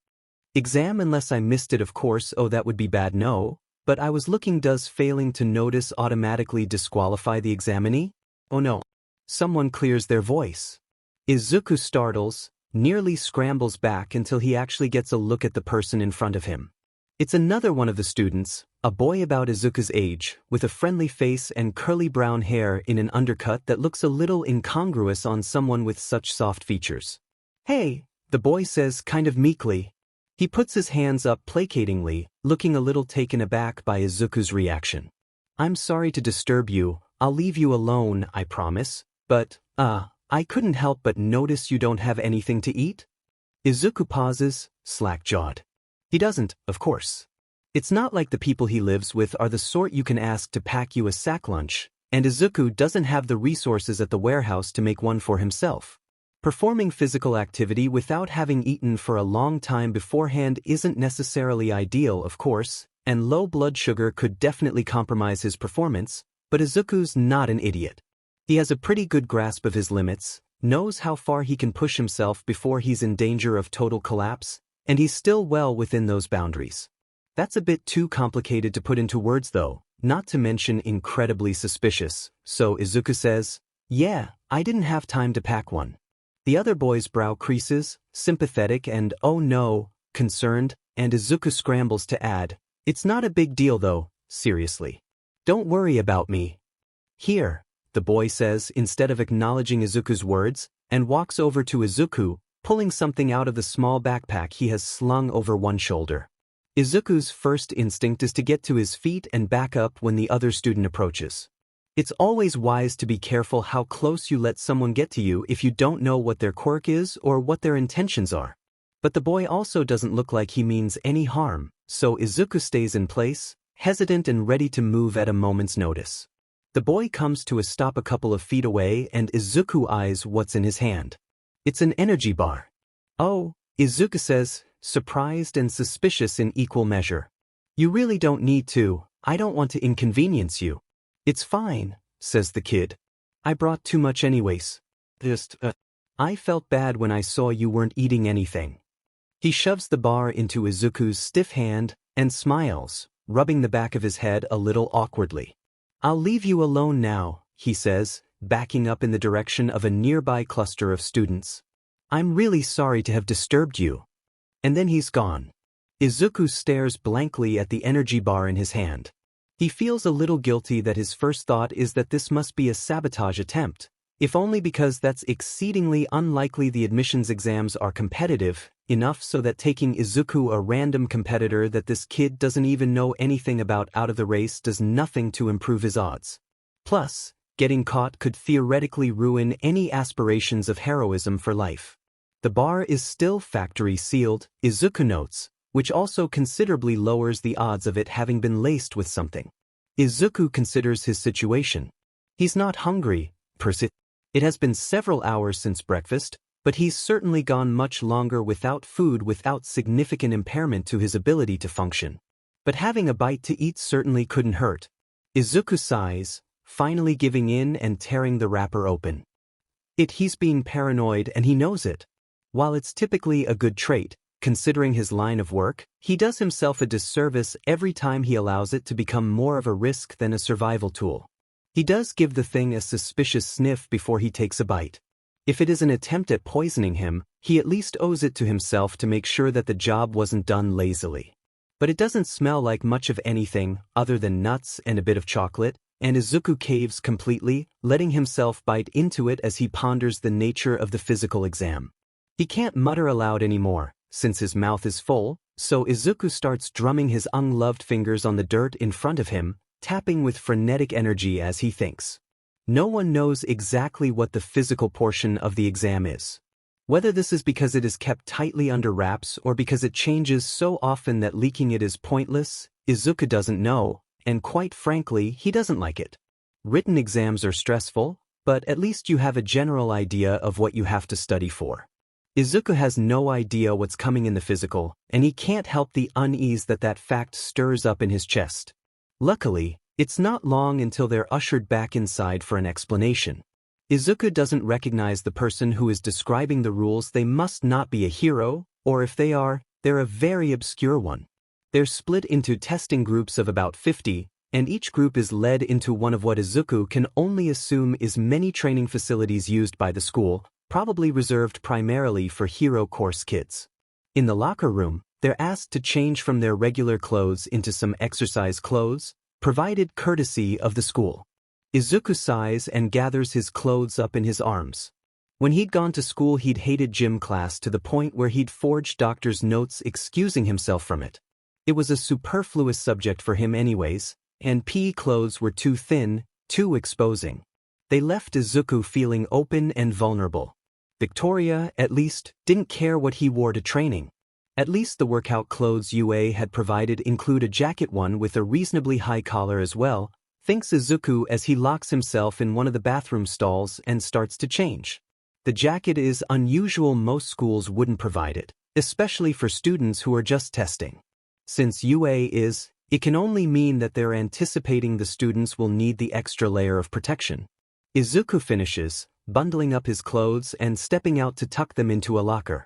exam unless I missed it, of course. Oh, that would be bad. No, But I was looking, does failing to notice automatically disqualify the examinee? Oh no. Someone clears their voice. Izuku startles, nearly scrambles back until he actually gets a look at the person in front of him. It's another one of the students, a boy about Izuku's age, with a friendly face and curly brown hair in an undercut that looks a little incongruous on someone with such soft features. "Hey," the boy says kind of meekly. He puts his hands up placatingly, looking a little taken aback by Izuku's reaction. "I'm sorry to disturb you, I'll leave you alone, I promise, but, I couldn't help but notice you don't have anything to eat?" Izuku pauses, slack-jawed. He doesn't, of course. It's not like the people he lives with are the sort you can ask to pack you a sack lunch, and Izuku doesn't have the resources at the warehouse to make one for himself. Performing physical activity without having eaten for a long time beforehand isn't necessarily ideal, of course, and low blood sugar could definitely compromise his performance, but Izuku's not an idiot. He has a pretty good grasp of his limits, knows how far he can push himself before he's in danger of total collapse, and he's still well within those boundaries. That's a bit too complicated to put into words though, not to mention incredibly suspicious, so Izuku says, "Yeah, I didn't have time to pack one." The other boy's brow creases, sympathetic and oh no, concerned, and Izuku scrambles to add, "It's not a big deal though, seriously. Don't worry about me." "Here," the boy says instead of acknowledging Izuku's words, and walks over to Izuku, pulling something out of the small backpack he has slung over one shoulder. Izuku's first instinct is to get to his feet and back up when the other student approaches. It's always wise to be careful how close you let someone get to you if you don't know what their quirk is or what their intentions are. But the boy also doesn't look like he means any harm, so Izuku stays in place, hesitant and ready to move at a moment's notice. The boy comes to a stop a couple of feet away and Izuku eyes what's in his hand. It's an energy bar. "Oh," Izuku says, surprised and suspicious in equal measure. "You really don't need to, I don't want to inconvenience you." "It's fine," says the kid. "I brought too much anyways. I felt bad when I saw you weren't eating anything." He shoves the bar into Izuku's stiff hand and smiles, rubbing the back of his head a little awkwardly. "I'll leave you alone now," he says, backing up in the direction of a nearby cluster of students. "I'm really sorry to have disturbed you." And then he's gone. Izuku stares blankly at the energy bar in his hand. He feels a little guilty that his first thought is that this must be a sabotage attempt, if only because that's exceedingly unlikely. The admissions exams are competitive enough so that taking Izuku, a random competitor that this kid doesn't even know anything about, out of the race does nothing to improve his odds. Plus, getting caught could theoretically ruin any aspirations of heroism for life. The bar is still factory sealed, Izuku notes, which also considerably lowers the odds of it having been laced with something. Izuku considers his situation. He's not hungry, per se. It has been several hours since breakfast, but he's certainly gone much longer without food without significant impairment to his ability to function. But having a bite to eat certainly couldn't hurt. Izuku sighs, finally giving in and tearing the wrapper open. He's being paranoid and he knows it. While it's typically a good trait, considering his line of work, he does himself a disservice every time he allows it to become more of a risk than a survival tool. He does give the thing a suspicious sniff before he takes a bite. If it is an attempt at poisoning him, he at least owes it to himself to make sure that the job wasn't done lazily. But it doesn't smell like much of anything other than nuts and a bit of chocolate, and Izuku caves completely, letting himself bite into it as he ponders the nature of the physical exam. He can't mutter aloud anymore, since his mouth is full, so Izuku starts drumming his ungloved fingers on the dirt in front of him, tapping with frenetic energy as he thinks. No one knows exactly what the physical portion of the exam is. Whether this is because it is kept tightly under wraps or because it changes so often that leaking it is pointless, Izuku doesn't know, and quite frankly, he doesn't like it. Written exams are stressful, but at least you have a general idea of what you have to study for. Izuku has no idea what's coming in the physical, and he can't help the unease that fact stirs up in his chest. Luckily, it's not long until they're ushered back inside for an explanation. Izuku doesn't recognize the person who is describing the rules. They must not be a hero, or if they are, they're a very obscure one. They're split into testing groups of about 50, and each group is led into one of what Izuku can only assume is many training facilities used by the school, probably reserved primarily for hero course kids. In the locker room, they're asked to change from their regular clothes into some exercise clothes, provided courtesy of the school. Izuku sighs and gathers his clothes up in his arms. When he'd gone to school, he'd hated gym class to the point where he'd forged doctor's notes excusing himself from it. It was a superfluous subject for him anyways, and PE clothes were too thin, too exposing. They left Izuku feeling open and vulnerable. Midoriya, at least, didn't care what he wore to training. At least the workout clothes UA had provided include a jacket, one with a reasonably high collar as well, thinks Izuku as he locks himself in one of the bathroom stalls and starts to change. The jacket is unusual, most schools wouldn't provide it, especially for students who are just testing. Since UA is, it can only mean that they're anticipating the students will need the extra layer of protection. Izuku finishes, bundling up his clothes and stepping out to tuck them into a locker.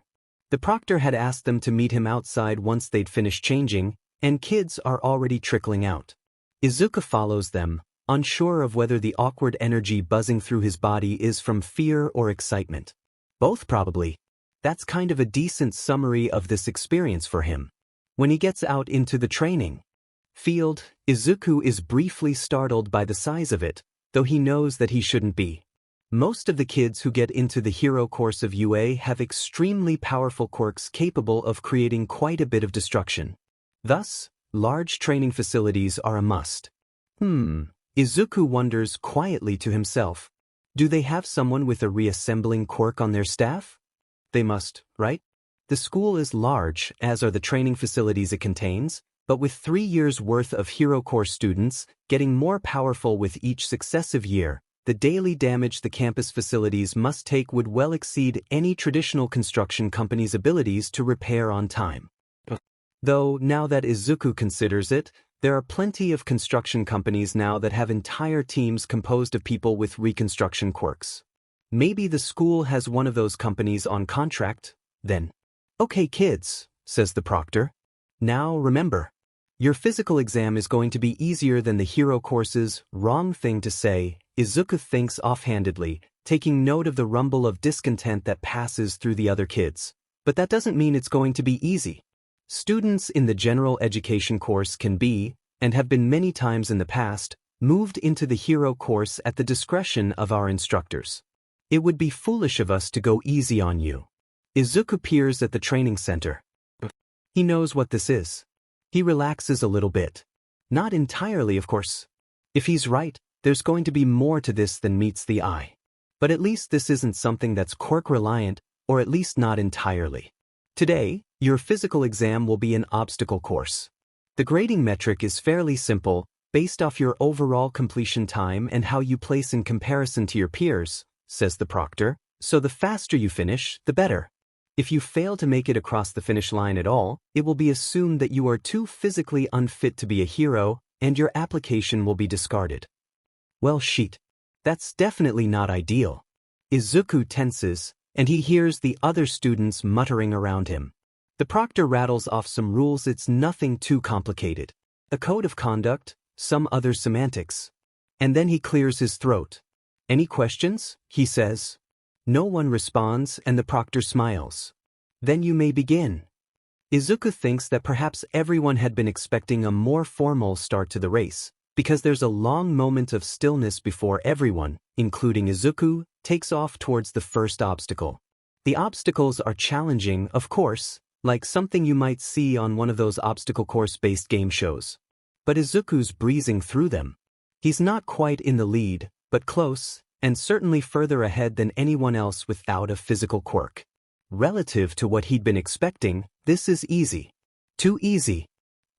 The proctor had asked them to meet him outside once they'd finished changing, and kids are already trickling out. Izuku follows them, unsure of whether the awkward energy buzzing through his body is from fear or excitement. Both probably. That's kind of a decent summary of this experience for him. When he gets out into the training field, Izuku is briefly startled by the size of it, though he knows that he shouldn't be. Most of the kids who get into the hero course of UA have extremely powerful quirks capable of creating quite a bit of destruction. Thus, large training facilities are a must. Izuku wonders quietly to himself. Do they have someone with a reassembling quirk on their staff? They must, right? The school is large, as are the training facilities it contains, but with 3 years' worth of hero course students, getting more powerful with each successive year, the daily damage the campus facilities must take would well exceed any traditional construction company's abilities to repair on time. Though, now that Izuku considers it, there are plenty of construction companies now that have entire teams composed of people with reconstruction quirks. Maybe the school has one of those companies on contract, then. Okay kids, says the proctor. Now remember, your physical exam is going to be easier than the hero courses. Wrong thing to say, Izuku thinks offhandedly, taking note of the rumble of discontent that passes through the other kids. But that doesn't mean it's going to be easy. Students in the general education course can be, and have been many times in the past, moved into the hero course at the discretion of our instructors. It would be foolish of us to go easy on you. Izuku peers at the training center. He knows what this is. He relaxes a little bit. Not entirely, of course. If he's right, there's going to be more to this than meets the eye. But at least this isn't something that's quirk-reliant, or at least not entirely. Today, your physical exam will be an obstacle course. The grading metric is fairly simple, based off your overall completion time and how you place in comparison to your peers, says the proctor, so the faster you finish, the better. If you fail to make it across the finish line at all, it will be assumed that you are too physically unfit to be a hero, and your application will be discarded. Well shit. That's definitely not ideal. Izuku tenses, and he hears the other students muttering around him. The proctor rattles off some rules. It's nothing too complicated. A code of conduct, some other semantics. And then he clears his throat. Any questions? He says. No one responds, and the proctor smiles. Then you may begin. Izuku thinks that perhaps everyone had been expecting a more formal start to the race, because there's a long moment of stillness before everyone, including Izuku, takes off towards the first obstacle. The obstacles are challenging, of course, like something you might see on one of those obstacle course-based game shows. But Izuku's breezing through them. He's not quite in the lead, but close, and certainly further ahead than anyone else without a physical quirk. Relative to what he'd been expecting, this is easy. Too easy.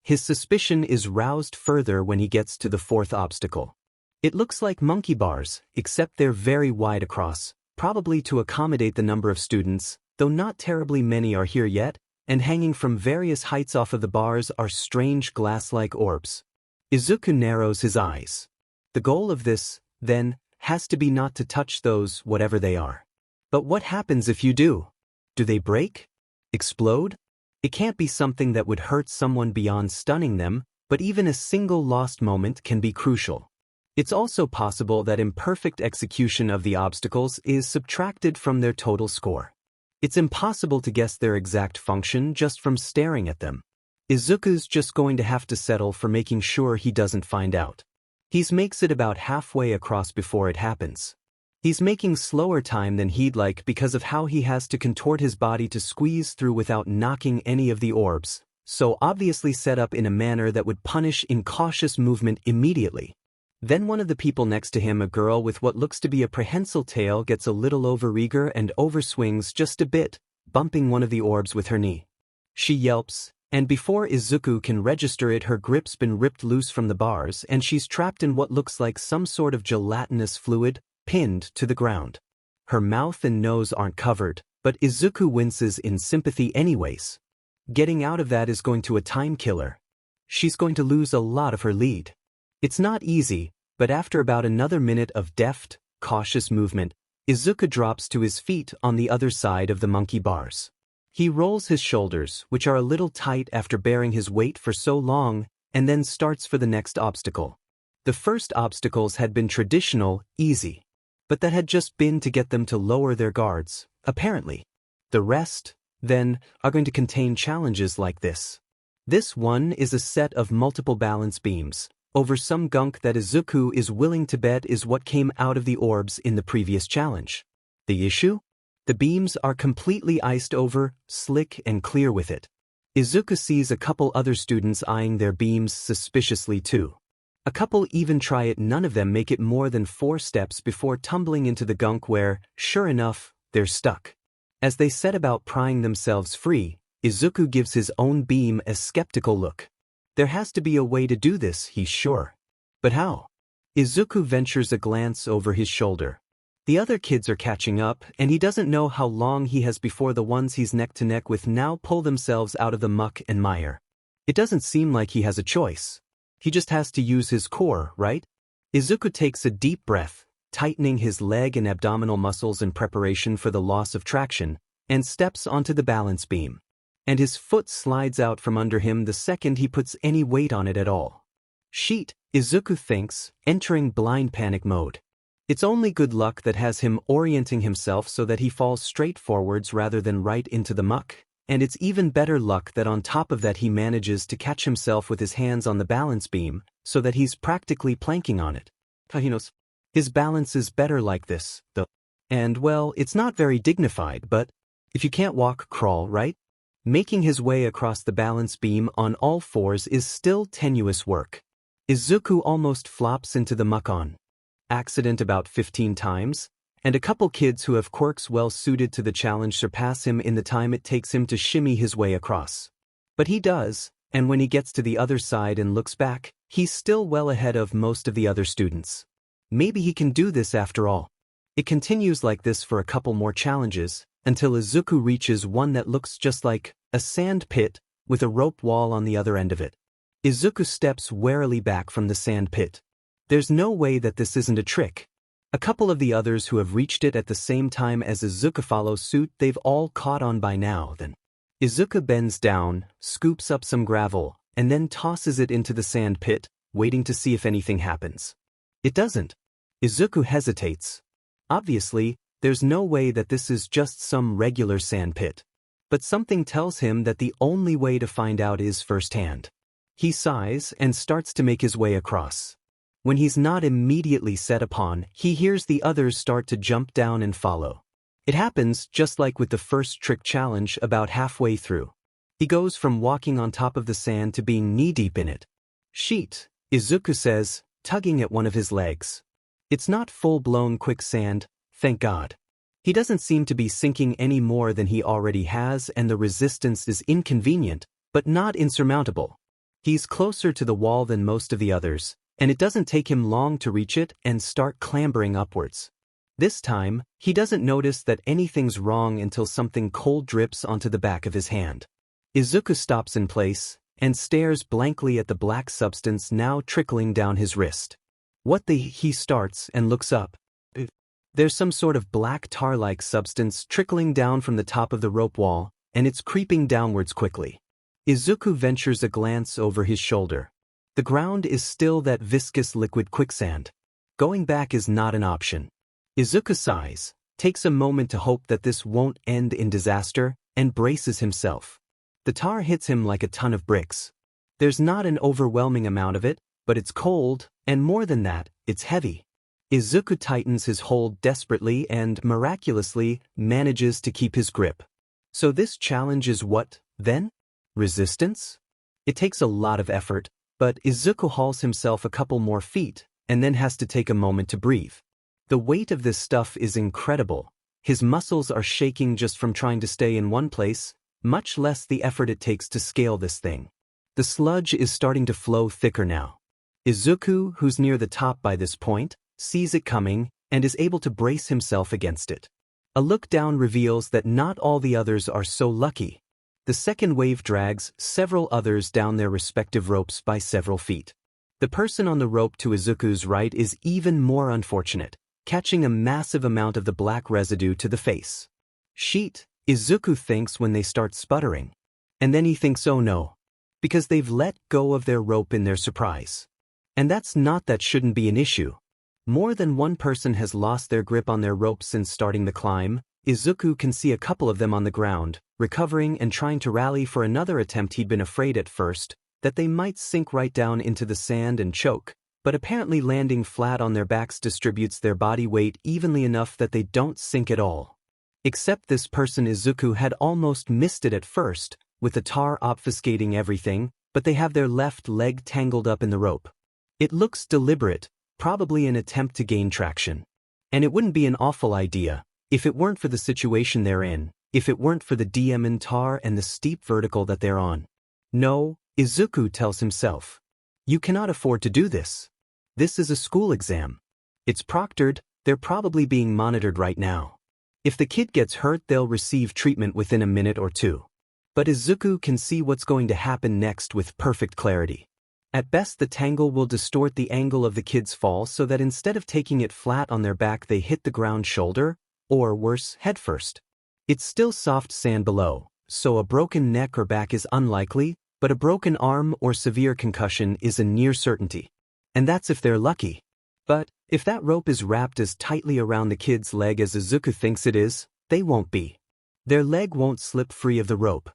His suspicion is roused further when he gets to the fourth obstacle. It looks like monkey bars, except they're very wide across, probably to accommodate the number of students, though not terribly many are here yet, and hanging from various heights off of the bars are strange glass-like orbs. Izuku narrows his eyes. The goal of this, then, has to be not to touch those, whatever they are. But what happens if you do? Do they break? Explode? It can't be something that would hurt someone beyond stunning them, but even a single lost moment can be crucial. It's also possible that imperfect execution of the obstacles is subtracted from their total score. It's impossible to guess their exact function just from staring at them. Izuku's just going to have to settle for making sure he doesn't find out. He makes it about halfway across before it happens. He's making slower time than he'd like because of how he has to contort his body to squeeze through without knocking any of the orbs, so obviously set up in a manner that would punish incautious movement immediately. Then one of the people next to him, a girl with what looks to be a prehensile tail, gets a little overeager and overswings just a bit, bumping one of the orbs with her knee. She yelps, and before Izuku can register it, her grip's been ripped loose from the bars and she's trapped in what looks like some sort of gelatinous fluid, pinned to the ground. Her mouth and nose aren't covered, but Izuku winces in sympathy anyways. Getting out of that is going to be a time killer. She's going to lose a lot of her lead. It's not easy, but after about another minute of deft, cautious movement, Izuku drops to his feet on the other side of the monkey bars. He rolls his shoulders, which are a little tight after bearing his weight for so long, and then starts for the next obstacle. The first obstacles had been traditional, easy. But that had just been to get them to lower their guards, apparently. The rest, then, are going to contain challenges like this. This one is a set of multiple balance beams, over some gunk that Izuku is willing to bet is what came out of the orbs in the previous challenge. The issue? The beams are completely iced over, slick and clear with it. Izuku sees a couple other students eyeing their beams suspiciously too. A couple even try it, none of them make it more than 4 steps before tumbling into the gunk where, sure enough, they're stuck. As they set about prying themselves free, Izuku gives his own beam a skeptical look. There has to be a way to do this, he's sure. But how? Izuku ventures a glance over his shoulder. The other kids are catching up, and he doesn't know how long he has before the ones he's neck to neck with now pull themselves out of the muck and mire. It doesn't seem like he has a choice. He just has to use his core, right? Izuku takes a deep breath, tightening his leg and abdominal muscles in preparation for the loss of traction, and steps onto the balance beam. And his foot slides out from under him the second he puts any weight on it at all. Sheet, Izuku thinks, entering blind panic mode. It's only good luck that has him orienting himself so that he falls straight forwards rather than right into the muck. And it's even better luck that on top of that he manages to catch himself with his hands on the balance beam, so that he's practically planking on it. His balance is better like this, though. And well, it's not very dignified, but if you can't walk, crawl, right? Making his way across the balance beam on all fours is still tenuous work. Izuku almost flops into the muck on accident about 15 times. And a couple kids who have quirks well suited to the challenge surpass him in the time it takes him to shimmy his way across. But he does, and when he gets to the other side and looks back, he's still well ahead of most of the other students. Maybe he can do this after all. It continues like this for a couple more challenges, until Izuku reaches one that looks just like a sand pit, with a rope wall on the other end of it. Izuku steps warily back from the sand pit. There's no way that this isn't a trick. A couple of the others who have reached it at the same time as Izuku follow suit. They've all caught on by now then. Izuku bends down, scoops up some gravel, and then tosses it into the sand pit, waiting to see if anything happens. It doesn't. Izuku hesitates. Obviously, there's no way that this is just some regular sand pit. But something tells him that the only way to find out is firsthand. He sighs and starts to make his way across. When he's not immediately set upon, he hears the others start to jump down and follow. It happens just like with the first trick challenge about halfway through. He goes from walking on top of the sand to being knee-deep in it. Sheet, Izuku says, tugging at one of his legs. It's not full-blown quicksand, thank God. He doesn't seem to be sinking any more than he already has, and the resistance is inconvenient, but not insurmountable. He's closer to the wall than most of the others, and it doesn't take him long to reach it and start clambering upwards. This time, he doesn't notice that anything's wrong until something cold drips onto the back of his hand. Izuku stops in place and stares blankly at the black substance now trickling down his wrist. He starts and looks up. There's some sort of black tar-like substance trickling down from the top of the rope wall, and it's creeping downwards quickly. Izuku ventures a glance over his shoulder. The ground is still that viscous liquid quicksand. Going back is not an option. Izuku sighs, takes a moment to hope that this won't end in disaster, and braces himself. The tar hits him like a ton of bricks. There's not an overwhelming amount of it, but it's cold, and more than that, it's heavy. Izuku tightens his hold desperately and, miraculously, manages to keep his grip. So this challenge is what, then? Resistance? It takes a lot of effort, but Izuku hauls himself a couple more feet, and then has to take a moment to breathe. The weight of this stuff is incredible. His muscles are shaking just from trying to stay in one place, much less the effort it takes to scale this thing. The sludge is starting to flow thicker now. Izuku, who's near the top by this point, sees it coming, and is able to brace himself against it. A look down reveals that not all the others are so lucky. The second wave drags several others down their respective ropes by several feet. The person on the rope to Izuku's right is even more unfortunate, catching a massive amount of the black residue to the face. Sheet, Izuku thinks when they start sputtering. And then he thinks, oh no. Because they've let go of their rope in their surprise. And that's not that shouldn't be an issue. More than one person has lost their grip on their rope since starting the climb. Izuku can see a couple of them on the ground, recovering and trying to rally for another attempt. He'd been afraid at first that they might sink right down into the sand and choke, but apparently landing flat on their backs distributes their body weight evenly enough that they don't sink at all. Except this person. Izuku had almost missed it at first, with the tar obfuscating everything, but they have their left leg tangled up in the rope. It looks deliberate, probably an attempt to gain traction. And it wouldn't be an awful idea, if it weren't for the situation they're in, if it weren't for the diamond tar and the steep vertical that they're on. No, Izuku tells himself. You cannot afford to do this. This is a school exam. It's proctored, they're probably being monitored right now. If the kid gets hurt, they'll receive treatment within a minute or two. But Izuku can see what's going to happen next with perfect clarity. At best, the tangle will distort the angle of the kid's fall so that instead of taking it flat on their back, they hit the ground shoulder, or worse, head first. It's still soft sand below, so a broken neck or back is unlikely, but a broken arm or severe concussion is a near certainty. And that's if they're lucky. But if that rope is wrapped as tightly around the kid's leg as Izuku thinks it is, they won't be. Their leg won't slip free of the rope.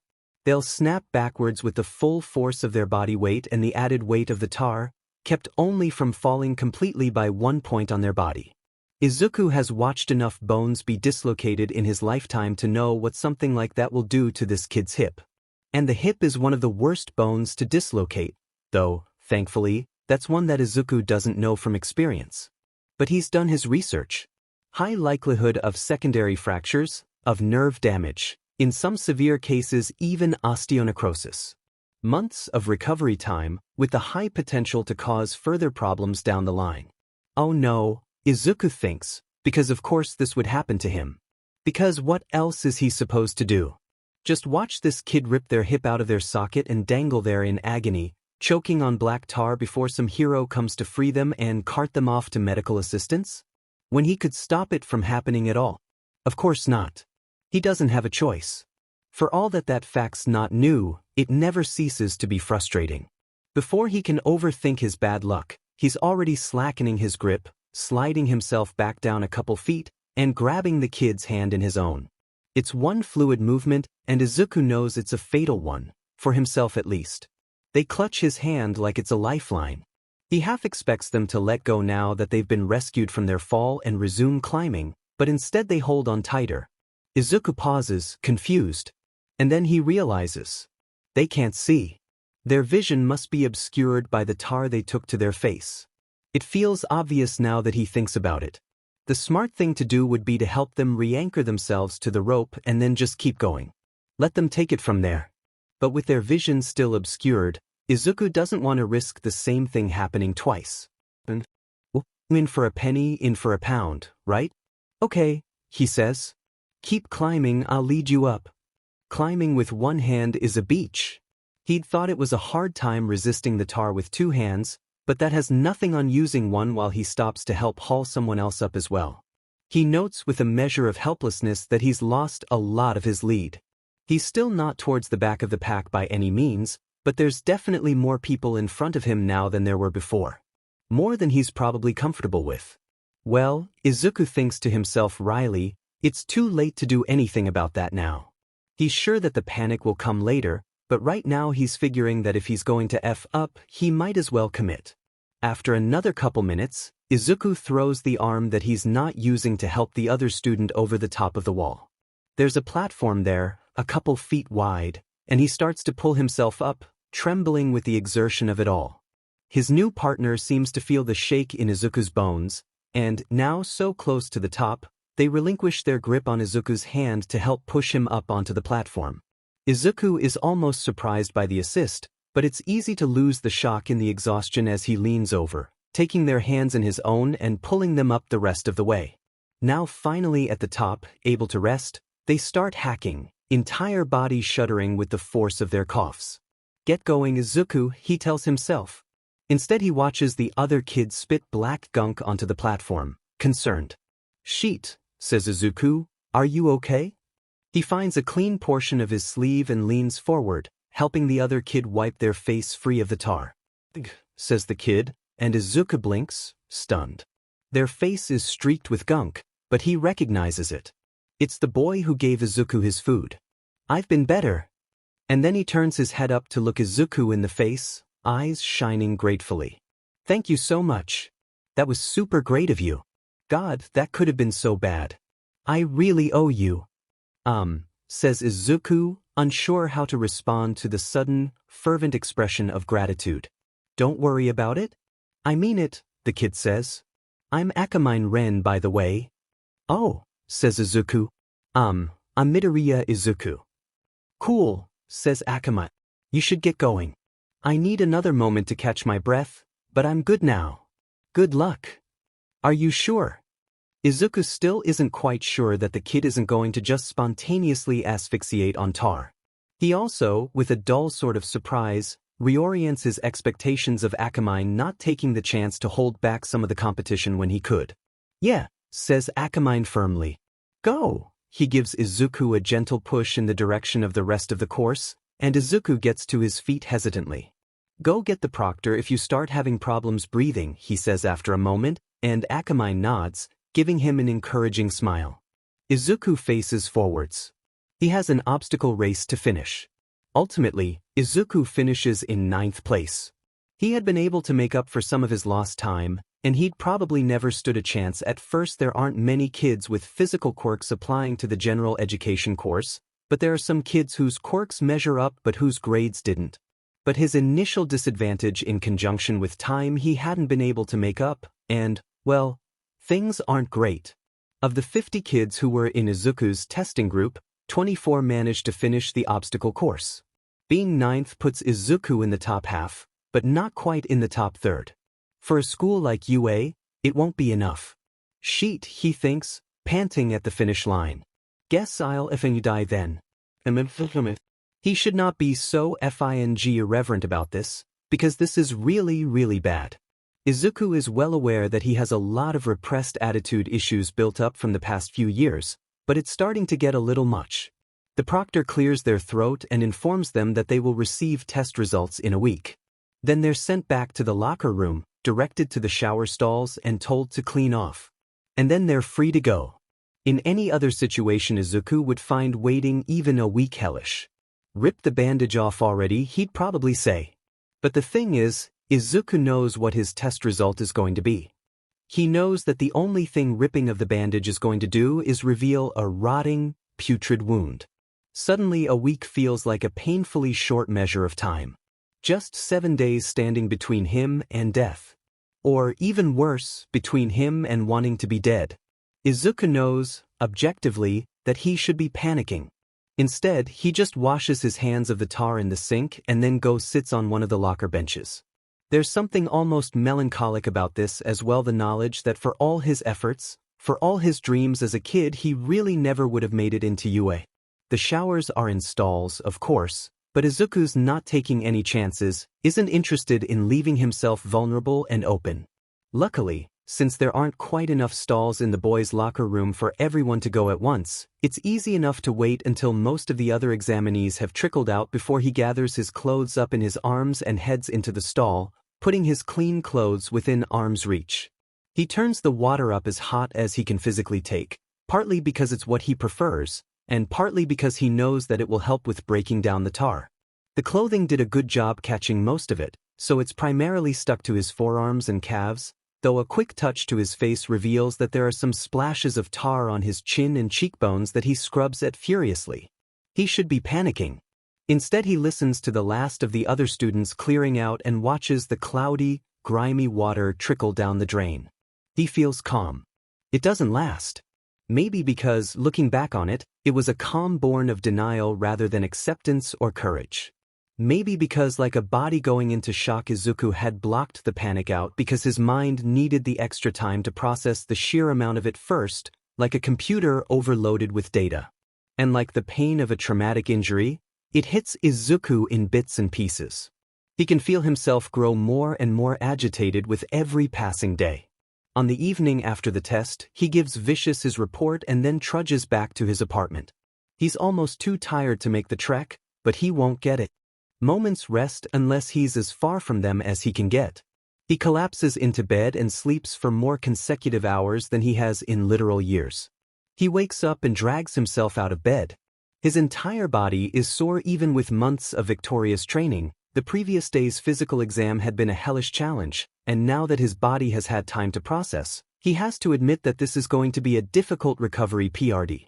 They'll snap backwards with the full force of their body weight and the added weight of the tar, kept only from falling completely by one point on their body. Izuku has watched enough bones be dislocated in his lifetime to know what something like that will do to this kid's hip. And the hip is one of the worst bones to dislocate, though, thankfully, that's one that Izuku doesn't know from experience. But he's done his research. High likelihood of secondary fractures, of nerve damage. In some severe cases, even osteonecrosis. Months of recovery time, with the high potential to cause further problems down the line. Oh no, Izuku thinks, because of course this would happen to him. Because what else is he supposed to do? Just watch this kid rip their hip out of their socket and dangle there in agony, choking on black tar before some hero comes to free them and cart them off to medical assistance? When he could stop it from happening at all? Of course not. He doesn't have a choice. For all that fact's not new, it never ceases to be frustrating. Before he can overthink his bad luck, he's already slackening his grip, sliding himself back down a couple feet, and grabbing the kid's hand in his own. It's one fluid movement, and Izuku knows it's a fatal one, for himself at least. They clutch his hand like it's a lifeline. He half expects them to let go now that they've been rescued from their fall and resume climbing, but instead they hold on tighter. Izuku pauses, confused. And then he realizes. They can't see. Their vision must be obscured by the tar they took to their face. It feels obvious now that he thinks about it. The smart thing to do would be to help them re-anchor themselves to the rope and then just keep going. Let them take it from there. But with their vision still obscured, Izuku doesn't want to risk the same thing happening twice. In for a penny, in for a pound, right? Okay, he says. Keep climbing, I'll lead you up. Climbing with one hand is a beach. He'd thought it was a hard time resisting the tar with two hands, but that has nothing on using one while he stops to help haul someone else up as well. He notes with a measure of helplessness that he's lost a lot of his lead. He's still not towards the back of the pack by any means, but there's definitely more people in front of him now than there were before. More than he's probably comfortable with. Well, Izuku thinks to himself wryly, it's too late to do anything about that now. He's sure that the panic will come later, but right now he's figuring that if he's going to F up, he might as well commit. After another couple minutes, Izuku throws the arm that he's not using to help the other student over the top of the wall. There's a platform there, a couple feet wide, and he starts to pull himself up, trembling with the exertion of it all. His new partner seems to feel the shake in Izuku's bones, and, now so close to the top, they relinquish their grip on Izuku's hand to help push him up onto the platform. Izuku is almost surprised by the assist, but it's easy to lose the shock in the exhaustion as he leans over, taking their hands in his own and pulling them up the rest of the way. Now finally at the top, able to rest, they start hacking, entire body shuddering with the force of their coughs. Get going, Izuku, he tells himself. Instead he watches the other kids spit black gunk onto the platform, concerned. Sheet, says Izuku, are you okay? He finds a clean portion of his sleeve and leans forward, helping the other kid wipe their face free of the tar. Says the kid, and Izuku blinks, stunned. Their face is streaked with gunk, but he recognizes it. It's the boy who gave Izuku his food. I've been better. And then he turns his head up to look Izuku in the face, eyes shining gratefully. Thank you so much. That was super great of you. God, that could have been so bad. I really owe you. Says Izuku, unsure how to respond to the sudden, fervent expression of gratitude. Don't worry about it. I mean it, the kid says. I'm Akamine Ren, by the way. Oh, says Izuku. I'm Midoriya Izuku. Cool, says Akamine. You should get going. I need another moment to catch my breath, but I'm good now. Good luck. Are you sure? Izuku still isn't quite sure that the kid isn't going to just spontaneously asphyxiate on tar. He also, with a dull sort of surprise, reorients his expectations of Akamine not taking the chance to hold back some of the competition when he could. Yeah, says Akamine firmly. Go! He gives Izuku a gentle push in the direction of the rest of the course, and Izuku gets to his feet hesitantly. Go get the proctor if you start having problems breathing, he says after a moment, and Akamine nods, giving him an encouraging smile. Izuku faces forwards. He has an obstacle race to finish. Ultimately, Izuku finishes in 9th place. He had been able to make up for some of his lost time, and he'd probably never stood a chance. At first, there aren't many kids with physical quirks applying to the general education course, but there are some kids whose quirks measure up but whose grades didn't. But his initial disadvantage in conjunction with time he hadn't been able to make up, and, well, things aren't great. Of the 50 kids who were in Izuku's testing group, 24 managed to finish the obstacle course. Being 9th puts Izuku in the top half, but not quite in the top third. For a school like UA, it won't be enough. Sheet, he thinks, panting at the finish line. Guess I'll effing die then. He should not be so effing irreverent about this, because this is really, really bad. Izuku is well aware that he has a lot of repressed attitude issues built up from the past few years, but it's starting to get a little much. The proctor clears their throat and informs them that they will receive test results in a week. Then they're sent back to the locker room, directed to the shower stalls and told to clean off. And then they're free to go. In any other situation Izuku would find waiting even a week hellish. Rip the bandage off already, he'd probably say. But the thing is, Izuku knows what his test result is going to be. He knows that the only thing ripping of the bandage is going to do is reveal a rotting, putrid wound. Suddenly a week feels like a painfully short measure of time. Just 7 days standing between him and death. Or, even worse, between him and wanting to be dead. Izuku knows, objectively, that he should be panicking. Instead, he just washes his hands of the tar in the sink and then goes sits on one of the locker benches. There's something almost melancholic about this, as well, the knowledge that for all his efforts, for all his dreams as a kid, he really never would have made it into UA. The showers are in stalls, of course, but Izuku's not taking any chances, isn't interested in leaving himself vulnerable and open. Luckily, Since there aren't quite enough stalls in the boys' locker room for everyone to go at once, it's easy enough to wait until most of the other examinees have trickled out before he gathers his clothes up in his arms and heads into the stall, putting his clean clothes within arm's reach. He turns the water up as hot as he can physically take, partly because it's what he prefers, and partly because he knows that it will help with breaking down the tar. The clothing did a good job catching most of it, so it's primarily stuck to his forearms and calves, though a quick touch to his face reveals that there are some splashes of tar on his chin and cheekbones that he scrubs at furiously. He should be panicking. Instead, he listens to the last of the other students clearing out and watches the cloudy, grimy water trickle down the drain. He feels calm. It doesn't last. Maybe because, looking back on it, it was a calm born of denial rather than acceptance or courage. Maybe because, like a body going into shock, Izuku had blocked the panic out because his mind needed the extra time to process the sheer amount of it first, like a computer overloaded with data. And like the pain of a traumatic injury, it hits Izuku in bits and pieces. He can feel himself grow more and more agitated with every passing day. On the evening after the test, he gives Vicious his report and then trudges back to his apartment. He's almost too tired to make the trek, but he won't get it. Moments rest unless he's as far from them as he can get. He collapses into bed and sleeps for more consecutive hours than he has in literal years. He wakes up and drags himself out of bed. His entire body is sore even with months of victorious training. The previous day's physical exam had been a hellish challenge, and now that his body has had time to process, he has to admit that this is going to be a difficult recovery PRD.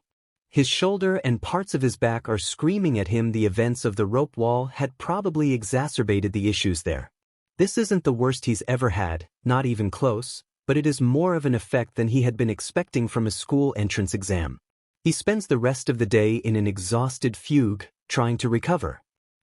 His shoulder and parts of his back are screaming at him. The events of the rope wall had probably exacerbated the issues there. This isn't the worst he's ever had, not even close, but it is more of an effect than he had been expecting from a school entrance exam. He spends the rest of the day in an exhausted fugue, trying to recover.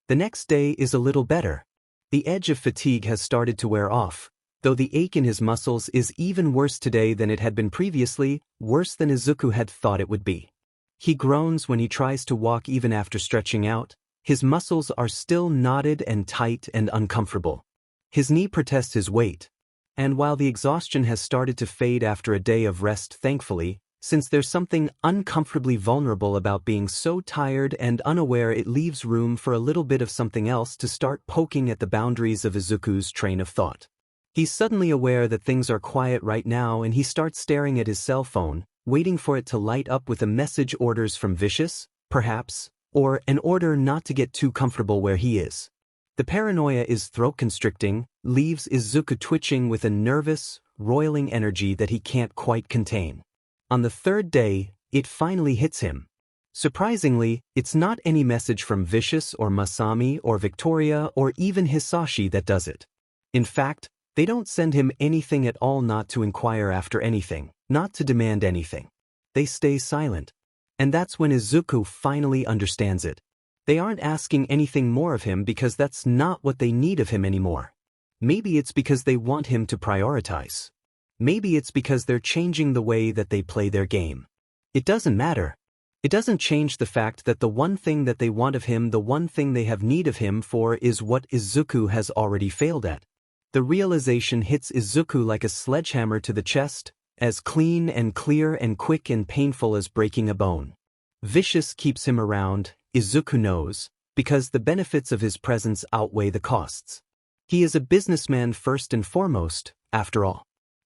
The next day is a little better. The edge of fatigue has started to wear off, though the ache in his muscles is even worse today than it had been previously, worse than Izuku had thought it would be. He groans when he tries to walk even after stretching out. His muscles are still knotted and tight and uncomfortable. His knee protests his weight. And while the exhaustion has started to fade after a day of rest, thankfully, since there's something uncomfortably vulnerable about being so tired and unaware, it leaves room for a little bit of something else to start poking at the boundaries of Izuku's train of thought. He's suddenly aware that things are quiet right now, and he starts staring at his cell phone, waiting for it to light up with a message: orders from Vicious, perhaps, or an order not to get too comfortable where he is. The paranoia is throat-constricting, leaves Izuku twitching with a nervous, roiling energy that he can't quite contain. On the third day, it finally hits him. Surprisingly, it's not any message from Vicious or Masami or Victoria or even Hisashi that does it. In fact, they don't send him anything at all, not to inquire after anything, not to demand anything. They stay silent. And that's when Izuku finally understands it. They aren't asking anything more of him because that's not what they need of him anymore. Maybe it's because they want him to prioritize. Maybe it's because they're changing the way that they play their game. It doesn't matter. It doesn't change the fact that the one thing that they want of him, the one thing they have need of him for, is what Izuku has already failed at. The realization hits Izuku like a sledgehammer to the chest, as clean and clear and quick and painful as breaking a bone. Vicious keeps him around, Izuku knows, because the benefits of his presence outweigh the costs. He is a businessman first and foremost, after all.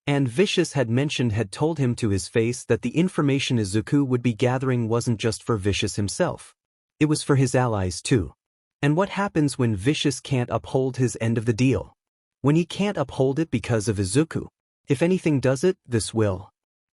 And Vicious had told him to his face that the information Izuku would be gathering wasn't just for Vicious himself. It was for his allies too. And what happens when Vicious can't uphold his end of the deal? When he can't uphold it because of Izuku? If anything does it, this will.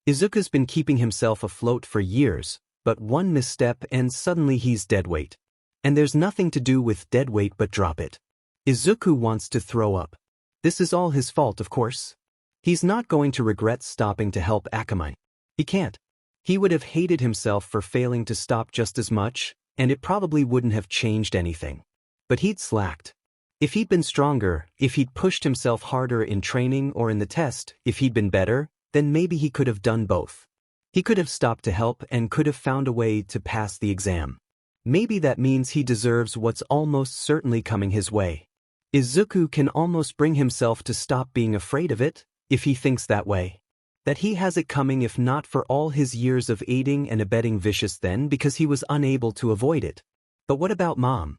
Izuku's been keeping himself afloat for years, but one misstep and suddenly he's deadweight. And there's nothing to do with deadweight but drop it. Izuku wants to throw up. This is all his fault, of course. He's not going to regret stopping to help Akamai. He can't. He would have hated himself for failing to stop just as much, and it probably wouldn't have changed anything. But he'd slacked. If he'd been stronger, if he'd pushed himself harder in training or in the test, if he'd been better, then maybe he could have done both. He could have stopped to help and could have found a way to pass the exam. Maybe that means he deserves what's almost certainly coming his way. Izuku can almost bring himself to stop being afraid of it, if he thinks that way. That he has it coming if not for all his years of aiding and abetting Vicious then because he was unable to avoid it. But what about Mom?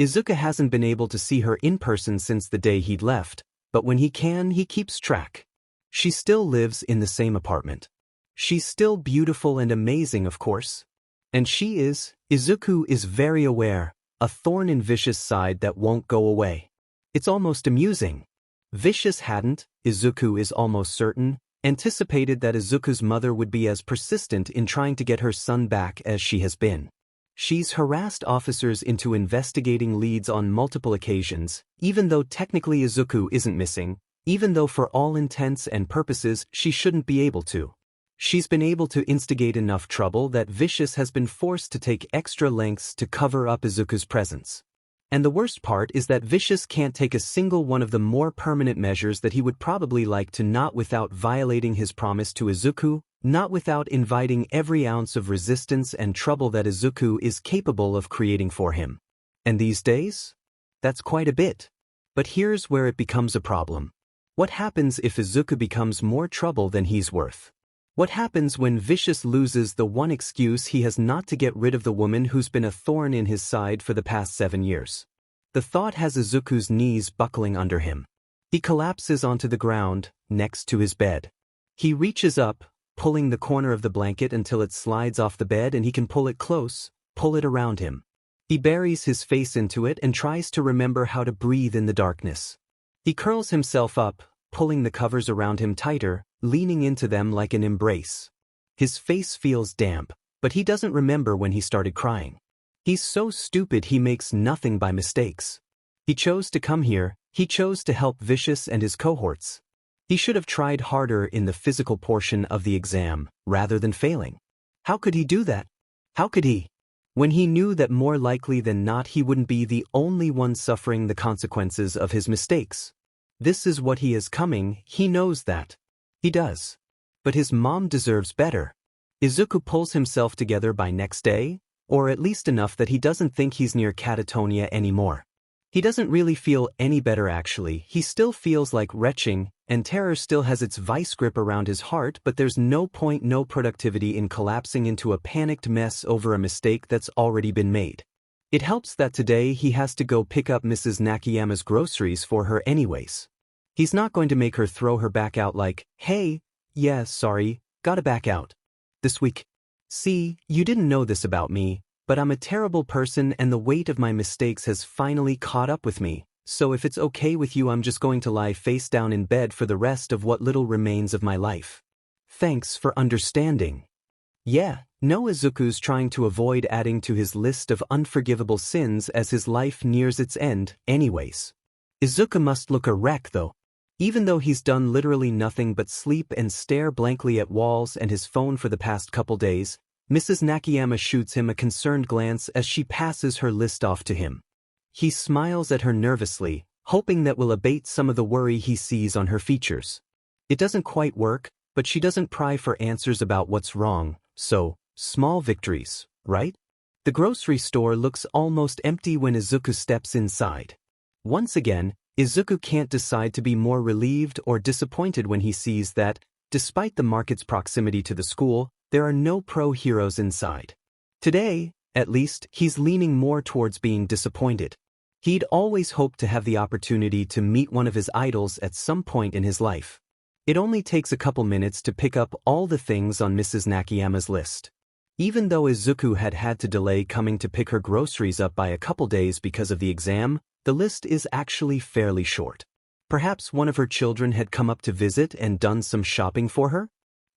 Izuku hasn't been able to see her in person since the day he'd left, but when he can, he keeps track. She still lives in the same apartment. She's still beautiful and amazing, of course. And Izuku is very aware, a thorn in Vicious' side that won't go away. It's almost amusing. Vicious hadn't, Izuku is almost certain, anticipated that Izuku's mother would be as persistent in trying to get her son back as she has been. She's harassed officers into investigating leads on multiple occasions, even though technically Izuku isn't missing, even though for all intents and purposes she shouldn't be able to. She's been able to instigate enough trouble that Vicious has been forced to take extra lengths to cover up Izuku's presence. And the worst part is that Vicious can't take a single one of the more permanent measures that he would probably like to, not without violating his promise to Izuku, not without inviting every ounce of resistance and trouble that Izuku is capable of creating for him. And these days? That's quite a bit. But here's where it becomes a problem. What happens if Izuku becomes more trouble than he's worth? What happens when Vicious loses the one excuse he has not to get rid of the woman who's been a thorn in his side for the past 7 years? The thought has Izuku's knees buckling under him. He collapses onto the ground, next to his bed. He reaches up, pulling the corner of the blanket until it slides off the bed and he can pull it close, pull it around him. He buries his face into it and tries to remember how to breathe in the darkness. He curls himself up, pulling the covers around him tighter, leaning into them like an embrace. His face feels damp, but he doesn't remember when he started crying. He's so stupid he makes nothing by mistakes. He chose to come here, he chose to help Vicious and his cohorts. He should have tried harder in the physical portion of the exam, rather than failing. How could he do that? How could he? When he knew that more likely than not he wouldn't be the only one suffering the consequences of his mistakes. This is what he is coming, he knows that. He does. But his mom deserves better. Izuku pulls himself together by next day, or at least enough that he doesn't think he's near catatonia anymore. He doesn't really feel any better actually, he still feels like retching, and terror still has its vice grip around his heart, but there's no productivity in collapsing into a panicked mess over a mistake that's already been made. It helps that today he has to go pick up Mrs. Nakayama's groceries for her anyways. He's not going to make her throw her back out like, hey, yeah, sorry, gotta back out. This week. See, you didn't know this about me, but I'm a terrible person and the weight of my mistakes has finally caught up with me, so if it's okay with you I'm just going to lie face down in bed for the rest of what little remains of my life. Thanks for understanding. Yeah, no, Izuku's trying to avoid adding to his list of unforgivable sins as his life nears its end, anyways. Izuku must look a wreck though. Even though he's done literally nothing but sleep and stare blankly at walls and his phone for the past couple days, Mrs. Nakayama shoots him a concerned glance as she passes her list off to him. He smiles at her nervously, hoping that will abate some of the worry he sees on her features. It doesn't quite work, but she doesn't pry for answers about what's wrong, so, small victories, right? The grocery store looks almost empty when Izuku steps inside. Once again, Izuku can't decide to be more relieved or disappointed when he sees that, despite the market's proximity to the school, there are no pro-heroes inside. Today, at least, he's leaning more towards being disappointed. He'd always hoped to have the opportunity to meet one of his idols at some point in his life. It only takes a couple minutes to pick up all the things on Mrs. Nakayama's list. Even though Izuku had had to delay coming to pick her groceries up by a couple days because of the exam, the list is actually fairly short. Perhaps one of her children had come up to visit and done some shopping for her?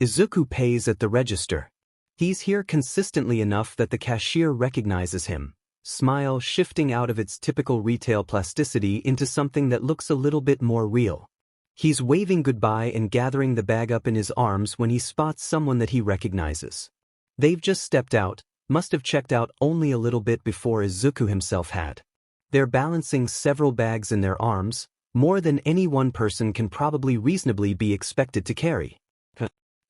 Izuku pays at the register. He's here consistently enough that the cashier recognizes him, smile shifting out of its typical retail plasticity into something that looks a little bit more real. He's waving goodbye and gathering the bag up in his arms when he spots someone that he recognizes. They've just stepped out, must have checked out only a little bit before Izuku himself had. They're balancing several bags in their arms, more than any one person can probably reasonably be expected to carry.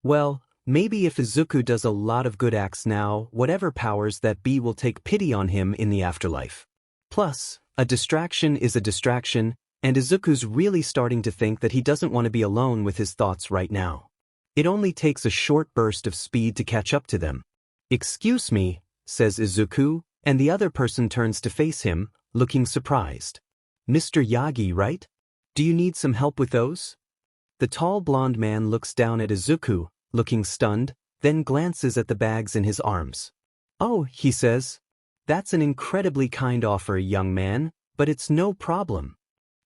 Well, maybe if Izuku does a lot of good acts now, whatever powers that be will take pity on him in the afterlife. Plus, a distraction is a distraction, and Izuku's really starting to think that he doesn't want to be alone with his thoughts right now. It only takes a short burst of speed to catch up to them. "Excuse me," says Izuku, and the other person turns to face him, looking surprised. "Mr. Yagi, right? Do you need some help with those?" The tall blonde man looks down at Izuku, looking stunned, then glances at the bags in his arms. "Oh," he says. "That's an incredibly kind offer, young man, but it's no problem."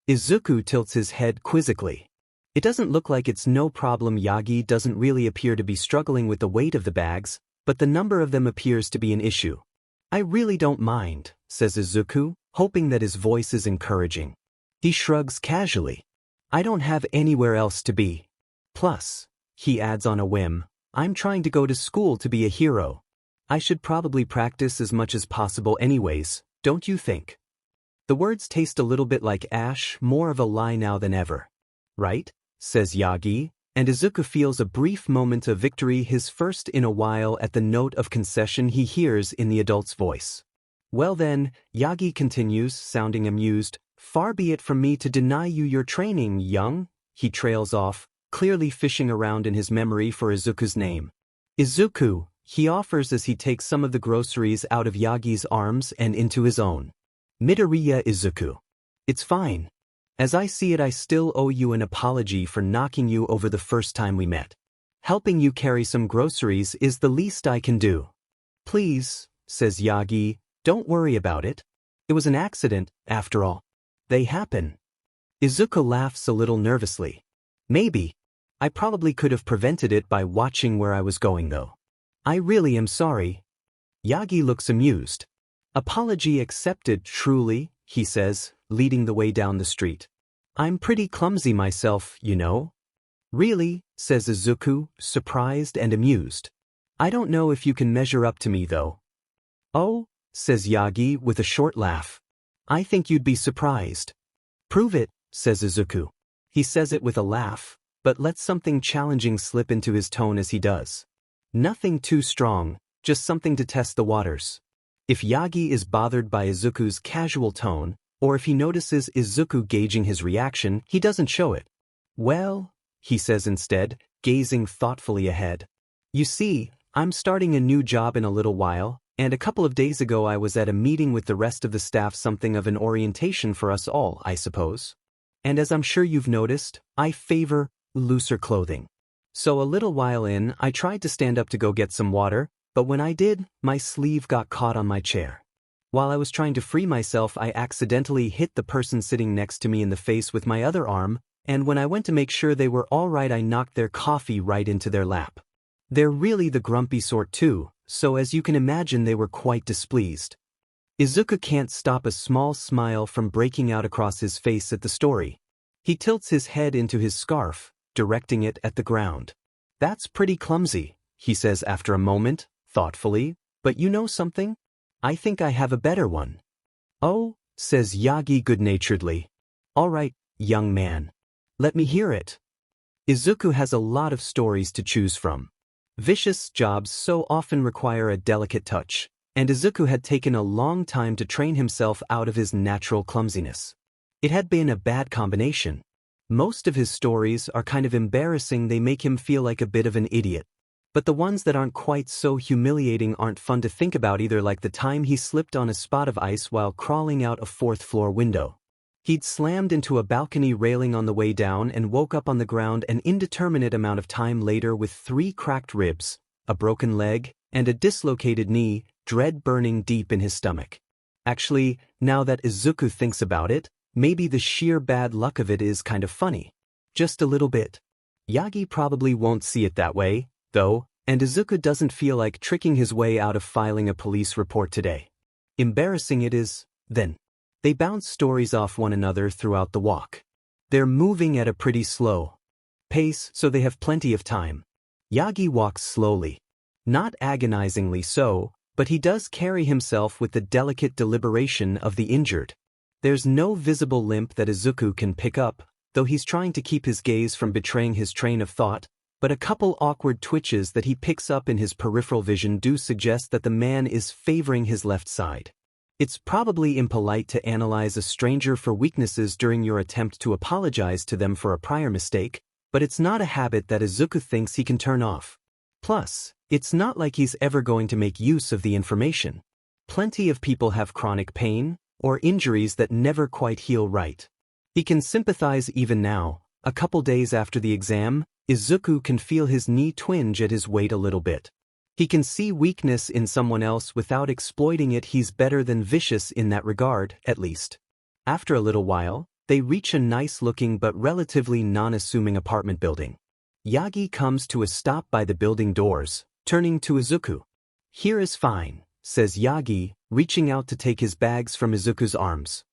Izuku tilts his head quizzically. "It doesn't look like it's no problem." Yagi doesn't really appear to be struggling with the weight of the bags, but the number of them appears to be an issue. "I really don't mind," says Izuku, hoping that his voice is encouraging. He shrugs casually. "I don't have anywhere else to be. Plus," he adds on a whim, "I'm trying to go to school to be a hero. I should probably practice as much as possible anyways, don't you think?" The words taste a little bit like ash, more of a lie now than ever. "Right?" says Yagi, and Izuku feels a brief moment of victory, his first in a while, at the note of concession he hears in the adult's voice. "Well then," Yagi continues, sounding amused, "far be it from me to deny you your training, young." He trails off, clearly fishing around in his memory for Izuku's name. "Izuku," he offers as he takes some of the groceries out of Yagi's arms and into his own. "Midoriya Izuku. It's fine. As I see it, I still owe you an apology for knocking you over the first time we met. Helping you carry some groceries is the least I can do." "Please," says Yagi, "don't worry about it. It was an accident, after all. They happen." Izuku laughs a little nervously. "Maybe. I probably could have prevented it by watching where I was going though. I really am sorry." Yagi looks amused. "Apology accepted, truly," he says, leading the way down the street. "I'm pretty clumsy myself, you know." "Really?" says Izuku, surprised and amused. "I don't know if you can measure up to me though." "Oh," says Yagi with a short laugh. "I think you'd be surprised." "Prove it," says Izuku. He says it with a laugh, but lets something challenging slip into his tone as he does. Nothing too strong, just something to test the waters. If Yagi is bothered by Izuku's casual tone, or if he notices Izuku gauging his reaction, he doesn't show it. "Well," he says instead, gazing thoughtfully ahead. "You see, I'm starting a new job in a little while, and a couple of days ago I was at a meeting with the rest of the staff, something of an orientation for us all, I suppose. And as I'm sure you've noticed, I favor looser clothing. So a little while in, I tried to stand up to go get some water, but when I did, my sleeve got caught on my chair. While I was trying to free myself, I accidentally hit the person sitting next to me in the face with my other arm, and when I went to make sure they were all right, I knocked their coffee right into their lap. They're really the grumpy sort too, so as you can imagine they were quite displeased." Izuku can't stop a small smile from breaking out across his face at the story. He tilts his head into his scarf, directing it at the ground. "That's pretty clumsy," he says after a moment, thoughtfully, "but you know something? I think I have a better one." "Oh," says Yagi good-naturedly. "All right, young man. Let me hear it." Izuku has a lot of stories to choose from. Vicious jobs so often require a delicate touch, and Izuku had taken a long time to train himself out of his natural clumsiness. It had been a bad combination. Most of his stories are kind of embarrassing, they make him feel like a bit of an idiot. But the ones that aren't quite so humiliating aren't fun to think about either, like the time he slipped on a spot of ice while crawling out a fourth-floor window. He'd slammed into a balcony railing on the way down and woke up on the ground an indeterminate amount of time later with 3 cracked ribs, a broken leg, and a dislocated knee, dread burning deep in his stomach. Actually, now that Izuku thinks about it, maybe the sheer bad luck of it is kind of funny. Just a little bit. Yagi probably won't see it that way, though, and Izuku doesn't feel like tricking his way out of filing a police report today. Embarrassing it is, then. They bounce stories off one another throughout the walk. They're moving at a pretty slow pace, so they have plenty of time. Yagi walks slowly. Not agonizingly so, but he does carry himself with the delicate deliberation of the injured. There's no visible limp that Izuku can pick up, though he's trying to keep his gaze from betraying his train of thought, but a couple awkward twitches that he picks up in his peripheral vision do suggest that the man is favoring his left side. It's probably impolite to analyze a stranger for weaknesses during your attempt to apologize to them for a prior mistake, but it's not a habit that Izuku thinks he can turn off. Plus, it's not like he's ever going to make use of the information. Plenty of people have chronic pain, or injuries that never quite heal right. He can sympathize even now. A couple days after the exam, Izuku can feel his knee twinge at his weight a little bit. He can see weakness in someone else without exploiting it. He's better than vicious in that regard, at least. After a little while, they reach a nice-looking but relatively non-assuming apartment building. Yagi comes to a stop by the building doors, turning to Izuku. "Here is fine," says Yagi, reaching out to take his bags from Izuku's arms.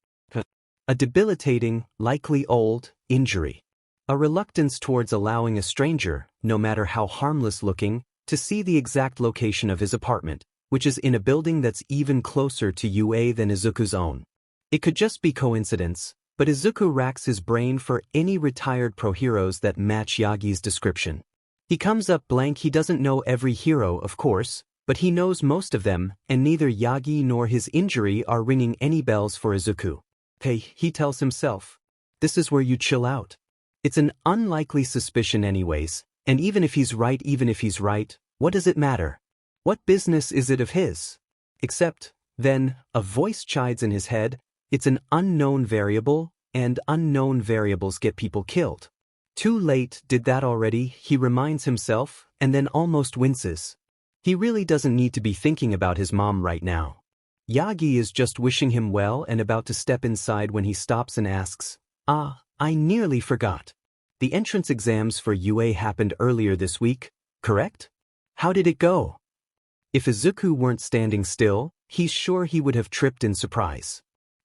A debilitating, likely old, injury. A reluctance towards allowing a stranger, no matter how harmless-looking, to see the exact location of his apartment, which is in a building that's even closer to UA than Izuku's own. It could just be coincidence, but Izuku racks his brain for any retired pro heroes that match Yagi's description. He comes up blank. He doesn't know every hero, of course, but he knows most of them, and neither Yagi nor his injury are ringing any bells for Izuku. Hey, he tells himself. This is where you chill out. It's an unlikely suspicion anyways, and even if he's right, what does it matter? What business is it of his? Except, then, a voice chides in his head. It's an unknown variable, and unknown variables get people killed. Too late, did that already, he reminds himself, and then almost winces. He really doesn't need to be thinking about his mom right now. Yagi is just wishing him well and about to step inside when he stops and asks, I nearly forgot. The entrance exams for UA happened earlier this week, correct? How did it go? If Izuku weren't standing still, he's sure he would have tripped in surprise.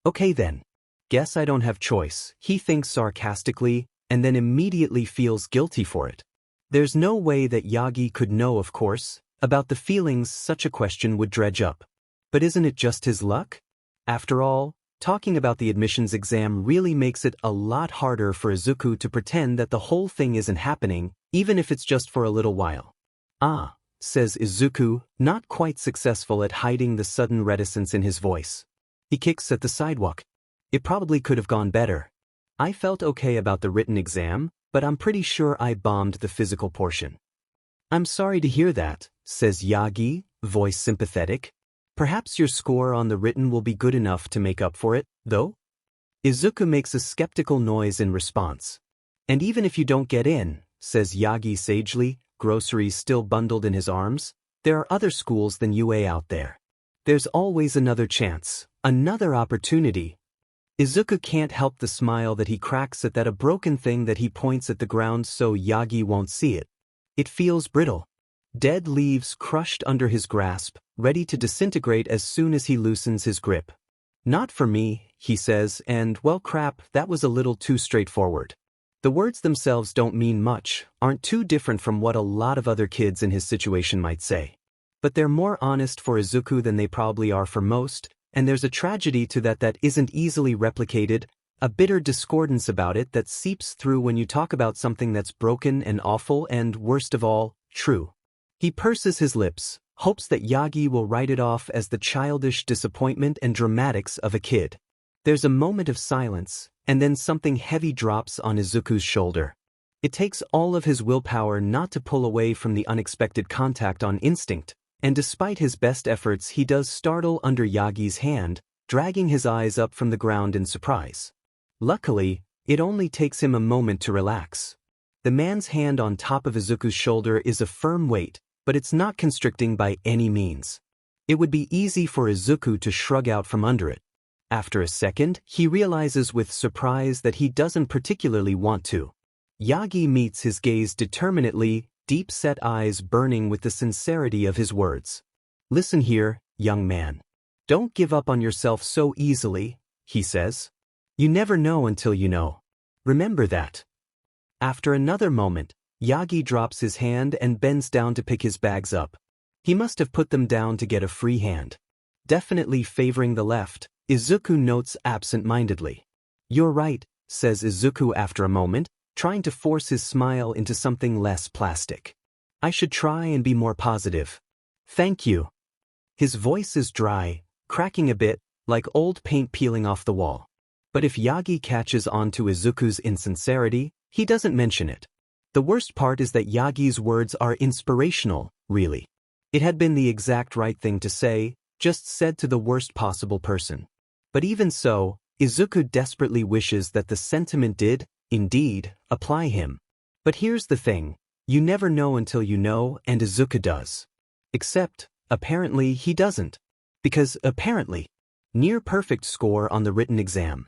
Okay then. Guess I don't have choice, he thinks sarcastically, and then immediately feels guilty for it. There's no way that Yagi could know, of course, about the feelings such a question would dredge up. But isn't it just his luck? After all, talking about the admissions exam really makes it a lot harder for Izuku to pretend that the whole thing isn't happening, even if it's just for a little while. Says Izuku, not quite successful at hiding the sudden reticence in his voice. He kicks at the sidewalk. It probably could have gone better. I felt okay about the written exam, but I'm pretty sure I bombed the physical portion. I'm sorry to hear that, says Yagi, voice sympathetic. Perhaps your score on the written will be good enough to make up for it, though? Izuku makes a skeptical noise in response. And even if you don't get in, says Yagi sagely, groceries still bundled in his arms, there are other schools than UA out there. There's always another chance, another opportunity. Izuku can't help the smile that he cracks at that a broken thing that he points at the ground so Yagi won't see it. It feels brittle. Dead leaves crushed under his grasp, ready to disintegrate as soon as he loosens his grip. Not for me, he says, and well crap, that was a little too straightforward. The words themselves don't mean much, aren't too different from what a lot of other kids in his situation might say. But they're more honest for Izuku than they probably are for most, and there's a tragedy to that isn't easily replicated, a bitter discordance about it that seeps through when you talk about something that's broken and awful and, worst of all, true. He purses his lips, hopes that Yagi will write it off as the childish disappointment and dramatics of a kid. There's a moment of silence, and then something heavy drops on Izuku's shoulder. It takes all of his willpower not to pull away from the unexpected contact on instinct, and despite his best efforts he does startle under Yagi's hand, dragging his eyes up from the ground in surprise. Luckily, it only takes him a moment to relax. The man's hand on top of Izuku's shoulder is a firm weight, but it's not constricting by any means. It would be easy for Izuku to shrug out from under it. After a second, he realizes with surprise that he doesn't particularly want to. Yagi meets his gaze determinedly, deep-set eyes burning with the sincerity of his words. Listen here, young man. Don't give up on yourself so easily, he says. You never know until you know. Remember that. After another moment, Yagi drops his hand and bends down to pick his bags up. He must have put them down to get a free hand. Definitely favoring the left, Izuku notes absent-mindedly. You're right, says Izuku after a moment, trying to force his smile into something less plastic. I should try and be more positive. Thank you. His voice is dry, cracking a bit, like old paint peeling off the wall. But if Yagi catches on to Izuku's insincerity, he doesn't mention it. The worst part is that Yagi's words are inspirational, really. It had been the exact right thing to say, just said to the worst possible person. But even so, Izuku desperately wishes that the sentiment did, indeed, apply him. But here's the thing, you never know until you know, and Izuku does. Except, apparently he doesn't. Because, apparently, near-perfect score on the written exam.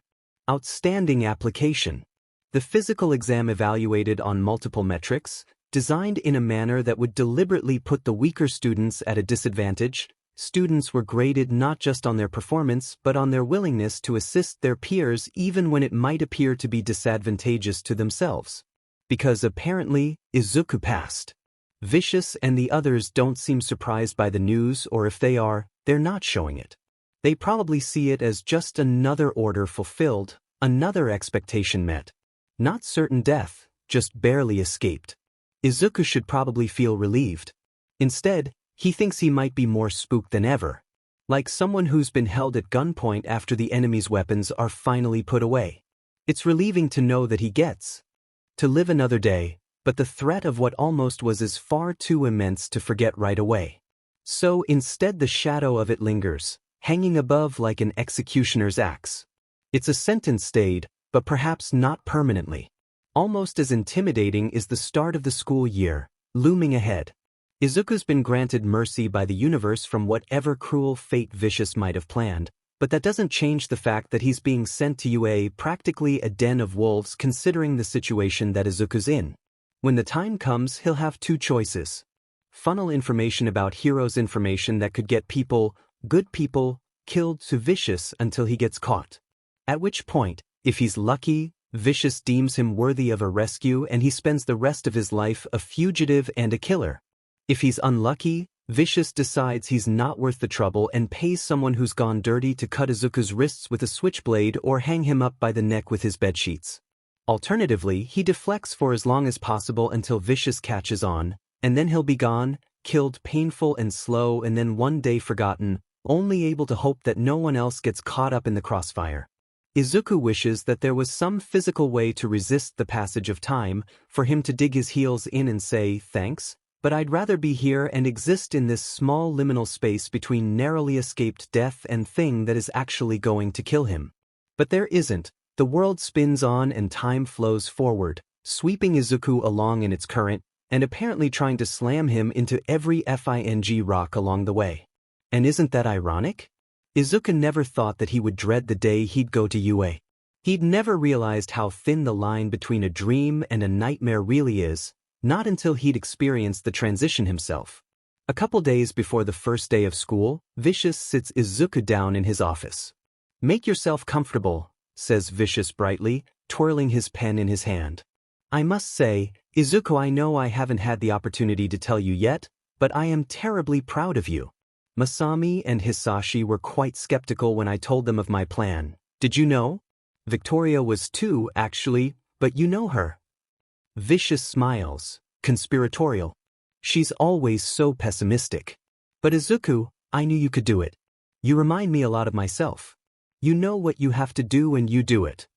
Outstanding application. The physical exam evaluated on multiple metrics, designed in a manner that would deliberately put the weaker students at a disadvantage. Students were graded not just on their performance but on their willingness to assist their peers even when it might appear to be disadvantageous to themselves. Because apparently, Izuku passed. Vicious and the others don't seem surprised by the news, or if they are, they're not showing it. They probably see it as just another order fulfilled, another expectation met. Not certain death, just barely escaped. Izuku should probably feel relieved. Instead, he thinks he might be more spooked than ever. Like someone who's been held at gunpoint after the enemy's weapons are finally put away. It's relieving to know that he gets to live another day, but the threat of what almost was is far too immense to forget right away. So instead the shadow of it lingers, hanging above like an executioner's axe. It's a sentence stayed, but perhaps not permanently. Almost as intimidating is the start of the school year, looming ahead. Izuku's been granted mercy by the universe from whatever cruel fate Vicious might have planned, but that doesn't change the fact that he's being sent to UA, practically a den of wolves considering the situation that Izuku's in. When the time comes, he'll have two choices. Funnel information about heroes, information that could get people, good people, killed, to Vicious until he gets caught. At which point, if he's lucky, Vicious deems him worthy of a rescue and he spends the rest of his life a fugitive and a killer. If he's unlucky, Vicious decides he's not worth the trouble and pays someone who's gone dirty to cut Izuku's wrists with a switchblade or hang him up by the neck with his bedsheets. Alternatively, he deflects for as long as possible until Vicious catches on, and then he'll be gone, killed painful and slow, and then one day forgotten, only able to hope that no one else gets caught up in the crossfire. Izuku wishes that there was some physical way to resist the passage of time, for him to dig his heels in and say, thanks, but I'd rather be here and exist in this small liminal space between narrowly escaped death and thing that is actually going to kill him. But there isn't. The world spins on and time flows forward, sweeping Izuku along in its current, and apparently trying to slam him into every FING rock along the way. And isn't that ironic? Izuku never thought that he would dread the day he'd go to UA. He'd never realized how thin the line between a dream and a nightmare really is, not until he'd experienced the transition himself. A couple days before the first day of school, Vicious sits Izuku down in his office. "Make yourself comfortable," says Vicious brightly, twirling his pen in his hand. "I must say, Izuku, I know I haven't had the opportunity to tell you yet, but I am terribly proud of you. Masami and Hisashi were quite skeptical when I told them of my plan. Did you know? Victoria was too, actually, but you know her." Vicious smiles, conspiratorial. "She's always so pessimistic. But Izuku, I knew you could do it. You remind me a lot of myself. You know what you have to do and you do it."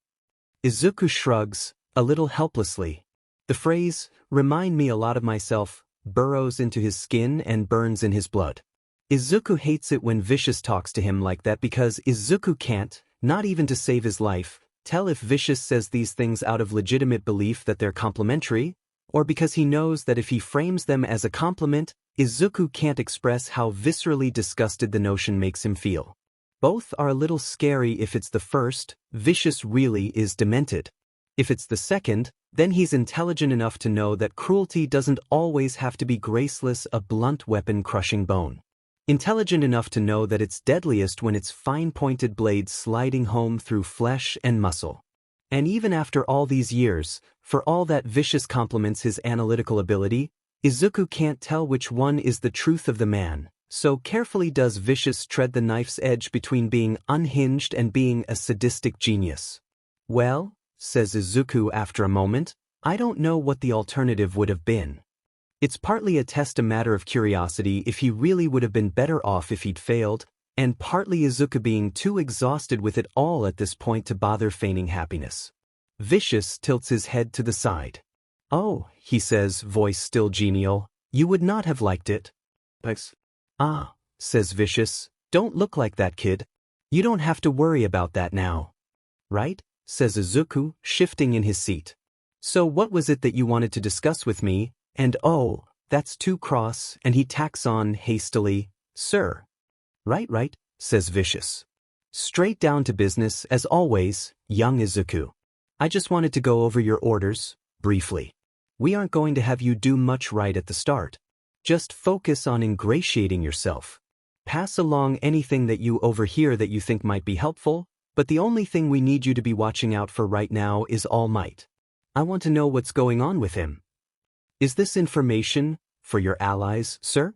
Izuku shrugs, a little helplessly. The phrase, "remind me a lot of myself," burrows into his skin and burns in his blood. Izuku hates it when Vicious talks to him like that because Izuku can't, not even to save his life, tell if Vicious says these things out of legitimate belief that they're complimentary, or because he knows that if he frames them as a compliment, Izuku can't express how viscerally disgusted the notion makes him feel. Both are a little scary. If it's the first, Vicious really is demented. If it's the second, then he's intelligent enough to know that cruelty doesn't always have to be graceless, a blunt weapon crushing bone. Intelligent enough to know that it's deadliest when it's fine-pointed blades sliding home through flesh and muscle. And even after all these years, for all that Vicious compliments his analytical ability, Izuku can't tell which one is the truth of the man, so carefully does Vicious tread the knife's edge between being unhinged and being a sadistic genius. "Well," says Izuku after a moment, "I don't know what the alternative would have been. It's partly a test, a matter of curiosity if he really would have been better off if he'd failed, and partly Izuku being too exhausted with it all at this point to bother feigning happiness." Vicious tilts his head to the side. Oh, he says, voice still genial, you would not have liked it. Thanks. Ah, says Vicious, don't look like that, kid. You don't have to worry about that now. Right? Says Izuku, shifting in his seat. So what was it that you wanted to discuss with me? And oh, that's too cross, and he tacks on hastily, sir. Right, says Vicious. Straight down to business, as always, young Izuku. I just wanted to go over your orders, briefly. We aren't going to have you do much right at the start. Just focus on ingratiating yourself. Pass along anything that you overhear that you think might be helpful, but the only thing we need you to be watching out for right now is All Might. I want to know what's going on with him. Is this information for your allies, sir?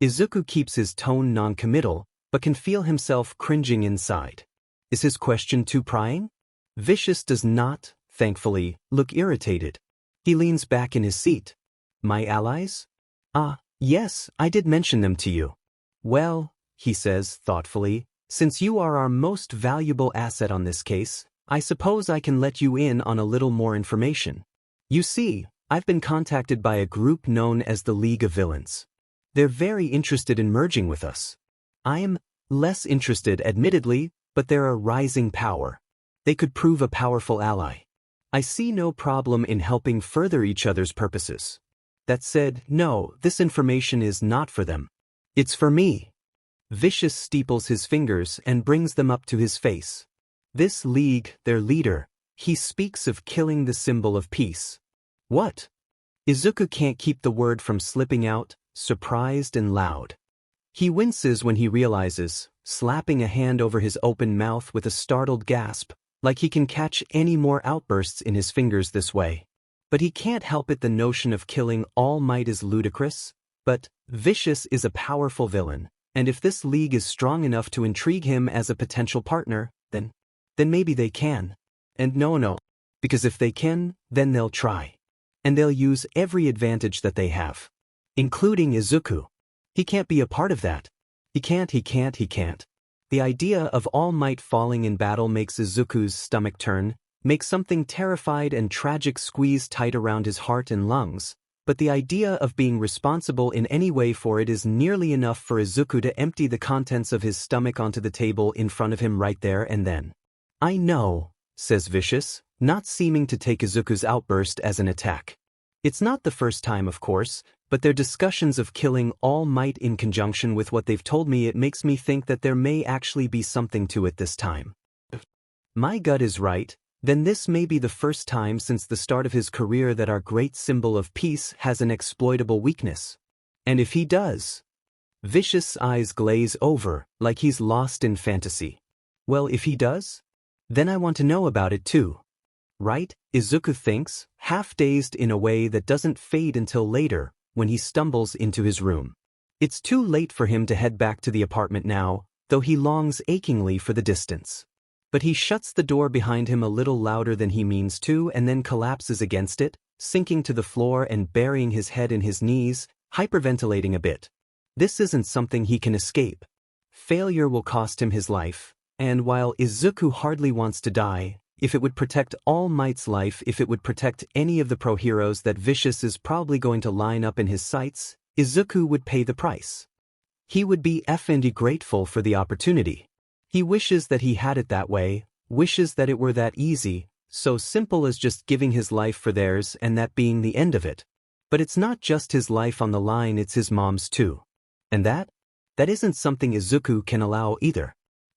Izuku keeps his tone non-committal, but can feel himself cringing inside. Is his question too prying? Vicious does not, thankfully, look irritated. He leans back in his seat. My allies? Ah, yes, I did mention them to you. Well, he says thoughtfully, since you are our most valuable asset on this case, I suppose I can let you in on a little more information. You see, I've been contacted by a group known as the League of Villains. They're very interested in merging with us. I'm less interested, admittedly, but they're a rising power. They could prove a powerful ally. I see no problem in helping further each other's purposes. That said, no, this information is not for them. It's for me. Vicious steeples his fingers and brings them up to his face. This league, their leader, he speaks of killing the symbol of peace. What? Izuku can't keep the word from slipping out, surprised and loud. He winces when he realizes, slapping a hand over his open mouth with a startled gasp, like he can catch any more outbursts in his fingers this way. But he can't help it, the notion of killing All Might is ludicrous. But Vicious is a powerful villain, and if this league is strong enough to intrigue him as a potential partner, then maybe they can. And no, because if they can, then they'll try. And they'll use every advantage that they have. Including Izuku. He can't be a part of that. He can't. The idea of All Might falling in battle makes Izuku's stomach turn, makes something terrified and tragic squeeze tight around his heart and lungs, but the idea of being responsible in any way for it is nearly enough for Izuku to empty the contents of his stomach onto the table in front of him right there and then. I know, says Vicious, not seeming to take Izuku's outburst as an attack. It's not the first time, of course, but their discussions of killing All Might in conjunction with what they've told me, it makes me think that there may actually be something to it this time. My gut is right, then this may be the first time since the start of his career that our great symbol of peace has an exploitable weakness. And if he does... Vicious' eyes glaze over, like he's lost in fantasy. Well, if he does? Then I want to know about it too. Right? Izuku thinks, half-dazed in a way that doesn't fade until later, when he stumbles into his room. It's too late for him to head back to the apartment now, though he longs achingly for the distance. But he shuts the door behind him a little louder than he means to and then collapses against it, sinking to the floor and burying his head in his knees, hyperventilating a bit. This isn't something he can escape. Failure will cost him his life, and while Izuku hardly wants to die, if it would protect All Might's life, if it would protect any of the pro-heroes that Vicious is probably going to line up in his sights, Izuku would pay the price. He would be effing grateful for the opportunity. He wishes that he had it that way, wishes that it were that easy, so simple as just giving his life for theirs and that being the end of it. But it's not just his life on the line, it's his mom's too. And that isn't something Izuku can allow either.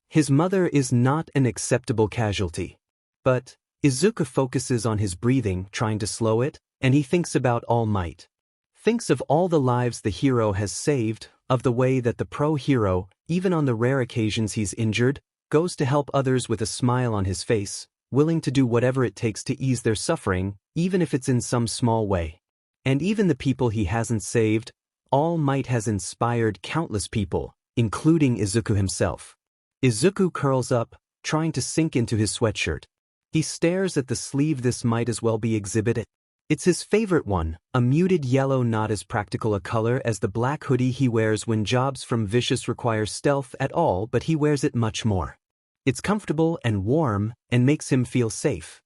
His mother is not an acceptable casualty. But Izuku focuses on his breathing, trying to slow it, and he thinks about All Might. Thinks of all the lives the hero has saved, of the way that the pro-hero, even on the rare occasions he's injured, goes to help others with a smile on his face, willing to do whatever it takes to ease their suffering, even if it's in some small way. And even the people he hasn't saved, All Might has inspired countless people, including Izuku himself. Izuku curls up, trying to sink into his sweatshirt. He stares at the sleeve. This might as well be Exhibit A. It's his favorite one, a muted yellow, not as practical a color as the black hoodie he wears when jobs from Vicious require stealth at all, but he wears it much more. It's comfortable and warm and makes him feel safe.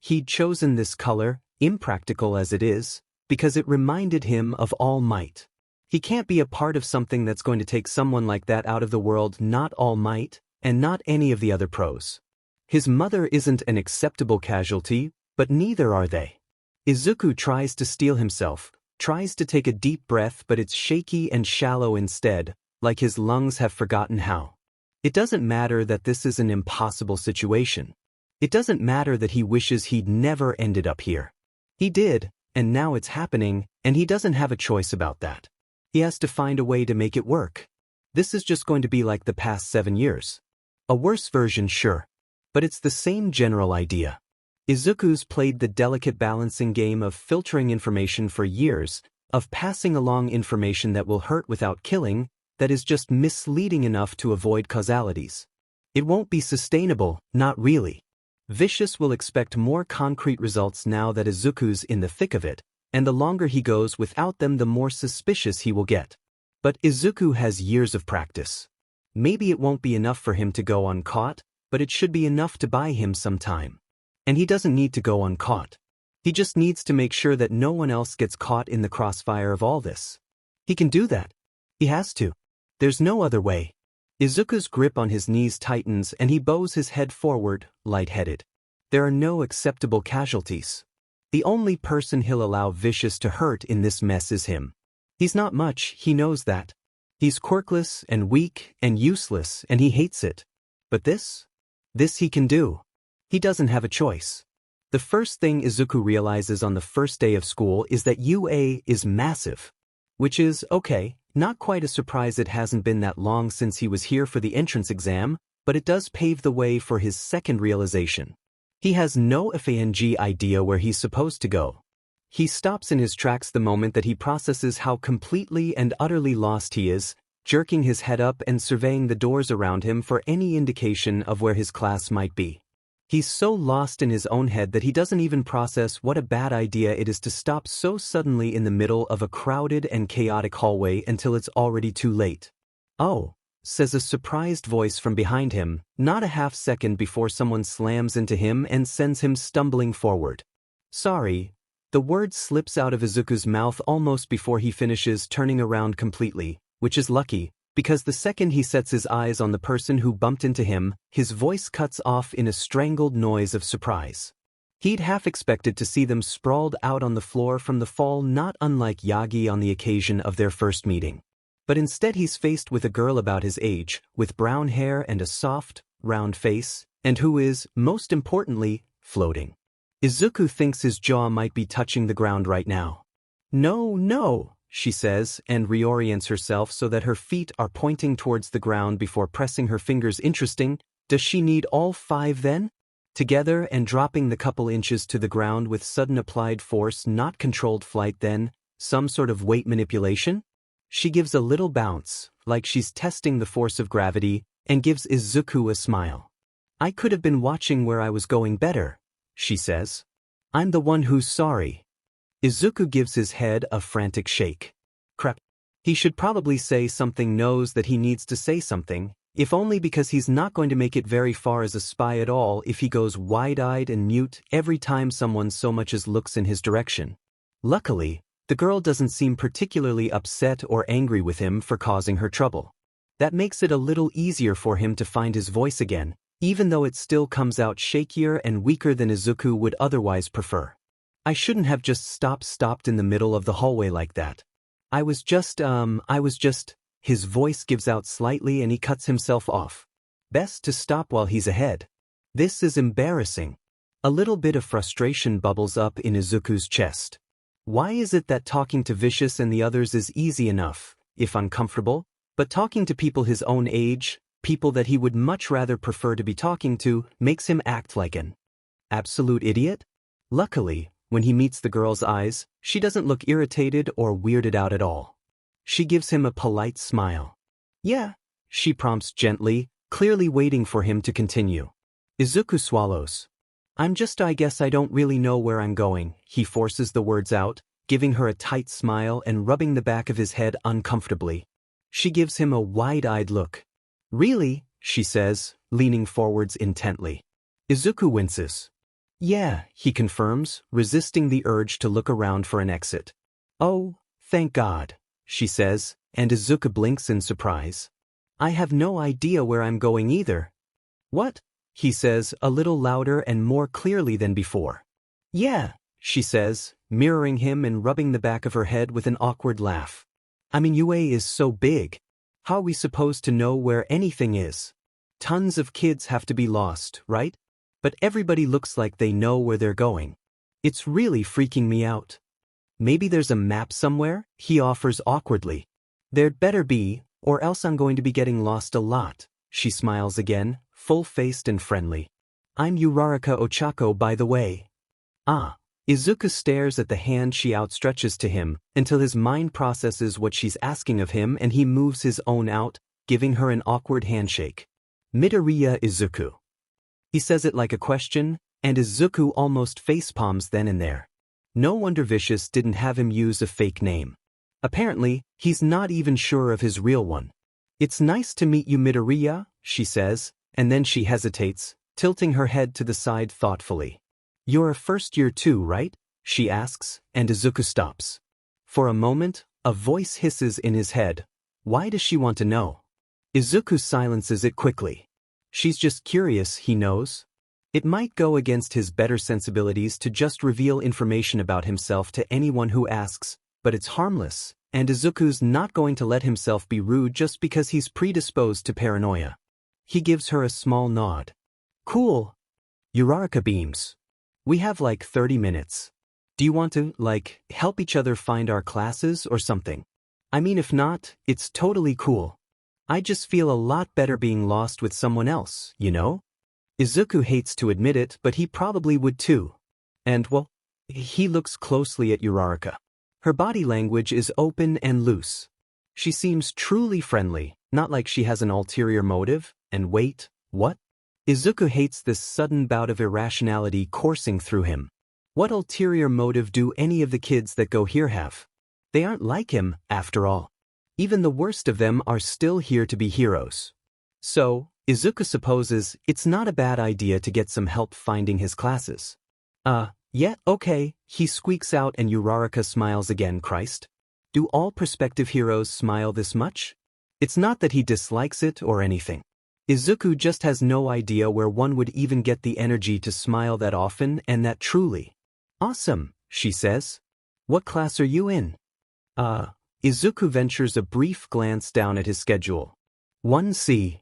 He'd chosen this color, impractical as it is, because it reminded him of All Might. He can't be a part of something that's going to take someone like that out of the world, not All Might, and not any of the other pros. His mother isn't an acceptable casualty, but neither are they. Izuku tries to steel himself, tries to take a deep breath, but it's shaky and shallow instead, like his lungs have forgotten how. It doesn't matter that this is an impossible situation. It doesn't matter that he wishes he'd never ended up here. He did, and now it's happening, and he doesn't have a choice about that. He has to find a way to make it work. This is just going to be like the past 7 years. A worse version, sure. But it's the same general idea. Izuku's played the delicate balancing game of filtering information for years, of passing along information that will hurt without killing, that is just misleading enough to avoid causalities. It won't be sustainable, not really. Vicious will expect more concrete results now that Izuku's in the thick of it, and the longer he goes without them, the more suspicious he will get. But Izuku has years of practice. Maybe it won't be enough for him to go uncaught, but it should be enough to buy him some time. And he doesn't need to go uncaught. He just needs to make sure that no one else gets caught in the crossfire of all this. He can do that. He has to. There's no other way. Izuku's grip on his knees tightens and he bows his head forward, lightheaded. There are no acceptable casualties. The only person he'll allow Vicious to hurt in this mess is him. He's not much, he knows that. He's quirkless and weak and useless, and he hates it. But this he can do. He doesn't have a choice. The first thing Izuku realizes on the first day of school is that UA is massive. Which is, okay, not quite a surprise. It hasn't been that long since he was here for the entrance exam, but it does pave the way for his second realization. He has no FANG idea where he's supposed to go. He stops in his tracks the moment that he processes how completely and utterly lost he is, jerking his head up and surveying the doors around him for any indication of where his class might be. He's so lost in his own head that he doesn't even process what a bad idea it is to stop so suddenly in the middle of a crowded and chaotic hallway until it's already too late. "Oh," says a surprised voice from behind him, not a half second before someone slams into him and sends him stumbling forward. "Sorry." The word slips out of Izuku's mouth almost before he finishes turning around completely, which is lucky, because the second he sets his eyes on the person who bumped into him, his voice cuts off in a strangled noise of surprise. He'd half expected to see them sprawled out on the floor from the fall, not unlike Yagi on the occasion of their first meeting. But instead he's faced with a girl about his age, with brown hair and a soft, round face, and who is, most importantly, floating. Izuku thinks his jaw might be touching the ground right now. "No, no," she says, and reorients herself so that her feet are pointing towards the ground before pressing her fingers. Interesting. Does she need all 5 then? Together and dropping the couple inches to the ground with sudden applied force, not controlled flight then, some sort of weight manipulation? She gives a little bounce, like she's testing the force of gravity, and gives Izuku a smile. "I could have been watching where I was going better," she says. "I'm the one who's sorry." Izuku gives his head a frantic shake. Crap. He should probably say something, knows that he needs to say something, if only because he's not going to make it very far as a spy at all if he goes wide-eyed and mute every time someone so much as looks in his direction. Luckily, the girl doesn't seem particularly upset or angry with him for causing her trouble. That makes it a little easier for him to find his voice again, even though it still comes out shakier and weaker than Izuku would otherwise prefer. "I shouldn't have just stopped in the middle of the hallway like that. I was just, His voice gives out slightly and he cuts himself off. Best to stop while he's ahead. This is embarrassing. A little bit of frustration bubbles up in Izuku's chest. Why is it that talking to Vicious and the others is easy enough, if uncomfortable, but talking to people his own age, people that he would much rather prefer to be talking to, makes him act like an absolute idiot? Luckily, when he meets the girl's eyes, she doesn't look irritated or weirded out at all. She gives him a polite smile. "Yeah," she prompts gently, clearly waiting for him to continue. Izuku swallows. I guess I don't really know where I'm going," he forces the words out, giving her a tight smile and rubbing the back of his head uncomfortably. She gives him a wide-eyed look. "Really?" she says, leaning forwards intently. Izuku winces. Yeah, he confirms, resisting the urge to look around for an exit. Oh, thank God, she says, and Izuku blinks in surprise. I have no idea where I'm going either. What? He says, a little louder and more clearly than before. Yeah, she says, mirroring him and rubbing the back of her head with an awkward laugh. I mean, UA is so big. How are we supposed to know where anything is? Tons of kids have to be lost, right? But everybody looks like they know where they're going. It's really freaking me out. Maybe there's a map somewhere, he offers awkwardly. There'd better be, or else I'm going to be getting lost a lot, she smiles again, full-faced and friendly. I'm Uraraka Ochako, by the way. Ah. Izuku stares at the hand she outstretches to him until his mind processes what she's asking of him and he moves his own out, giving her an awkward handshake. Midoriya Izuku. He says it like a question, and Izuku almost facepalms then and there. No wonder Vicious didn't have him use a fake name. Apparently, he's not even sure of his real one. It's nice to meet you, Midoriya, she says, and then she hesitates, tilting her head to the side thoughtfully. You're a first year too, right? She asks, and Izuku stops. For a moment, a voice hisses in his head. Why does she want to know? Izuku silences it quickly. She's just curious, he knows. It might go against his better sensibilities to just reveal information about himself to anyone who asks, but it's harmless, and Izuku's not going to let himself be rude just because he's predisposed to paranoia. He gives her a small nod. Cool. Uraraka beams. We have like 30 minutes. Do you want to, help each other find our classes or something? I mean, if not, it's totally cool. I just feel a lot better being lost with someone else, you know? Izuku hates to admit it, but he probably would too. And, well, he looks closely at Uraraka. Her body language is open and loose. She seems truly friendly, not like she has an ulterior motive, and wait, what? Izuku hates this sudden bout of irrationality coursing through him. What ulterior motive do any of the kids that go here have? They aren't like him, after all. Even the worst of them are still here to be heroes. So, Izuku supposes it's not a bad idea to get some help finding his classes. Yeah, okay, he squeaks out and Uraraka smiles again. Christ. Do all prospective heroes smile this much? It's not that he dislikes it or anything. Izuku just has no idea where one would even get the energy to smile that often and that truly. Awesome, she says. What class are you in? Izuku ventures a brief glance down at his schedule. 1C.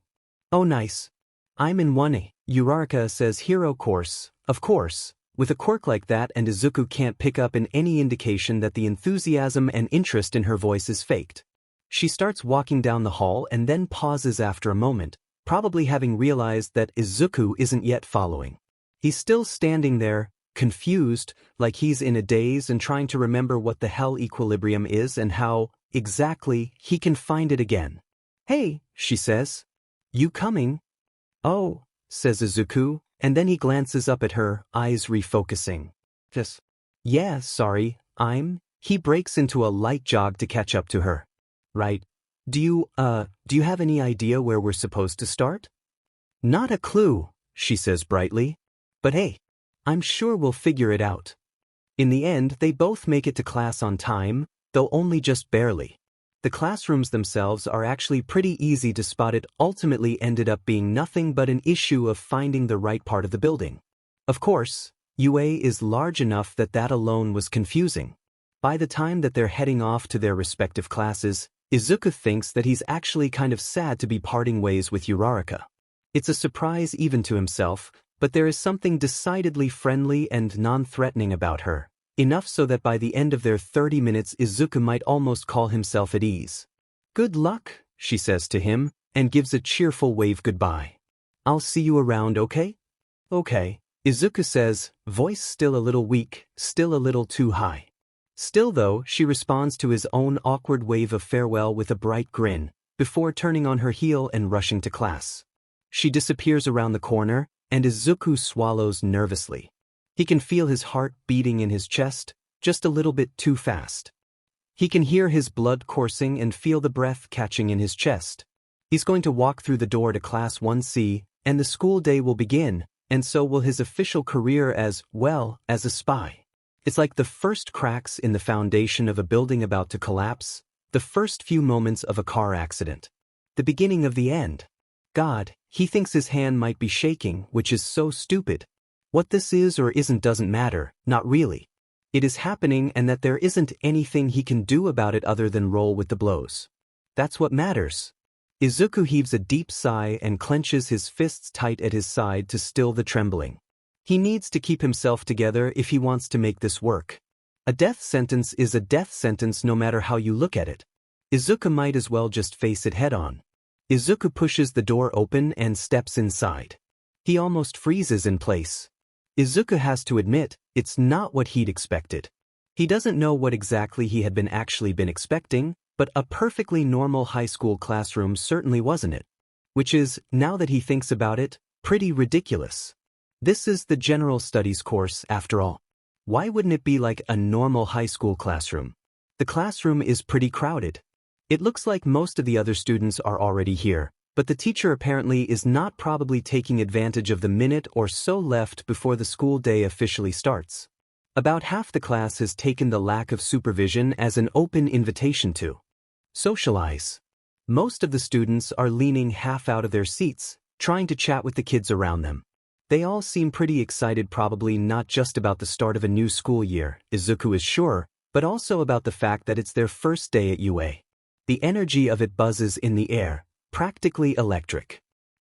Oh nice. I'm in 1A. Uraraka says hero course, of course. With a quirk like that, and Izuku can't pick up in any indication that the enthusiasm and interest in her voice is faked. She starts walking down the hall and then pauses after a moment, probably having realized that Izuku isn't yet following. He's still standing there, confused, like he's in a daze and trying to remember what the hell equilibrium is and how, exactly, he can find it again. Hey, she says. You coming? Oh, says Izuku, and then he glances up at her, eyes refocusing. Just, yeah, sorry, he breaks into a light jog to catch up to her. Right. Do you have any idea where we're supposed to start? Not a clue, she says brightly. But hey, I'm sure we'll figure it out. In the end, they both make it to class on time, though only just barely. The classrooms themselves are actually pretty easy to spot. It ultimately ended up being nothing but an issue of finding the right part of the building. Of course, UA is large enough that alone was confusing. By the time that they're heading off to their respective classes, Izuku thinks that he's actually kind of sad to be parting ways with Uraraka. It's a surprise even to himself, but there is something decidedly friendly and non-threatening about her. Enough so that by the end of their 30 minutes Izuku might almost call himself at ease. Good luck, she says to him, and gives a cheerful wave goodbye. I'll see you around, okay? Okay, Izuku says, voice still a little weak, still a little too high. Still though, she responds to his own awkward wave of farewell with a bright grin, before turning on her heel and rushing to class. She disappears around the corner, and Izuku swallows nervously. He can feel his heart beating in his chest, just a little bit too fast. He can hear his blood coursing and feel the breath catching in his chest. He's going to walk through the door to class 1C, and the school day will begin, and so will his official career as, well, as a spy. It's like the first cracks in the foundation of a building about to collapse, the first few moments of a car accident. The beginning of the end. God, he thinks his hand might be shaking, which is so stupid. What this is or isn't doesn't matter, not really. It is happening and that there isn't anything he can do about it other than roll with the blows. That's what matters. Izuku heaves a deep sigh and clenches his fists tight at his side to still the trembling. He needs to keep himself together if he wants to make this work. A death sentence is a death sentence no matter how you look at it. Izuku might as well just face it head on. Izuku pushes the door open and steps inside. He almost freezes in place. Izuku has to admit, it's not what he'd expected. He doesn't know what exactly he had actually been expecting, but a perfectly normal high school classroom certainly wasn't it. Which is, now that he thinks about it, pretty ridiculous. This is the general studies course, after all. Why wouldn't it be like a normal high school classroom? The classroom is pretty crowded. It looks like most of the other students are already here, but the teacher apparently is not probably taking advantage of the minute or so left before the school day officially starts. About half the class has taken the lack of supervision as an open invitation to socialize. Most of the students are leaning half out of their seats, trying to chat with the kids around them. They all seem pretty excited, probably not just about the start of a new school year, Izuku is sure, but also about the fact that it's their first day at UA. The energy of it buzzes in the air, practically electric.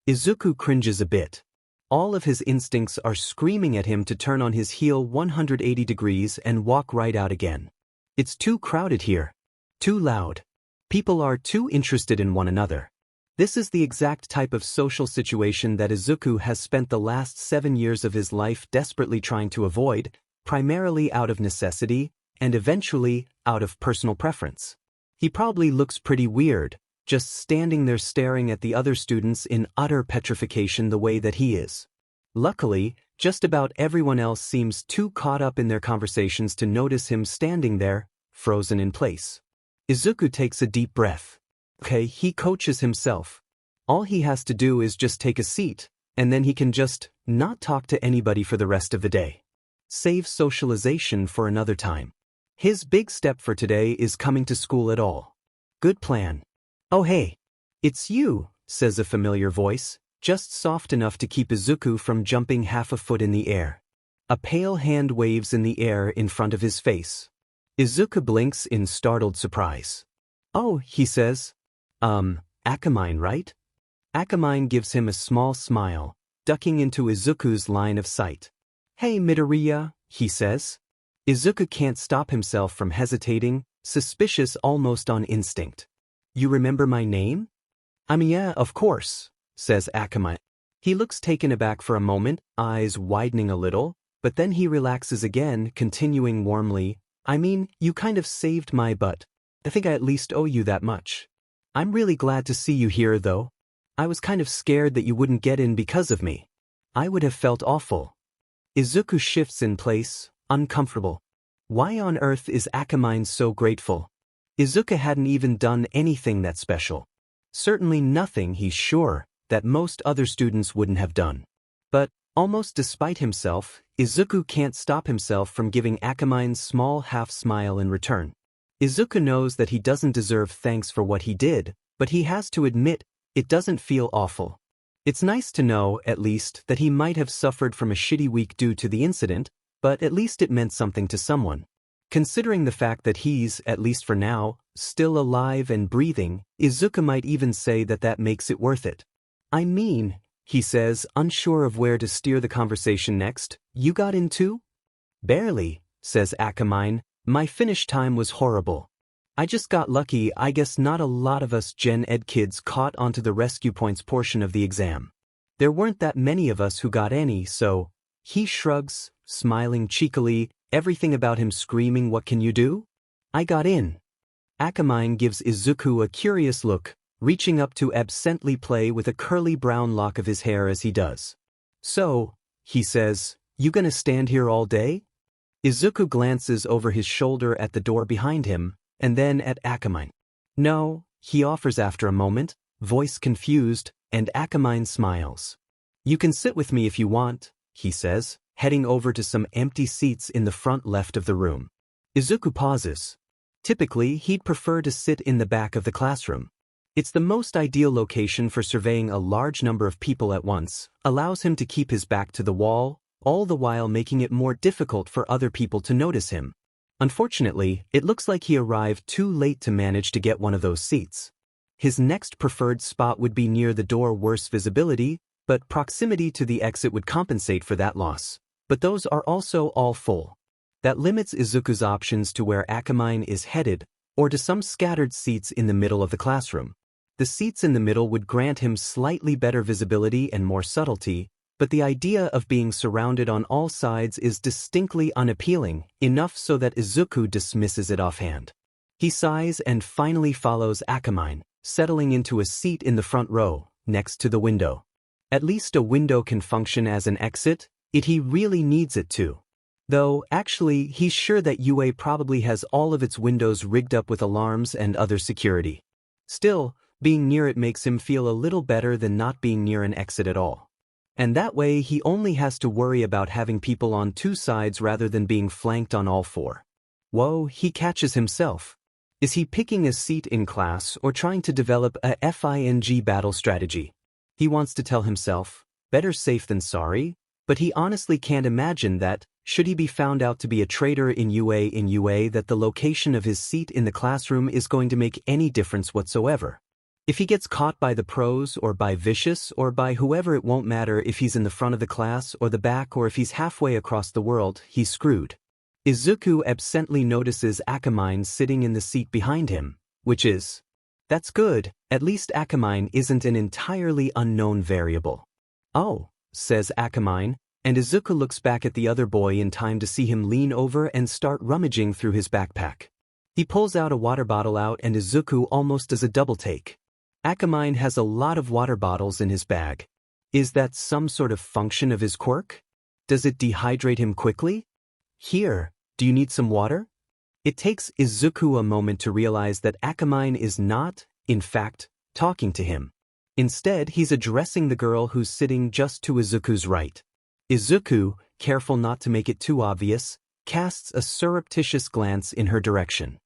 Izuku cringes a bit. All of his instincts are screaming at him to turn on his heel 180 degrees and walk right out again. It's too crowded here. Too loud. People are too interested in one another. This is the exact type of social situation that Izuku has spent the last 7 years of his life desperately trying to avoid, primarily out of necessity, and eventually, out of personal preference. He probably looks pretty weird, just standing there staring at the other students in utter petrification the way that he is. Luckily, just about everyone else seems too caught up in their conversations to notice him standing there, frozen in place. Izuku takes a deep breath. Okay, he coaches himself. All he has to do is just take a seat, and then he can just not talk to anybody for the rest of the day. Save socialization for another time. His big step for today is coming to school at all. Good plan. Oh hey, it's you, says a familiar voice, just soft enough to keep Izuku from jumping half a foot in the air. A pale hand waves in the air in front of his face. Izuku blinks in startled surprise. Oh, he says. Akamine, right? Akamine gives him a small smile, ducking into Izuku's line of sight. Hey Midoriya, he says. Izuku can't stop himself from hesitating, suspicious almost on instinct. You remember my name? Yeah, of course, says Akamine. He looks taken aback for a moment, eyes widening a little, but then he relaxes again, continuing warmly, you kind of saved my butt. I think I at least owe you that much. I'm really glad to see you here, though. I was kind of scared that you wouldn't get in because of me. I would have felt awful. Izuku shifts in place, uncomfortable. Why on earth is Akamine so grateful? Izuku hadn't even done anything that special. Certainly nothing, he's sure, that most other students wouldn't have done. But, almost despite himself, Izuku can't stop himself from giving Akamine's small half-smile in return. Izuku knows that he doesn't deserve thanks for what he did, but he has to admit, it doesn't feel awful. It's nice to know, at least, that he might have suffered from a shitty week due to the incident, but at least it meant something to someone. Considering the fact that he's, at least for now, still alive and breathing, Izuku might even say that that makes it worth it. He says, unsure of where to steer the conversation next, you got in too? Barely, says Akamine, my finish time was horrible. I just got lucky. I guess not a lot of us Gen Ed kids caught onto the rescue points portion of the exam. There weren't that many of us who got any, so... He shrugs, smiling cheekily, everything about him screaming, what can you do? I got in. Akamine gives Izuku a curious look, reaching up to absently play with a curly brown lock of his hair as he does. So, he says, you gonna stand here all day? Izuku glances over his shoulder at the door behind him, and then at Akamine. No, he offers after a moment, voice confused, and Akamine smiles. You can sit with me if you want, he says, heading over to some empty seats in the front left of the room. Izuku pauses. Typically, he'd prefer to sit in the back of the classroom. It's the most ideal location for surveying a large number of people at once, allows him to keep his back to the wall, all the while making it more difficult for other people to notice him. Unfortunately, it looks like he arrived too late to manage to get one of those seats. His next preferred spot would be near the door, worse visibility, but proximity to the exit would compensate for that loss. But those are also all full. That limits Izuku's options to where Akamine is headed, or to some scattered seats in the middle of the classroom. The seats in the middle would grant him slightly better visibility and more subtlety, but the idea of being surrounded on all sides is distinctly unappealing, enough so that Izuku dismisses it offhand. He sighs and finally follows Akamine, settling into a seat in the front row, next to the window. At least a window can function as an exit, he really needs it to. Though, actually, he's sure that UA probably has all of its windows rigged up with alarms and other security. Still, being near it makes him feel a little better than not being near an exit at all. And that way he only has to worry about having people on two sides rather than being flanked on all four. Whoa, he catches himself. Is he picking a seat in class or trying to develop a FING battle strategy? He wants to tell himself, better safe than sorry, but he honestly can't imagine that, should he be found out to be a traitor in UA, that the location of his seat in the classroom is going to make any difference whatsoever. If he gets caught by the pros or by Vicious or by whoever, it won't matter if he's in the front of the class or the back or if he's halfway across the world, he's screwed. Izuku absently notices Akamine sitting in the seat behind him, which is, that's good, at least Akamine isn't an entirely unknown variable. Oh, says Akamine, and Izuku looks back at the other boy in time to see him lean over and start rummaging through his backpack. He pulls out a water bottle out and Izuku almost does a double take. Akamine has a lot of water bottles in his bag. Is that some sort of function of his quirk? Does it dehydrate him quickly? Here, do you need some water? It takes Izuku a moment to realize that Akamine is not, in fact, talking to him. Instead, he's addressing the girl who's sitting just to Izuku's right. Izuku, careful not to make it too obvious, casts a surreptitious glance in her direction.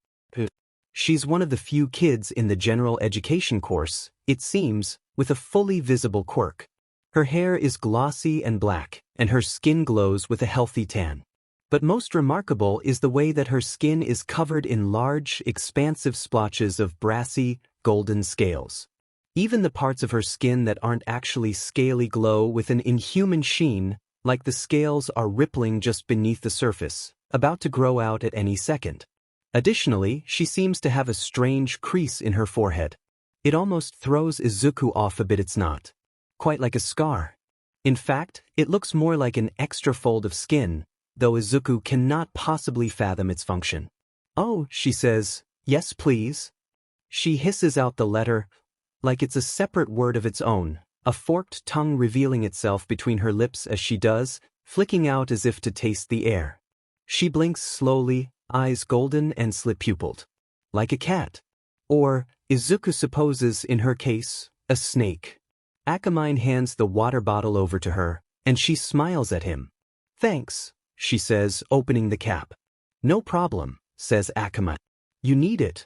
She's one of the few kids in the general education course, it seems, with a fully visible quirk. Her hair is glossy and black, and her skin glows with a healthy tan. But most remarkable is the way that her skin is covered in large, expansive splotches of brassy, golden scales. Even the parts of her skin that aren't actually scaly glow with an inhuman sheen, like the scales are rippling just beneath the surface, about to grow out at any second. Additionally, she seems to have a strange crease in her forehead. It almost throws Izuku off a bit. It's not quite like a scar. In fact, it looks more like an extra fold of skin, though Izuku cannot possibly fathom its function. Oh, she says, yes please. She hisses out the letter, like it's a separate word of its own, a forked tongue revealing itself between her lips as she does, flicking out as if to taste the air. She blinks slowly, eyes golden and slit-pupilled. Like a cat. Or, Izuku supposes in her case, a snake. Akamine hands the water bottle over to her, and she smiles at him. Thanks, she says, opening the cap. No problem, says Akamine. You need it.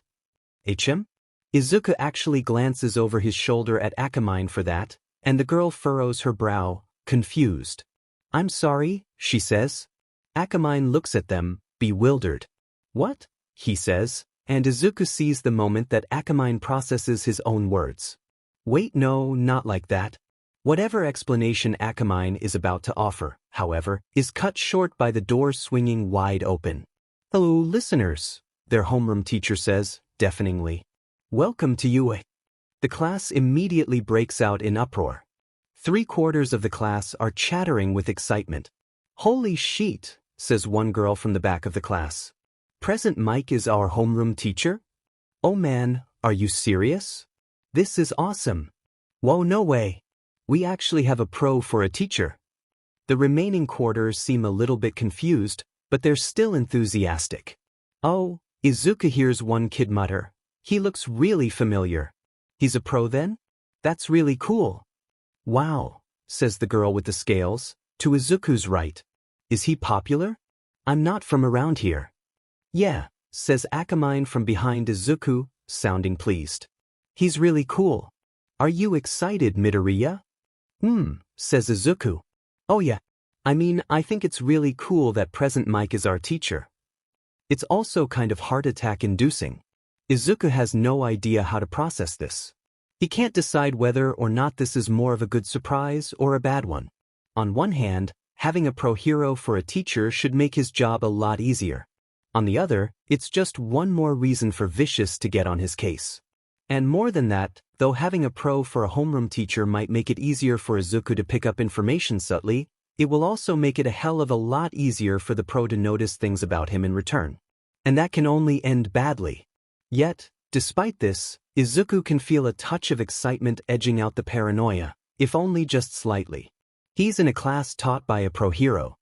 HM? Izuku actually glances over his shoulder at Akamine for that, and the girl furrows her brow, confused. I'm sorry, she says. Akamine looks at them, bewildered. What? He says, and Izuku sees the moment that Akamine processes his own words. Wait, no, not like that. Whatever explanation Akamine is about to offer, however, is cut short by the door swinging wide open. Hello, listeners, their homeroom teacher says, deafeningly. Welcome to UA. The class immediately breaks out in uproar. 3/4 of the class are chattering with excitement. Holy shit, says one girl from the back of the class. Present Mike is our homeroom teacher? Oh man, are you serious? This is awesome. Whoa, no way. We actually have a pro for a teacher. The remaining quarters seem a little bit confused, but they're still enthusiastic. Oh, Izuku hears one kid mutter. He looks really familiar. He's a pro then? That's really cool. Wow, says the girl with the scales, To Izuku's right. Is he popular? I'm not from around here. Yeah, says Akamine from behind Izuku, sounding pleased. He's really cool. Are you excited, Midoriya? Says Izuku. Oh yeah. I mean, I think it's really cool that Present Mic is our teacher. It's also kind of heart attack inducing. Izuku has no idea how to process this. He can't decide whether or not this is more of a good surprise or a bad one. On one hand, having a pro hero for a teacher should make his job a lot easier. On the other, it's just one more reason for Vicious to get on his case. And more than that, though having a pro for a homeroom teacher might make it easier for Izuku to pick up information subtly, it will also make it a hell of a lot easier for the pro to notice things about him in return. And that can only end badly. Yet, despite this, Izuku can feel a touch of excitement edging out the paranoia, if only just slightly. He's in a class taught by a pro hero.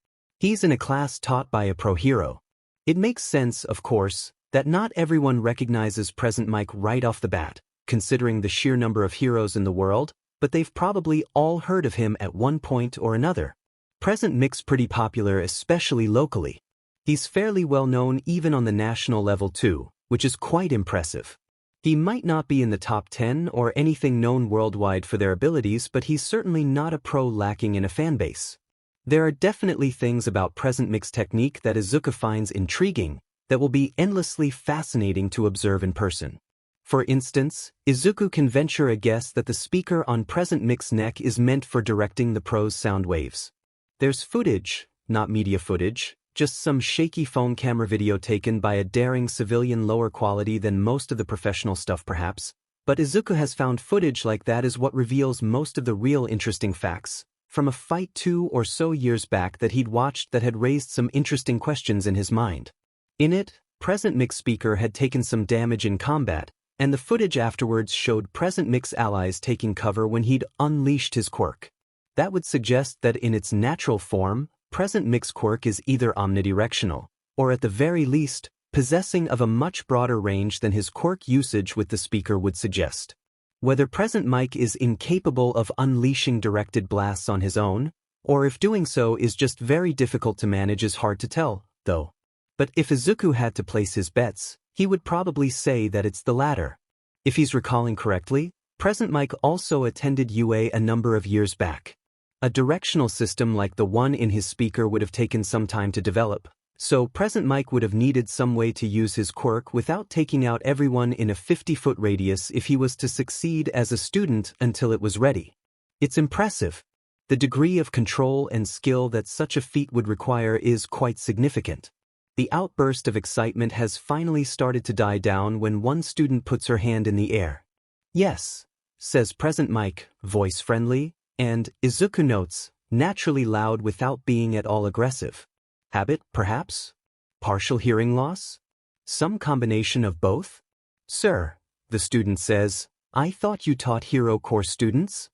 It makes sense, of course, that not everyone recognizes Present Mic right off the bat, considering the sheer number of heroes in the world, but they've probably all heard of him at one point or another. Present Mic's pretty popular, especially locally. He's fairly well known even on the national level too, which is quite impressive. He might not be in the top 10 or anything known worldwide for their abilities, but he's certainly not a pro lacking in a fanbase. There are definitely things about Present Mic's technique that Izuku finds intriguing, that will be endlessly fascinating to observe in person. For instance, Izuku can venture a guess that the speaker on Present Mic's neck is meant for directing the pro's sound waves. There's footage, not media footage, just some shaky phone camera video taken by a daring civilian, lower quality than most of the professional stuff perhaps, but Izuku has found footage like that is what reveals most of the real interesting facts, from a fight 2 or so years back that he'd watched that had raised some interesting questions in his mind. In it, Present Mic's speaker had taken some damage in combat, and the footage afterwards showed Present Mic's allies taking cover when he'd unleashed his quirk. That would suggest that in its natural form, Present Mic's quirk is either omnidirectional, or at the very least, possessing of a much broader range than his quirk usage with the speaker would suggest. Whether Present Mic is incapable of unleashing directed blasts on his own, or if doing so is just very difficult to manage is hard to tell, though. But if Izuku had to place his bets, he would probably say that it's the latter. If he's recalling correctly, Present Mic also attended UA a number of years back. A directional system like the one in his speaker would have taken some time to develop, so Present Mic would have needed some way to use his quirk without taking out everyone in a 50-foot radius if he was to succeed as a student until it was ready. It's impressive. The degree of control and skill that such a feat would require is quite significant. The outburst of excitement has finally started to die down when one student puts her hand in the air. Yes, says Present Mic, voice friendly, and, Izuku notes, naturally loud without being at all aggressive. Habit, perhaps? Partial hearing loss? Some combination of both? Sir, the student says, I thought you taught Hero Course students?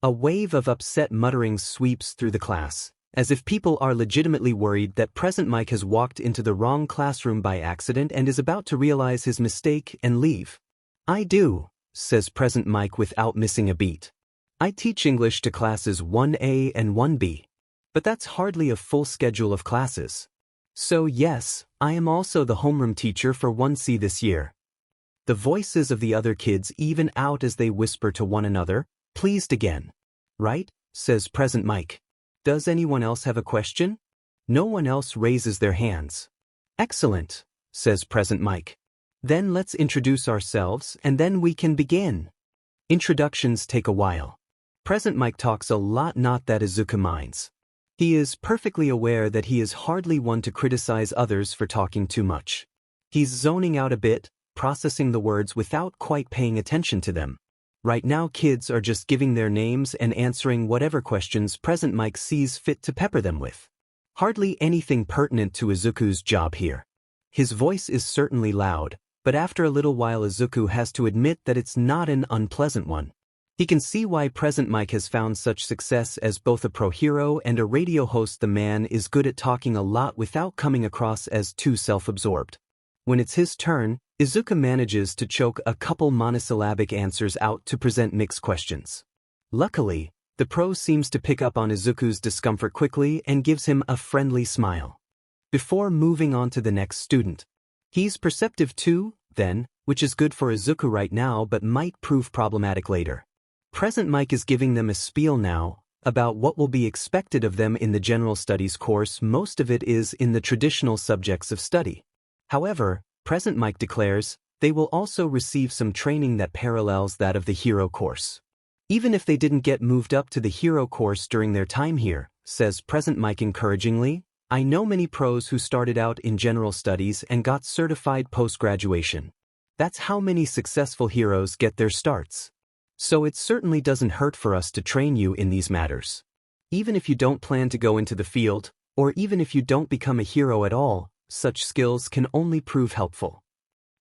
A wave of upset mutterings sweeps through the class, as if people are legitimately worried that Present Mic has walked into the wrong classroom by accident and is about to realize his mistake and leave. I do, says Present Mic without missing a beat. I teach English to classes 1A and 1B. But that's hardly a full schedule of classes. So yes, I am also the homeroom teacher for 1C this year. The voices of the other kids even out as they whisper to one another, pleased again. Right? Says Present Mic. Does anyone else have a question? No one else raises their hands. Excellent, says Present Mic. Then let's introduce ourselves and then we can begin. Introductions take a while. Present Mic talks a lot, not that Izuku minds. He is perfectly aware that he is hardly one to criticize others for talking too much. He's zoning out a bit, processing the words without quite paying attention to them. Right now kids are just giving their names and answering whatever questions Present Mic sees fit to pepper them with. Hardly anything pertinent to Izuku's job here. His voice is certainly loud, but after a little while Izuku has to admit that it's not an unpleasant one. He can see why Present Mic has found such success as both a pro hero and a radio host. The man is good at talking a lot without coming across as too self-absorbed. When it's his turn, Izuku manages to choke a couple monosyllabic answers out to Present Mic's questions. Luckily, The pro seems to pick up on Izuku's discomfort quickly and gives him a friendly smile. Before moving on to the next student. He's perceptive too, then, which is good for Izuku right now but might prove problematic later. Present Mike is giving them a spiel now about what will be expected of them in the general studies course. Most of it is in the traditional subjects of study. However, Present Mike declares they will also receive some training that parallels that of the hero course. Even if they didn't get moved up to the hero course during their time here, says Present Mike encouragingly, I know many pros who started out in general studies and got certified post-graduation. That's how many successful heroes get their starts. So it certainly doesn't hurt for us to train you in these matters. Even if you don't plan to go into the field, or even if you don't become a hero at all, such skills can only prove helpful.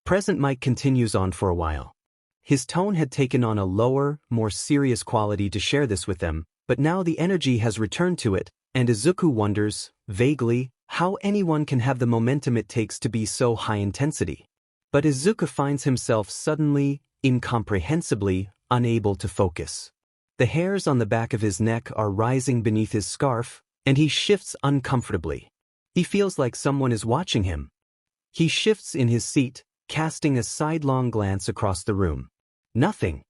Present Mike continues on for a while. His tone had taken on a lower, more serious quality to share this with them, but now the energy has returned to it, and Izuku wonders, vaguely, how anyone can have the momentum it takes to be so high intensity. But Izuku finds himself suddenly, incomprehensibly, unable to focus. The hairs on the back of his neck are rising beneath his scarf, and he shifts uncomfortably. He feels like someone is watching him. He shifts in his seat, casting a sidelong glance across the room. Nothing.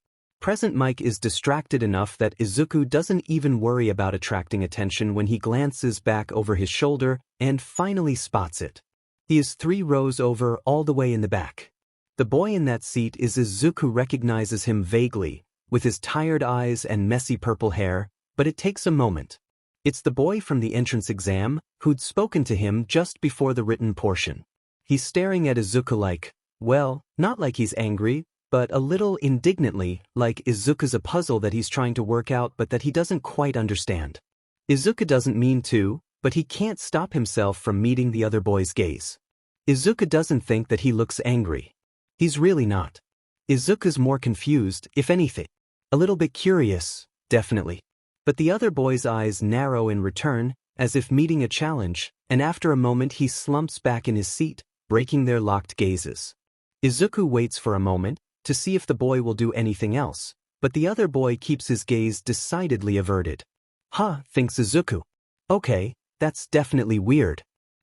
Present Mike is distracted enough that Izuku doesn't even worry about attracting attention when he glances back over his shoulder and finally spots it. He is 3 rows over all the way in the back. The boy in that seat is Izuku recognizes him vaguely, with his tired eyes and messy purple hair, but it takes a moment. It's the boy from the entrance exam, who'd spoken to him just before the written portion. He's staring at Izuku like, well, not like he's angry, but a little indignantly, like Izuku's a puzzle that he's trying to work out but that he doesn't quite understand. Izuku doesn't mean to, but he can't stop himself from meeting the other boy's gaze. Izuku doesn't think that he looks angry. He's really not. Izuku's more confused, if anything. A little bit curious, definitely. But the other boy's eyes narrow in return, as if meeting a challenge, and after a moment he slumps back in his seat, breaking their locked gazes. Izuku waits for a moment, to see if the boy will do anything else, but the other boy keeps his gaze decidedly averted. Huh, thinks Izuku. Okay, that's definitely weird.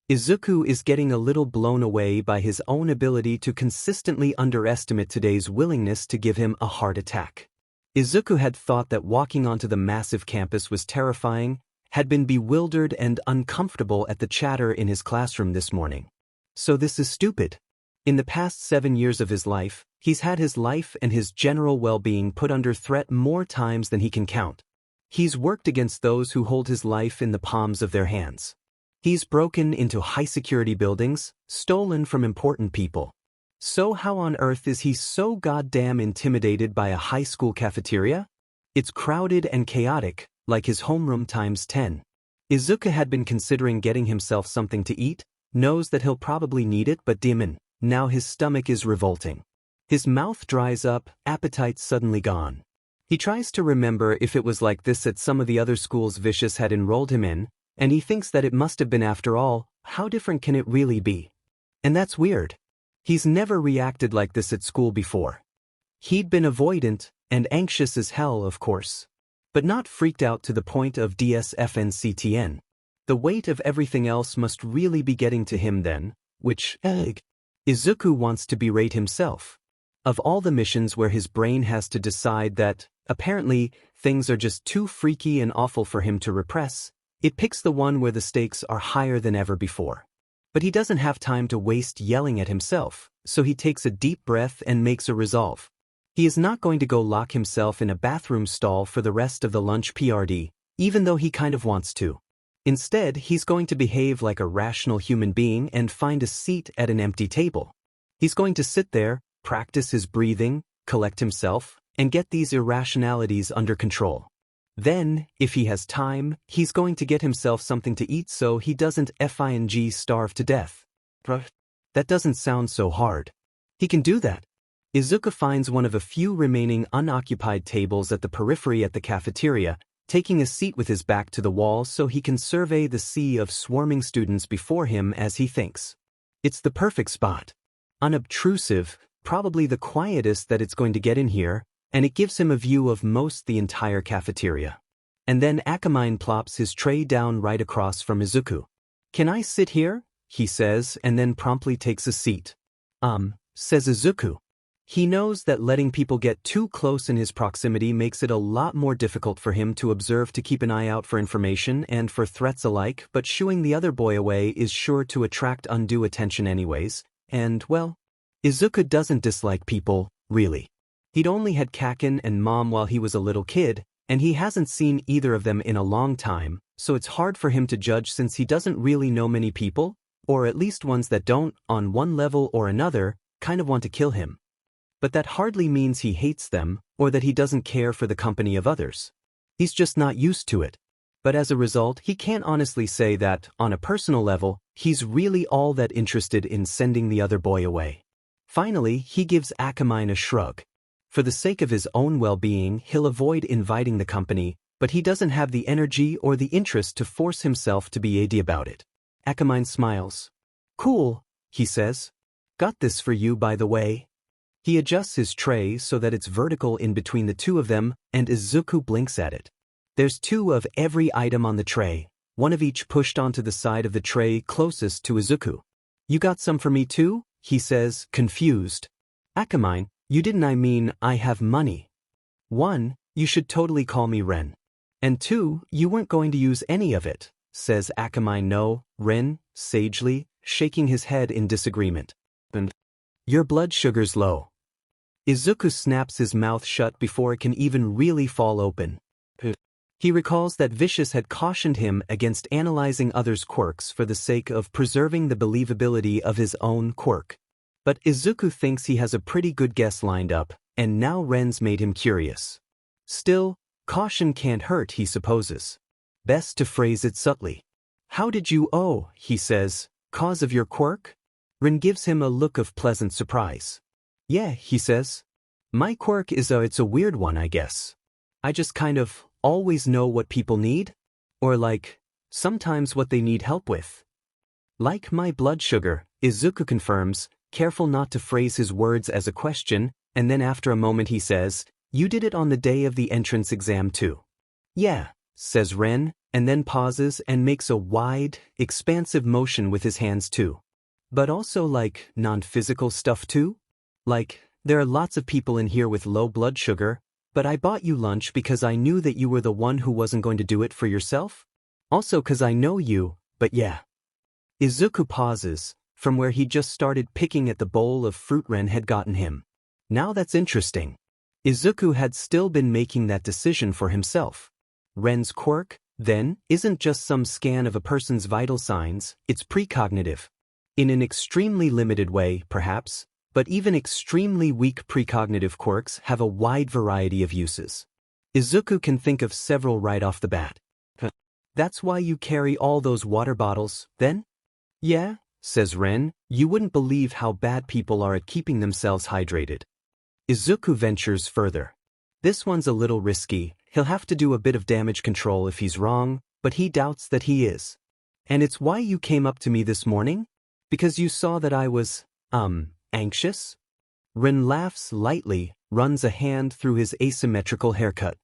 Izuku is getting a little blown away by his own ability to consistently underestimate today's willingness to give him a heart attack. Izuku had thought that walking onto the massive campus was terrifying, had been bewildered and uncomfortable at the chatter in his classroom this morning. So this is stupid. In the past 7 years of his life, he's had his life and his general well-being put under threat more times than he can count. He's worked against those who hold his life in the palms of their hands. He's broken into high-security buildings, stolen from important people. So how on earth is he so goddamn intimidated by a high school cafeteria? It's crowded and chaotic, like his homeroom times 10. Izuku had been considering getting himself something to eat, knows that he'll probably need it but demon, now his stomach is revolting. His mouth dries up, appetite suddenly gone. He tries to remember if it was like this at some of the other schools Vicious had enrolled him in, and he thinks that it must have been after all. How different can it really be? And that's weird. He's never reacted like this at school before. He'd been avoidant, and anxious as hell of course. But not freaked out to the point of DSFNCTN. The weight of everything else must really be getting to him then, which, Izuku wants to berate himself. Of all the missions where his brain has to decide that, apparently, things are just too freaky and awful for him to repress, it picks the one where the stakes are higher than ever before. But he doesn't have time to waste yelling at himself, so he takes a deep breath and makes a resolve. He is not going to go lock himself in a bathroom stall for the rest of the lunch PRD, even though he kind of wants to. Instead, he's going to behave like a rational human being and find a seat at an empty table. He's going to sit there, practice his breathing, collect himself, and get these irrationalities under control. Then, if he has time, he's going to get himself something to eat so he doesn't starve to death. That doesn't sound so hard. He can do that. Izuku finds one of a few remaining unoccupied tables at the periphery at the cafeteria, taking a seat with his back to the wall so he can survey the sea of swarming students before him as he thinks. It's the perfect spot. Unobtrusive, probably the quietest that it's going to get in here, and it gives him a view of most the entire cafeteria. And then Akamine plops his tray down right across from Izuku. "Can I sit here?" he says, and then promptly takes a seat. Says Izuku. He knows that letting people get too close in his proximity makes it a lot more difficult for him to observe, to keep an eye out for information and for threats alike, but shooing the other boy away is sure to attract undue attention anyways, and, well, Izuku doesn't dislike people, really. He'd only had Kaken and Mom while he was a little kid, and he hasn't seen either of them in a long time, so it's hard for him to judge since he doesn't really know many people, or at least ones that don't, on one level or another, kind of want to kill him. But that hardly means he hates them, or that he doesn't care for the company of others. He's just not used to it. But as a result, he can't honestly say that, on a personal level, he's really all that interested in sending the other boy away. Finally, he gives Akamine a shrug. For the sake of his own well-being, he'll avoid inviting the company, but he doesn't have the energy or the interest to force himself to be AD about it. Akamine smiles. "Cool," he says. "Got this for you, by the way." He adjusts his tray so that it's vertical in between the two of them, and Izuku blinks at it. There's 2 of every item on the tray, one of each pushed onto the side of the tray closest to Izuku. "You got some for me too?" he says, confused. "Akamine, you didn't mean I have money. 1, you should totally call me Ren. And 2, you weren't going to use any of it," says Akamine. "No, Ren," sagely, shaking his head in disagreement. "And your blood sugar's low." Izuku snaps his mouth shut before it can even really fall open. He recalls that Vicious had cautioned him against analyzing others' quirks for the sake of preserving the believability of his own quirk. But Izuku thinks he has a pretty good guess lined up, and now Ren's made him curious. Still, caution can't hurt, he supposes. Best to phrase it subtly. "How did you he says, "cause of your quirk?" Ren gives him a look of pleasant surprise. "Yeah," he says. "My quirk is it's a weird one, I guess. I just kind of always know what people need, or sometimes what they need help with. Like my blood sugar," Izuku confirms, careful not to phrase his words as a question, and then after a moment he says, "You did it on the day of the entrance exam too." "Yeah," says Ren, and then pauses and makes a wide, expansive motion with his hands too. "But also non-physical stuff too? There are lots of people in here with low blood sugar, but I bought you lunch because I knew that you were the one who wasn't going to do it for yourself? Also 'cause I know you, but yeah." Izuku pauses, from where he just started picking at the bowl of fruit Ren had gotten him. Now that's interesting. Izuku had still been making that decision for himself. Ren's quirk, then, isn't just some scan of a person's vital signs, it's precognitive. In an extremely limited way, perhaps, but even extremely weak precognitive quirks have a wide variety of uses. Izuku can think of several right off the bat. "That's why you carry all those water bottles, then?" "Yeah," says Ren, "you wouldn't believe how bad people are at keeping themselves hydrated." Izuku ventures further. "This one's a little risky, he'll have to do a bit of damage control if he's wrong, but he doubts that he is. And it's why you came up to me this morning? Because you saw that I was, anxious?" Ren laughs lightly, runs a hand through his asymmetrical haircut.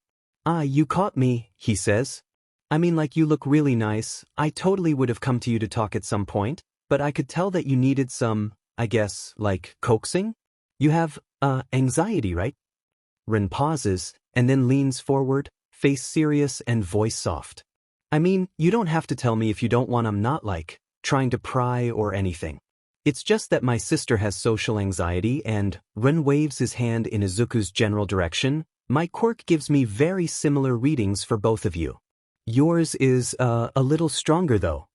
You caught me," he says. "I mean, you look really nice. I totally would have come to you to talk at some point, but I could tell that you needed some, I guess, coaxing? You have, anxiety, right?" Ren pauses, and then leans forward, face serious and voice soft. "I mean, you don't have to tell me if you don't want. I'm not trying to pry or anything. It's just that my sister has social anxiety and," Ren waves his hand in Izuku's general direction, "my quirk gives me very similar readings for both of you. Yours is, a little stronger though."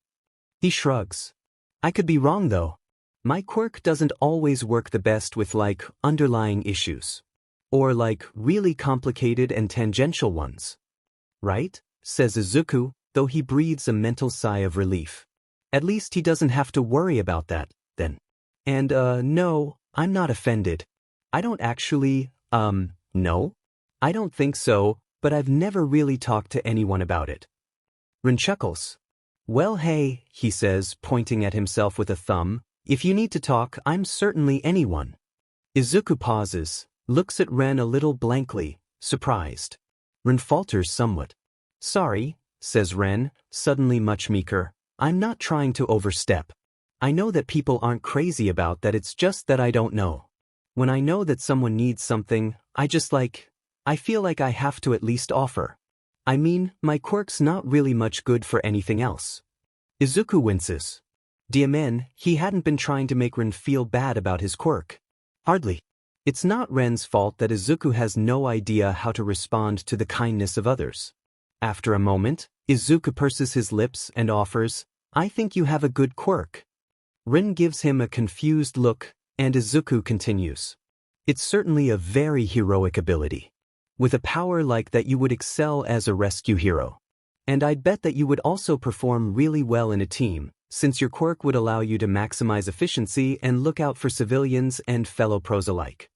He shrugs. "I could be wrong though. My quirk doesn't always work the best with underlying issues. Or really complicated and tangential ones. Right?" says Izuku, though he breathes a mental sigh of relief. At least he doesn't have to worry about that, then. "And, no, I'm not offended. I don't actually, no? I don't think so, but I've never really talked to anyone about it." Ren chuckles. "Well, hey," he says, pointing at himself with a thumb, "if you need to talk, I'm certainly anyone." Izuku pauses, looks at Ren a little blankly, surprised. Ren falters somewhat. Sorry, says Ren, suddenly much meeker. I'm not trying to overstep. I know that people aren't crazy about that, it's just that I don't know. When I know that someone needs something, I feel like I have to at least offer. I mean, my quirk's not really much good for anything else. Izuku winces. Diamen, he hadn't been trying to make Ren feel bad about his quirk. Hardly. It's not Ren's fault that Izuku has no idea how to respond to the kindness of others. After a moment, Izuku purses his lips and offers, I think you have a good quirk. Ren gives him a confused look, and Izuku continues. It's certainly a very heroic ability. With a power like that you would excel as a rescue hero. And I'd bet that you would also perform really well in a team, since your quirk would allow you to maximize efficiency and look out for civilians and fellow pros alike.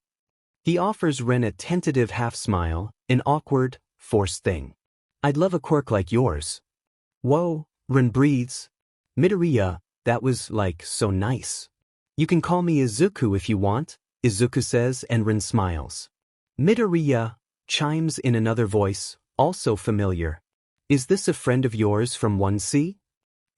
He offers Ren a tentative half-smile, an awkward, forced thing. I'd love a quirk like yours. Whoa, Ren breathes. Midoriya, that was so nice. You can call me Izuku if you want, Izuku says, and Ren smiles. Midoriya, chimes in another voice, also familiar. Is this a friend of yours from 1C?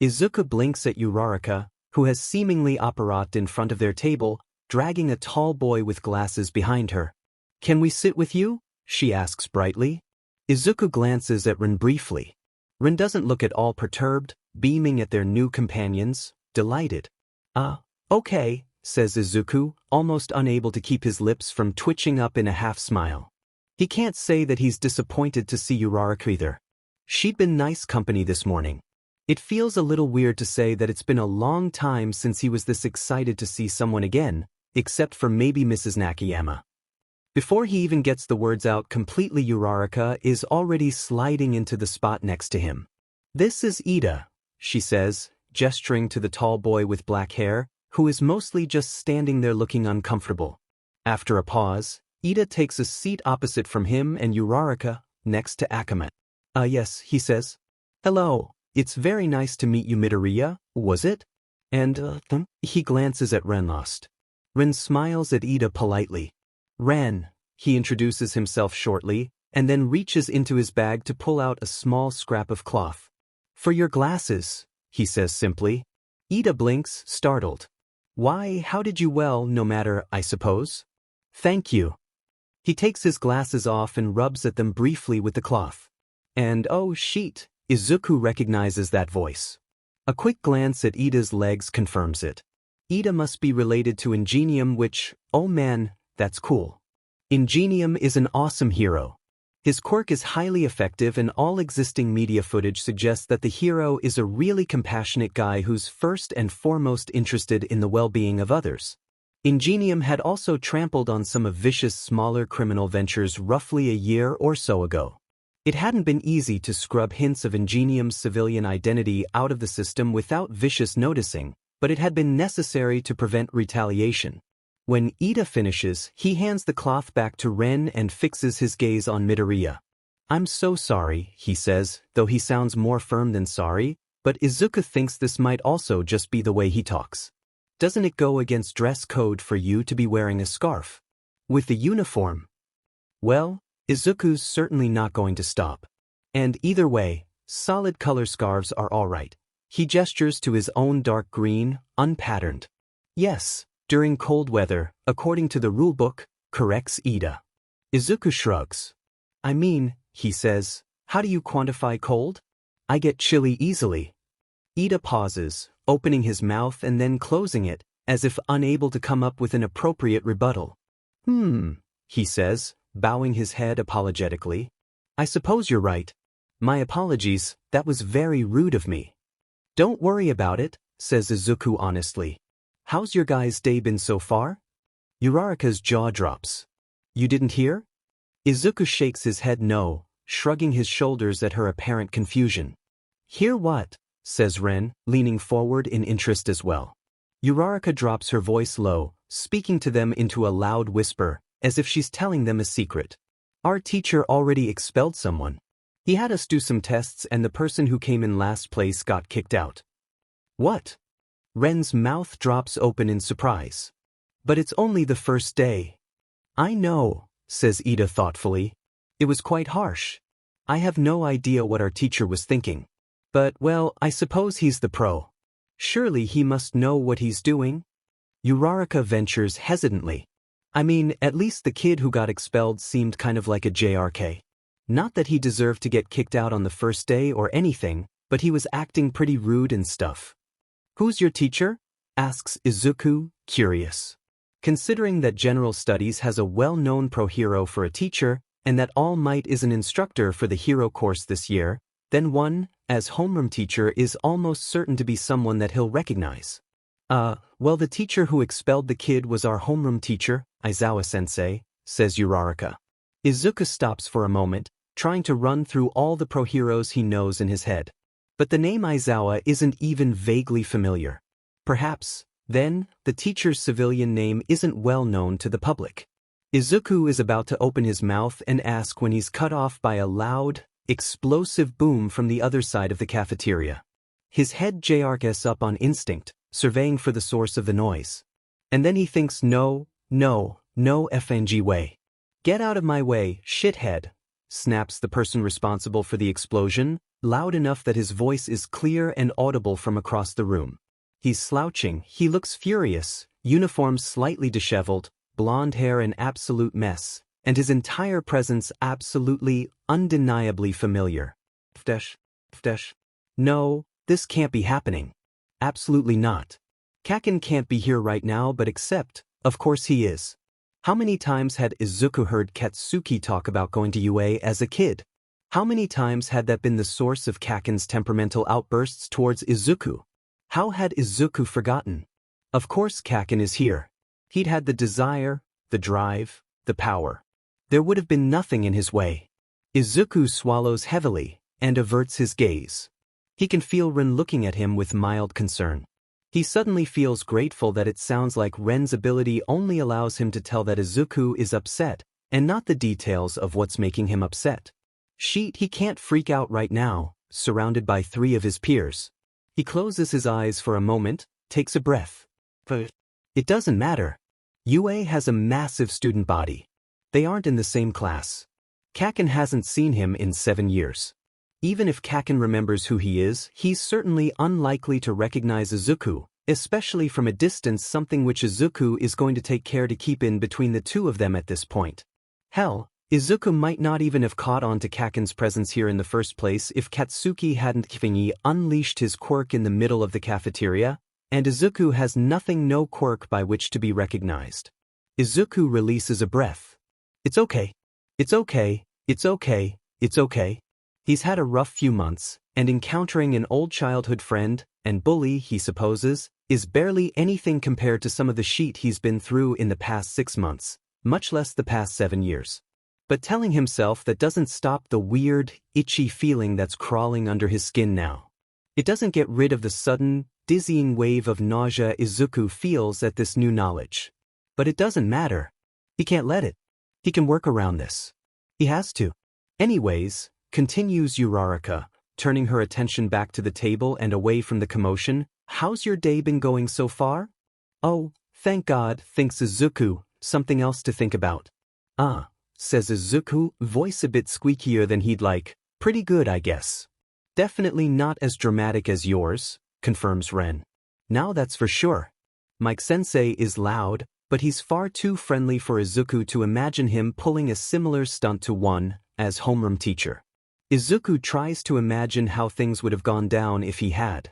Izuku blinks at Uraraka, who has seemingly apparat in front of their table, dragging a tall boy with glasses behind her. Can we sit with you? She asks brightly. Izuku glances at Ren briefly. Ren doesn't look at all perturbed, beaming at their new companions, delighted. Okay, says Izuku, almost unable to keep his lips from twitching up in a half-smile. He can't say that he's disappointed to see Uraraka either. She'd been nice company this morning. It feels a little weird to say that it's been a long time since he was this excited to see someone again, except for maybe Mrs. Nakayama. Before he even gets the words out completely, Uraraka is already sliding into the spot next to him. This is Ida, she says, gesturing to the tall boy with black hair, who is mostly just standing there looking uncomfortable. After a pause, Ida takes a seat opposite from him and Uraraka, next to Akame. Yes, he says. Hello, it's very nice to meet you, Midoriya, was it? And, he glances at Ren lost. Ren smiles at Ida politely. Ren, he introduces himself shortly, and then reaches into his bag to pull out a small scrap of cloth. For your glasses, he says simply. Ida blinks, startled. Why, how did you no matter, I suppose? Thank you. He takes his glasses off and rubs at them briefly with the cloth. And oh sheet, Izuku recognizes that voice. A quick glance at Ida's legs confirms it. Ida must be related to Ingenium, which, oh man, that's cool. Ingenium is an awesome hero. His quirk is highly effective and all existing media footage suggests that the hero is a really compassionate guy who's first and foremost interested in the well-being of others. Ingenium had also trampled on some of Vicious' smaller criminal ventures roughly a year or so ago. It hadn't been easy to scrub hints of Ingenium's civilian identity out of the system without Vicious noticing, but it had been necessary to prevent retaliation. When Ida finishes, he hands the cloth back to Ren and fixes his gaze on Midoriya. I'm so sorry, he says, though he sounds more firm than sorry, but Izuku thinks this might also just be the way he talks. Doesn't it go against dress code for you to be wearing a scarf? With the uniform? Well, Izuku's certainly not going to stop. And either way, solid color scarves are alright. He gestures to his own dark green, unpatterned. Yes. During cold weather, according to the rulebook, corrects Ida. Izuku shrugs. I mean, he says, how do you quantify cold? I get chilly easily. Ida pauses, opening his mouth and then closing it, as if unable to come up with an appropriate rebuttal. He says, bowing his head apologetically. I suppose you're right. My apologies, that was very rude of me. Don't worry about it, says Izuku honestly. How's your guys' day been so far? Uraraka's jaw drops. You didn't hear? Izuku shakes his head no, shrugging his shoulders at her apparent confusion. Hear what? Says Ren, leaning forward in interest as well. Uraraka drops her voice low, speaking to them into a loud whisper, as if she's telling them a secret. Our teacher already expelled someone. He had us do some tests and the person who came in last place got kicked out. What? Ren's mouth drops open in surprise. But it's only the first day. I know, says Ida thoughtfully. It was quite harsh. I have no idea what our teacher was thinking. But, well, I suppose he's the pro. Surely he must know what he's doing? Uraraka ventures hesitantly. I mean, at least the kid who got expelled seemed kind of like a JRK. Not that he deserved to get kicked out on the first day or anything, but he was acting pretty rude and stuff. Who's your teacher? Asks Izuku, curious. Considering that General Studies has a well-known pro-hero for a teacher, and that All Might is an instructor for the hero course this year, then one, as homeroom teacher, is almost certain to be someone that he'll recognize. Well, the teacher who expelled the kid was our homeroom teacher, Aizawa-sensei, says Uraraka. Izuku stops for a moment, trying to run through all the pro-heroes he knows in his head. But the name Aizawa isn't even vaguely familiar. Perhaps, then, the teacher's civilian name isn't well known to the public. Izuku is about to open his mouth and ask when he's cut off by a loud, explosive boom from the other side of the cafeteria. His head jerks up on instinct, surveying for the source of the noise. And then he thinks no FNG way. Get out of my way, shithead, snaps the person responsible for the explosion, loud enough that his voice is clear and audible from across the room. He's slouching, he looks furious, uniform slightly disheveled, blonde hair an absolute mess, and his entire presence absolutely, undeniably familiar. Ftesh. No, this can't be happening. Absolutely not. Kaken can't be here right now, but except, of course he is. How many times had Izuku heard Katsuki talk about going to UA as a kid? How many times had that been the source of Kaken's temperamental outbursts towards Izuku? How had Izuku forgotten? Of course Kaken is here. He'd had the desire, the drive, the power. There would have been nothing in his way. Izuku swallows heavily and averts his gaze. He can feel Ren looking at him with mild concern. He suddenly feels grateful that it sounds like Ren's ability only allows him to tell that Izuku is upset, and not the details of what's making him upset. He can't freak out right now, surrounded by 3 of his peers. He closes his eyes for a moment, takes a breath. But it doesn't matter. UA has a massive student body. They aren't in the same class. Kaken hasn't seen him in 7 years. Even if Kaken remembers who he is, he's certainly unlikely to recognize Izuku, especially from a distance, something which Izuku is going to take care to keep in between the two of them at this point. Hell, Izuku might not even have caught on to Kaken's presence here in the first place if Katsuki hadn't unleashed his quirk in the middle of the cafeteria, and Izuku has no quirk by which to be recognized. Izuku releases a breath. It's okay. It's okay. It's okay. It's okay. He's had a rough few months, and encountering an old childhood friend, and bully he supposes, is barely anything compared to some of the shit he's been through in the past 6 months, much less the past 7 years. But telling himself that doesn't stop the weird, itchy feeling that's crawling under his skin now. It doesn't get rid of the sudden, dizzying wave of nausea Izuku feels at this new knowledge. But it doesn't matter. He can't let it. He can work around this. He has to. Anyways, continues Uraraka, turning her attention back to the table and away from the commotion, how's your day been going so far? Oh, thank God, thinks Izuku, something else to think about. Says Izuku, voice a bit squeakier than he'd like, pretty good I guess. Definitely not as dramatic as yours, confirms Ren. Now that's for sure. Mike-sensei is loud, but he's far too friendly for Izuku to imagine him pulling a similar stunt to one, as homeroom teacher. Izuku tries to imagine how things would have gone down if he had.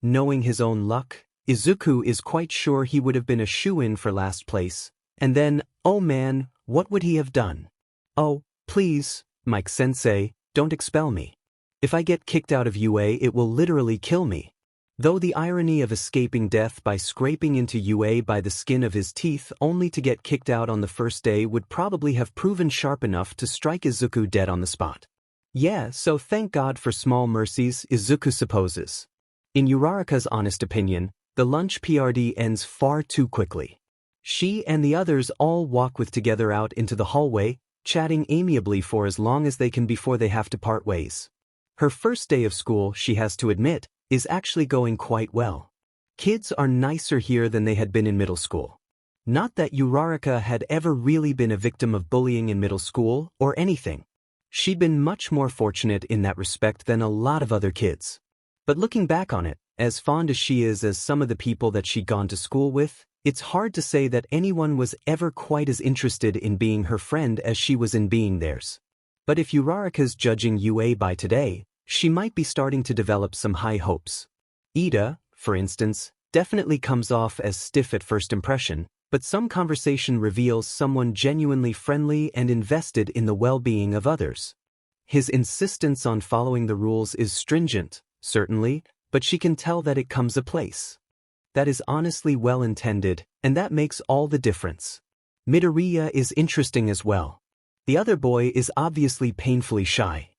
Knowing his own luck, Izuku is quite sure he would have been a shoo-in for last place, and then, oh man, what would he have done? Oh, please, Mike-sensei, don't expel me. If I get kicked out of UA it will literally kill me. Though the irony of escaping death by scraping into UA by the skin of his teeth only to get kicked out on the first day would probably have proven sharp enough to strike Izuku dead on the spot. Yeah, so thank God for small mercies, Izuku supposes. In Uraraka's honest opinion, the lunch PRD ends far too quickly. She and the others all walk together out into the hallway, chatting amiably for as long as they can before they have to part ways. Her first day of school, she has to admit, is actually going quite well. Kids are nicer here than they had been in middle school. Not that Uraraka had ever really been a victim of bullying in middle school or anything. She'd been much more fortunate in that respect than a lot of other kids. But looking back on it, as fond as she is as some of the people that she'd gone to school with, it's hard to say that anyone was ever quite as interested in being her friend as she was in being theirs. But if Uraraka's judging UA by today, she might be starting to develop some high hopes. Ida, for instance, definitely comes off as stiff at first impression, but some conversation reveals someone genuinely friendly and invested in the well-being of others. His insistence on following the rules is stringent, certainly, but she can tell that it comes a place. That is honestly well-intended, and that makes all the difference. Midoriya is interesting as well. The other boy is obviously painfully shy.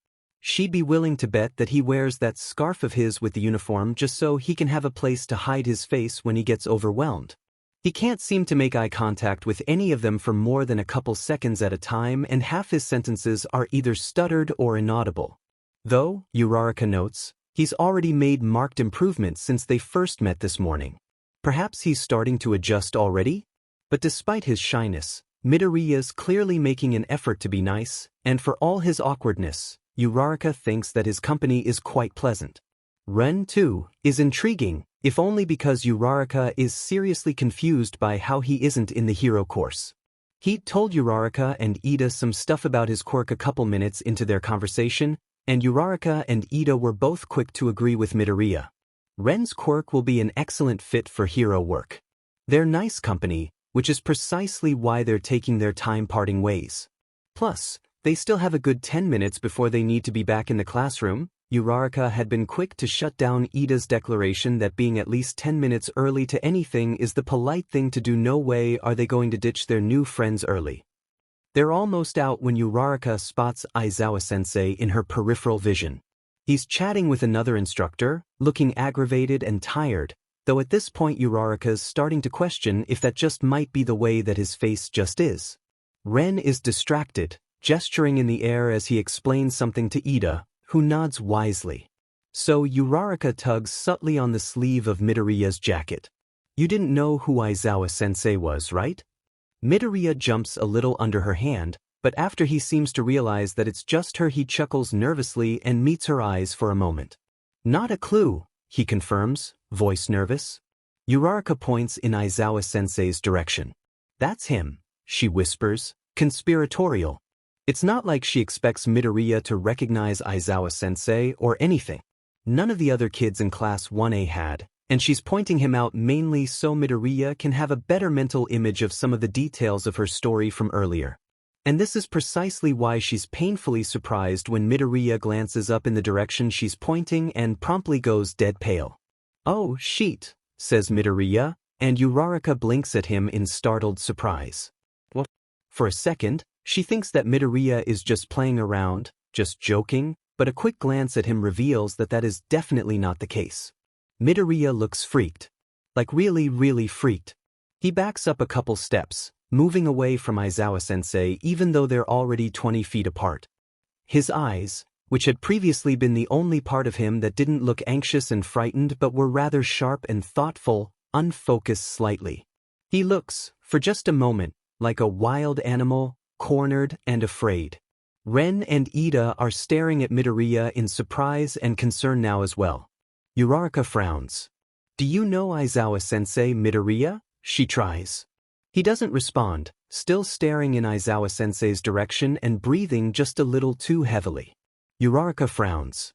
She'd be willing to bet that he wears that scarf of his with the uniform just so he can have a place to hide his face when he gets overwhelmed. He can't seem to make eye contact with any of them for more than a couple seconds at a time, and half his sentences are either stuttered or inaudible. Though, Uraraka notes, he's already made marked improvements since they first met this morning. Perhaps he's starting to adjust already? But despite his shyness, Midoriya's clearly making an effort to be nice, and for all his awkwardness, Uraraka thinks that his company is quite pleasant. Ren, too, is intriguing, if only because Uraraka is seriously confused by how he isn't in the hero course. He'd told Uraraka and Ida some stuff about his quirk a couple minutes into their conversation, and Uraraka and Ida were both quick to agree with Midoriya. Ren's quirk will be an excellent fit for hero work. They're nice company, which is precisely why they're taking their time parting ways. Plus, they still have a good 10 minutes before they need to be back in the classroom. Uraraka had been quick to shut down Ida's declaration that being at least 10 minutes early to anything is the polite thing to do. No way are they going to ditch their new friends early. They're almost out when Uraraka spots Aizawa-sensei in her peripheral vision. He's chatting with another instructor, looking aggravated and tired, though at this point Uraraka's starting to question if that just might be the way that his face just is. Ren is distracted, gesturing in the air as he explains something to Ida, who nods wisely. So Uraraka tugs subtly on the sleeve of Midoriya's jacket. You didn't know who Aizawa-sensei was, right? Midoriya jumps a little under her hand, but after he seems to realize that it's just her, he chuckles nervously and meets her eyes for a moment. Not a clue, he confirms, voice nervous. Uraraka points in Aizawa-sensei's direction. That's him, she whispers, conspiratorial. It's not like she expects Midoriya to recognize Aizawa-sensei or anything. None of the other kids in Class 1A had, and she's pointing him out mainly so Midoriya can have a better mental image of some of the details of her story from earlier. And this is precisely why she's painfully surprised when Midoriya glances up in the direction she's pointing and promptly goes dead pale. Oh, sheet, says Midoriya, and Uraraka blinks at him in startled surprise. What? For a second, she thinks that Midoriya is just playing around, just joking, but a quick glance at him reveals that that is definitely not the case. Midoriya looks freaked. Like really freaked. He backs up a couple steps, moving away from Aizawa-sensei even though they're already 20 feet apart. His eyes, which had previously been the only part of him that didn't look anxious and frightened but were rather sharp and thoughtful, unfocused slightly. He looks, for just a moment, like a wild animal, cornered and afraid. Ren and Ida are staring at Midoriya in surprise and concern now as well. Uraraka frowns. Do you know Aizawa-sensei, Midoriya? She tries. He doesn't respond, still staring in Aizawa-sensei's direction and breathing just a little too heavily. Uraraka frowns.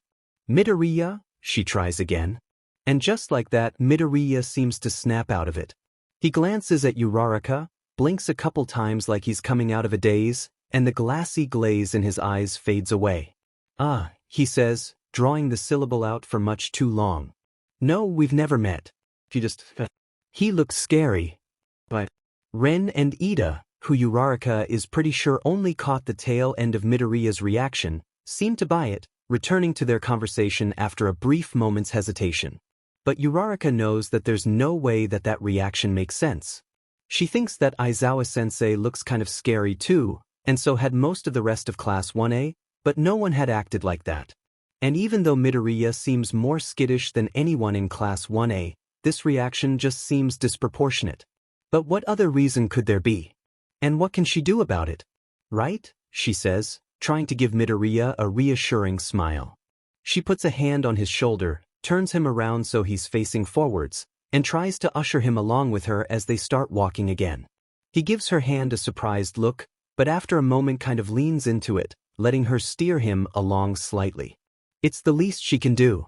Midoriya? She tries again. And just like that, Midoriya seems to snap out of it. He glances at Uraraka, blinks a couple times like he's coming out of a daze, and the glassy glaze in his eyes fades away. Ah, he says, drawing the syllable out for much too long. No, we've never met. He looks scary. But Ren and Ida, who Uraraka is pretty sure only caught the tail end of Midoriya's reaction, seem to buy it, returning to their conversation after a brief moment's hesitation. But Uraraka knows that there's no way that that reaction makes sense. She thinks that Aizawa-sensei looks kind of scary too, and so had most of the rest of Class 1A, but no one had acted like that. And even though Midoriya seems more skittish than anyone in Class 1A, this reaction just seems disproportionate. But what other reason could there be? And what can she do about it? Right? She says, trying to give Midoriya a reassuring smile. She puts a hand on his shoulder, turns him around so he's facing forwards, and tries to usher him along with her as they start walking again. He gives her hand a surprised look, but after a moment kind of leans into it, letting her steer him along slightly. It's the least she can do.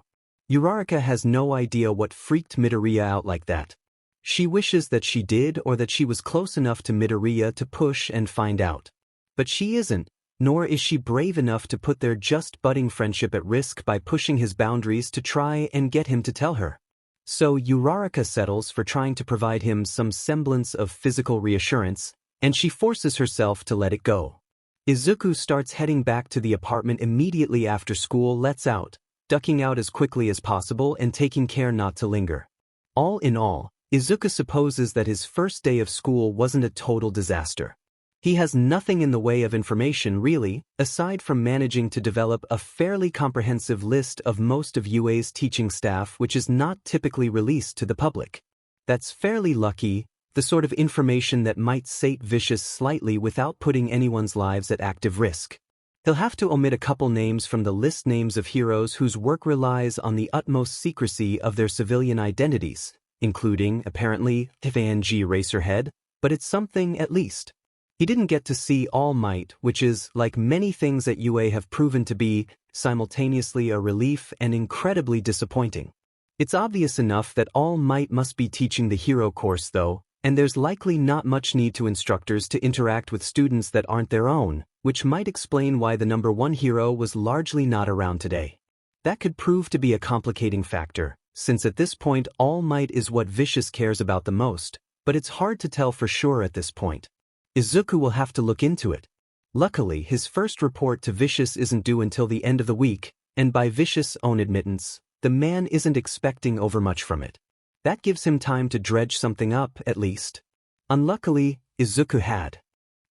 Uraraka has no idea what freaked Midoriya out like that. She wishes that she did or that she was close enough to Midoriya to push and find out. But she isn't, nor is she brave enough to put their just budding friendship at risk by pushing his boundaries to try and get him to tell her. So Uraraka settles for trying to provide him some semblance of physical reassurance, and she forces herself to let it go. Izuku starts heading back to the apartment immediately after school lets out, ducking out as quickly as possible and taking care not to linger. All in all, Izuku supposes that his first day of school wasn't a total disaster. He has nothing in the way of information really, aside from managing to develop a fairly comprehensive list of most of UA's teaching staff which is not typically released to the public. That's fairly lucky, the sort of information that might sate Vicious slightly without putting anyone's lives at active risk. He'll have to omit a couple names from the list names of heroes whose work relies on the utmost secrecy of their civilian identities, including, apparently, Tifanji Racerhead, but it's something at least. He didn't get to see All Might, which is, like many things at UA have proven to be, simultaneously a relief and incredibly disappointing. It's obvious enough that All Might must be teaching the hero course though, and there's likely not much need to instructors to interact with students that aren't their own, which might explain why the number one hero was largely not around today. That could prove to be a complicating factor, since at this point All Might is what Vicious cares about the most, but it's hard to tell for sure at this point. Izuku will have to look into it. Luckily, his first report to Vicious isn't due until the end of the week, and by Vicious' own admittance, the man isn't expecting overmuch from it. That gives him time to dredge something up, at least. Unluckily, Izuku had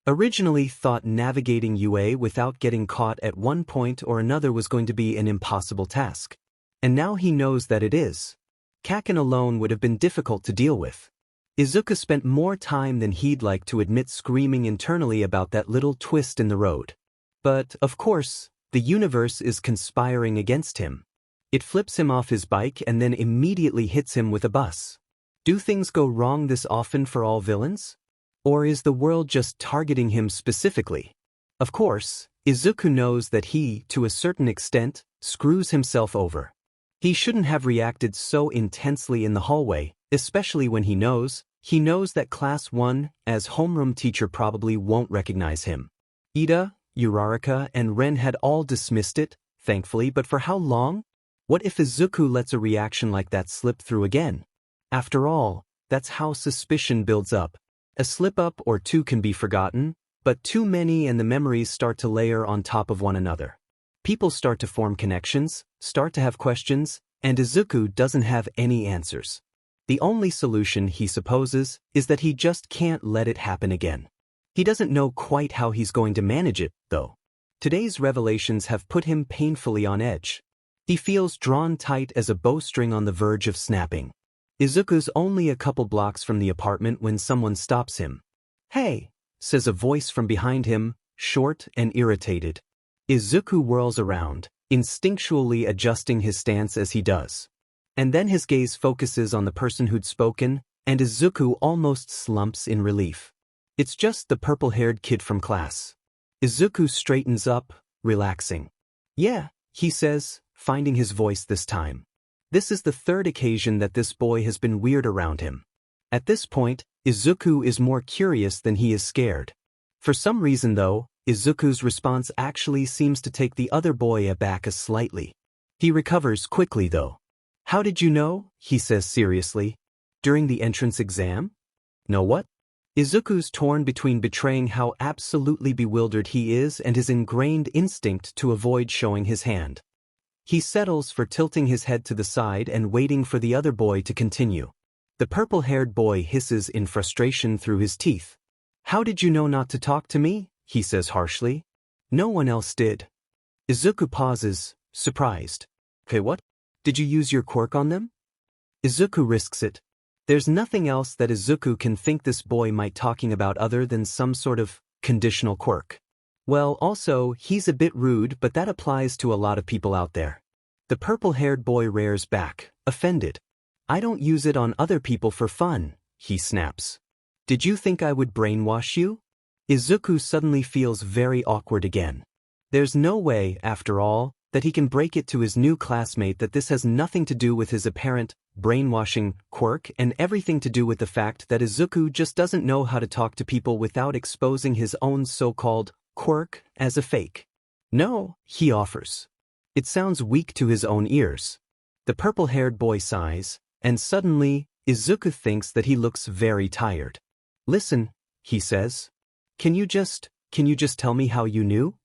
originally thought navigating UA without getting caught at one point or another was going to be an impossible task. And now he knows that it is. Kaken alone would have been difficult to deal with. Izuku spent more time than he'd like to admit screaming internally about that little twist in the road. But, of course, the universe is conspiring against him. It flips him off his bike and then immediately hits him with a bus. Do things go wrong this often for all villains? Or is the world just targeting him specifically? Of course, Izuku knows that he, to a certain extent, screws himself over. He shouldn't have reacted so intensely in the hallway, especially when he knows that Class 1, as homeroom teacher probably won't recognize him. Ida, Uraraka, and Ren had all dismissed it, thankfully, but for how long? What if Izuku lets a reaction like that slip through again? After all, that's how suspicion builds up. A slip-up or two can be forgotten, but too many and the memories start to layer on top of one another. People start to form connections, start to have questions, and Izuku doesn't have any answers. The only solution, he supposes, is that he just can't let it happen again. He doesn't know quite how he's going to manage it, though. Today's revelations have put him painfully on edge. He feels drawn tight as a bowstring on the verge of snapping. Izuku's only a couple blocks from the apartment when someone stops him. "Hey," says a voice from behind him, short and irritated. Izuku whirls around, instinctually adjusting his stance as he does. And then his gaze focuses on the person who'd spoken, and Izuku almost slumps in relief. It's just the purple-haired kid from class. Izuku straightens up, relaxing. "Yeah," he says, finding his voice this time. This is the third occasion that this boy has been weird around him. At this point, Izuku is more curious than he is scared. For some reason though, Izuku's response actually seems to take the other boy aback slightly. He recovers quickly though. "How did you know?" he says seriously. "During the entrance exam?" "No what?" Izuku's torn between betraying how absolutely bewildered he is and his ingrained instinct to avoid showing his hand. He settles for tilting his head to the side and waiting for the other boy to continue. The purple-haired boy hisses in frustration through his teeth. "How did you know not to talk to me?" he says harshly. "No one else did." Izuku pauses, surprised. "Okay, what? Did you use your quirk on them?" Izuku risks it. There's nothing else that Izuku can think this boy might talking about other than some sort of conditional quirk. Well, also, he's a bit rude, but that applies to a lot of people out there. The purple-haired boy rears back, offended. I don't use it on other people for fun, he snaps. Did you think I would brainwash you? Izuku suddenly feels very awkward again. There's no way, after all, that he can break it to his new classmate that this has nothing to do with his apparent brainwashing quirk and everything to do with the fact that Izuku just doesn't know how to talk to people without exposing his own so-called quirk as a fake. No, he offers. It sounds weak to his own ears. The purple-haired boy sighs, and suddenly, Izuku thinks that he looks very tired. Listen, he says. Can you just tell me how you knew?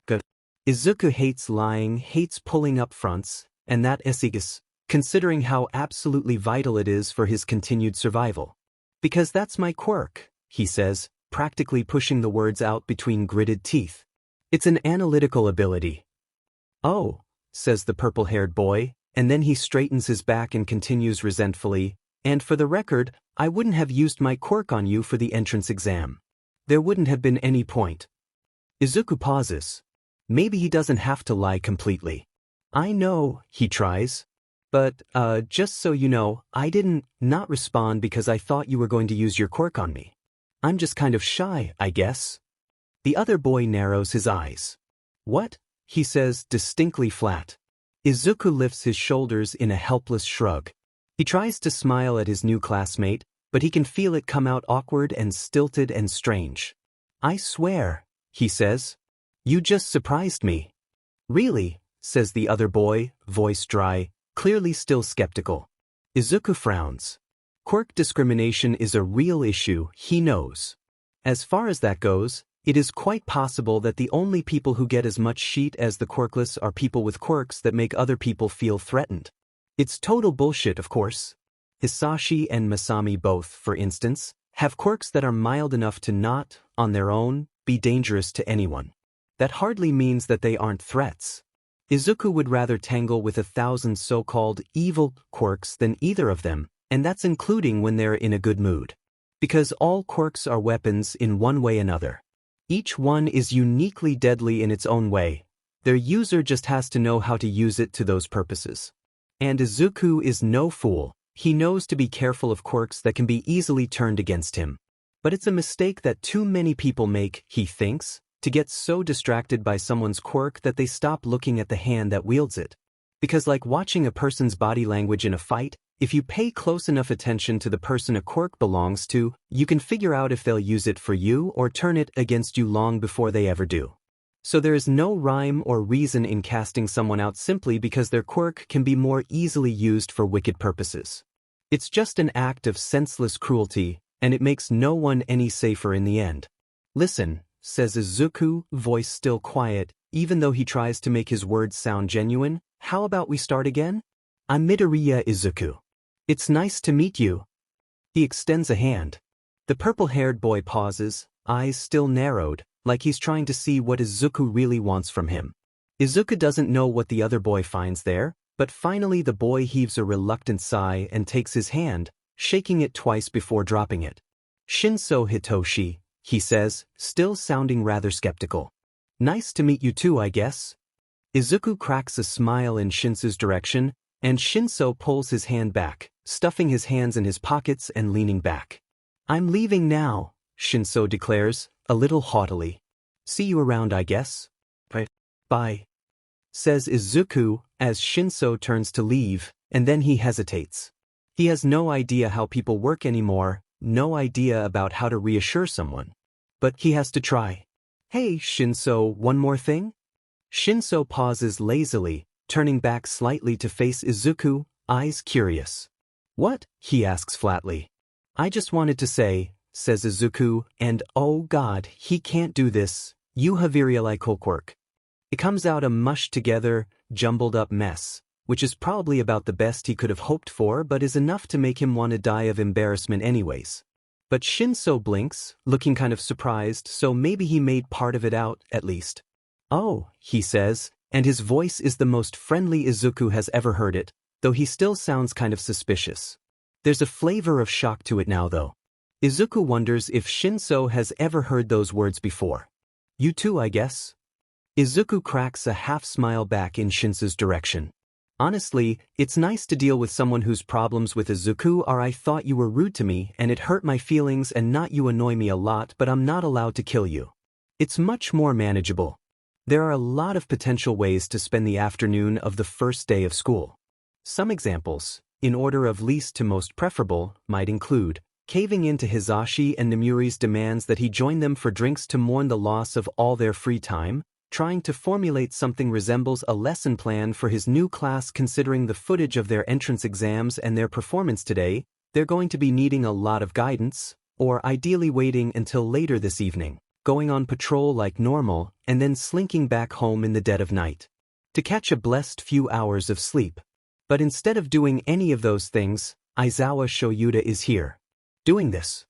Good. Izuku hates lying, hates pulling up fronts, and that is, considering how absolutely vital it is for his continued survival. Because that's my quirk, he says, practically pushing the words out between gritted teeth. It's an analytical ability. Oh, says the purple-haired boy, and then he straightens his back and continues resentfully, and for the record, I wouldn't have used my quirk on you for the entrance exam. There wouldn't have been any point. Izuku pauses. Maybe he doesn't have to lie completely. I know, he tries. But, just so you know, I didn't not respond because I thought you were going to use your quirk on me. I'm just kind of shy, I guess. The other boy narrows his eyes. What? He says, distinctly flat. Izuku lifts his shoulders in a helpless shrug. He tries to smile at his new classmate, but he can feel it come out awkward and stilted and strange. I swear, he says. You just surprised me. Really, says the other boy, voice dry, clearly still skeptical. Izuku frowns. Quirk discrimination is a real issue, he knows. As far as that goes, it is quite possible that the only people who get as much shit as the quirkless are people with quirks that make other people feel threatened. It's total bullshit, of course. Hisashi and Masami both, for instance, have quirks that are mild enough to not, on their own, be dangerous to anyone. That hardly means that they aren't threats. Izuku would rather tangle with 1,000 so-called evil quirks than either of them, and that's including when they're in a good mood. Because all quirks are weapons in one way or another. Each one is uniquely deadly in its own way. Their user just has to know how to use it to those purposes. And Izuku is no fool. He knows to be careful of quirks that can be easily turned against him. But it's a mistake that too many people make, he thinks, to get so distracted by someone's quirk that they stop looking at the hand that wields it. Because like watching a person's body language in a fight, if you pay close enough attention to the person a quirk belongs to, you can figure out if they'll use it for you or turn it against you long before they ever do. So there is no rhyme or reason in casting someone out simply because their quirk can be more easily used for wicked purposes. It's just an act of senseless cruelty, and it makes no one any safer in the end. Listen, says Izuku, voice still quiet, even though he tries to make his words sound genuine, how about we start again? I'm Midoriya Izuku. It's nice to meet you. He extends a hand. The purple-haired boy pauses, eyes still narrowed, like he's trying to see what Izuku really wants from him. Izuku doesn't know what the other boy finds there, but finally the boy heaves a reluctant sigh and takes his hand, shaking it twice before dropping it. Shinso Hitoshi, he says, still sounding rather skeptical. Nice to meet you too, I guess. Izuku cracks a smile in Shinso's direction, and Shinso pulls his hand back, stuffing his hands in his pockets and leaning back. I'm leaving now, Shinso declares, a little haughtily. See you around, I guess. Bye, says Izuku as Shinso turns to leave, and then he hesitates. He has no idea how people work anymore, no idea about how to reassure someone. But he has to try. Hey, Shinso, one more thing? Shinso pauses lazily, turning back slightly to face Izuku, eyes curious. What? He asks flatly. I just wanted to say, says Izuku, and oh god, he can't do this, you have like quirk. It comes out a mushed together, jumbled up mess, which is probably about the best he could have hoped for but is enough to make him want to die of embarrassment anyways. But Shinso blinks, looking kind of surprised, so maybe he made part of it out, at least. Oh, he says, and his voice is the most friendly Izuku has ever heard it, though he still sounds kind of suspicious. There's a flavor of shock to it now though. Izuku wonders if Shinso has ever heard those words before. You too, I guess. Izuku cracks a half-smile back in Shinsu's direction. Honestly, it's nice to deal with someone whose problems with Izuku are I thought you were rude to me and it hurt my feelings and not you annoy me a lot but I'm not allowed to kill you. It's much more manageable. There are a lot of potential ways to spend the afternoon of the first day of school. Some examples, in order of least to most preferable, might include caving into Hisashi and Nomuri's demands that he join them for drinks to mourn the loss of all their free time, trying to formulate something resembles a lesson plan for his new class considering the footage of their entrance exams and their performance today, they're going to be needing a lot of guidance, or ideally waiting until later this evening, going on patrol like normal, and then slinking back home in the dead of night to catch a blessed few hours of sleep. But instead of doing any of those things, Aizawa Shoyuta is here. Doing this.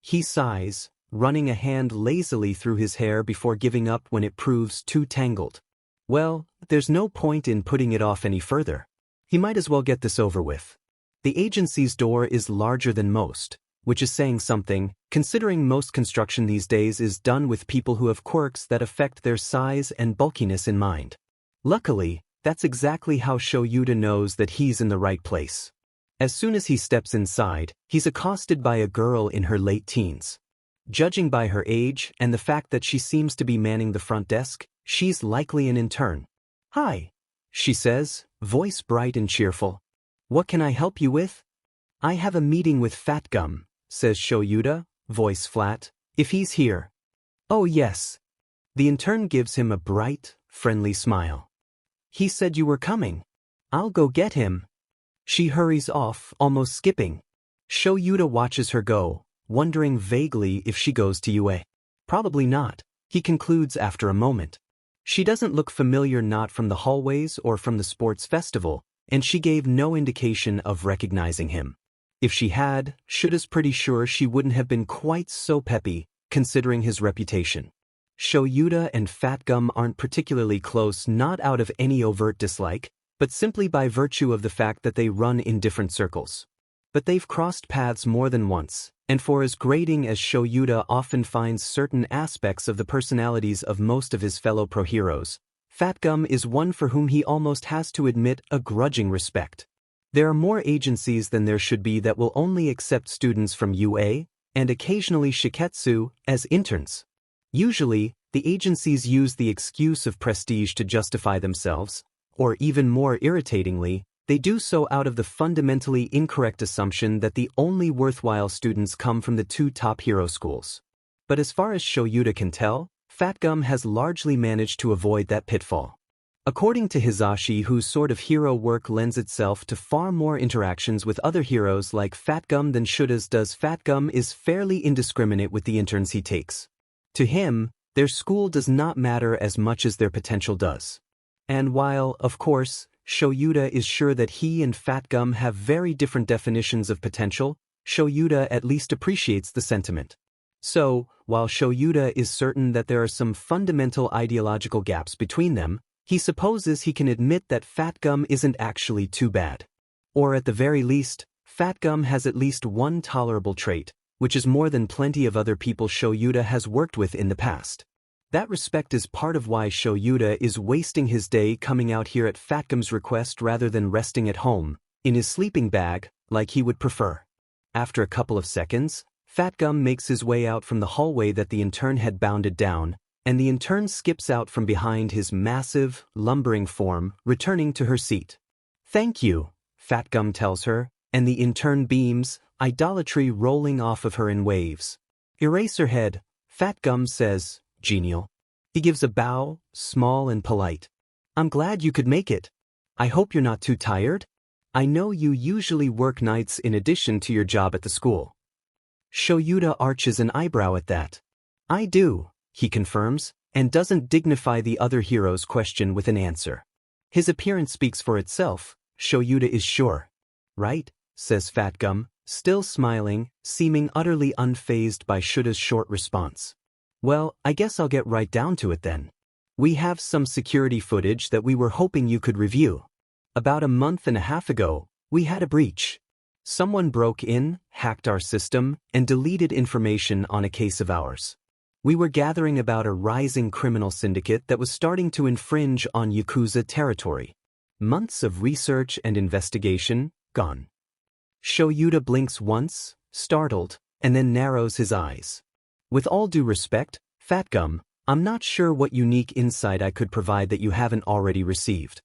He sighs, running a hand lazily through his hair before giving up when it proves too tangled. Well, there's no point in putting it off any further. He might as well get this over with. The agency's door is larger than most, which is saying something, considering most construction these days is done with people who have quirks that affect their size and bulkiness in mind. Luckily, that's exactly how Shoyuta knows that he's in the right place. As soon as he steps inside, he's accosted by a girl in her late teens. Judging by her age and the fact that she seems to be manning the front desk, she's likely an intern. "Hi," she says, voice bright and cheerful. "What can I help you with?" "I have a meeting with Fat Gum," says Shoyuta, voice flat, "if he's here." "Oh yes." The intern gives him a bright, friendly smile. "He said you were coming. I'll go get him." She hurries off, almost skipping. Shoyuta watches her go, wondering vaguely if she goes to UA. Probably not, he concludes after a moment. She doesn't look familiar not from the hallways or from the sports festival, and she gave no indication of recognizing him. If she had, Shuta's pretty sure she wouldn't have been quite so peppy, considering his reputation. Shoyuta and Fat Gum aren't particularly close, not out of any overt dislike, but simply by virtue of the fact that they run in different circles. But they've crossed paths more than once, and for as grating as Shoyuta often finds certain aspects of the personalities of most of his fellow pro-heroes, Fat Gum is one for whom he almost has to admit a grudging respect. There are more agencies than there should be that will only accept students from UA, and occasionally Shiketsu, as interns. Usually, the agencies use the excuse of prestige to justify themselves, or even more irritatingly, they do so out of the fundamentally incorrect assumption that the only worthwhile students come from the two top hero schools. But as far as Shoyuta can tell, Fat Gum has largely managed to avoid that pitfall. According to Hisashi, whose sort of hero work lends itself to far more interactions with other heroes like Fat Gum than Shuta's does, Fat Gum is fairly indiscriminate with the interns he takes. To him, their school does not matter as much as their potential does. And while, of course, Shoyuta is sure that he and Fat Gum have very different definitions of potential, Shoyuta at least appreciates the sentiment. So, while Shoyuta is certain that there are some fundamental ideological gaps between them, he supposes he can admit that Fat Gum isn't actually too bad. Or at the very least, Fat Gum has at least one tolerable trait, which is more than plenty of other people Shoyuta has worked with in the past. That respect is part of why Shoyuta is wasting his day coming out here at Fat Gum's request rather than resting at home, in his sleeping bag, like he would prefer. After a couple of seconds, Fat Gum makes his way out from the hallway that the intern had bounded down, and the intern skips out from behind his massive, lumbering form, returning to her seat. "Thank you," Fat Gum tells her, and the intern beams, idolatry rolling off of her in waves. "Eraserhead," Fat Gum says, genial. He gives a bow, small and polite. "I'm glad you could make it. I hope you're not too tired? I know you usually work nights in addition to your job at the school." Shoyuta arches an eyebrow at that. "I do," he confirms, and doesn't dignify the other hero's question with an answer. His appearance speaks for itself, Shoyuta is sure. "Right," says Fat Gum, still smiling, seeming utterly unfazed by Shuta's short response. "Well, I guess I'll get right down to it then. We have some security footage that we were hoping you could review. About a month and a half ago, we had a breach. Someone broke in, hacked our system, and deleted information on a case of ours. We were gathering about a rising criminal syndicate that was starting to infringe on Yakuza territory. Months of research and investigation, gone. Shoyuta blinks once, startled, and then narrows his eyes. With all due respect, Fat Gum, I'm not sure what unique insight I could provide that you haven't already received.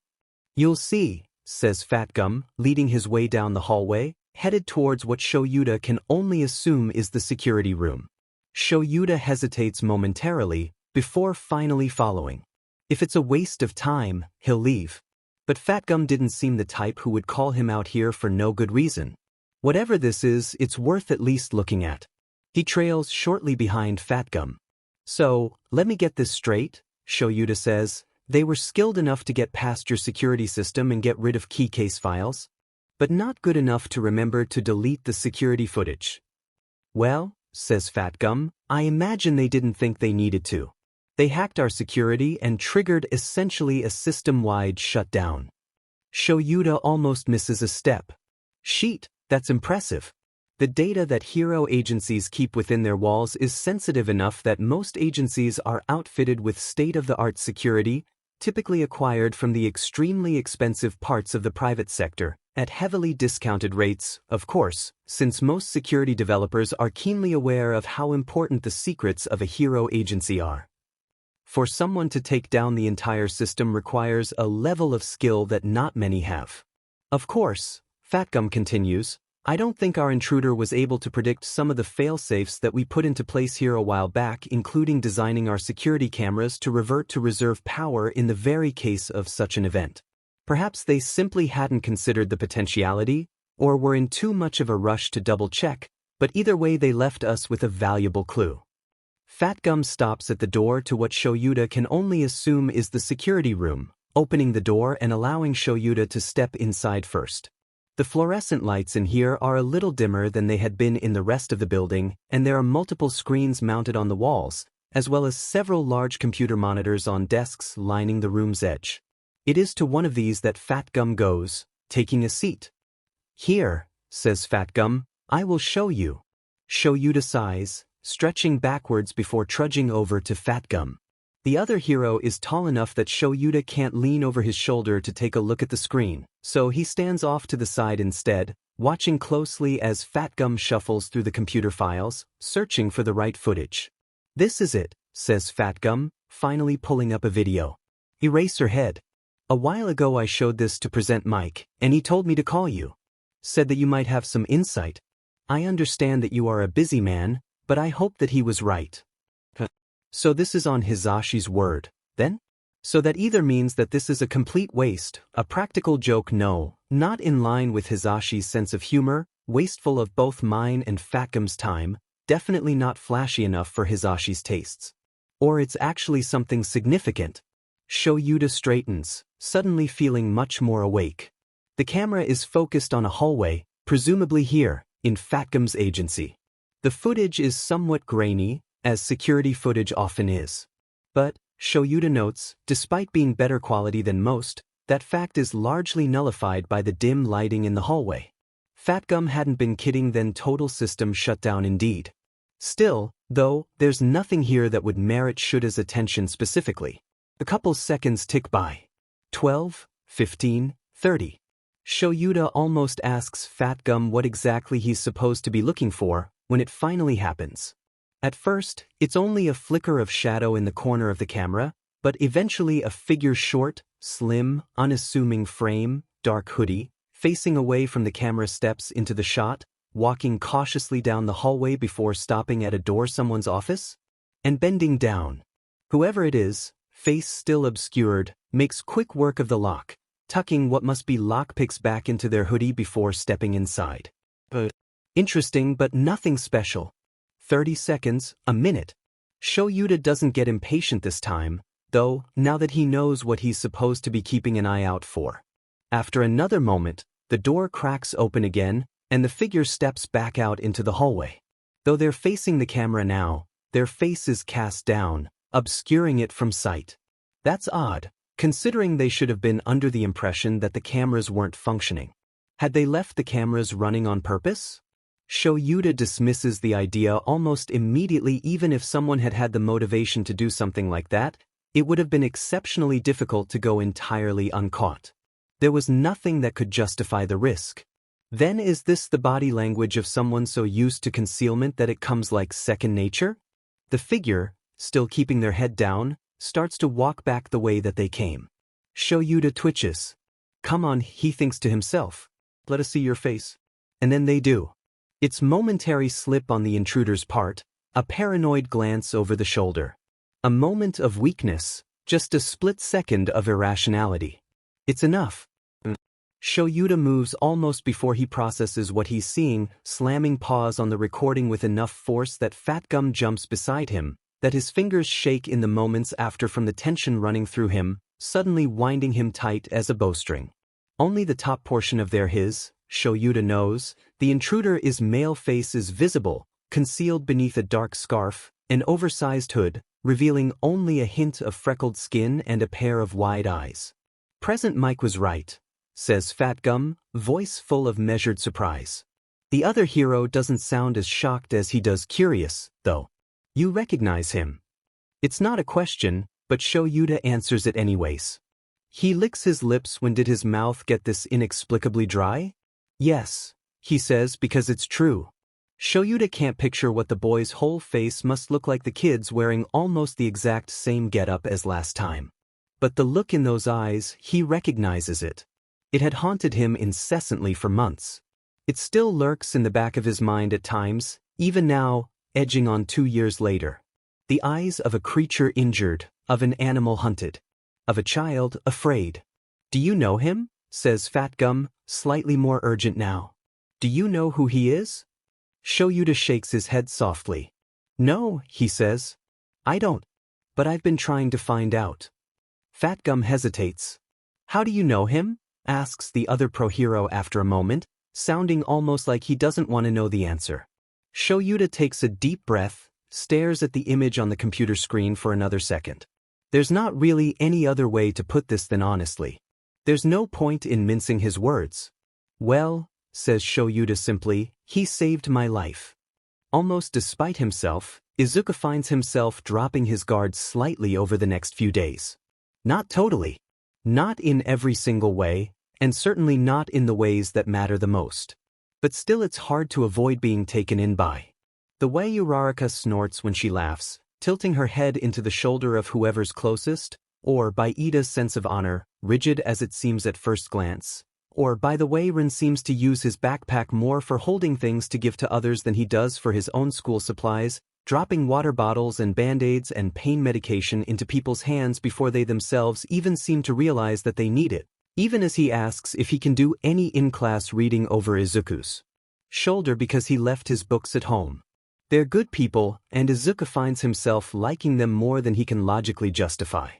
You'll see, says Fat Gum, leading his way down the hallway, headed towards what Shoyuta can only assume is the security room. Shoyuta hesitates momentarily, before finally following. If it's a waste of time, he'll leave. But Fat Gum didn't seem the type who would call him out here for no good reason. Whatever this is, it's worth at least looking at. He trails shortly behind Fat Gum. So, let me get this straight, Shoyuta says. They were skilled enough to get past your security system and get rid of key case files, but not good enough to remember to delete the security footage. Well, says Fat Gum, I imagine they didn't think they needed to. They hacked our security and triggered essentially a system-wide shutdown. Shoyuta almost misses a step. Sheet, that's impressive. The data that hero agencies keep within their walls is sensitive enough that most agencies are outfitted with state-of-the-art security, typically acquired from the extremely expensive parts of the private sector, at heavily discounted rates, of course, since most security developers are keenly aware of how important the secrets of a hero agency are. For someone to take down the entire system requires a level of skill that not many have. Of course, Fat Gum continues, I don't think our intruder was able to predict some of the fail-safes that we put into place here a while back, including designing our security cameras to revert to reserve power in the very case of such an event. Perhaps they simply hadn't considered the potentiality, or were in too much of a rush to double-check, but either way they left us with a valuable clue. Fat Gum stops at the door to what Shoyuta can only assume is the security room, opening the door and allowing Shoyuta to step inside first. The fluorescent lights in here are a little dimmer than they had been in the rest of the building, and there are multiple screens mounted on the walls, as well as several large computer monitors on desks lining the room's edge. It is to one of these that Fat Gum goes, taking a seat. Here, says Fat Gum, I will show you. Shoyuta sighs, stretching backwards before trudging over to Fat Gum. The other hero is tall enough that Shoyuta can't lean over his shoulder to take a look at the screen, so he stands off to the side instead, watching closely as Fat Gum shuffles through the computer files, searching for the right footage. This is it, says Fat Gum, finally pulling up a video. Eraserhead. A while ago I showed this to Present Mike, and he told me to call you. Said that you might have some insight. I understand that you are a busy man, but I hope that he was right. So this is on Hisashi's word, then? So that either means that this is a complete waste, a practical joke, no, not in line with Hisashi's sense of humor, wasteful of both mine and Fat Gum's time, definitely not flashy enough for Hisashi's tastes. Or it's actually something significant. Shoyuta straightens, suddenly feeling much more awake. The camera is focused on a hallway, presumably here, in Fat Gum's agency. The footage is somewhat grainy, as security footage often is. But, Shoyuta notes, despite being better quality than most, that fact is largely nullified by the dim lighting in the hallway. Fat Gum hadn't been kidding, then total system shutdown indeed. Still, though, there's nothing here that would merit Shuta's attention specifically. A couple seconds tick by. 12, 15, 30. Shoyuta almost asks Fat Gum what exactly he's supposed to be looking for, when it finally happens. At first, it's only a flicker of shadow in the corner of the camera, but eventually a figure, short, slim, unassuming frame, dark hoodie, facing away from the camera, steps into the shot, walking cautiously down the hallway before stopping at a door, someone's office, and bending down. Whoever it is, face still obscured, makes quick work of the lock, tucking what must be lockpicks back into their hoodie before stepping inside. Interesting, but nothing special. 30 seconds, a minute. Shoyuta doesn't get impatient this time, though, now that he knows what he's supposed to be keeping an eye out for. After another moment, the door cracks open again, and the figure steps back out into the hallway. Though they're facing the camera now, their face is cast down, obscuring it from sight. That's odd, considering they should have been under the impression that the cameras weren't functioning. Had they left the cameras running on purpose? Shoyuta dismisses the idea almost immediately. Even if someone had had the motivation to do something like that, it would have been exceptionally difficult to go entirely uncaught. There was nothing that could justify the risk. Then is this the body language of someone so used to concealment that it comes like second nature? The figure, still keeping their head down, starts to walk back the way that they came. Shoyuta twitches. Come on, he thinks to himself. Let us see your face. And then they do. It's momentary slip on the intruder's part, a paranoid glance over the shoulder. A moment of weakness, just a split second of irrationality. It's enough. Shoyuta moves almost before he processes what he's seeing, slamming pause on the recording with enough force that Fat Gum jumps beside him, that his fingers shake in the moments after from the tension running through him, suddenly winding him tight as a bowstring. Only the top portion of Shoyuta knows, the intruder is male face is visible, concealed beneath a dark scarf, an oversized hood, revealing only a hint of freckled skin and a pair of wide eyes. Present Mike was right, says Fat Gum, voice full of measured surprise. The other hero doesn't sound as shocked as he does curious, though. You recognize him. It's not a question, but Shoyuta answers it anyways. He licks his lips. When did his mouth get this inexplicably dry? Yes, he says, because it's true. Shoyuta can't picture what the boy's whole face must look like. The kid's wearing almost the exact same getup as last time. But the look in those eyes, he recognizes it. It had haunted him incessantly for months. It still lurks in the back of his mind at times, even now, edging on 2 years later. The eyes of a creature injured, of an animal hunted, of a child afraid. Do you know him? Says Fat Gum, slightly more urgent now. Do you know who he is? Shoyuta shakes his head softly. No, he says. I don't. But I've been trying to find out. Fat Gum hesitates. How do you know him? Asks the other pro-hero after a moment, sounding almost like he doesn't want to know the answer. Shoyuta takes a deep breath, stares at the image on the computer screen for another second. There's not really any other way to put this than honestly. There's no point in mincing his words. Well, says Shoyuta simply, he saved my life. Almost despite himself, Izuku finds himself dropping his guard slightly over the next few days. Not totally. Not in every single way, and certainly not in the ways that matter the most. But still it's hard to avoid being taken in by the way Uraraka snorts when she laughs, tilting her head into the shoulder of whoever's closest, or by Ida's sense of honor, rigid as it seems at first glance, or by the way Rin seems to use his backpack more for holding things to give to others than he does for his own school supplies, dropping water bottles and band-aids and pain medication into people's hands before they themselves even seem to realize that they need it, even as he asks if he can do any in-class reading over Izuku's shoulder because he left his books at home. They're good people, and Izuku finds himself liking them more than he can logically justify.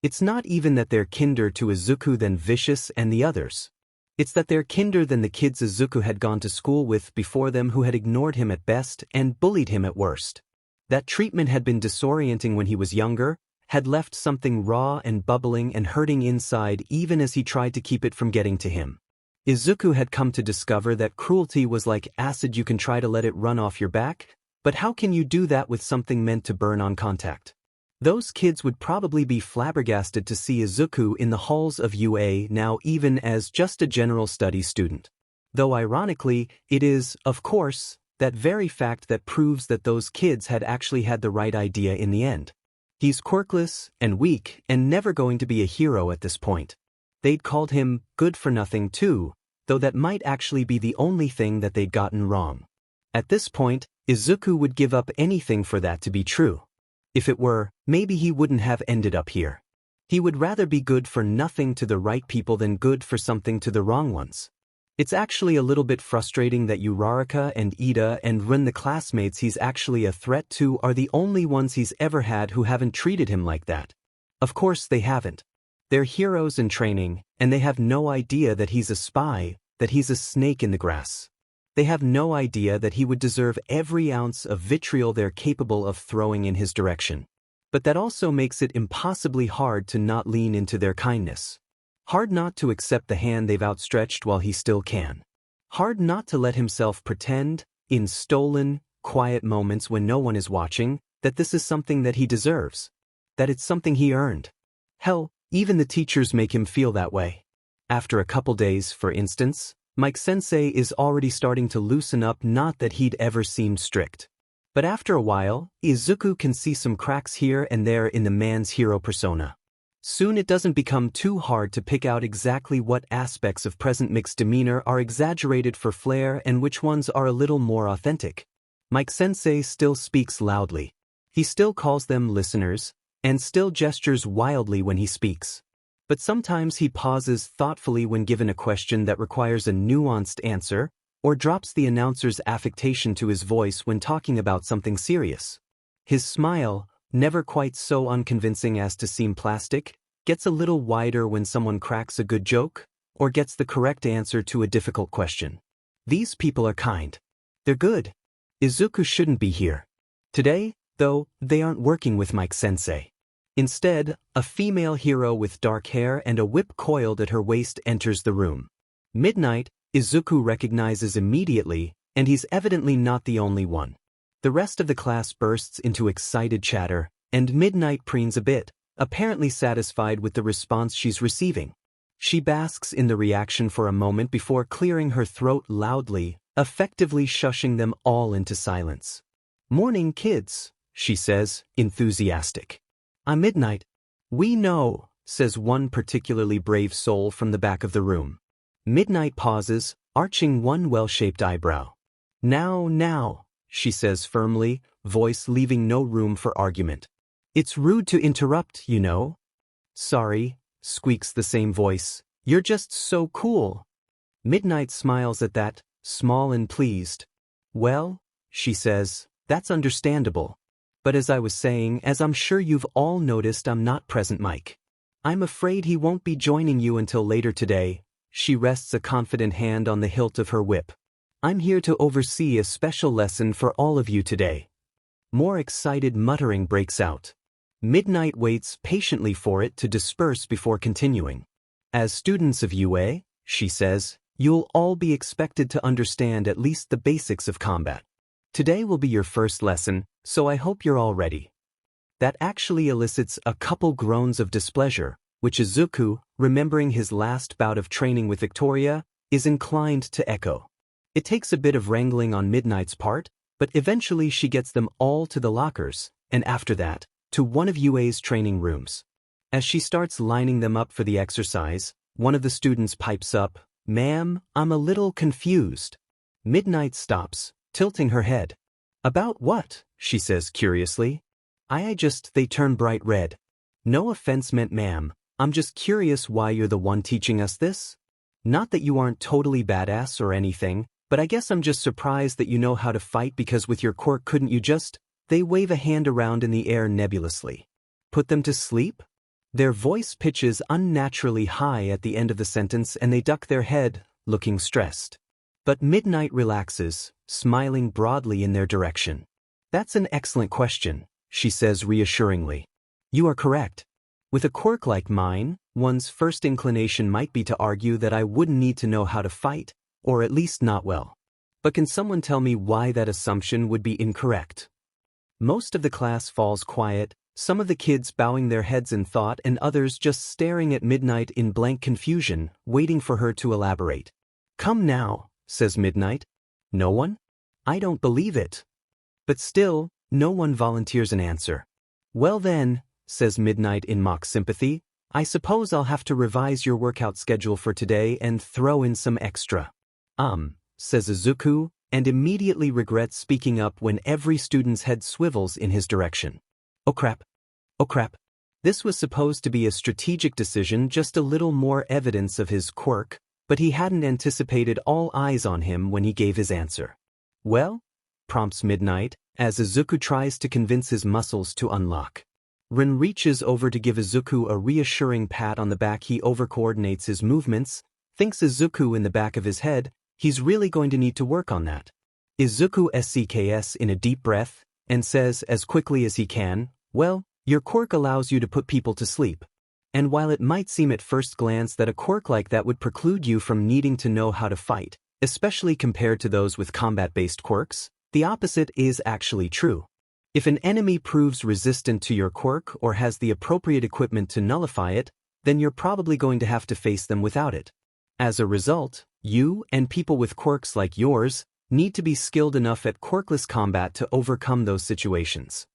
It's not even that they're kinder to Izuku than Vicious and the others. It's that they're kinder than the kids Izuku had gone to school with before them, who had ignored him at best and bullied him at worst. That treatment had been disorienting when he was younger, had left something raw and bubbling and hurting inside even as he tried to keep it from getting to him. Izuku had come to discover that cruelty was like acid. You can try to let it run off your back, but how can you do that with something meant to burn on contact? Those kids would probably be flabbergasted to see Izuku in the halls of UA now, even as just a general studies student. Though ironically, it is, of course, that very fact that proves that those kids had actually had the right idea in the end. He's quirkless and weak and never going to be a hero at this point. They'd called him good for nothing too, though that might actually be the only thing that they'd gotten wrong. At this point, Izuku would give up anything for that to be true. If it were, maybe he wouldn't have ended up here. He would rather be good for nothing to the right people than good for something to the wrong ones. It's actually a little bit frustrating that Uraraka and Ida and Rin, the classmates he's actually a threat to, are the only ones he's ever had who haven't treated him like that. Of course they haven't. They're heroes in training, and they have no idea that he's a spy, that he's a snake in the grass. They have no idea that he would deserve every ounce of vitriol they're capable of throwing in his direction. But that also makes it impossibly hard to not lean into their kindness. Hard not to accept the hand they've outstretched while he still can. Hard not to let himself pretend, in stolen, quiet moments when no one is watching, that this is something that he deserves. That it's something he earned. Hell, even the teachers make him feel that way. After a couple days, for instance, Mike-sensei is already starting to loosen up, not that he'd ever seemed strict. But after a while, Izuku can see some cracks here and there in the man's hero persona. Soon it doesn't become too hard to pick out exactly what aspects of present Mick's demeanor are exaggerated for flair and which ones are a little more authentic. Mike-sensei still speaks loudly. He still calls them listeners, and still gestures wildly when he speaks. But sometimes he pauses thoughtfully when given a question that requires a nuanced answer, or drops the announcer's affectation to his voice when talking about something serious. His smile, never quite so unconvincing as to seem plastic, gets a little wider when someone cracks a good joke, or gets the correct answer to a difficult question. These people are kind. They're good. Izuku shouldn't be here. Today, though, they aren't working with Mike-sensei. Instead, a female hero with dark hair and a whip coiled at her waist enters the room. Midnight, Izuku recognizes immediately, and he's evidently not the only one. The rest of the class bursts into excited chatter, and Midnight preens a bit, apparently satisfied with the response she's receiving. She basks in the reaction for a moment before clearing her throat loudly, effectively shushing them all into silence. "Morning, kids," she says, enthusiastic. "I'm Midnight." "We know," says one particularly brave soul from the back of the room. Midnight pauses, arching one well-shaped eyebrow. Now, she says firmly, voice leaving no room for argument. "It's rude to interrupt, you know." "Sorry," squeaks the same voice. "You're just so cool." Midnight smiles at that, small and pleased. "Well," she says, "that's understandable. But as I was saying, as I'm sure you've all noticed, I'm not present, Mike. I'm afraid he won't be joining you until later today." She rests a confident hand on the hilt of her whip. "I'm here to oversee a special lesson for all of you today." More excited muttering breaks out. Midnight waits patiently for it to disperse before continuing. "As students of UA," she says, "you'll all be expected to understand at least the basics of combat. Today will be your first lesson, so I hope you're all ready." That actually elicits a couple groans of displeasure, which Izuku, remembering his last bout of training with Victoria, is inclined to echo. It takes a bit of wrangling on Midnight's part, but eventually she gets them all to the lockers, and after that, to one of UA's training rooms. As she starts lining them up for the exercise, one of the students pipes up, "Ma'am, I'm a little confused." Midnight stops, tilting her head. "About what?" she says curiously. They turn bright red. "No offense meant, ma'am. I'm just curious why you're the one teaching us this. Not that you aren't totally badass or anything, but I guess I'm just surprised that you know how to fight, because with your quirk couldn't you just—" They wave a hand around in the air nebulously. "Put them to sleep?" Their voice pitches unnaturally high at the end of the sentence and they duck their head, looking stressed. But Midnight relaxes, smiling broadly in their direction. "That's an excellent question," she says reassuringly. "You are correct. With a quirk like mine, one's first inclination might be to argue that I wouldn't need to know how to fight, or at least not well. But can someone tell me why that assumption would be incorrect?" Most of the class falls quiet, some of the kids bowing their heads in thought and others just staring at Midnight in blank confusion, waiting for her to elaborate. "Come now," says Midnight. "No one? I don't believe it." But still, no one volunteers an answer. "Well then," says Midnight in mock sympathy, "I suppose I'll have to revise your workout schedule for today and throw in some extra." Says Izuku, and immediately regrets speaking up when every student's head swivels in his direction. Oh crap. This was supposed to be a strategic decision, just a little more evidence of his quirk, but he hadn't anticipated all eyes on him when he gave his answer. "Well?" prompts Midnight, as Izuku tries to convince his muscles to unlock. Rin reaches over to give Izuku a reassuring pat on the back. He overcoordinates his movements, thinks Izuku in the back of his head, he's really going to need to work on that. Izuku sks in a deep breath, and says as quickly as he can, "Well, your quirk allows you to put people to sleep. And while it might seem at first glance that a quirk like that would preclude you from needing to know how to fight, Especially compared to those with combat-based quirks, the opposite is actually true. If an enemy proves resistant to your quirk or has the appropriate equipment to nullify it, then you're probably going to have to face them without it. As a result, you and people with quirks like yours need to be skilled enough at quirkless combat to overcome those situations.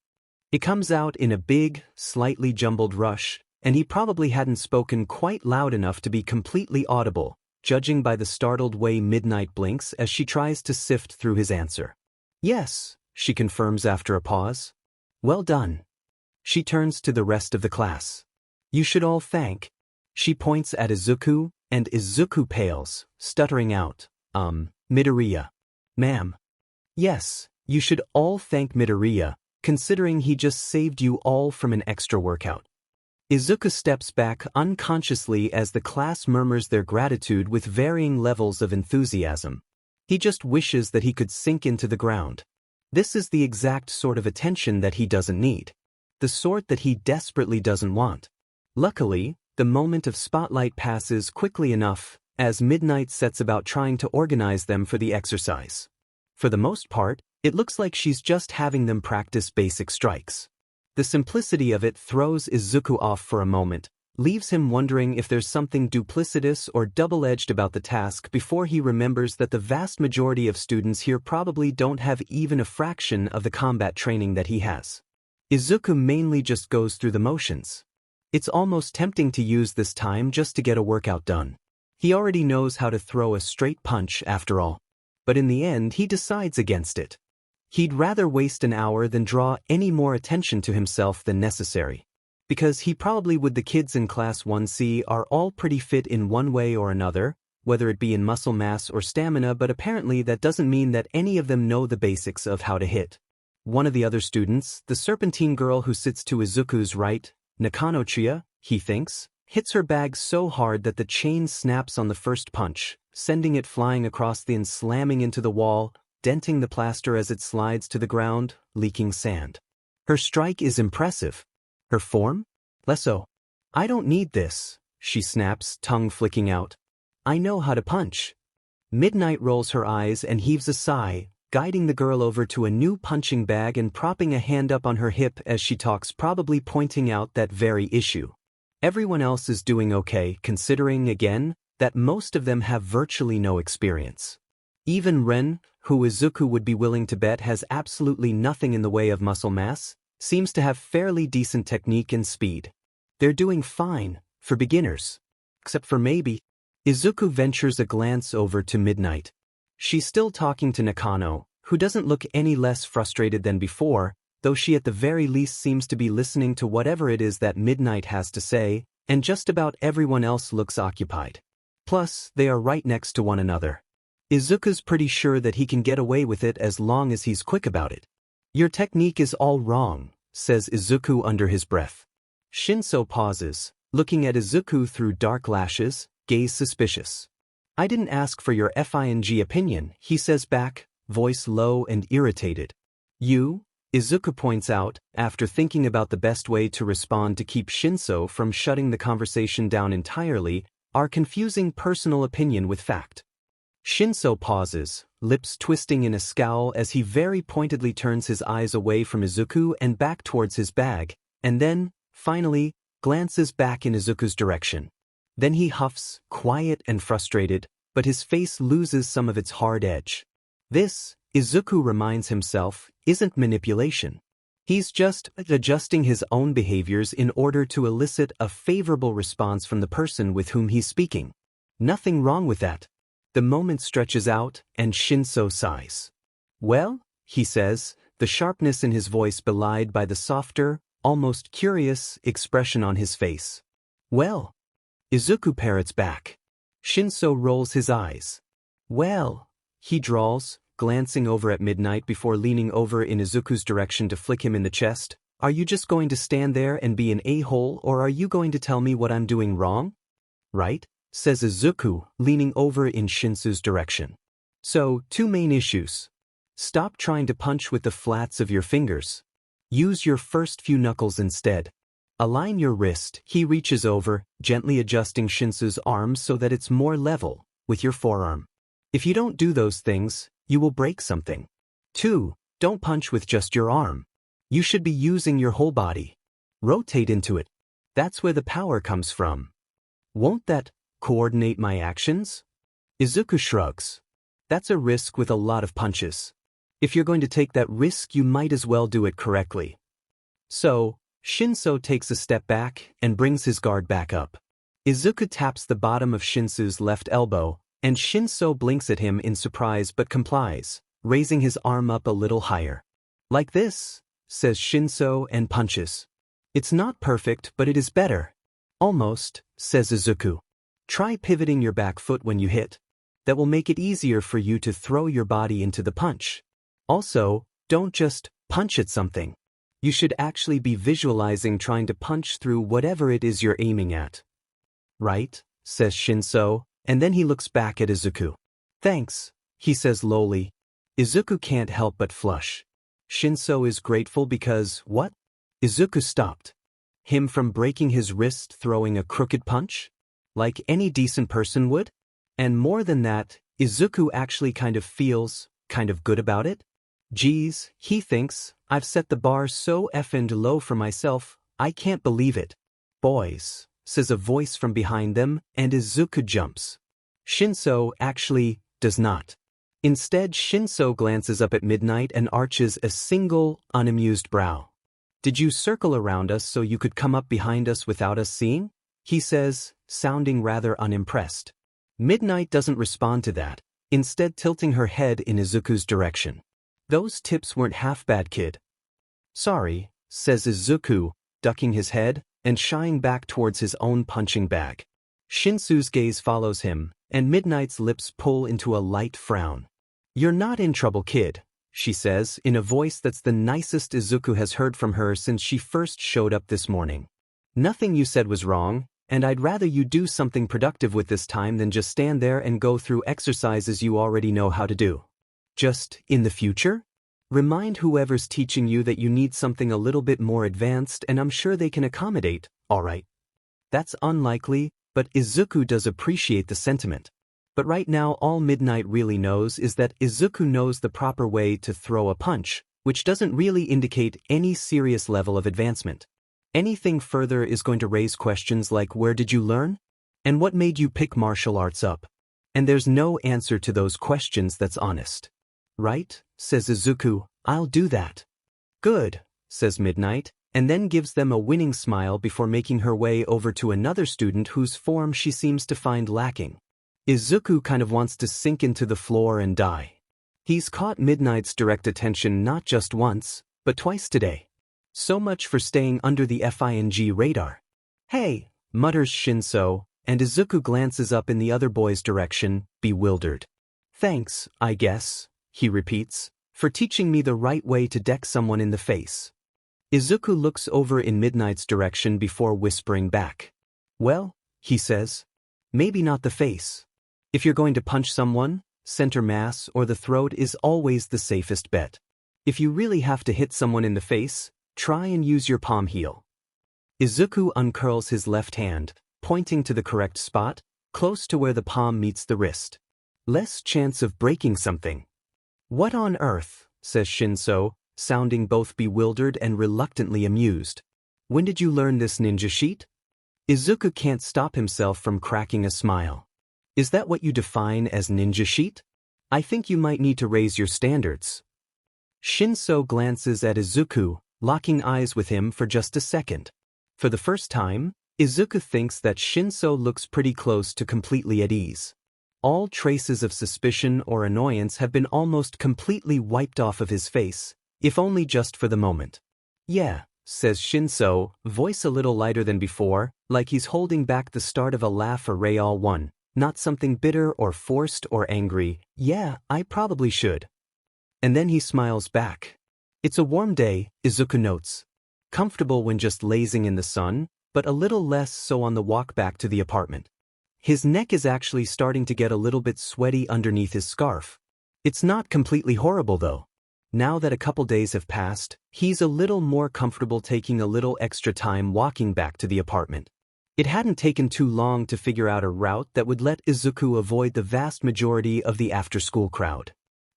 It comes out in a big, slightly jumbled rush, and he probably hadn't spoken quite loud enough to be completely audible, judging by the startled way Midnight blinks as she tries to sift through his answer. Yes, she confirms after a pause. Well done. She turns to the rest of the class. You should all thank. She points at Izuku, and Izuku pales, stuttering out, Midoriya. Ma'am. Yes, you should all thank Midoriya, considering he just saved you all from an extra workout. Izuku steps back unconsciously as the class murmurs their gratitude with varying levels of enthusiasm. He just wishes that he could sink into the ground. This is the exact sort of attention that he doesn't need. The sort that he desperately doesn't want. Luckily, the moment of spotlight passes quickly enough, as Midnight sets about trying to organize them for the exercise. For the most part, it looks like she's just having them practice basic strikes. The simplicity of it throws Izuku off for a moment, leaves him wondering if there's something duplicitous or double-edged about the task before he remembers that the vast majority of students here probably don't have even a fraction of the combat training that he has. Izuku mainly just goes through the motions. It's almost tempting to use this time just to get a workout done. He already knows how to throw a straight punch after all. But in the end, he decides against it. He'd rather waste an hour than draw any more attention to himself than necessary. Because he probably would. The kids in Class 1C are all pretty fit in one way or another, whether it be in muscle mass or stamina, but apparently that doesn't mean that any of them know the basics of how to hit. One of the other students, the serpentine girl who sits to Izuku's right, Nakanochiya, he thinks, hits her bag so hard that the chain snaps on the first punch, sending it flying across and slamming into the wall, denting the plaster as it slides to the ground, leaking sand. Her strike is impressive. Her form? Less so. I don't need this, she snaps, tongue flicking out. I know how to punch. Midnight rolls her eyes and heaves a sigh, guiding the girl over to a new punching bag and propping a hand up on her hip as she talks, probably pointing out that very issue. Everyone else is doing okay, considering, again, that most of them have virtually no experience. Even Ren, who Izuku would be willing to bet has absolutely nothing in the way of muscle mass, seems to have fairly decent technique and speed. They're doing fine, for beginners. Except for maybe. Izuku ventures a glance over to Midnight. She's still talking to Nakano, who doesn't look any less frustrated than before, though she at the very least seems to be listening to whatever it is that Midnight has to say, and just about everyone else looks occupied. Plus, they are right next to one another. Izuku's pretty sure that he can get away with it as long as he's quick about it. Your technique is all wrong, says Izuku under his breath. Shinso pauses, looking at Izuku through dark lashes, gaze suspicious. I didn't ask for your FING opinion, he says back, voice low and irritated. You, Izuku points out, after thinking about the best way to respond to keep Shinso from shutting the conversation down entirely, are confusing personal opinion with fact. Shinso pauses, lips twisting in a scowl as he very pointedly turns his eyes away from Izuku and back towards his bag, and then, finally, glances back in Izuku's direction. Then he huffs, quiet and frustrated, but his face loses some of its hard edge. This, Izuku reminds himself, isn't manipulation. He's just adjusting his own behaviors in order to elicit a favorable response from the person with whom he's speaking. Nothing wrong with that. The moment stretches out, and Shinso sighs. Well, he says, the sharpness in his voice belied by the softer, almost curious, expression on his face. Well. Izuku parrots back. Shinso rolls his eyes. Well, he drawls, glancing over at Midnight before leaning over in Izuku's direction to flick him in the chest. Are you just going to stand there and be an a-hole, or are you going to tell me what I'm doing wrong? Right? Says Izuku, leaning over in Shinso's direction. So, two main issues. Stop trying to punch with the flats of your fingers. Use your first few knuckles instead. Align your wrist, he reaches over, gently adjusting Shinso's arm so that it's more level, with your forearm. If you don't do those things, you will break something. 2. Don't punch with just your arm. You should be using your whole body. Rotate into it. That's where the power comes from. Won't that coordinate my actions? Izuku shrugs. That's a risk with a lot of punches. If you're going to take that risk, you might as well do it correctly. So, Shinso takes a step back and brings his guard back up. Izuku taps the bottom of Shinso's left elbow, and Shinso blinks at him in surprise but complies, raising his arm up a little higher. Like this, says Shinso and punches. It's not perfect, but it is better. Almost, says Izuku. Try pivoting your back foot when you hit. That will make it easier for you to throw your body into the punch. Also, don't just punch at something. You should actually be visualizing trying to punch through whatever it is you're aiming at. Right, says Shinso, and then he looks back at Izuku. Thanks, he says lowly. Izuku can't help but flush. Shinso is grateful because, what? Izuku stopped him from breaking his wrist throwing a crooked punch? Like any decent person would? And more than that, Izuku actually kind of feels kind of good about it? Geez, he thinks, I've set the bar so effing low for myself, I can't believe it. Boys, says a voice from behind them, and Izuku jumps. Shinso actually does not. Instead, Shinso glances up at Midnight and arches a single, unamused brow. Did you circle around us so you could come up behind us without us seeing? He says, sounding rather unimpressed. Midnight doesn't respond to that, instead tilting her head in Izuku's direction. Those tips weren't half bad, kid. Sorry, says Izuku, ducking his head and shying back towards his own punching bag. Shinso's gaze follows him, and Midnight's lips pull into a light frown. You're not in trouble, kid, she says in a voice that's the nicest Izuku has heard from her since she first showed up this morning. Nothing you said was wrong, and I'd rather you do something productive with this time than just stand there and go through exercises you already know how to do. Just, in the future, remind whoever's teaching you that you need something a little bit more advanced, and I'm sure they can accommodate, alright? That's unlikely, but Izuku does appreciate the sentiment. But right now all Midnight really knows is that Izuku knows the proper way to throw a punch, which doesn't really indicate any serious level of advancement. Anything further is going to raise questions like where did you learn? And what made you pick martial arts up? And there's no answer to those questions that's honest. Right, says Izuku, I'll do that. Good, says Midnight, and then gives them a winning smile before making her way over to another student whose form she seems to find lacking. Izuku kind of wants to sink into the floor and die. He's caught Midnight's direct attention not just once, but twice today. So much for staying under the FING radar. Hey, mutters Shinso, and Izuku glances up in the other boy's direction, bewildered. Thanks, I guess, he repeats, for teaching me the right way to deck someone in the face. Izuku looks over in Midnight's direction before whispering back. Well, he says, maybe not the face. If you're going to punch someone, center mass or the throat is always the safest bet. If you really have to hit someone in the face, try and use your palm heel. Izuku uncurls his left hand, pointing to the correct spot, close to where the palm meets the wrist. Less chance of breaking something. What on earth, says Shinso, sounding both bewildered and reluctantly amused. When did you learn this ninja sheet? Izuku can't stop himself from cracking a smile. Is that what you define as ninja sheet? I think you might need to raise your standards. Shinso glances at Izuku, locking eyes with him for just a second. For the first time, Izuku thinks that Shinso looks pretty close to completely at ease. All traces of suspicion or annoyance have been almost completely wiped off of his face, if only just for the moment. Yeah, says Shinso, voice a little lighter than before, like he's holding back the start of a laugh array all one, not something bitter or forced or angry. Yeah, I probably should. And then he smiles back. It's a warm day, Izuku notes. Comfortable when just lazing in the sun, but a little less so on the walk back to the apartment. His neck is actually starting to get a little bit sweaty underneath his scarf. It's not completely horrible though. Now that a couple days have passed, he's a little more comfortable taking a little extra time walking back to the apartment. It hadn't taken too long to figure out a route that would let Izuku avoid the vast majority of the after-school crowd.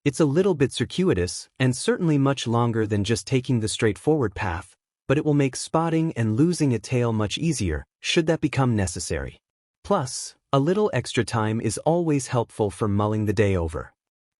It's a little bit circuitous, and certainly much longer than just taking the straightforward path, but it will make spotting and losing a tail much easier, should that become necessary. Plus, a little extra time is always helpful for mulling the day over.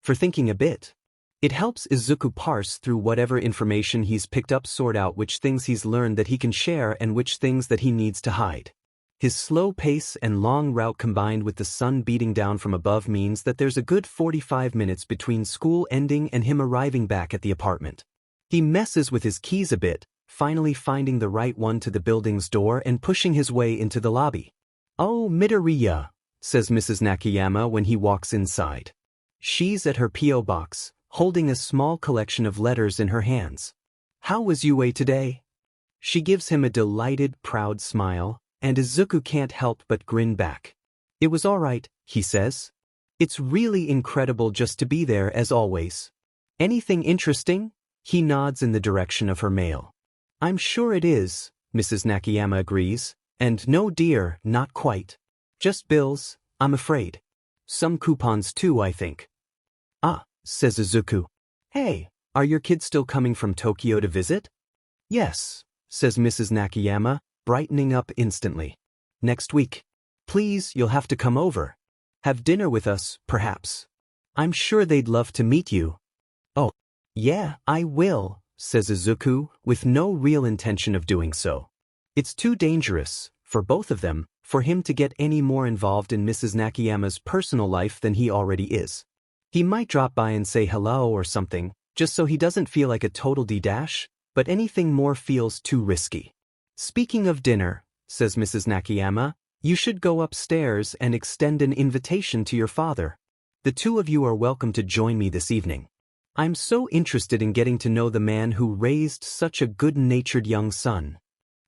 For thinking a bit. It helps Izuku parse through whatever information he's picked up, sort out which things he's learned that he can share and which things that he needs to hide. His slow pace and long route combined with the sun beating down from above means that there's a good 45 minutes between school ending and him arriving back at the apartment. He messes with his keys a bit, finally finding the right one to the building's door and pushing his way into the lobby. "Oh, Midoriya," says Mrs. Nakayama when he walks inside. She's at her P.O. box, holding a small collection of letters in her hands. "How was UA today?" She gives him a delighted, proud smile, and Izuku can't help but grin back. "It was all right," he says. "It's really incredible just to be there as always." "Anything interesting?" He nods in the direction of her mail. "I'm sure it is," Mrs. Nakayama agrees, "and no dear, not quite. Just bills, I'm afraid. Some coupons too, I think." "Ah," says Izuku. "Hey, are your kids still coming from Tokyo to visit?" "Yes," says Mrs. Nakayama, brightening up instantly. "Next week. Please, you'll have to come over. Have dinner with us, perhaps. I'm sure they'd love to meet you." "Oh, yeah, I will," says Izuku, with no real intention of doing so. It's too dangerous, for both of them, for him to get any more involved in Mrs. Nakayama's personal life than he already is. He might drop by and say hello or something, just so he doesn't feel like a total D-dash, but anything more feels too risky. "Speaking of dinner," says Mrs. Nakayama, "you should go upstairs and extend an invitation to your father. The two of you are welcome to join me this evening. I'm so interested in getting to know the man who raised such a good-natured young son."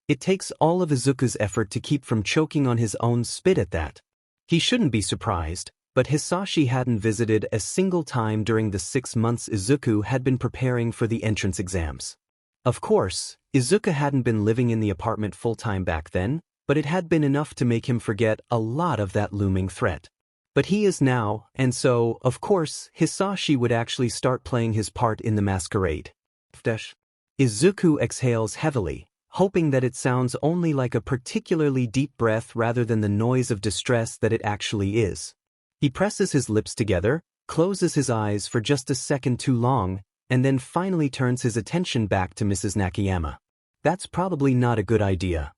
It takes all of Izuku's effort to keep from choking on his own spit at that. He shouldn't be surprised, but Hisashi hadn't visited a single time during the 6 months Izuku had been preparing for the entrance exams. Of course, Izuku hadn't been living in the apartment full-time back then, but it had been enough to make him forget a lot of that looming threat. But he is now, and so, of course, Hisashi would actually start playing his part in the masquerade. Izuku exhales heavily, hoping that it sounds only like a particularly deep breath rather than the noise of distress that it actually is. He presses his lips together, closes his eyes for just a second too long, and then finally turns his attention back to Mrs. Nakayama. "That's probably not a good idea,"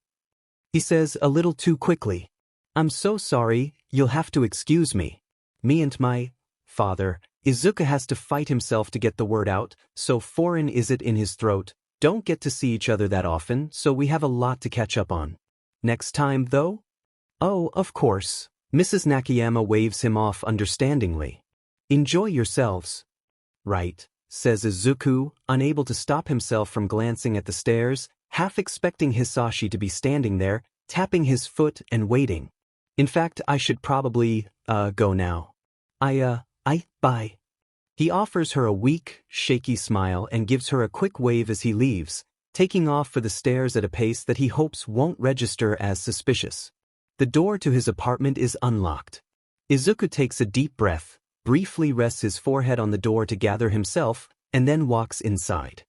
he says a little too quickly. "I'm so sorry, you'll have to excuse me. Me and my father," Izuku has to fight himself to get the word out, so foreign is it in his throat, "don't get to see each other that often, so we have a lot to catch up on. Next time, though?" "Oh, of course." Mrs. Nakayama waves him off understandingly. "Enjoy yourselves." "Right," says Izuku, unable to stop himself from glancing at the stairs, half expecting Hisashi to be standing there, tapping his foot and waiting. "In fact, I should probably, go now. Bye." He offers her a weak, shaky smile and gives her a quick wave as he leaves, taking off for the stairs at a pace that he hopes won't register as suspicious. The door to his apartment is unlocked. Izuku takes a deep breath, briefly rests his forehead on the door to gather himself, and then walks inside.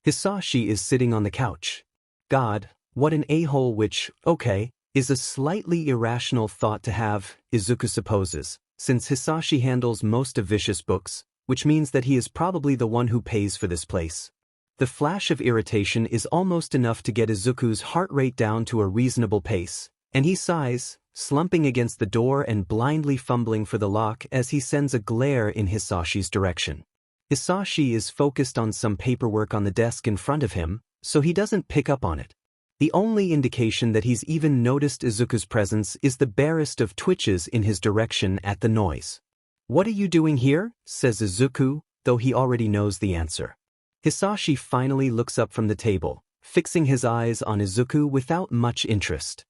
Hisashi is sitting on the couch. God, what an a-hole, which, okay, is a slightly irrational thought to have, Izuku supposes, since Hisashi handles most of Vicious Books, which means that he is probably the one who pays for this place. The flash of irritation is almost enough to get Izuku's heart rate down to a reasonable pace, and he sighs, slumping against the door and blindly fumbling for the lock as he sends a glare in Hisashi's direction. Hisashi is focused on some paperwork on the desk in front of him, so he doesn't pick up on it. The only indication that he's even noticed Izuku's presence is the barest of twitches in his direction at the noise. "What are you doing here?" says Izuku, though he already knows the answer. Hisashi finally looks up from the table, fixing his eyes on Izuku without much interest.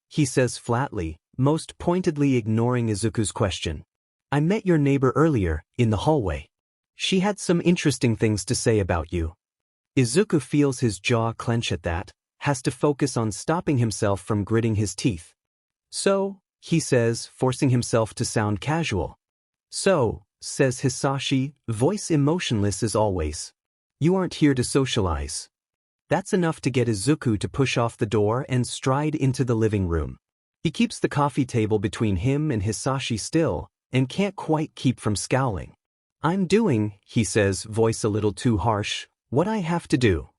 He says flatly, most pointedly ignoring Izuku's question. "I met your neighbor earlier, in the hallway. She had some interesting things to say about you." Izuku feels his jaw clench at that, has to focus on stopping himself from gritting his teeth. "So," he says, forcing himself to sound casual. "So," says Hisashi, voice emotionless as always. "You aren't here to socialize." That's enough to get Izuku to push off the door and stride into the living room. He keeps the coffee table between him and Hisashi still, and can't quite keep from scowling. "I'm doing," he says, voice a little too harsh, "what I have to do.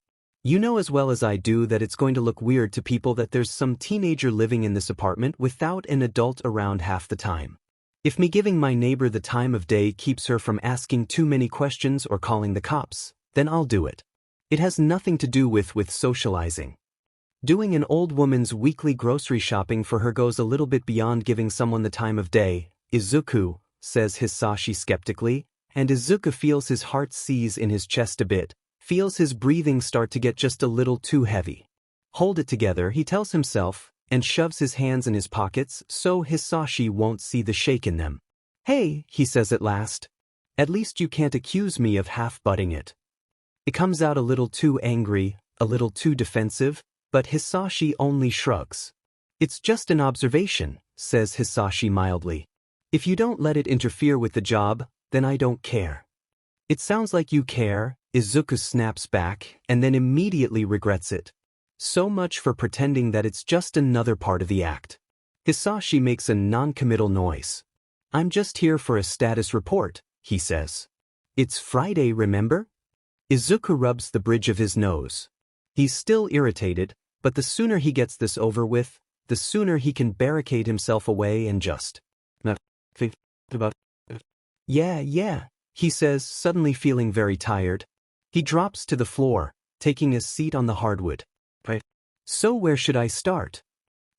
You know as well as I do that it's going to look weird to people that there's some teenager living in this apartment without an adult around half the time. If me giving my neighbor the time of day keeps her from asking too many questions or calling the cops, then I'll do it. It has nothing to do with socializing. Doing an old woman's weekly grocery shopping for her goes a little bit beyond giving someone the time of day, Izuku," says Hisashi skeptically, and Izuku feels his heart seize in his chest a bit, feels his breathing start to get just a little too heavy. "Hold it together," he tells himself, and shoves his hands in his pockets so Hisashi won't see the shake in them. "Hey," he says at last. "At least you can't accuse me of half-butting it." It comes out a little too angry, a little too defensive, but Hisashi only shrugs. "It's just an observation," says Hisashi mildly. "If you don't let it interfere with the job, then I don't care." "It sounds like you care," Izuku snaps back, and then immediately regrets it. So much for pretending that it's just another part of the act. Hisashi makes a non-committal noise. "I'm just here for a status report," he says. "It's Friday, remember?" Izuku rubs the bridge of his nose. He's still irritated, but the sooner he gets this over with, the sooner he can barricade himself away and just... Yeah, he says, suddenly feeling very tired. He drops to the floor, taking his seat on the hardwood. "So where should I start?"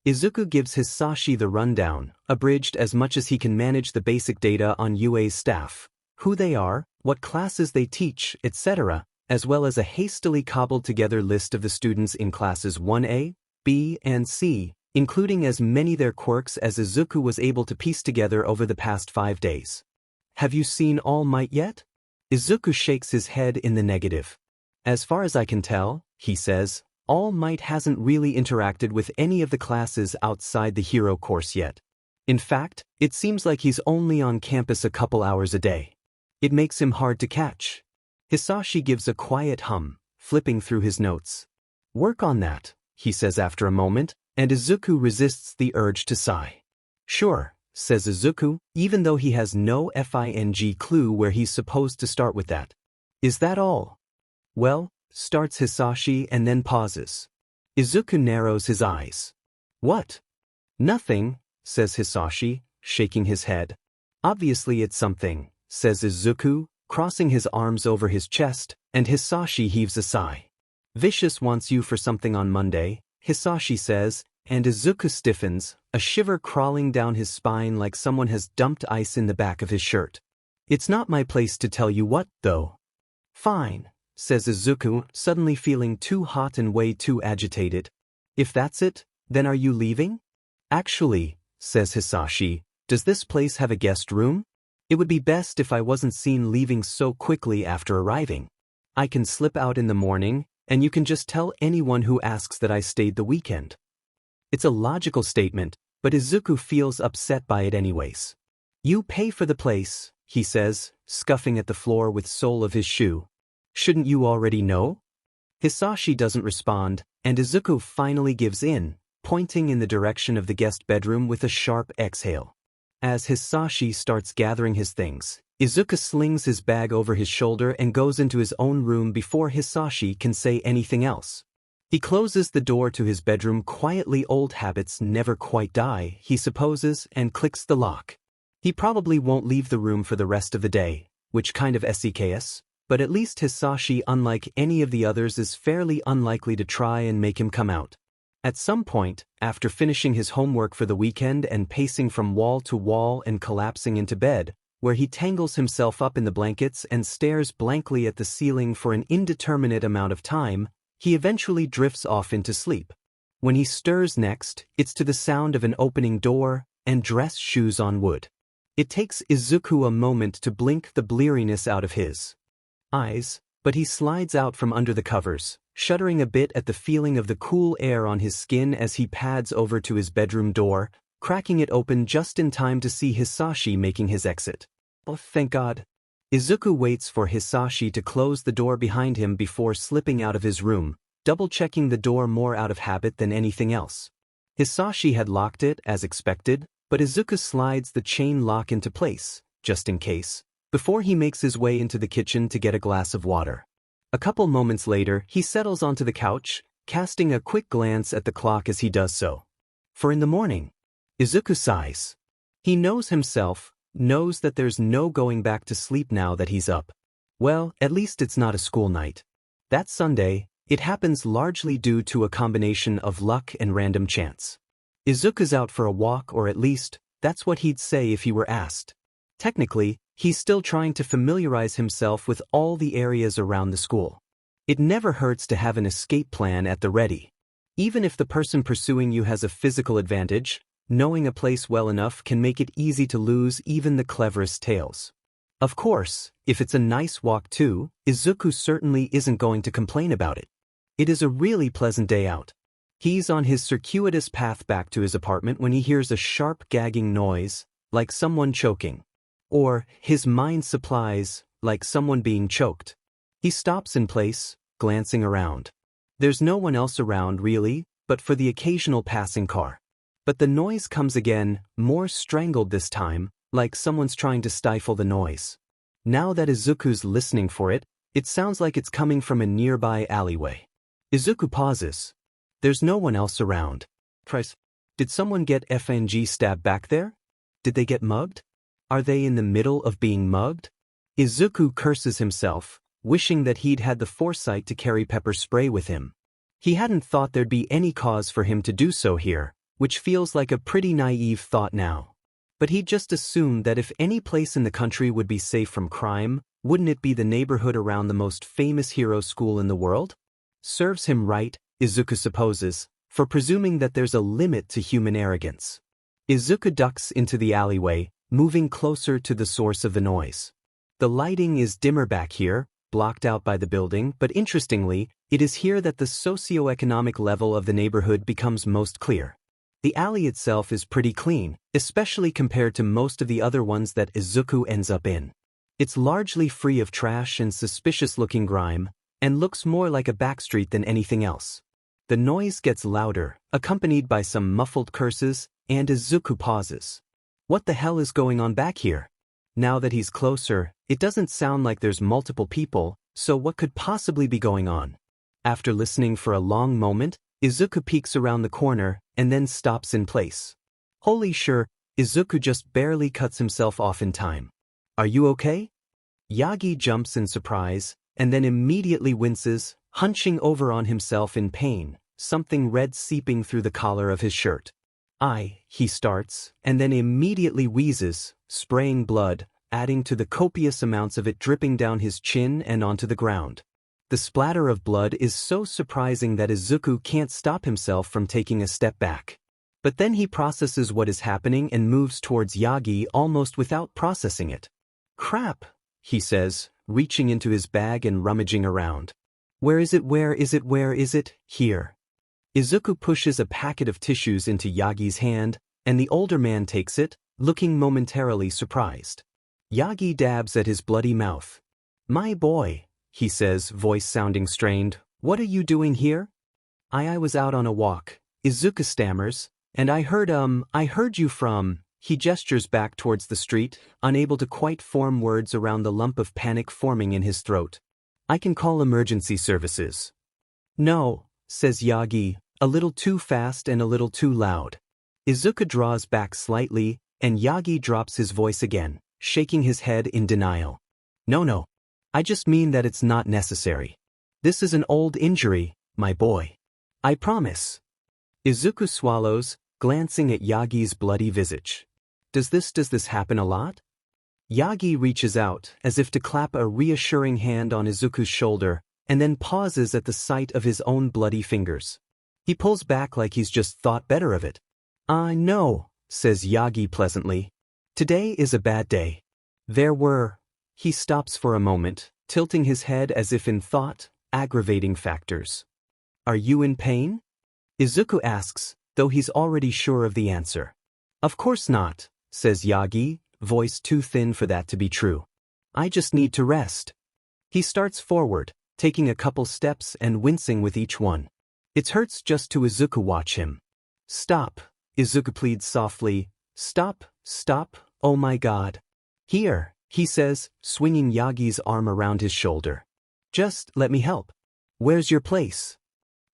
Izuku gives Hisashi the rundown, abridged as much as he can manage the basic data on UA's staff, who they are, what classes they teach, etc., as well as a hastily cobbled together list of the students in classes 1A, B, and C, including as many their quirks as Izuku was able to piece together over the past 5 days. "Have you seen All Might yet?" Izuku shakes his head in the negative. "As far as I can tell," he says, "All Might hasn't really interacted with any of the classes outside the hero course yet. In fact, it seems like he's only on campus a couple hours a day. It makes him hard to catch." Hisashi gives a quiet hum, flipping through his notes. "Work on that," he says after a moment, and Izuku resists the urge to sigh. "Sure," says Izuku, even though he has no FING clue where he's supposed to start with that. "Is that all?" "Well," starts Hisashi and then pauses. Izuku narrows his eyes. "What?" "Nothing," says Hisashi, shaking his head. "Obviously it's something," says Izuku, crossing his arms over his chest, and Hisashi heaves a sigh. "Vicious wants you for something on Monday," Hisashi says, and Izuku stiffens, a shiver crawling down his spine like someone has dumped ice in the back of his shirt. "It's not my place to tell you what, though." "Fine," says Izuku, suddenly feeling too hot and way too agitated. "If that's it, then are you leaving?" "Actually," says Hisashi, "does this place have a guest room? It would be best if I wasn't seen leaving so quickly after arriving. I can slip out in the morning, and you can just tell anyone who asks that I stayed the weekend." It's a logical statement, but Izuku feels upset by it anyways. "You pay for the place," he says, scuffing at the floor with sole of his shoe. "Shouldn't you already know?" Hisashi doesn't respond, and Izuku finally gives in, pointing in the direction of the guest bedroom with a sharp exhale. As Hisashi starts gathering his things, Izuku slings his bag over his shoulder and goes into his own room before Hisashi can say anything else. He closes the door to his bedroom quietly. Old habits never quite die, he supposes, and clicks the lock. He probably won't leave the room for the rest of the day, which kind of SEKS, but at least Hisashi, unlike any of the others, is fairly unlikely to try and make him come out. At some point, after finishing his homework for the weekend and pacing from wall to wall and collapsing into bed, where he tangles himself up in the blankets and stares blankly at the ceiling for an indeterminate amount of time, he eventually drifts off into sleep. When he stirs next, it's to the sound of an opening door and dress shoes on wood. It takes Izuku a moment to blink the bleariness out of his eyes, but he slides out from under the covers, shuddering a bit at the feeling of the cool air on his skin as he pads over to his bedroom door, cracking it open just in time to see Hisashi making his exit. Oh, thank God. Izuku waits for Hisashi to close the door behind him before slipping out of his room, double-checking the door more out of habit than anything else. Hisashi had locked it, as expected, but Izuku slides the chain lock into place, just in case, before he makes his way into the kitchen to get a glass of water. A couple moments later, he settles onto the couch, casting a quick glance at the clock as he does so. 4 in the morning. Izuku sighs. He knows himself, knows that there's no going back to sleep now that he's up. Well, at least it's not a school night. That Sunday, it happens largely due to a combination of luck and random chance. Izuku's out for a walk, or at least, that's what he'd say if he were asked. Technically, he's still trying to familiarize himself with all the areas around the school. It never hurts to have an escape plan at the ready. Even if the person pursuing you has a physical advantage, knowing a place well enough can make it easy to lose even the cleverest tales. Of course, if it's a nice walk too, Izuku certainly isn't going to complain about it. It is a really pleasant day out. He's on his circuitous path back to his apartment when he hears a sharp gagging noise, like someone choking. Or, his mind supplies, like someone being choked. He stops in place, glancing around. There's no one else around really, but for the occasional passing car. But the noise comes again, more strangled this time, like someone's trying to stifle the noise. Now that Izuku's listening for it, it sounds like it's coming from a nearby alleyway. Izuku pauses. There's no one else around. Tries. Did someone get FNG stabbed back there? Did they get mugged? Are they in the middle of being mugged? Izuku curses himself, wishing that he'd had the foresight to carry pepper spray with him. He hadn't thought there'd be any cause for him to do so here, which feels like a pretty naive thought now. But he'd just assumed that if any place in the country would be safe from crime, wouldn't it be the neighborhood around the most famous hero school in the world? Serves him right, Izuku supposes, for presuming that there's a limit to human arrogance. Izuku ducks into the alleyway, moving closer to the source of the noise. The lighting is dimmer back here, blocked out by the building, but interestingly, it is here that the socioeconomic level of the neighborhood becomes most clear. The alley itself is pretty clean, especially compared to most of the other ones that Izuku ends up in. It's largely free of trash and suspicious-looking grime, and looks more like a backstreet than anything else. The noise gets louder, accompanied by some muffled curses, and Izuku pauses. What the hell is going on back here? Now that he's closer, it doesn't sound like there's multiple people, so what could possibly be going on? After listening for a long moment, Izuku peeks around the corner, and then stops in place. Holy sure, Izuku just barely cuts himself off in time. Are you okay? Yagi jumps in surprise, and then immediately winces, hunching over on himself in pain, something red seeping through the collar of his shirt. He starts, and then immediately wheezes, spraying blood, adding to the copious amounts of it dripping down his chin and onto the ground. The splatter of blood is so surprising that Izuku can't stop himself from taking a step back. But then he processes what is happening and moves towards Yagi almost without processing it. Crap, he says, reaching into his bag and rummaging around. Where is it? Where is it? Where is it? Here. Izuku pushes a packet of tissues into Yagi's hand, and the older man takes it, looking momentarily surprised. Yagi dabs at his bloody mouth. My boy, he says, voice sounding strained, what are you doing here? I was out on a walk, Izuku stammers, and I heard you from. He gestures back towards the street, unable to quite form words around the lump of panic forming in his throat. I can call emergency services. No, says Yagi, a little too fast and a little too loud. Izuku draws back slightly, and Yagi drops his voice again, shaking his head in denial. No, I just mean that it's not necessary. This is an old injury, my boy. I promise. Izuku swallows, glancing at Yagi's bloody visage. Does this happen a lot? Yagi reaches out, as if to clap a reassuring hand on Izuku's shoulder, and then pauses at the sight of his own bloody fingers. He pulls back like he's just thought better of it. No, says Yagi pleasantly. Today is a bad day. He stops for a moment, tilting his head as if in thought, aggravating factors. Are you in pain? Izuku asks, though he's already sure of the answer. Of course not, says Yagi, voice too thin for that to be true. I just need to rest. He starts forward, taking a couple steps and wincing with each one. It hurts just to Izuku watch him. Stop, Izuku pleads softly. Stop, stop, oh my god. Here, he says, swinging Yagi's arm around his shoulder. Just let me help. Where's your place?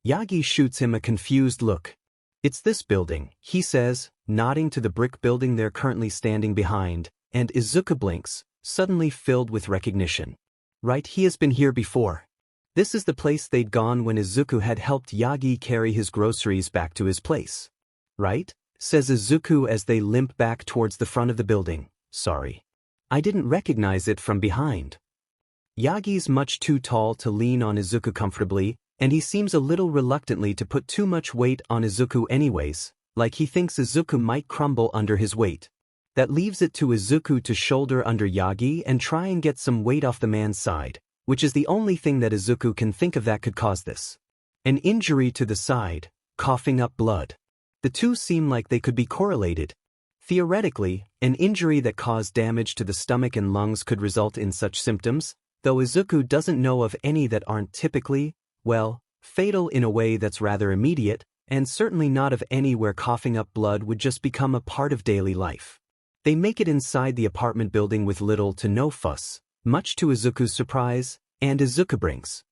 Yagi shoots him a confused look. It's this building, he says, nodding to the brick building they're currently standing behind, and Izuku blinks, suddenly filled with recognition. Right, he has been here before. This is the place they'd gone when Izuku had helped Yagi carry his groceries back to his place. Right? Says Izuku as they limp back towards the front of the building. Sorry. I didn't recognize it from behind. Yagi's much too tall to lean on Izuku comfortably, and he seems a little reluctantly to put too much weight on Izuku anyways, like he thinks Izuku might crumble under his weight. That leaves it to Izuku to shoulder under Yagi and try and get some weight off the man's side, which is the only thing that Izuku can think of that could cause this. An injury to the side, coughing up blood. The two seem like they could be correlated. Theoretically, an injury that caused damage to the stomach and lungs could result in such symptoms, though Izuku doesn't know of any that aren't typically, well, fatal in a way that's rather immediate, and certainly not of any where coughing up blood would just become a part of daily life. They make it inside the apartment building with little to no fuss, much to Izuku's surprise, and Izuku brings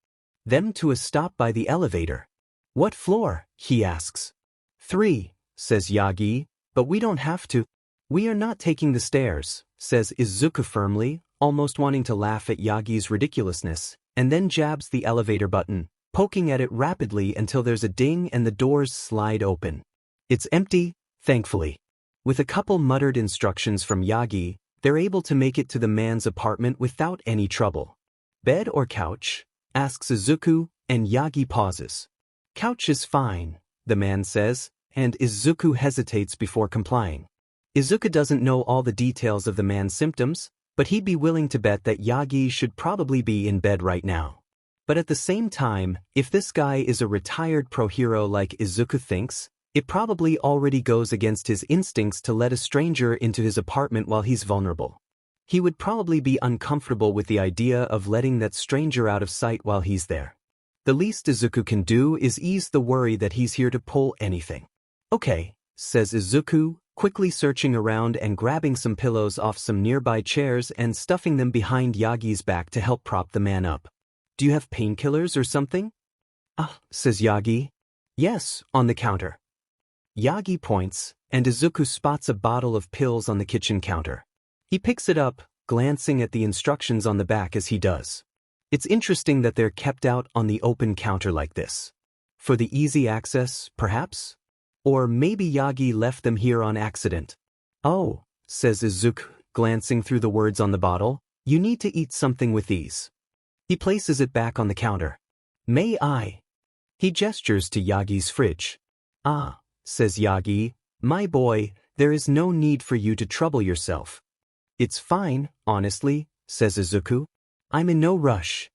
them to a stop by the elevator. What floor? He asks. 3, says Yagi, but we don't have to. We are not taking the stairs, says Izuku firmly, almost wanting to laugh at Yagi's ridiculousness, and then jabs the elevator button, poking at it rapidly until there's a ding and the doors slide open. It's empty, thankfully. With a couple muttered instructions from Yagi, they're able to make it to the man's apartment without any trouble. Bed or couch? Asks Izuku, and Yagi pauses. Couch is fine, the man says, and Izuku hesitates before complying. Izuku doesn't know all the details of the man's symptoms, but he'd be willing to bet that Yagi should probably be in bed right now. But at the same time, if this guy is a retired pro-hero like Izuku thinks, it probably already goes against his instincts to let a stranger into his apartment while he's vulnerable. He would probably be uncomfortable with the idea of letting that stranger out of sight while he's there. The least Izuku can do is ease the worry that he's here to pull anything. Okay, says Izuku, quickly searching around and grabbing some pillows off some nearby chairs and stuffing them behind Yagi's back to help prop the man up. Do you have painkillers or something? Says Yagi. Yes, on the counter. Yagi points, and Izuku spots a bottle of pills on the kitchen counter. He picks it up, glancing at the instructions on the back as he does. It's interesting that they're kept out on the open counter like this. For the easy access, perhaps? Or maybe Yagi left them here on accident. Oh, says Izuku, glancing through the words on the bottle, you need to eat something with these. He places it back on the counter. May I? He gestures to Yagi's fridge. Ah, says Yagi, my boy, there is no need for you to trouble yourself. It's fine, honestly, says Izuku. I'm in no rush.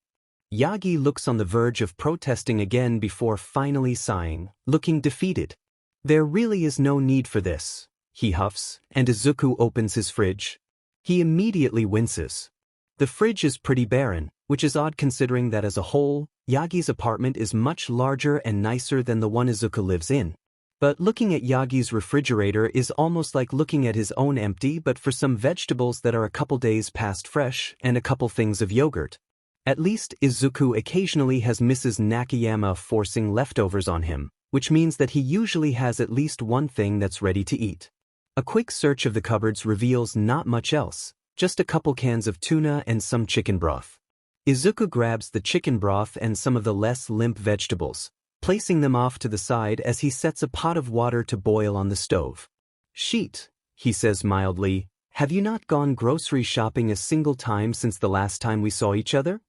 Yagi looks on the verge of protesting again before finally sighing, looking defeated. There really is no need for this, he huffs, and Izuku opens his fridge. He immediately winces. The fridge is pretty barren, which is odd considering that as a whole, Yagi's apartment is much larger and nicer than the one Izuku lives in. But looking at Yagi's refrigerator is almost like looking at his own empty but for some vegetables that are a couple days past fresh and a couple things of yogurt. At least Izuku occasionally has Mrs. Nakayama forcing leftovers on him, which means that he usually has at least one thing that's ready to eat. A quick search of the cupboards reveals not much else, just a couple cans of tuna and some chicken broth. Izuku grabs the chicken broth and some of the less limp vegetables, placing them off to the side as he sets a pot of water to boil on the stove. Sheet, he says mildly, have you not gone grocery shopping a single time since the last time we saw each other?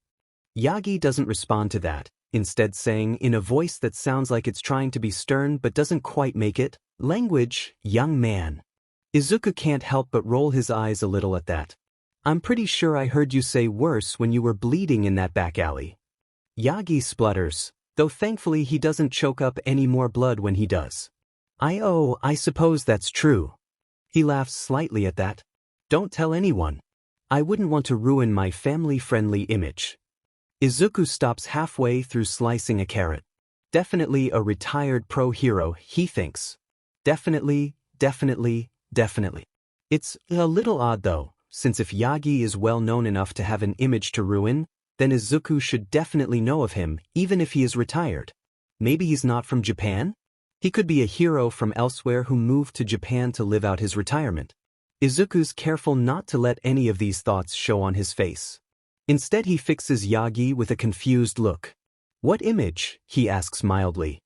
Yagi doesn't respond to that, instead saying in a voice that sounds like it's trying to be stern but doesn't quite make it, language, young man. Izuku can't help but roll his eyes a little at that. I'm pretty sure I heard you say worse when you were bleeding in that back alley. Yagi splutters, Though thankfully he doesn't choke up any more blood when he does. I suppose that's true. He laughs slightly at that. Don't tell anyone. I wouldn't want to ruin my family-friendly image. Izuku stops halfway through slicing a carrot. Definitely a retired pro-hero, he thinks. Definitely. It's a little odd though, since if Yagi is well known enough to have an image to ruin, then Izuku should definitely know of him, even if he is retired. Maybe he's not from Japan? He could be a hero from elsewhere who moved to Japan to live out his retirement. Izuku's careful not to let any of these thoughts show on his face. Instead he fixes Yagi with a confused look. What image? He asks mildly.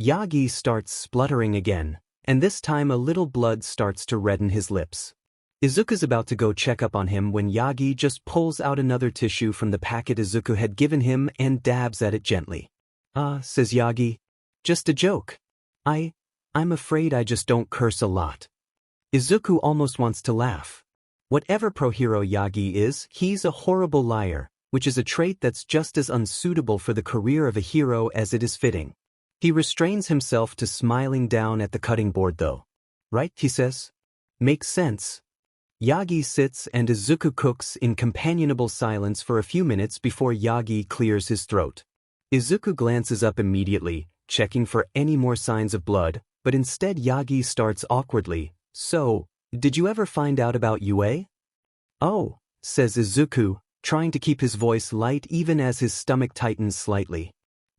Yagi starts spluttering again, and this time a little blood starts to redden his lips. Izuku's about to go check up on him when Yagi just pulls out another tissue from the packet Izuku had given him and dabs at it gently. Says Yagi. Just a joke. I'm afraid I just don't curse a lot. Izuku almost wants to laugh. Whatever pro-hero Yagi is, he's a horrible liar, which is a trait that's just as unsuitable for the career of a hero as it is fitting. He restrains himself to smiling down at the cutting board though. Right, he says. Makes sense. Yagi sits and Izuku cooks in companionable silence for a few minutes before Yagi clears his throat. Izuku glances up immediately, checking for any more signs of blood, but instead Yagi starts awkwardly. So, did you ever find out about Yue? Oh, says Izuku, trying to keep his voice light even as his stomach tightens slightly.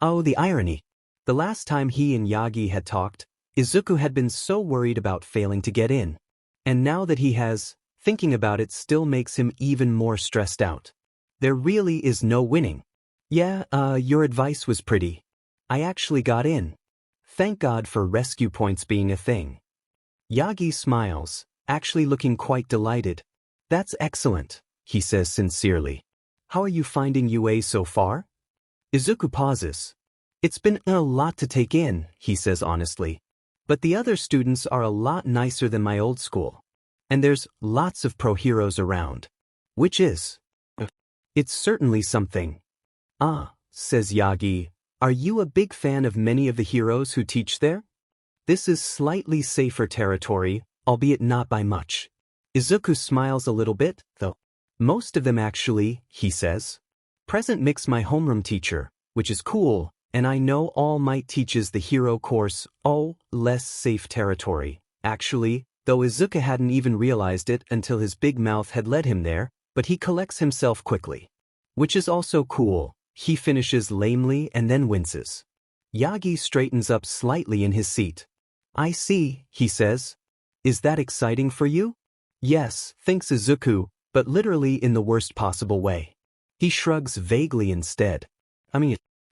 Oh, the irony. The last time he and Yagi had talked, Izuku had been so worried about failing to get in. And now that he has, thinking about it still makes him even more stressed out. There really is no winning. Yeah, your advice was pretty. I actually got in. Thank God for rescue points being a thing. Yagi smiles, actually looking quite delighted. That's excellent, he says sincerely. How are you finding UA so far? Izuku pauses. It's been a lot to take in, he says honestly. But the other students are a lot nicer than my old school. And there's lots of pro-heroes around. Which is? It's certainly something. Says Yagi. Are you a big fan of many of the heroes who teach there? This is slightly safer territory, albeit not by much. Izuku smiles a little bit, though. Most of them actually, he says. Present Mix my homeroom teacher, which is cool, and I know All Might teaches the hero course, less safe territory. Actually, though Izuku hadn't even realized it until his big mouth had led him there, but he collects himself quickly. Which is also cool, he finishes lamely and then winces. Yagi straightens up slightly in his seat. I see, he says. Is that exciting for you? Yes, thinks Izuku, but literally in the worst possible way. He shrugs vaguely instead.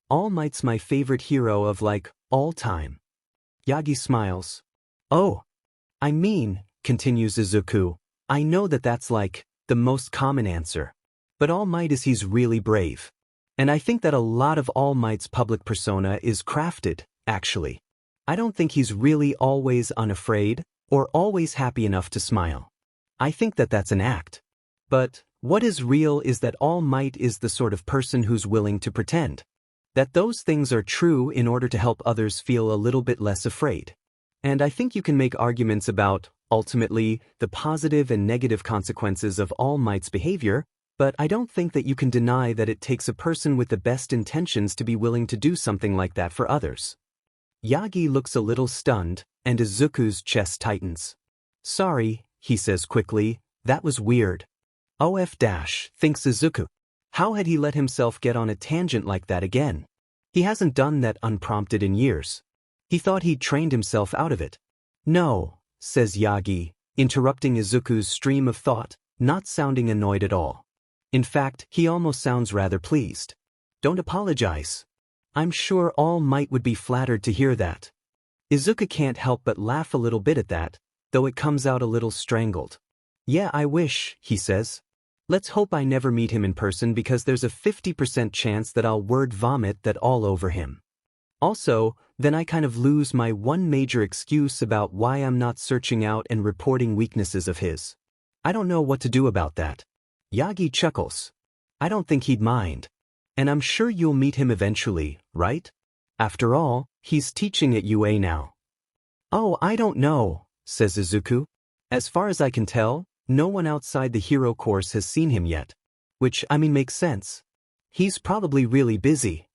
All Might's my favorite hero of all time. Yagi smiles. Oh. Continues Izuku, I know that's the most common answer. But All Might is he's really brave. And I think that a lot of All Might's public persona is crafted, actually. I don't think he's really always unafraid, or always happy enough to smile. I think that's an act. But what is real is that All Might is the sort of person who's willing to pretend that those things are true in order to help others feel a little bit less afraid. And I think you can make arguments about, ultimately, the positive and negative consequences of All Might's behavior, but I don't think that you can deny that it takes a person with the best intentions to be willing to do something like that for others. Yagi looks a little stunned, and Izuku's chest tightens. Sorry, he says quickly, that was weird. Thinks Izuku. How had he let himself get on a tangent like that again? He hasn't done that unprompted in years. He thought he'd trained himself out of it. No, says Yagi, interrupting Izuku's stream of thought, not sounding annoyed at all. In fact, he almost sounds rather pleased. Don't apologize. I'm sure All Might would be flattered to hear that. Izuku can't help but laugh a little bit at that, though it comes out a little strangled. Yeah, I wish, he says. Let's hope I never meet him in person because there's a 50% chance that I'll word vomit that all over him. Also, then I kind of lose my one major excuse about why I'm not searching out and reporting weaknesses of his. I don't know what to do about that. Yagi chuckles. I don't think he'd mind. And I'm sure you'll meet him eventually, right? After all, he's teaching at UA now. Oh, I don't know, says Izuku. As far as I can tell, no one outside the hero course has seen him yet. Which, makes sense. He's probably really busy.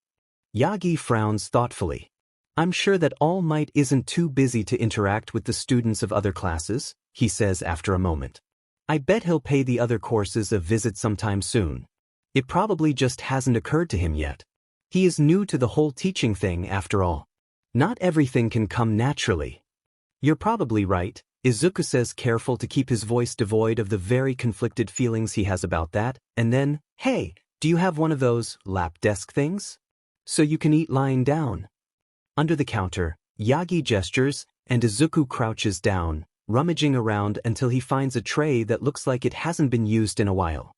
Yagi frowns thoughtfully. I'm sure that All Might isn't too busy to interact with the students of other classes, he says after a moment. I bet he'll pay the other courses a visit sometime soon. It probably just hasn't occurred to him yet. He is new to the whole teaching thing after all. Not everything can come naturally. You're probably right, Izuku says, careful to keep his voice devoid of the very conflicted feelings he has about that, and then, hey, do you have one of those lap desk things? So you can eat lying down. Under the counter, Yagi gestures, and Izuku crouches down, rummaging around until he finds a tray that looks like it hasn't been used in a while.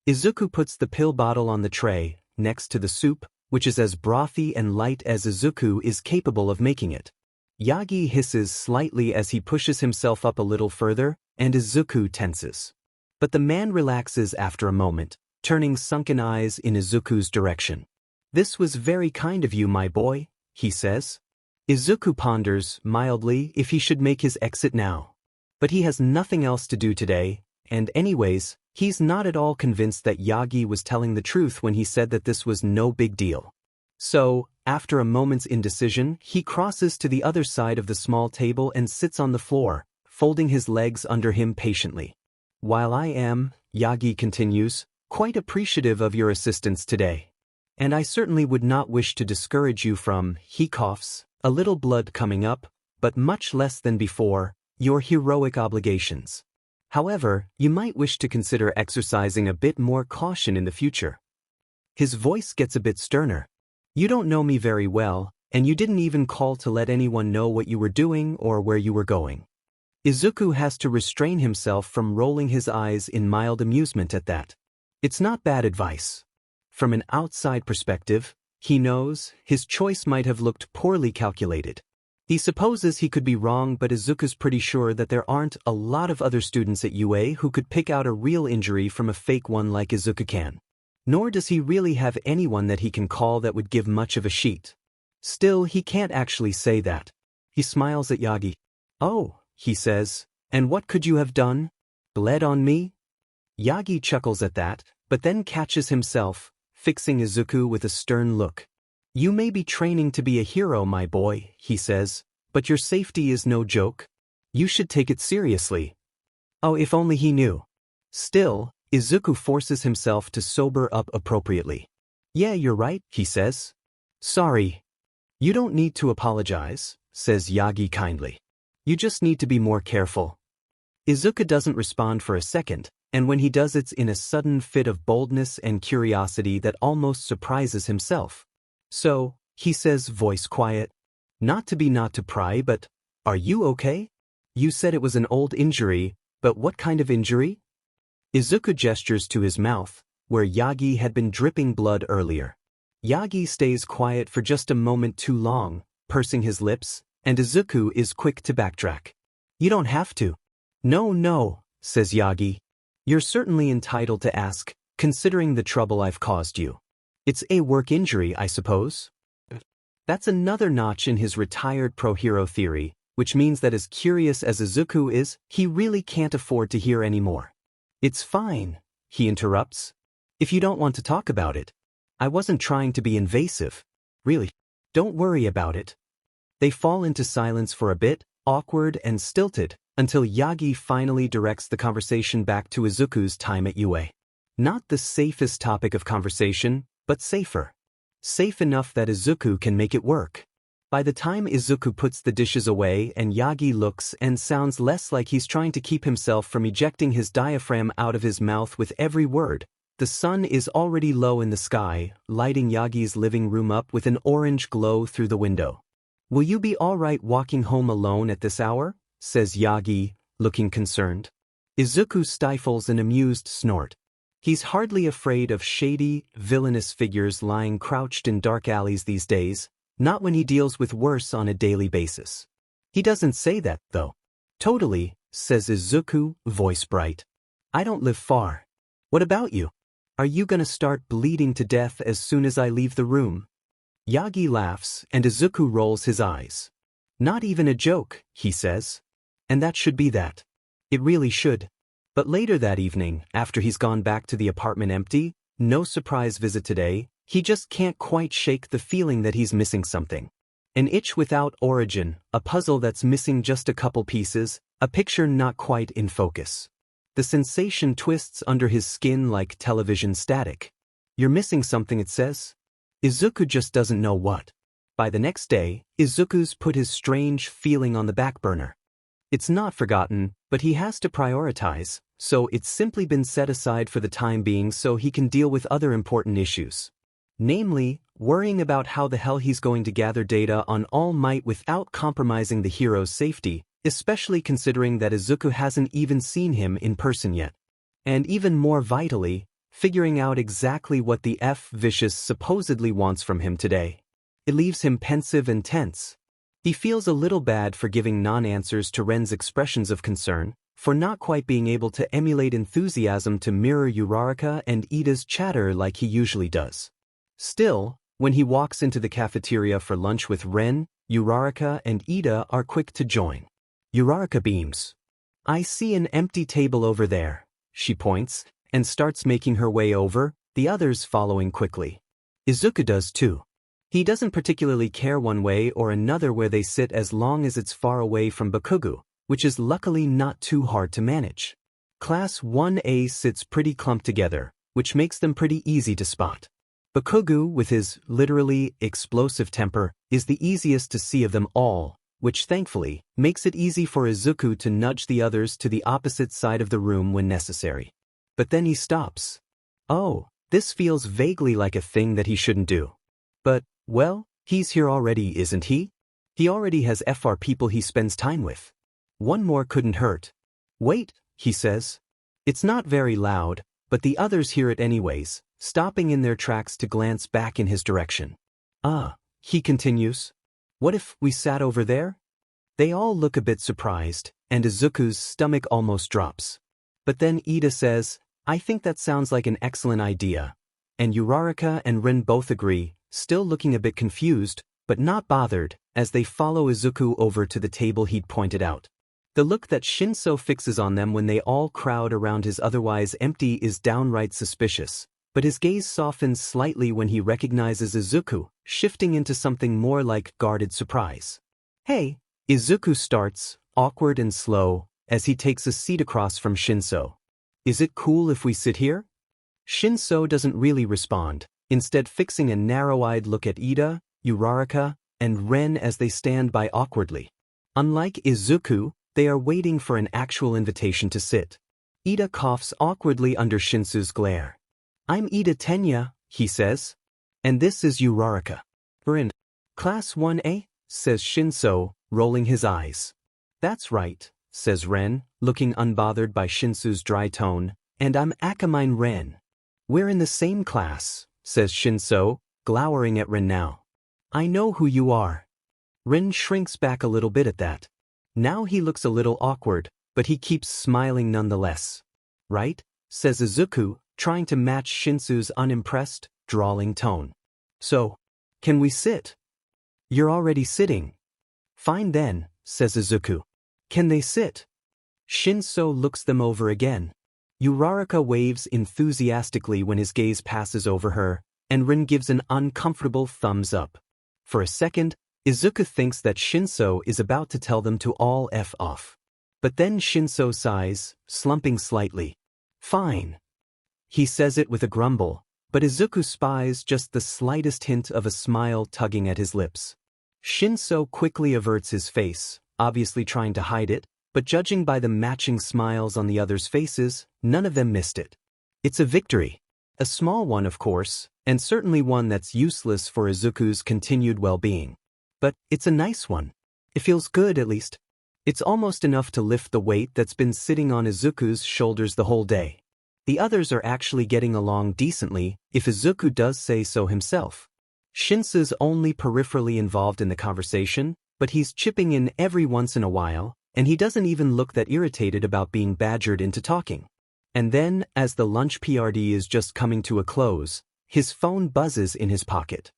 Izuku puts the pill bottle on the tray, next to the soup, which is as brothy and light as Izuku is capable of making it. Yagi hisses slightly as he pushes himself up a little further, and Izuku tenses. But the man relaxes after a moment, turning sunken eyes in Izuku's direction. This was very kind of you, my boy, he says. Izuku ponders, mildly, if he should make his exit now. But he has nothing else to do today, and anyways, he's not at all convinced that Yagi was telling the truth when he said that this was no big deal. So, after a moment's indecision, he crosses to the other side of the small table and sits on the floor, folding his legs under him patiently. While I am, Yagi continues, quite appreciative of your assistance today. And I certainly would not wish to discourage you from, he coughs, a little blood coming up, but much less than before, your heroic obligations. However, you might wish to consider exercising a bit more caution in the future. His voice gets a bit sterner. You don't know me very well, and you didn't even call to let anyone know what you were doing or where you were going. Izuku has to restrain himself from rolling his eyes in mild amusement at that. It's not bad advice. From an outside perspective, he knows his choice might have looked poorly calculated. He supposes he could be wrong, but Izuku's pretty sure that there aren't a lot of other students at UA who could pick out a real injury from a fake one like Izuku can. Nor does he really have anyone that he can call that would give much of a shit. Still, he can't actually say that. He smiles at Yagi. Oh, he says, and what could you have done? Bled on me? Yagi chuckles at that, but then catches himself, fixing Izuku with a stern look. You may be training to be a hero, my boy, he says, but your safety is no joke. You should take it seriously. Oh, if only he knew. Still, Izuku forces himself to sober up appropriately. Yeah, you're right, he says. Sorry. You don't need to apologize, says Yagi kindly. You just need to be more careful. Izuku doesn't respond for a second, and when he does, it's in a sudden fit of boldness and curiosity that almost surprises himself. So, he says, voice quiet, not to pry, but, are you okay? You said it was an old injury, but what kind of injury? Izuku gestures to his mouth, where Yagi had been dripping blood earlier. Yagi stays quiet for just a moment too long, pursing his lips, and Izuku is quick to backtrack. You don't have to. No, says Yagi. You're certainly entitled to ask, considering the trouble I've caused you. It's a work injury, I suppose? That's another notch in his retired pro-hero theory, which means that as curious as Izuku is, he really can't afford to hear any more. It's fine, he interrupts. If you don't want to talk about it. I wasn't trying to be invasive. Really. Don't worry about it. They fall into silence for a bit, awkward and stilted, until Yagi finally directs the conversation back to Izuku's time at UA. Not the safest topic of conversation, but safer. Safe enough that Izuku can make it work. By the time Izuku puts the dishes away and Yagi looks and sounds less like he's trying to keep himself from ejecting his diaphragm out of his mouth with every word, the sun is already low in the sky, lighting Yagi's living room up with an orange glow through the window. Will you be all right walking home alone at this hour? Says Yagi, looking concerned. Izuku stifles an amused snort. He's hardly afraid of shady, villainous figures lying crouched in dark alleys these days, not when he deals with worse on a daily basis. He doesn't say that, though. Totally, says Izuku, voice bright. I don't live far. What about you? Are you gonna start bleeding to death as soon as I leave the room? Yagi laughs and Izuku rolls his eyes. Not even a joke, he says. And that should be that. It really should. But later that evening, after he's gone back to the apartment empty, no surprise visit today, he just can't quite shake the feeling that he's missing something. An itch without origin, a puzzle that's missing just a couple pieces, a picture not quite in focus. The sensation twists under his skin like television static. You're missing something, it says. Izuku just doesn't know what. By the next day, Izuku's put his strange feeling on the back burner. It's not forgotten, but he has to prioritize, so it's simply been set aside for the time being so he can deal with other important issues. Namely, worrying about how the hell he's going to gather data on All Might without compromising the hero's safety, especially considering that Izuku hasn't even seen him in person yet. And even more vitally, figuring out exactly what the Vicious supposedly wants from him today. It leaves him pensive and tense. He feels a little bad for giving non-answers to Ren's expressions of concern, for not quite being able to emulate enthusiasm to mirror Uraraka and Ida's chatter like he usually does. Still, when he walks into the cafeteria for lunch with Ren, Uraraka and Ida are quick to join. Uraraka beams. I see an empty table over there, she points, and starts making her way over, the others following quickly. Izuku does too. He doesn't particularly care one way or another where they sit as long as it's far away from Bakugo, which is luckily not too hard to manage. Class 1A sits pretty clumped together, which makes them pretty easy to spot. Bakugo, with his literally explosive temper, is the easiest to see of them all, which thankfully makes it easy for Izuku to nudge the others to the opposite side of the room when necessary. But then he stops. Oh, this feels vaguely like a thing that he shouldn't do. But, well, he's here already, isn't he? He already has FR people he spends time with. One more couldn't hurt. Wait, he says. It's not very loud, but the others hear it anyways, stopping in their tracks to glance back in his direction. He continues. What if we sat over there? They all look a bit surprised, and Izuku's stomach almost drops. But then Ida says, I think that sounds like an excellent idea. And Uraraka and Rin both agree, still looking a bit confused, but not bothered, as they follow Izuku over to the table he'd pointed out. The look that Shinso fixes on them when they all crowd around his otherwise empty is downright suspicious, but his gaze softens slightly when he recognizes Izuku, shifting into something more like guarded surprise. Hey, Izuku starts, awkward and slow, as he takes a seat across from Shinso. Is it cool if we sit here? Shinso doesn't really respond, instead fixing a narrow-eyed look at Ida, Uraraka, and Ren as they stand by awkwardly. Unlike Izuku, they are waiting for an actual invitation to sit. Ida coughs awkwardly under Shinso's glare. I'm Ida Tenya, he says. And this is Uraraka. We're in Class 1A, says Shinso, rolling his eyes. That's right, says Ren, looking unbothered by Shinso's dry tone, and I'm Akamine Ren. We're in the same class, says Shinso, glowering at Ren now. I know who you are. Ren shrinks back a little bit at that. Now he looks a little awkward, but he keeps smiling nonetheless. Right? Says Izuku, trying to match Shinso's unimpressed, drawling tone. So, can we sit? You're already sitting. Fine then, says Izuku. Can they sit? Shinso looks them over again. Uraraka waves enthusiastically when his gaze passes over her, and Rin gives an uncomfortable thumbs up. For a second, Izuku thinks that Shinso is about to tell them to all F off. But then Shinso sighs, slumping slightly. Fine. He says it with a grumble, but Izuku spies just the slightest hint of a smile tugging at his lips. Shinso quickly averts his face, obviously trying to hide it, but judging by the matching smiles on the others' faces, none of them missed it. It's a victory. A small one, of course, and certainly one that's useless for Izuku's continued well-being. But it's a nice one. It feels good, at least. It's almost enough to lift the weight that's been sitting on Izuku's shoulders the whole day. The others are actually getting along decently, if Izuku does say so himself. Shinso's only peripherally involved in the conversation, but he's chipping in every once in a while, and he doesn't even look that irritated about being badgered into talking. And then, as the lunch PRD is just coming to a close, his phone buzzes in his pocket.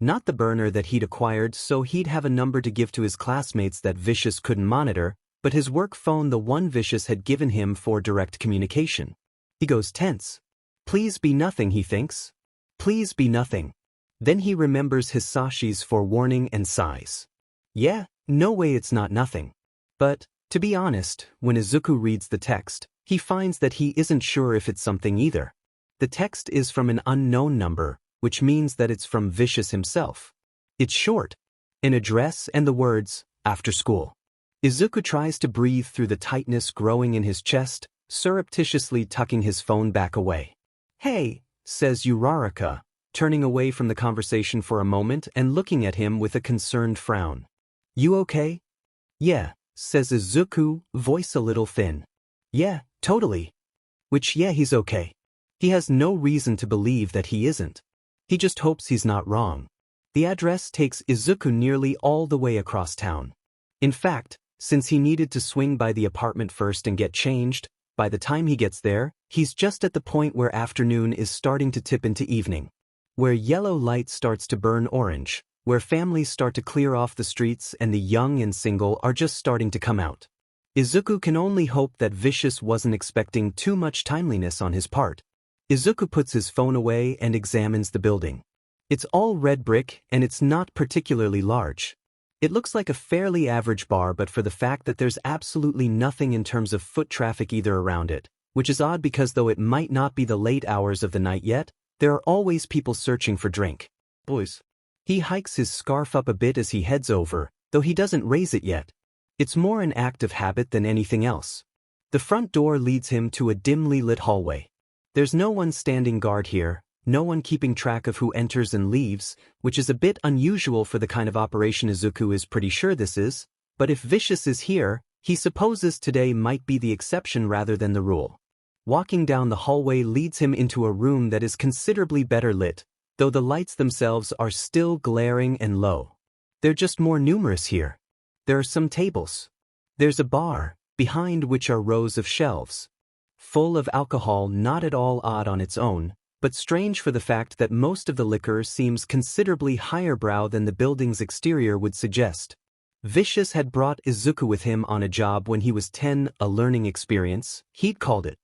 Not the burner that he'd acquired so he'd have a number to give to his classmates that Vicious couldn't monitor, but his work phone, the one Vicious had given him for direct communication. He goes tense. Please be nothing, he thinks. Please be nothing. Then he remembers Hisashi's forewarning and sighs. Yeah, no way it's not nothing. But, to be honest, when Izuku reads the text, he finds that he isn't sure if it's something either. The text is from an unknown number, which means that it's from Vicious himself. It's short. An address and the words, after school. Izuku tries to breathe through the tightness growing in his chest, surreptitiously tucking his phone back away. Hey, says Uraraka, turning away from the conversation for a moment and looking at him with a concerned frown. You okay? Yeah, says Izuku, voice a little thin. Yeah, totally. Which yeah, he's okay. He has no reason to believe that he isn't. He just hopes he's not wrong. The address takes Izuku nearly all the way across town. In fact, since he needed to swing by the apartment first and get changed, by the time he gets there, he's just at the point where afternoon is starting to tip into evening. Where yellow light starts to burn orange, where families start to clear off the streets and the young and single are just starting to come out. Izuku can only hope that Vicious wasn't expecting too much timeliness on his part. Izuku puts his phone away and examines the building. It's all red brick and it's not particularly large. It looks like a fairly average bar but for the fact that there's absolutely nothing in terms of foot traffic either around it, which is odd because though it might not be the late hours of the night yet, there are always people searching for drink. Boys. He hikes his scarf up a bit as he heads over, though he doesn't raise it yet. It's more an act of habit than anything else. The front door leads him to a dimly lit hallway. There's no one standing guard here, no one keeping track of who enters and leaves, which is a bit unusual for the kind of operation Izuku is pretty sure this is, but if Vicious is here, he supposes today might be the exception rather than the rule. Walking down the hallway leads him into a room that is considerably better lit, though the lights themselves are still glaring and low. They're just more numerous here. There are some tables. There's a bar, behind which are rows of shelves. Full of alcohol, not at all odd on its own, but strange for the fact that most of the liquor seems considerably higher brow than the building's exterior would suggest. Vicious had brought Izuku with him on a job when he was 10, a learning experience, he'd called it.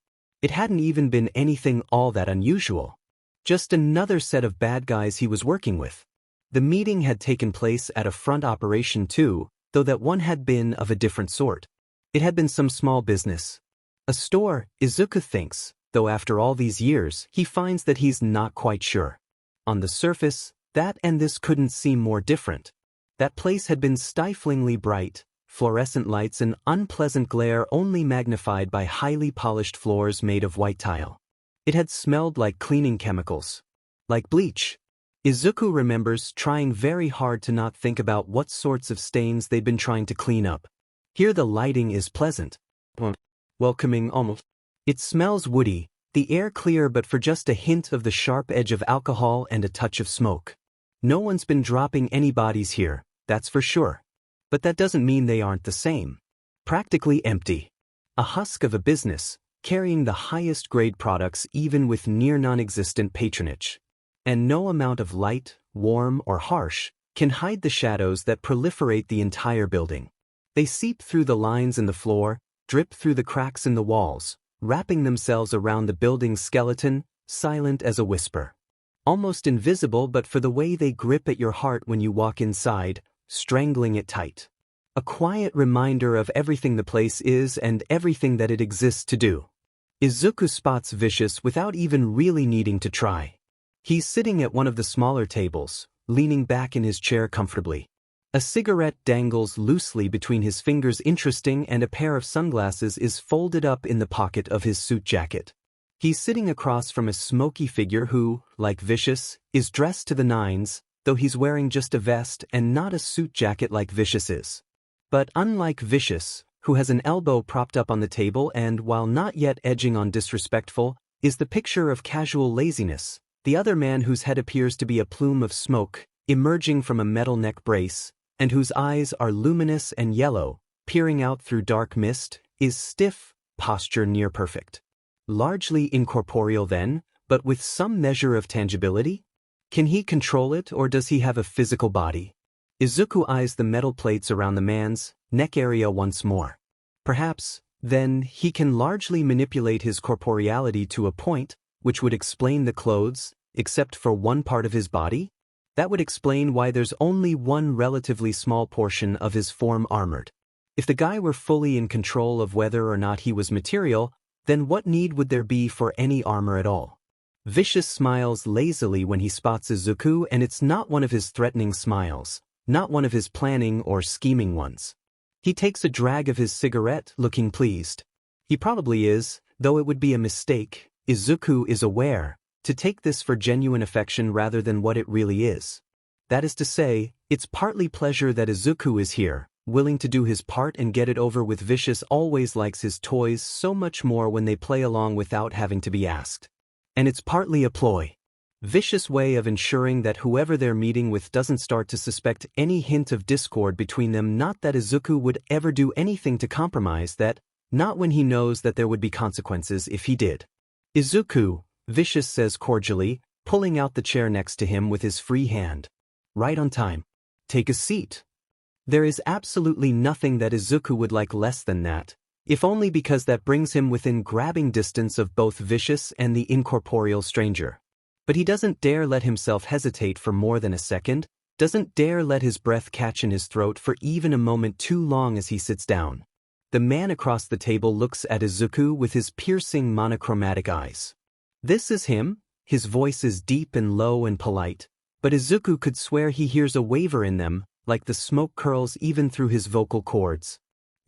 It hadn't even been anything all that unusual. Just another set of bad guys he was working with. The meeting had taken place at a front operation too, though that one had been of a different sort. It had been some small business. A store, Izuku thinks, though after all these years, he finds that he's not quite sure. On the surface, that and this couldn't seem more different. That place had been stiflingly bright, fluorescent lights and unpleasant glare only magnified by highly polished floors made of white tile. It had smelled like cleaning chemicals. Like bleach. Izuku remembers trying very hard to not think about what sorts of stains they'd been trying to clean up. Here the lighting is pleasant. Welcoming almost. It smells woody, the air clear but for just a hint of the sharp edge of alcohol and a touch of smoke. No one's been dropping any bodies here, that's for sure. But that doesn't mean they aren't the same. Practically empty. A husk of a business, carrying the highest grade products even with near non-existent patronage. And no amount of light, warm or harsh, can hide the shadows that proliferate the entire building. They seep through the lines in the floor, drip through the cracks in the walls, wrapping themselves around the building's skeleton, silent as a whisper. Almost invisible but for the way they grip at your heart when you walk inside, strangling it tight. A quiet reminder of everything the place is and everything that it exists to do. Izuku spots Vicious without even really needing to try. He's sitting at one of the smaller tables, leaning back in his chair comfortably. A cigarette dangles loosely between his fingers interesting and a pair of sunglasses is folded up in the pocket of his suit jacket. He's sitting across from a smoky figure who, like Vicious, is dressed to the nines, though he's wearing just a vest and not a suit jacket like Vicious is. But unlike Vicious, who has an elbow propped up on the table and, while not yet edging on disrespectful, is the picture of casual laziness, the other man whose head appears to be a plume of smoke, emerging from a metal neck brace, and whose eyes are luminous and yellow, peering out through dark mist, is stiff, posture near perfect. Largely incorporeal then, but with some measure of tangibility? Can he control it, or does he have a physical body? Izuku eyes the metal plates around the man's neck area once more. Perhaps, then, he can largely manipulate his corporeality to a point, which would explain the clothes, except for one part of his body? That would explain why there's only one relatively small portion of his form armored. If the guy were fully in control of whether or not he was material, then what need would there be for any armor at all? Vicious smiles lazily when he spots Izuku, and it's not one of his threatening smiles, not one of his planning or scheming ones. He takes a drag of his cigarette, looking pleased. He probably is, though it would be a mistake, Izuku is aware, to take this for genuine affection rather than what it really is. That is to say, it's partly pleasure that Izuku is here, willing to do his part and get it over with. Vicious always likes his toys so much more when they play along without having to be asked. And it's partly a ploy. Vicious way of ensuring that whoever they're meeting with doesn't start to suspect any hint of discord between them. Not that Izuku would ever do anything to compromise that, not when he knows that there would be consequences if he did. Izuku, Vicious says cordially, pulling out the chair next to him with his free hand. Right on time. Take a seat. There is absolutely nothing that Izuku would like less than that, if only because that brings him within grabbing distance of both Vicious and the incorporeal stranger. But he doesn't dare let himself hesitate for more than a second, doesn't dare let his breath catch in his throat for even a moment too long as he sits down. The man across the table looks at Izuku with his piercing monochromatic eyes. This is him. His voice is deep and low and polite, but Izuku could swear he hears a waver in them, like the smoke curls even through his vocal cords.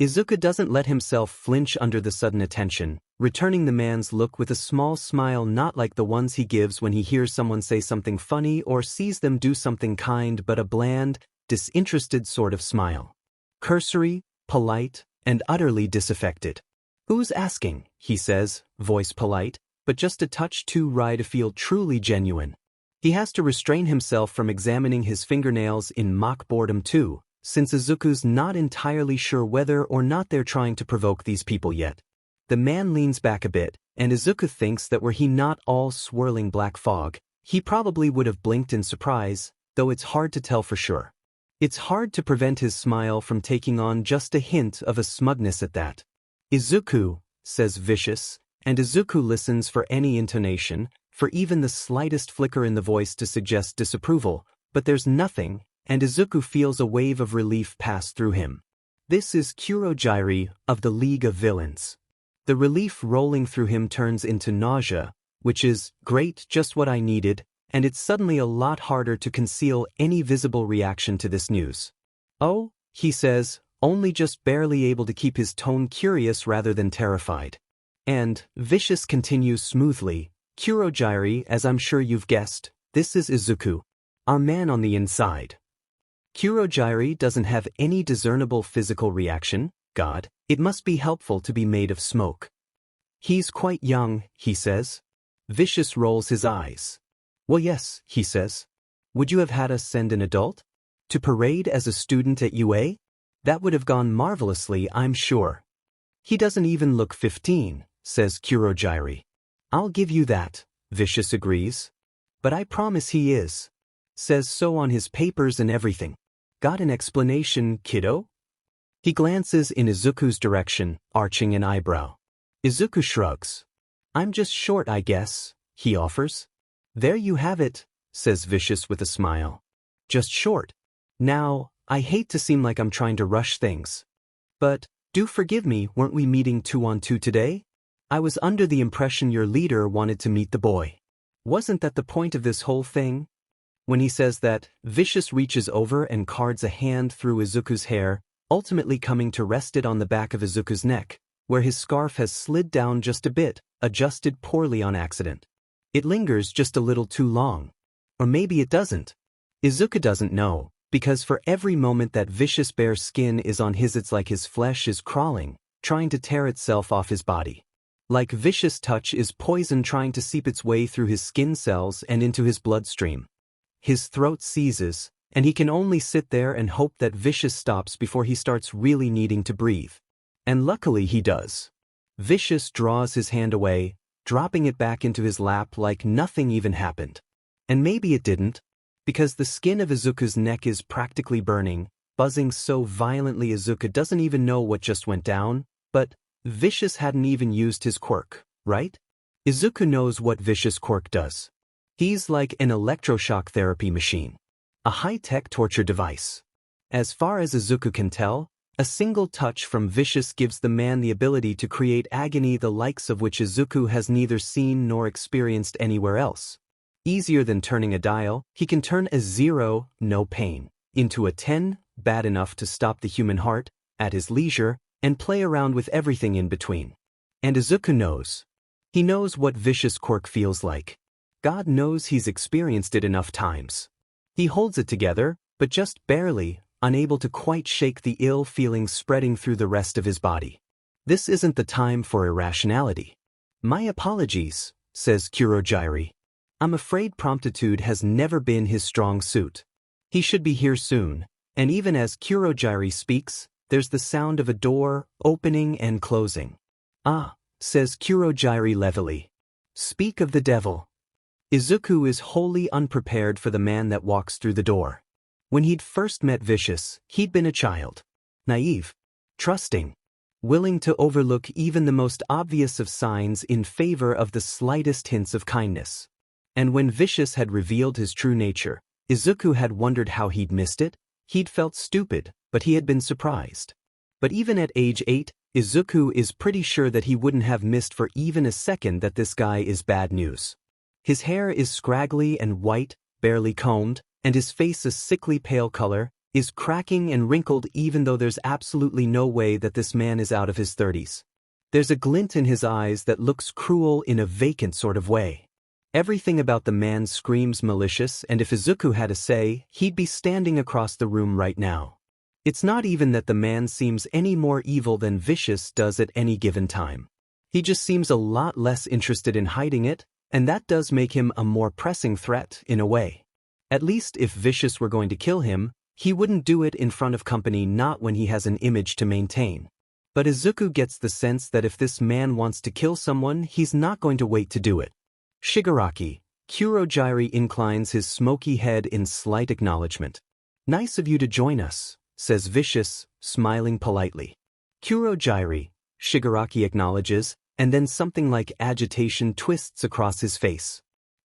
Izuku doesn't let himself flinch under the sudden attention, returning the man's look with a small smile, not like the ones he gives when he hears someone say something funny or sees them do something kind, but a bland, disinterested sort of smile. Cursory, polite, and utterly disaffected. "Who's asking?" he says, voice polite, but just a touch too wry to feel truly genuine. He has to restrain himself from examining his fingernails in mock boredom too, since Izuku's not entirely sure whether or not they're trying to provoke these people yet. The man leans back a bit, and Izuku thinks that were he not all swirling black fog, he probably would have blinked in surprise, though it's hard to tell for sure. It's hard to prevent his smile from taking on just a hint of a smugness at that. "Izuku," says Vicious, and Izuku listens for any intonation, for even the slightest flicker in the voice to suggest disapproval, but there's nothing, and Izuku feels a wave of relief pass through him. This is Kurogyri of the League of Villains. The relief rolling through him turns into nausea, which is, great, just what I needed, and it's suddenly a lot harder to conceal any visible reaction to this news. "Oh," he says, only just barely able to keep his tone curious rather than terrified. And, Vicious continues smoothly, "Kurogyri, as I'm sure you've guessed, this is Izuku, our man on the inside." Kurogyri doesn't have any discernible physical reaction. God, it must be helpful to be made of smoke. "He's quite young," he says. Vicious rolls his eyes. "Well, yes," he says. "Would you have had us send an adult? To parade as a student at UA? That would have gone marvelously, I'm sure." "He doesn't even look 15, says Kurogyri. "I'll give you that," Vicious agrees. "But I promise he is. Says so on his papers and everything. Got an explanation, kiddo?" He glances in Izuku's direction, arching an eyebrow. Izuku shrugs. "I'm just short, I guess," he offers. "There you have it," says Vicious with a smile. "Just short. Now, I hate to seem like I'm trying to rush things. But, do forgive me, weren't we meeting 2-on-2 today? I was under the impression your leader wanted to meet the boy. Wasn't that the point of this whole thing?" When he says that, Vicious reaches over and cards a hand through Izuku's hair, ultimately coming to rest it on the back of Izuku's neck, where his scarf has slid down just a bit, adjusted poorly on accident. It lingers just a little too long. Or maybe it doesn't. Izuku doesn't know, because for every moment that Vicious bare skin is on his, it's like his flesh is crawling, trying to tear itself off his body. Like Vicious' touch is poison trying to seep its way through his skin cells and into his bloodstream. His throat seizes, and he can only sit there and hope that Vicious stops before he starts really needing to breathe. And luckily he does. Vicious draws his hand away, dropping it back into his lap like nothing even happened. And maybe it didn't, because the skin of Izuku's neck is practically burning, buzzing so violently Izuku doesn't even know what just went down, but Vicious hadn't even used his quirk, right? Izuku knows what Vicious' quirk does. He's like an electroshock therapy machine. A high-tech torture device. As far as Izuku can tell, a single touch from Vicious gives the man the ability to create agony the likes of which Izuku has neither seen nor experienced anywhere else. Easier than turning a dial, he can turn a 0, no pain, into a 10, bad enough to stop the human heart, at his leisure, and play around with everything in between. And Izuku knows. He knows what Vicious' quirk feels like. God knows he's experienced it enough times. He holds it together, but just barely, unable to quite shake the ill feelings spreading through the rest of his body. This isn't the time for irrationality. My apologies, says Kurogyri. I'm afraid promptitude has never been his strong suit. He should be here soon, and even as Kurogyri speaks, there's the sound of a door opening and closing. Ah, says Kurogyri levelly. Speak of the devil. Izuku is wholly unprepared for the man that walks through the door. When he'd first met Vicious, he'd been a child. Naive. Trusting. Willing to overlook even the most obvious of signs in favor of the slightest hints of kindness. And when Vicious had revealed his true nature, Izuku had wondered how he'd missed it. He'd felt stupid, but he had been surprised. But even at age 8, Izuku is pretty sure that he wouldn't have missed for even a second that this guy is bad news. His hair is scraggly and white, barely combed, and his face a sickly pale color, is cracking and wrinkled even though there's absolutely no way that this man is out of his 30s. There's a glint in his eyes that looks cruel in a vacant sort of way. Everything about the man screams malicious, and if Izuku had a say, he'd be standing across the room right now. It's not even that the man seems any more evil than Vicious does at any given time. He just seems a lot less interested in hiding it, and that does make him a more pressing threat in a way. At least if Vicious were going to kill him, he wouldn't do it in front of company, not when he has an image to maintain. But Izuku gets the sense that if this man wants to kill someone, he's not going to wait to do it. Shigaraki, Kurogyri inclines his smoky head in slight acknowledgement. Nice of you to join us, says Vicious, smiling politely. Kurogyri, Shigaraki acknowledges, and then something like agitation twists across his face.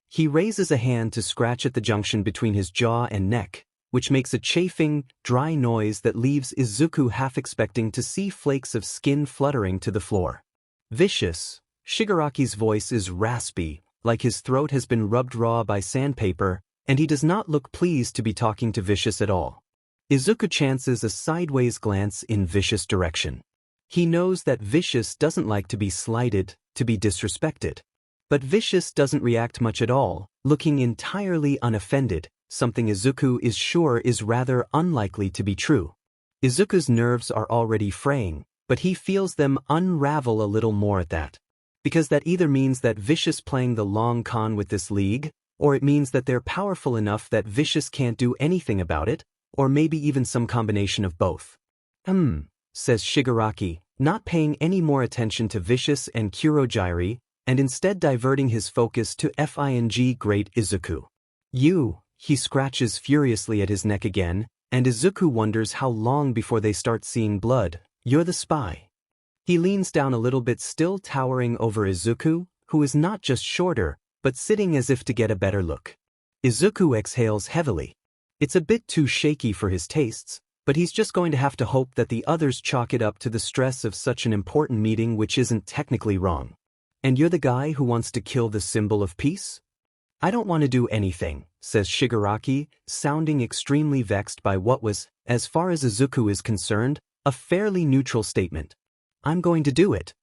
He raises a hand to scratch at the junction between his jaw and neck, which makes a chafing, dry noise that leaves Izuku half expecting to see flakes of skin fluttering to the floor. Vicious, Shigaraki's voice is raspy, like his throat has been rubbed raw by sandpaper, and he does not look pleased to be talking to Vicious at all. Izuku chances a sideways glance in Vicious' direction. He knows that Vicious doesn't like to be slighted, to be disrespected. But Vicious doesn't react much at all, looking entirely unoffended, something Izuku is sure is rather unlikely to be true. Izuku's nerves are already fraying, but he feels them unravel a little more at that. Because that either means that Vicious playing the long con with this league, or it means that they're powerful enough that Vicious can't do anything about it, or maybe even some combination of both. Says Shigaraki, not paying any more attention to Vicious and Kurogyri, and instead diverting his focus to FING great Izuku. He scratches furiously at his neck again, and Izuku wonders how long before they start seeing blood. You're the spy. He leans down a little bit, still towering over Izuku, who is not just shorter, but sitting as if to get a better look. Izuku exhales heavily. It's a bit too shaky for his tastes, but he's just going to have to hope that the others chalk it up to the stress of such an important meeting, which isn't technically wrong. And you're the guy who wants to kill the symbol of peace? I don't want to do anything, says Shigaraki, sounding extremely vexed by what was, as far as Izuku is concerned, a fairly neutral statement. I'm going to do it.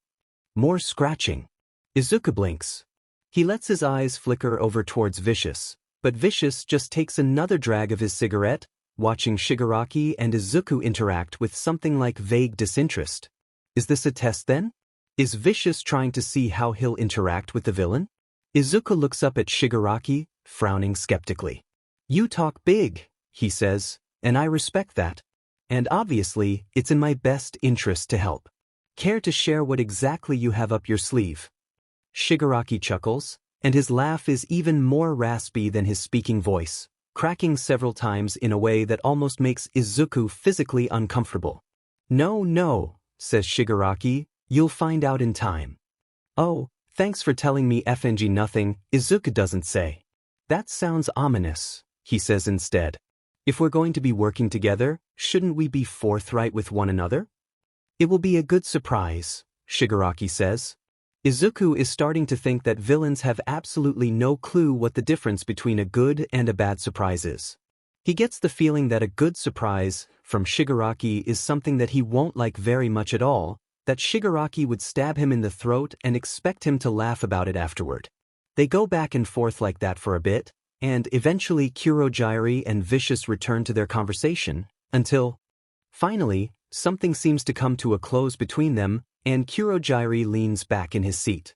More scratching. Izuku blinks. He lets his eyes flicker over towards Vicious, but Vicious just takes another drag of his cigarette, watching Shigaraki and Izuku interact with something like vague disinterest. Is this a test then? Is Vicious trying to see how he'll interact with the villain? Izuku looks up at Shigaraki, frowning skeptically. You talk big, he says, and I respect that. And obviously, it's in my best interest to help. Care to share what exactly you have up your sleeve? Shigaraki chuckles, And his laugh is even more raspy than his speaking voice, cracking several times in a way that almost makes Izuku physically uncomfortable. "No, no," says Shigaraki, "you'll find out in time." "Oh, thanks for telling me FNG nothing," Izuku doesn't say. "That sounds ominous," he says instead. "If we're going to be working together, shouldn't we be forthright with one another?" "It will be a good surprise," Shigaraki says. Izuku is starting to think that villains have absolutely no clue what the difference between a good and a bad surprise is. He gets the feeling that a good surprise from Shigaraki is something that he won't like very much at all, that Shigaraki would stab him in the throat and expect him to laugh about it afterward. They go back and forth like that for a bit, and eventually Kurogyari and Vicious return to their conversation, until, finally, something seems to come to a close between them, and Kurogyari leans back in his seat.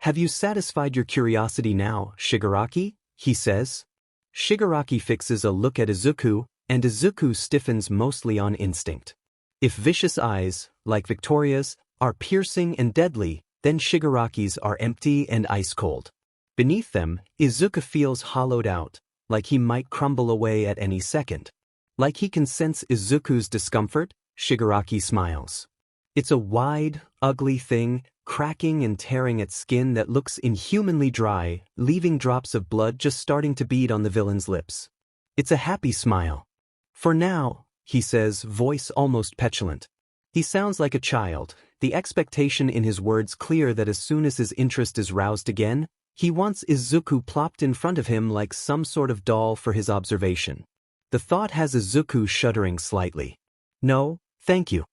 "Have you satisfied your curiosity now, Shigaraki?" he says. Shigaraki fixes a look at Izuku, and Izuku stiffens mostly on instinct. If Vicious' eyes, like Victoria's, are piercing and deadly, then Shigaraki's are empty and ice-cold. Beneath them, Izuku feels hollowed out, like he might crumble away at any second. Like he can sense Izuku's discomfort, Shigaraki smiles. It's a wide, ugly thing, cracking and tearing at skin that looks inhumanly dry, leaving drops of blood just starting to bead on the villain's lips. It's a happy smile. "For now," he says, voice almost petulant. He sounds like a child, the expectation in his words clear that as soon as his interest is roused again, he wants Izuku plopped in front of him like some sort of doll for his observation. The thought has Izuku shuddering slightly. No, thank you.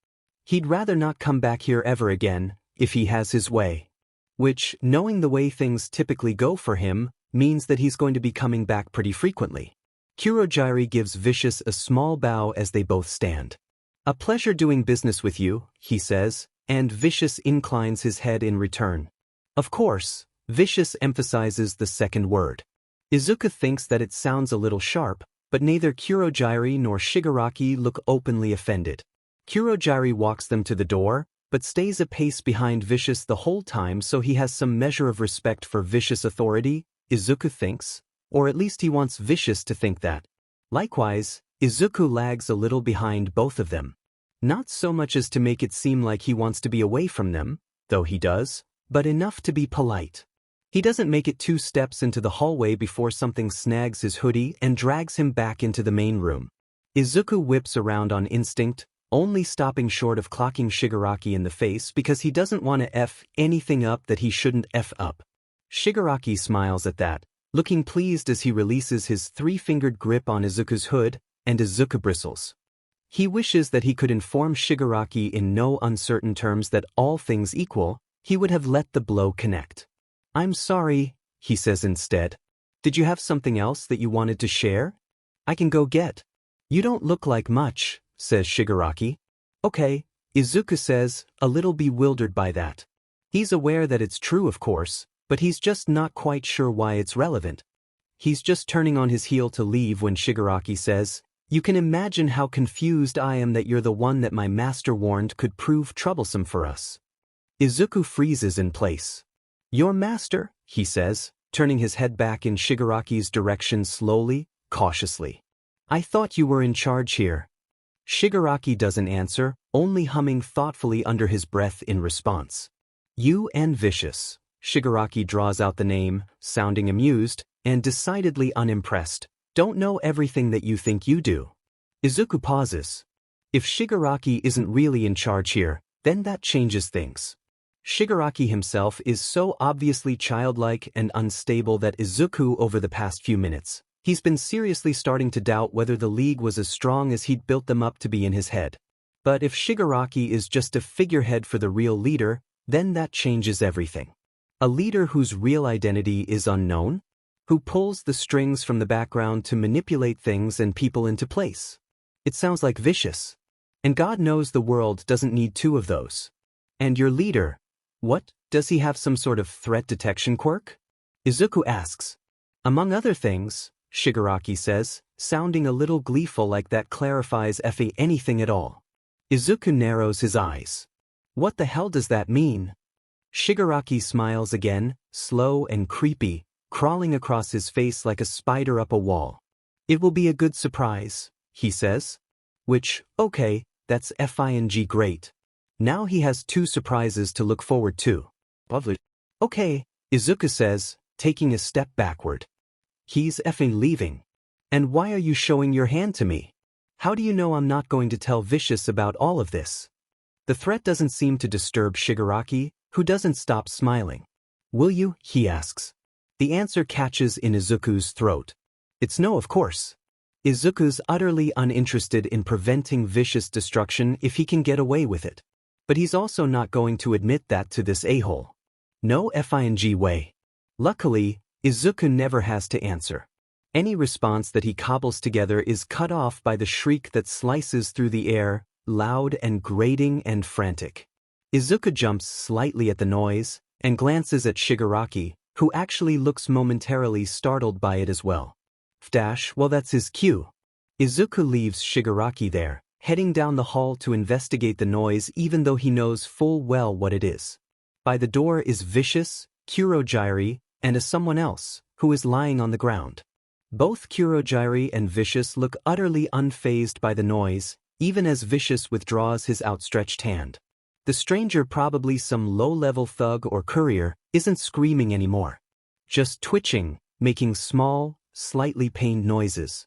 He'd rather not come back here ever again, if he has his way. Which, knowing the way things typically go for him, means that he's going to be coming back pretty frequently. Kurogyari gives Vicious a small bow as they both stand. "A pleasure doing business with you," he says, and Vicious inclines his head in return. Of course, Vicious emphasizes the second word. Izuku thinks that it sounds a little sharp, but neither Kurogyari nor Shigaraki look openly offended. Kurogyari walks them to the door, but stays a pace behind Vicious the whole time so he has some measure of respect for Vicious' authority, Izuku thinks, or at least he wants Vicious to think that. Likewise, Izuku lags a little behind both of them. Not so much as to make it seem like he wants to be away from them, though he does, but enough to be polite. He doesn't make it 2 steps into the hallway before something snags his hoodie and drags him back into the main room. Izuku whips around on instinct, only stopping short of clocking Shigaraki in the face because he doesn't want to F anything up that he shouldn't F up. Shigaraki smiles at that, looking pleased as he releases his 3-fingered grip on Izuku's hood, and Izuku bristles. He wishes that he could inform Shigaraki in no uncertain terms that all things equal, he would have let the blow connect. "I'm sorry," he says instead. "Did you have something else that you wanted to share? I can go get." "You don't look like much," says Shigaraki. "Okay," Izuku says, a little bewildered by that. He's aware that it's true, of course, but he's just not quite sure why it's relevant. He's just turning on his heel to leave when Shigaraki says, "You can imagine how confused I am that you're the one that my master warned could prove troublesome for us." Izuku freezes in place. "Your master?" he says, turning his head back in Shigaraki's direction slowly, cautiously. "I thought you were in charge here." Shigaraki doesn't answer, only humming thoughtfully under his breath in response. "You and Vicious." Shigaraki draws out the name, sounding amused, and decidedly unimpressed. "Don't know everything that you think you do." Izuku pauses. If Shigaraki isn't really in charge here, then that changes things. Shigaraki himself is so obviously childlike and unstable that Izuku over the past few minutes, he's been seriously starting to doubt whether the League was as strong as he'd built them up to be in his head. But if Shigaraki is just a figurehead for the real leader, then that changes everything. A leader whose real identity is unknown? Who pulls the strings from the background to manipulate things and people into place? It sounds like Vicious. And God knows the world doesn't need 2 of those. And your leader, what, does he have some sort of threat detection quirk? Izuku asks. Among other things, Shigaraki says, sounding a little gleeful like that clarifies anything at all. Izuku narrows his eyes. What the hell does that mean? Shigaraki smiles again, slow and creepy, crawling across his face like a spider up a wall. It will be a good surprise, he says. Which, okay, that's fing great. Now he has 2 surprises to look forward to. Lovely. Okay, Izuku says, taking a step backward. He's effing leaving. And why are you showing your hand to me? How do you know I'm not going to tell Vicious about all of this? The threat doesn't seem to disturb Shigaraki, who doesn't stop smiling. Will you? He asks. The answer catches in Izuku's throat. It's no, of course. Izuku's utterly uninterested in preventing Vicious destruction if he can get away with it. But he's also not going to admit that to this a-hole. No fing way. Luckily, Izuku never has to answer. Any response that he cobbles together is cut off by the shriek that slices through the air, loud and grating and frantic. Izuku jumps slightly at the noise, and glances at Shigaraki, who actually looks momentarily startled by it as well. Well, that's his cue. Izuku leaves Shigaraki there, heading down the hall to investigate the noise even though he knows full well what it is. By the door is Vicious, Kurogiri, and someone else, who is lying on the ground. Both Kurogiri and Vicious look utterly unfazed by the noise, even as Vicious withdraws his outstretched hand. The stranger, probably some low-level thug or courier, isn't screaming anymore. Just twitching, making small, slightly pained noises.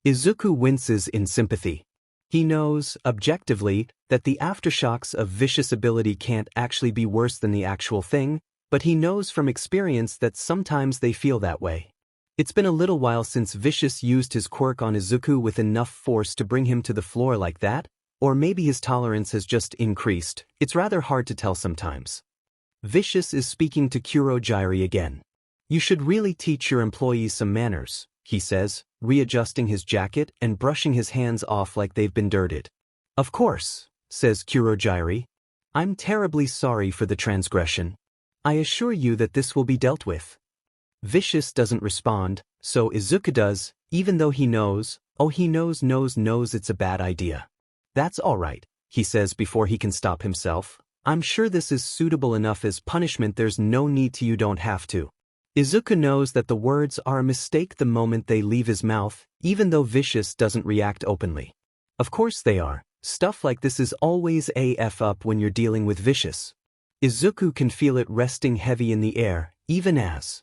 Izuku winces in sympathy. He knows, objectively, that the aftershocks of Vicious' ability can't actually be worse than the actual thing, but he knows from experience that sometimes they feel that way. It's been a little while since Vicious used his quirk on Izuku with enough force to bring him to the floor like that, or maybe his tolerance has just increased. It's rather hard to tell sometimes. Vicious is speaking to Kurogiri again. You should really teach your employees some manners, he says, readjusting his jacket and brushing his hands off like they've been dirted. Of course, says Kurogiri. I'm terribly sorry for the transgression. I assure you that this will be dealt with. Vicious doesn't respond, so Izuku does, even though he knows, knows it's a bad idea. That's all right, he says before he can stop himself. I'm sure this is suitable enough as punishment. There's no need to. You don't have to. Izuku knows that the words are a mistake the moment they leave his mouth, even though Vicious doesn't react openly. Of course they are. Stuff like this is always AF up when you're dealing with Vicious. Izuku can feel it resting heavy in the air, even as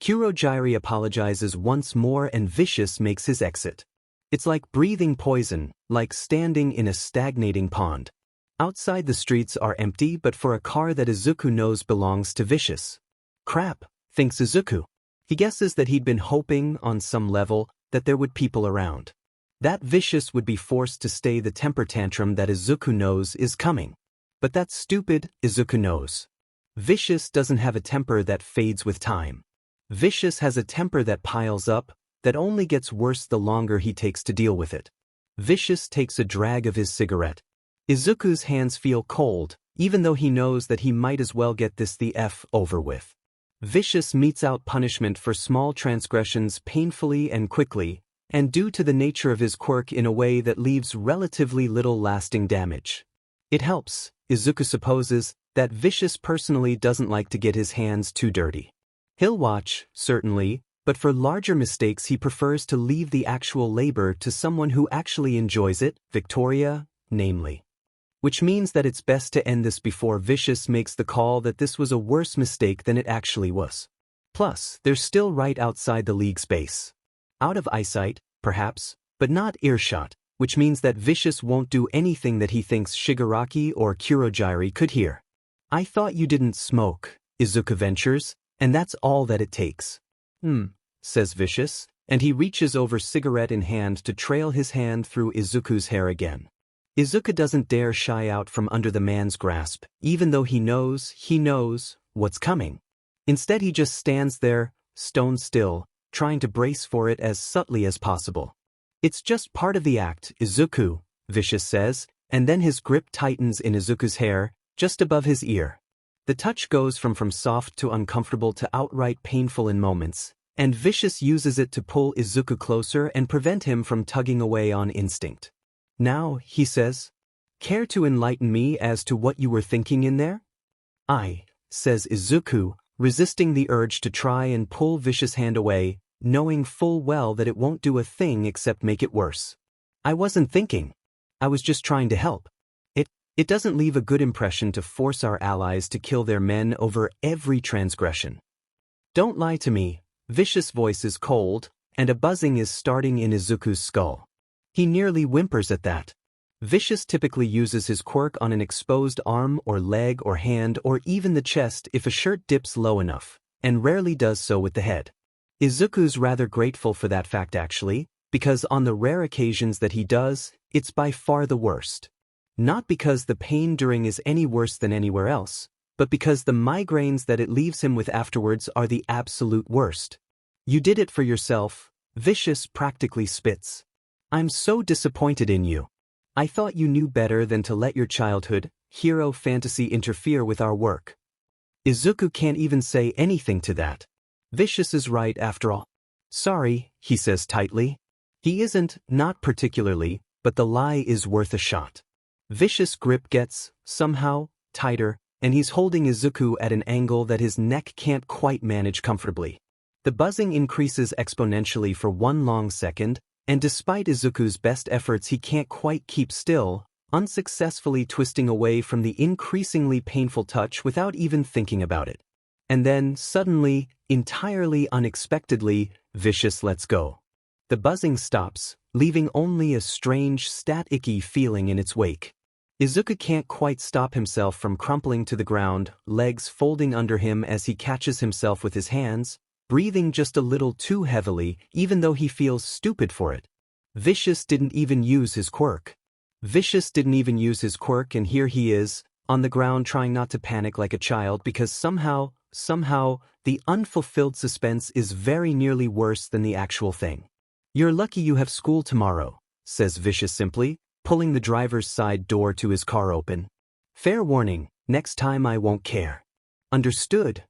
Kurogiri apologizes once more and Vicious makes his exit. It's like breathing poison, like standing in a stagnating pond. Outside the streets are empty but for a car that Izuku knows belongs to Vicious. Crap, thinks Izuku. He guesses that he'd been hoping, on some level, that there would people around. That Vicious would be forced to stay the temper tantrum that Izuku knows is coming. But that's stupid, Izuku knows. Vicious doesn't have a temper that fades with time. Vicious has a temper that piles up, that only gets worse the longer he takes to deal with it. Vicious takes a drag of his cigarette. Izuku's hands feel cold, even though he knows that he might as well get this the F over with. Vicious metes out punishment for small transgressions painfully and quickly, and due to the nature of his quirk in a way that leaves relatively little lasting damage. It helps, Izuku supposes, that Vicious personally doesn't like to get his hands too dirty. He'll watch, certainly, but for larger mistakes he prefers to leave the actual labor to someone who actually enjoys it, Victoria, namely. Which means that it's best to end this before Vicious makes the call that this was a worse mistake than it actually was. Plus, they're still right outside the league space. Out of eyesight, perhaps, but not earshot, which means that Vicious won't do anything that he thinks Shigaraki or Kurogiri could hear. I thought you didn't smoke, Izuku ventures, and that's all that it takes. Says Vicious, and he reaches over cigarette in hand to trail his hand through Izuku's hair again. Izuku doesn't dare shy out from under the man's grasp, even though he knows what's coming. Instead he just stands there, stone still, trying to brace for it as subtly as possible. It's just part of the act, Izuku, Vicious says, and then his grip tightens in Izuku's hair, just above his ear. The touch goes from soft to uncomfortable to outright painful in moments, and Vicious uses it to pull Izuku closer and prevent him from tugging away on instinct. Now, he says, care to enlighten me as to what you were thinking in there? Says Izuku, resisting the urge to try and pull Vicious' hand away, knowing full well that it won't do a thing except make it worse. I wasn't thinking. I was just trying to help. It doesn't leave a good impression to force our allies to kill their men over every transgression. Don't lie to me. Vicious' voice is cold, and a buzzing is starting in Izuku's skull. He nearly whimpers at that. Vicious typically uses his quirk on an exposed arm or leg or hand or even the chest if a shirt dips low enough, and rarely does so with the head. Izuku's rather grateful for that fact actually, because on the rare occasions that he does, it's by far the worst. Not because the pain during is any worse than anywhere else, but because the migraines that it leaves him with afterwards are the absolute worst. You did it for yourself, Vicious practically spits. I'm so disappointed in you. I thought you knew better than to let your childhood, hero fantasy interfere with our work. Izuku can't even say anything to that. Vicious is right after all. Sorry, he says tightly. He isn't, not particularly, but the lie is worth a shot. Vicious' grip gets, somehow, tighter, and he's holding Izuku at an angle that his neck can't quite manage comfortably. The buzzing increases exponentially for one long second, and despite Izuku's best efforts he can't quite keep still, unsuccessfully twisting away from the increasingly painful touch without even thinking about it. And then, suddenly, entirely unexpectedly, Vicious lets go. The buzzing stops, leaving only a strange, icky feeling in its wake. Izuku can't quite stop himself from crumpling to the ground, legs folding under him as he catches himself with his hands, breathing just a little too heavily, even though he feels stupid for it. Vicious didn't even use his quirk. And here he is, on the ground trying not to panic like a child because somehow, the unfulfilled suspense is very nearly worse than the actual thing. You're lucky you have school tomorrow, says Vicious simply, pulling the driver's side door to his car open. Fair warning, next time I won't care. Understood?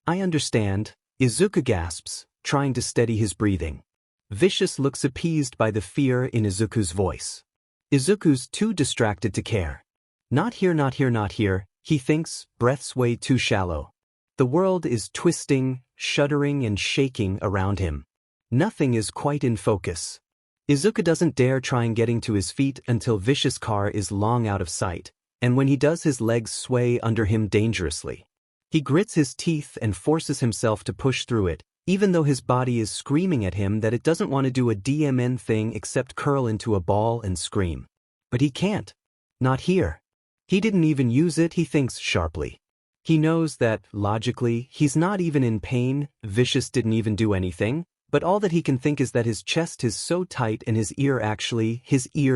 I understand, Izuku gasps, trying to steady his breathing. Vicious looks appeased by the fear in Izuku's voice. Izuku's too distracted to care. Not here, he thinks, breaths way too shallow. The world is twisting, shuddering and shaking around him. Nothing is quite in focus. Izuku doesn't dare try and getting to his feet until Vicious' car is long out of sight, and when he does his legs sway under him dangerously. He grits his teeth and forces himself to push through it, even though his body is screaming at him that it doesn't want to do a DMN thing except curl into a ball and scream. But he can't. Not here. He didn't even use it, he thinks sharply. He knows that, logically, he's not even in pain, Vicious didn't even do anything, but all that he can think is that his chest is so tight and his ear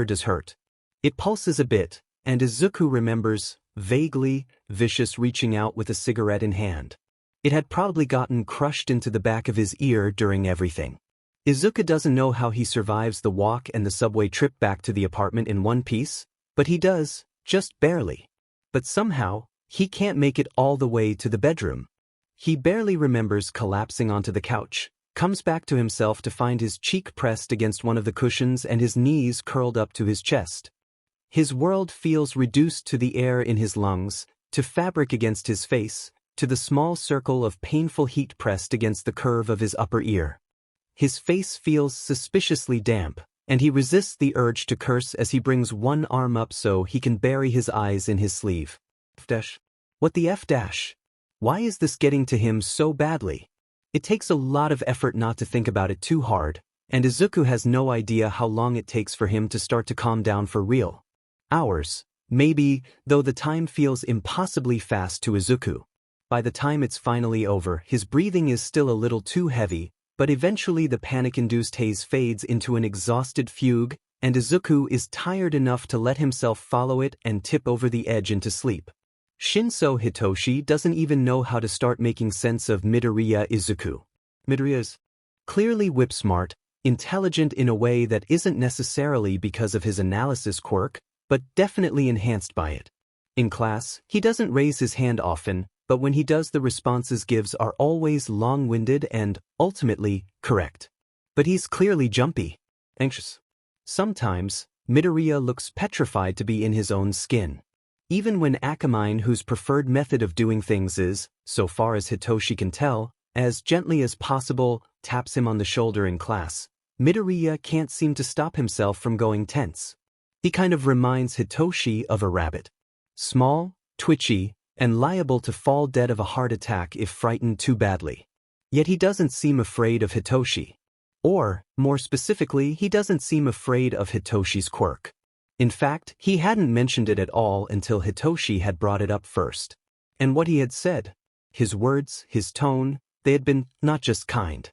does hurt. It pulses a bit, and Izuku remembers, vaguely, Vicious reaching out with a cigarette in hand. It had probably gotten crushed into the back of his ear during everything. Izuku doesn't know how he survives the walk and the subway trip back to the apartment in one piece, but he does, just barely. But somehow, he can't make it all the way to the bedroom. He barely remembers collapsing onto the couch, comes back to himself to find his cheek pressed against one of the cushions and his knees curled up to his chest. His world feels reduced to the air in his lungs, to fabric against his face, to the small circle of painful heat pressed against the curve of his upper ear. His face feels suspiciously damp, and he resists the urge to curse as he brings one arm up so he can bury his eyes in his sleeve. What the F dash? Why is this getting to him so badly? It takes a lot of effort not to think about it too hard, and Izuku has no idea how long it takes for him to start to calm down for real. Hours, maybe, though the time feels impossibly fast to Izuku. By the time it's finally over, his breathing is still a little too heavy, but eventually the panic-induced haze fades into an exhausted fugue, and Izuku is tired enough to let himself follow it and tip over the edge into sleep. Shinso Hitoshi doesn't even know how to start making sense of Midoriya Izuku. Midoriya's clearly whip-smart, intelligent in a way that isn't necessarily because of his analysis quirk, but definitely enhanced by it. In class, he doesn't raise his hand often, but when he does the responses gives are always long-winded and, ultimately, correct. But he's clearly jumpy, anxious. Sometimes, Midoriya looks petrified to be in his own skin. Even when Akamine, whose preferred method of doing things is, so far as Hitoshi can tell, as gently as possible, taps him on the shoulder in class, Midoriya can't seem to stop himself from going tense. He kind of reminds Hitoshi of a rabbit. Small, twitchy, and liable to fall dead of a heart attack if frightened too badly. Yet he doesn't seem afraid of Hitoshi. Or, more specifically, he doesn't seem afraid of Hitoshi's quirk. In fact, he hadn't mentioned it at all until Hitoshi had brought it up first. And what he had said, his words, his tone, they had been not just kind.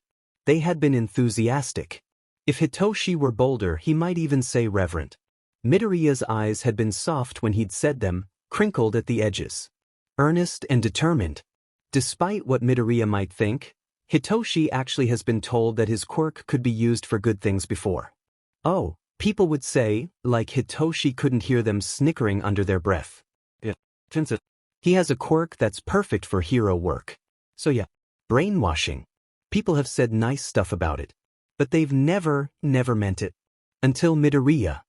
They had been enthusiastic. If Hitoshi were bolder, he might even say reverent. Midoriya's eyes had been soft when he'd said them, crinkled at the edges. Earnest and determined. Despite what Midoriya might think, Hitoshi actually has been told that his quirk could be used for good things before. Oh, people would say, like Hitoshi couldn't hear them snickering under their breath. Yeah, he has a quirk that's perfect for hero work. So yeah, brainwashing. People have said nice stuff about it. But they've never meant it. Until Midoriya.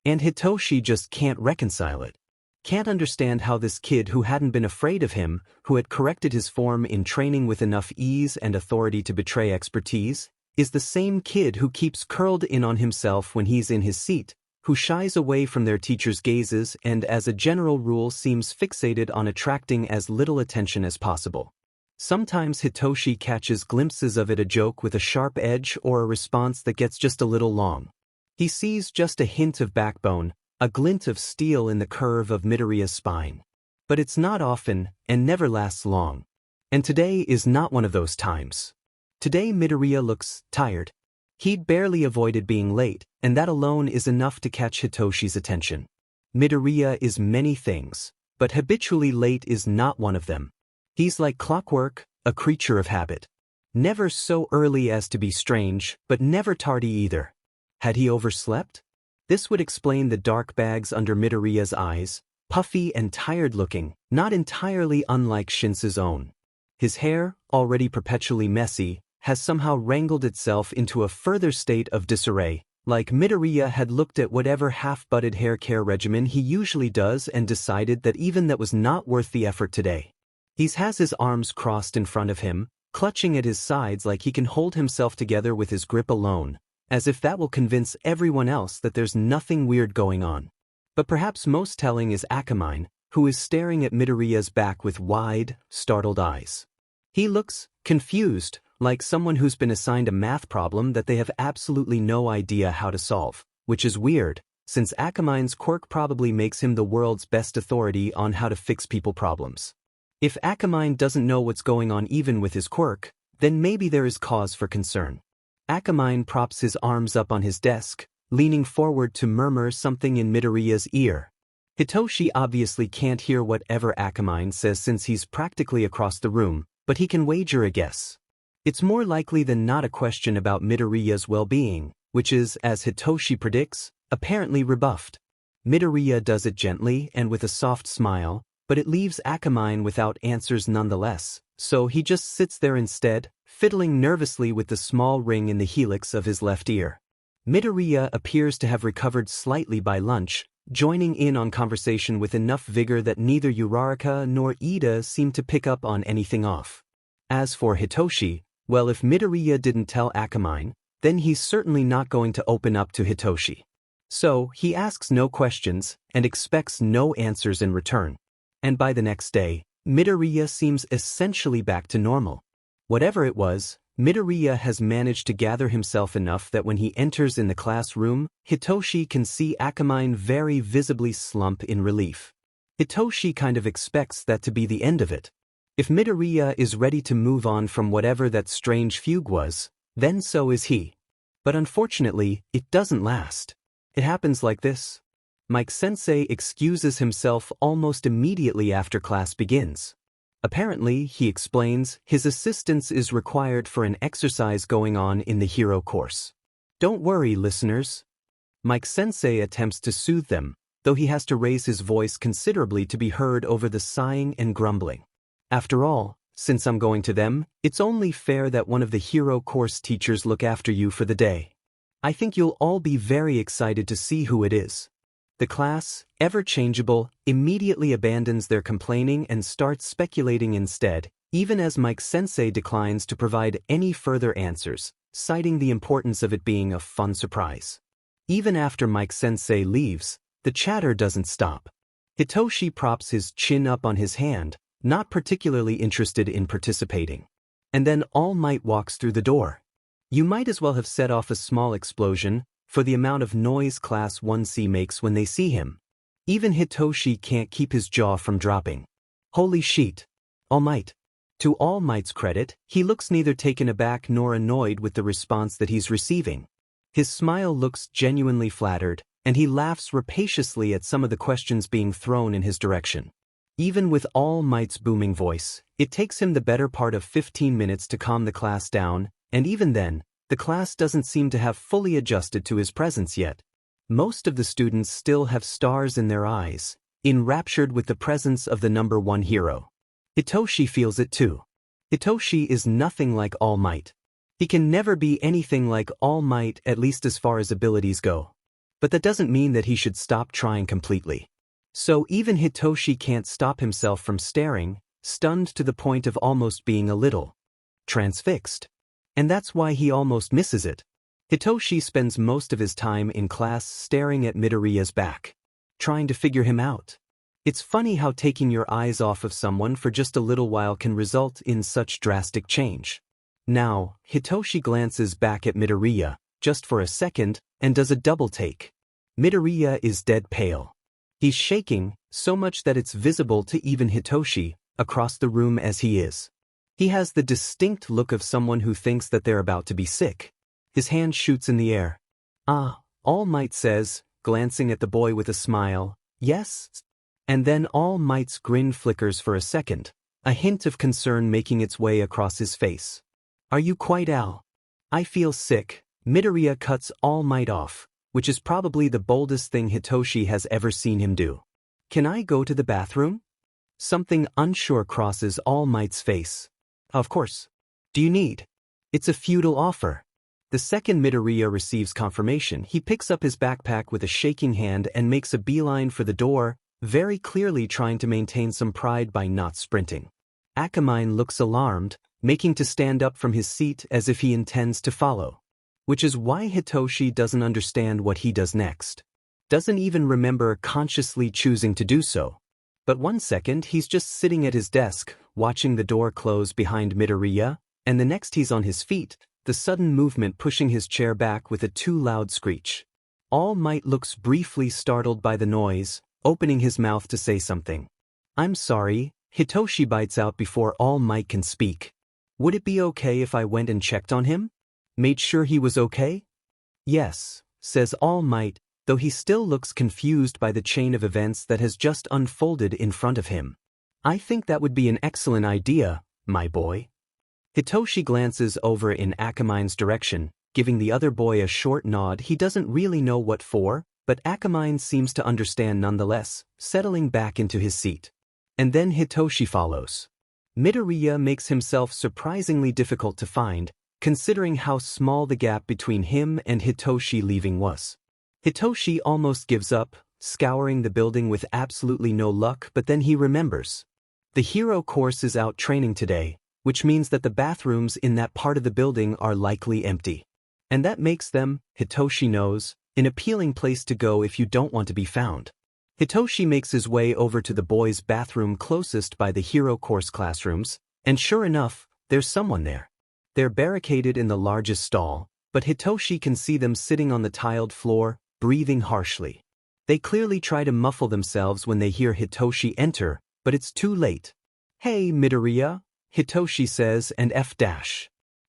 And Hitoshi just can't reconcile it. Can't understand how this kid who hadn't been afraid of him, who had corrected his form in training with enough ease and authority to betray expertise, is the same kid who keeps curled in on himself when he's in his seat, who shies away from their teacher's gazes and as a general rule seems fixated on attracting as little attention as possible. Sometimes Hitoshi catches glimpses of it, a joke with a sharp edge or a response that gets just a little long. He sees just a hint of backbone, a glint of steel in the curve of Midoriya's spine. But it's not often and never lasts long. And today is not one of those times. Today Midoriya looks tired. He'd barely avoided being late, and that alone is enough to catch Hitoshi's attention. Midoriya is many things, but habitually late is not one of them. He's like clockwork, a creature of habit. Never so early as to be strange, but never tardy either. Had he overslept? This would explain the dark bags under Midoriya's eyes, puffy and tired-looking, not entirely unlike Shinsu's own. His hair, already perpetually messy, has somehow wrangled itself into a further state of disarray, like Midoriya had looked at whatever half-butted hair care regimen he usually does and decided that even that was not worth the effort today. He has his arms crossed in front of him, clutching at his sides like he can hold himself together with his grip alone, as if that will convince everyone else that there's nothing weird going on. But perhaps most telling is Akamine, who is staring at Midoriya's back with wide, startled eyes. He looks confused, like someone who's been assigned a math problem that they have absolutely no idea how to solve, which is weird, since Akamine's quirk probably makes him the world's best authority on how to fix people problems. If Akamine doesn't know what's going on even with his quirk, then maybe there is cause for concern. Akamine props his arms up on his desk, leaning forward to murmur something in Midoriya's ear. Hitoshi obviously can't hear whatever Akamine says since he's practically across the room, but he can wager a guess. It's more likely than not a question about Midoriya's well-being, which is, as Hitoshi predicts, apparently rebuffed. Midoriya does it gently and with a soft smile, but it leaves Akamine without answers nonetheless, so he just sits there instead, fiddling nervously with the small ring in the helix of his left ear. Midoriya appears to have recovered slightly by lunch, joining in on conversation with enough vigor that neither Uraraka nor Ida seem to pick up on anything off. As for Hitoshi, well, if Midoriya didn't tell Akamine, then he's certainly not going to open up to Hitoshi. So, he asks no questions and expects no answers in return. And by the next day, Midoriya seems essentially back to normal. Whatever it was, Midoriya has managed to gather himself enough that when he enters in the classroom, Hitoshi can see Akamine very visibly slump in relief. Hitoshi kind of expects that to be the end of it. If Midoriya is ready to move on from whatever that strange fugue was, then so is he. But unfortunately, it doesn't last. It happens like this. Mike-sensei excuses himself almost immediately after class begins. Apparently, he explains, his assistance is required for an exercise going on in the hero course. Don't worry, listeners. Mike-sensei attempts to soothe them, though he has to raise his voice considerably to be heard over the sighing and grumbling. After all, since I'm going to them, it's only fair that one of the hero course teachers look after you for the day. I think you'll all be very excited to see who it is. The class, ever-changeable, immediately abandons their complaining and starts speculating instead, even as Mike-sensei declines to provide any further answers, citing the importance of it being a fun surprise. Even after Mike-sensei leaves, the chatter doesn't stop. Hitoshi props his chin up on his hand, not particularly interested in participating. And then All Might walks through the door. You might as well have set off a small explosion for the amount of noise Class 1C makes when they see him. Even Hitoshi can't keep his jaw from dropping. Holy shit! All Might. To All Might's credit, he looks neither taken aback nor annoyed with the response that he's receiving. His smile looks genuinely flattered, and he laughs rapaciously at some of the questions being thrown in his direction. Even with All Might's booming voice, it takes him the better part of 15 minutes to calm the class down, and even then, the class doesn't seem to have fully adjusted to his presence yet. Most of the students still have stars in their eyes, enraptured with the presence of the number one hero. Hitoshi feels it too. Hitoshi is nothing like All Might. He can never be anything like All Might, at least as far as abilities go. But that doesn't mean that he should stop trying completely. So even Hitoshi can't stop himself from staring, stunned to the point of almost being a little transfixed. And that's why he almost misses it. Hitoshi spends most of his time in class staring at Midoriya's back, trying to figure him out. It's funny how taking your eyes off of someone for just a little while can result in such drastic change. Now, Hitoshi glances back at Midoriya, just for a second, and does a double take. Midoriya is dead pale. He's shaking, so much that it's visible to even Hitoshi, across the room as he is. He has the distinct look of someone who thinks that they're about to be sick. His hand shoots in the air. "Ah," All Might says, glancing at the boy with a smile. "Yes?" And then All Might's grin flickers for a second, a hint of concern making its way across his face. "Are you quite ill?" "I feel sick." Midoriya cuts All Might off, which is probably the boldest thing Hitoshi has ever seen him do. "Can I go to the bathroom?" Something unsure crosses All Might's face. "Of course. Do you need?" It's a futile offer. The second Midoriya receives confirmation, he picks up his backpack with a shaking hand and makes a beeline for the door, very clearly trying to maintain some pride by not sprinting. Akamine looks alarmed, making to stand up from his seat as if he intends to follow. Which is why Hitoshi doesn't understand what he does next. Doesn't even remember consciously choosing to do so. But one second he's just sitting at his desk, watching the door close behind Midoriya, and the next he's on his feet, the sudden movement pushing his chair back with a too loud screech. All Might looks briefly startled by the noise, opening his mouth to say something. "I'm sorry," Hitoshi bites out before All Might can speak. "Would it be okay if I went and checked on him? Made sure he was okay?" "Yes," says All Might, though he still looks confused by the chain of events that has just unfolded in front of him. "I think that would be an excellent idea, my boy." Hitoshi glances over in Akamine's direction, giving the other boy a short nod. He doesn't really know what for, but Akamine seems to understand nonetheless, settling back into his seat. And then Hitoshi follows. Midoriya makes himself surprisingly difficult to find, considering how small the gap between him and Hitoshi leaving was. Hitoshi almost gives up, scouring the building with absolutely no luck, but then he remembers. The hero course is out training today, which means that the bathrooms in that part of the building are likely empty. And that makes them, Hitoshi knows, an appealing place to go if you don't want to be found. Hitoshi makes his way over to the boys' bathroom closest by the hero course classrooms, and sure enough, there's someone there. They're barricaded in the largest stall, but Hitoshi can see them sitting on the tiled floor, breathing harshly. They clearly try to muffle themselves when they hear Hitoshi enter, but it's too late. "Hey, Midoriya," Hitoshi says, and F-.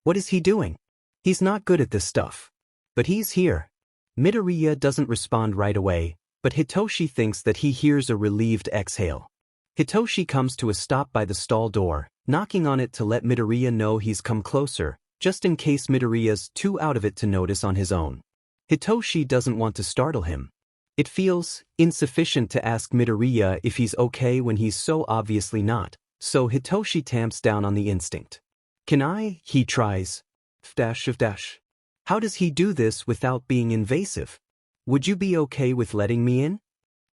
"What is he doing? He's not good at this stuff." "But he's here." Midoriya doesn't respond right away, but Hitoshi thinks that he hears a relieved exhale. Hitoshi comes to a stop by the stall door, knocking on it to let Midoriya know he's come closer, just in case Midoriya's too out of it to notice on his own. Hitoshi doesn't want to startle him. It feels insufficient to ask Midoriya if he's okay when he's so obviously not, so Hitoshi tamps down on the instinct. "Can I?" he tries. F-. How does he do this without being invasive? "Would you be okay with letting me in?"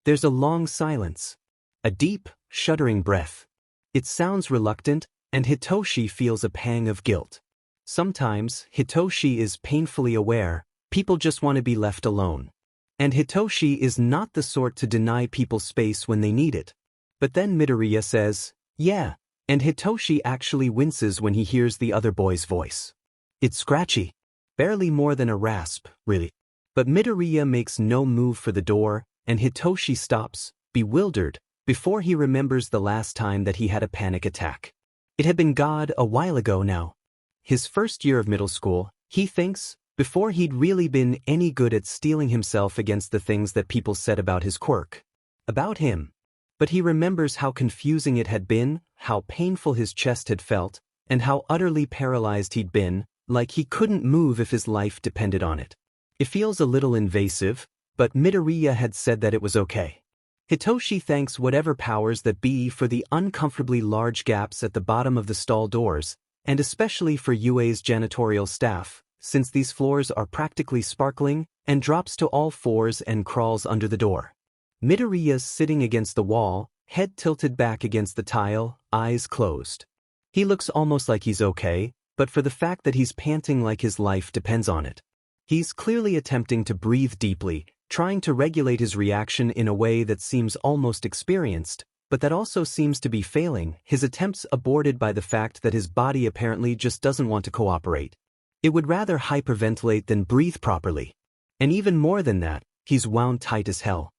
There's a long silence. A deep, shuddering breath. It sounds reluctant, and Hitoshi feels a pang of guilt. Sometimes, Hitoshi is painfully aware, people just want to be left alone. And Hitoshi is not the sort to deny people space when they need it. But then Midoriya says, "Yeah," and Hitoshi actually winces when he hears the other boy's voice. It's scratchy. Barely more than a rasp, really. But Midoriya makes no move for the door, and Hitoshi stops, bewildered, before he remembers the last time that he had a panic attack. It had been a while ago now. His first year of middle school, he thinks, before he'd really been any good at steeling himself against the things that people said about his quirk. About him. But he remembers how confusing it had been, how painful his chest had felt, and how utterly paralyzed he'd been, like he couldn't move if his life depended on it. It feels a little invasive, but Midoriya had said that it was okay. Hitoshi thanks whatever powers that be for the uncomfortably large gaps at the bottom of the stall doors, and especially for UA's janitorial staff, since these floors are practically sparkling, and drops to all fours and crawls under the door. Midoriya's sitting against the wall, head tilted back against the tile, eyes closed. He looks almost like he's okay, but for the fact that he's panting like his life depends on it. He's clearly attempting to breathe deeply, trying to regulate his reaction in a way that seems almost experienced, but that also seems to be failing, his attempts aborted by the fact that his body apparently just doesn't want to cooperate. It would rather hyperventilate than breathe properly. And even more than that, he's wound tight as hell.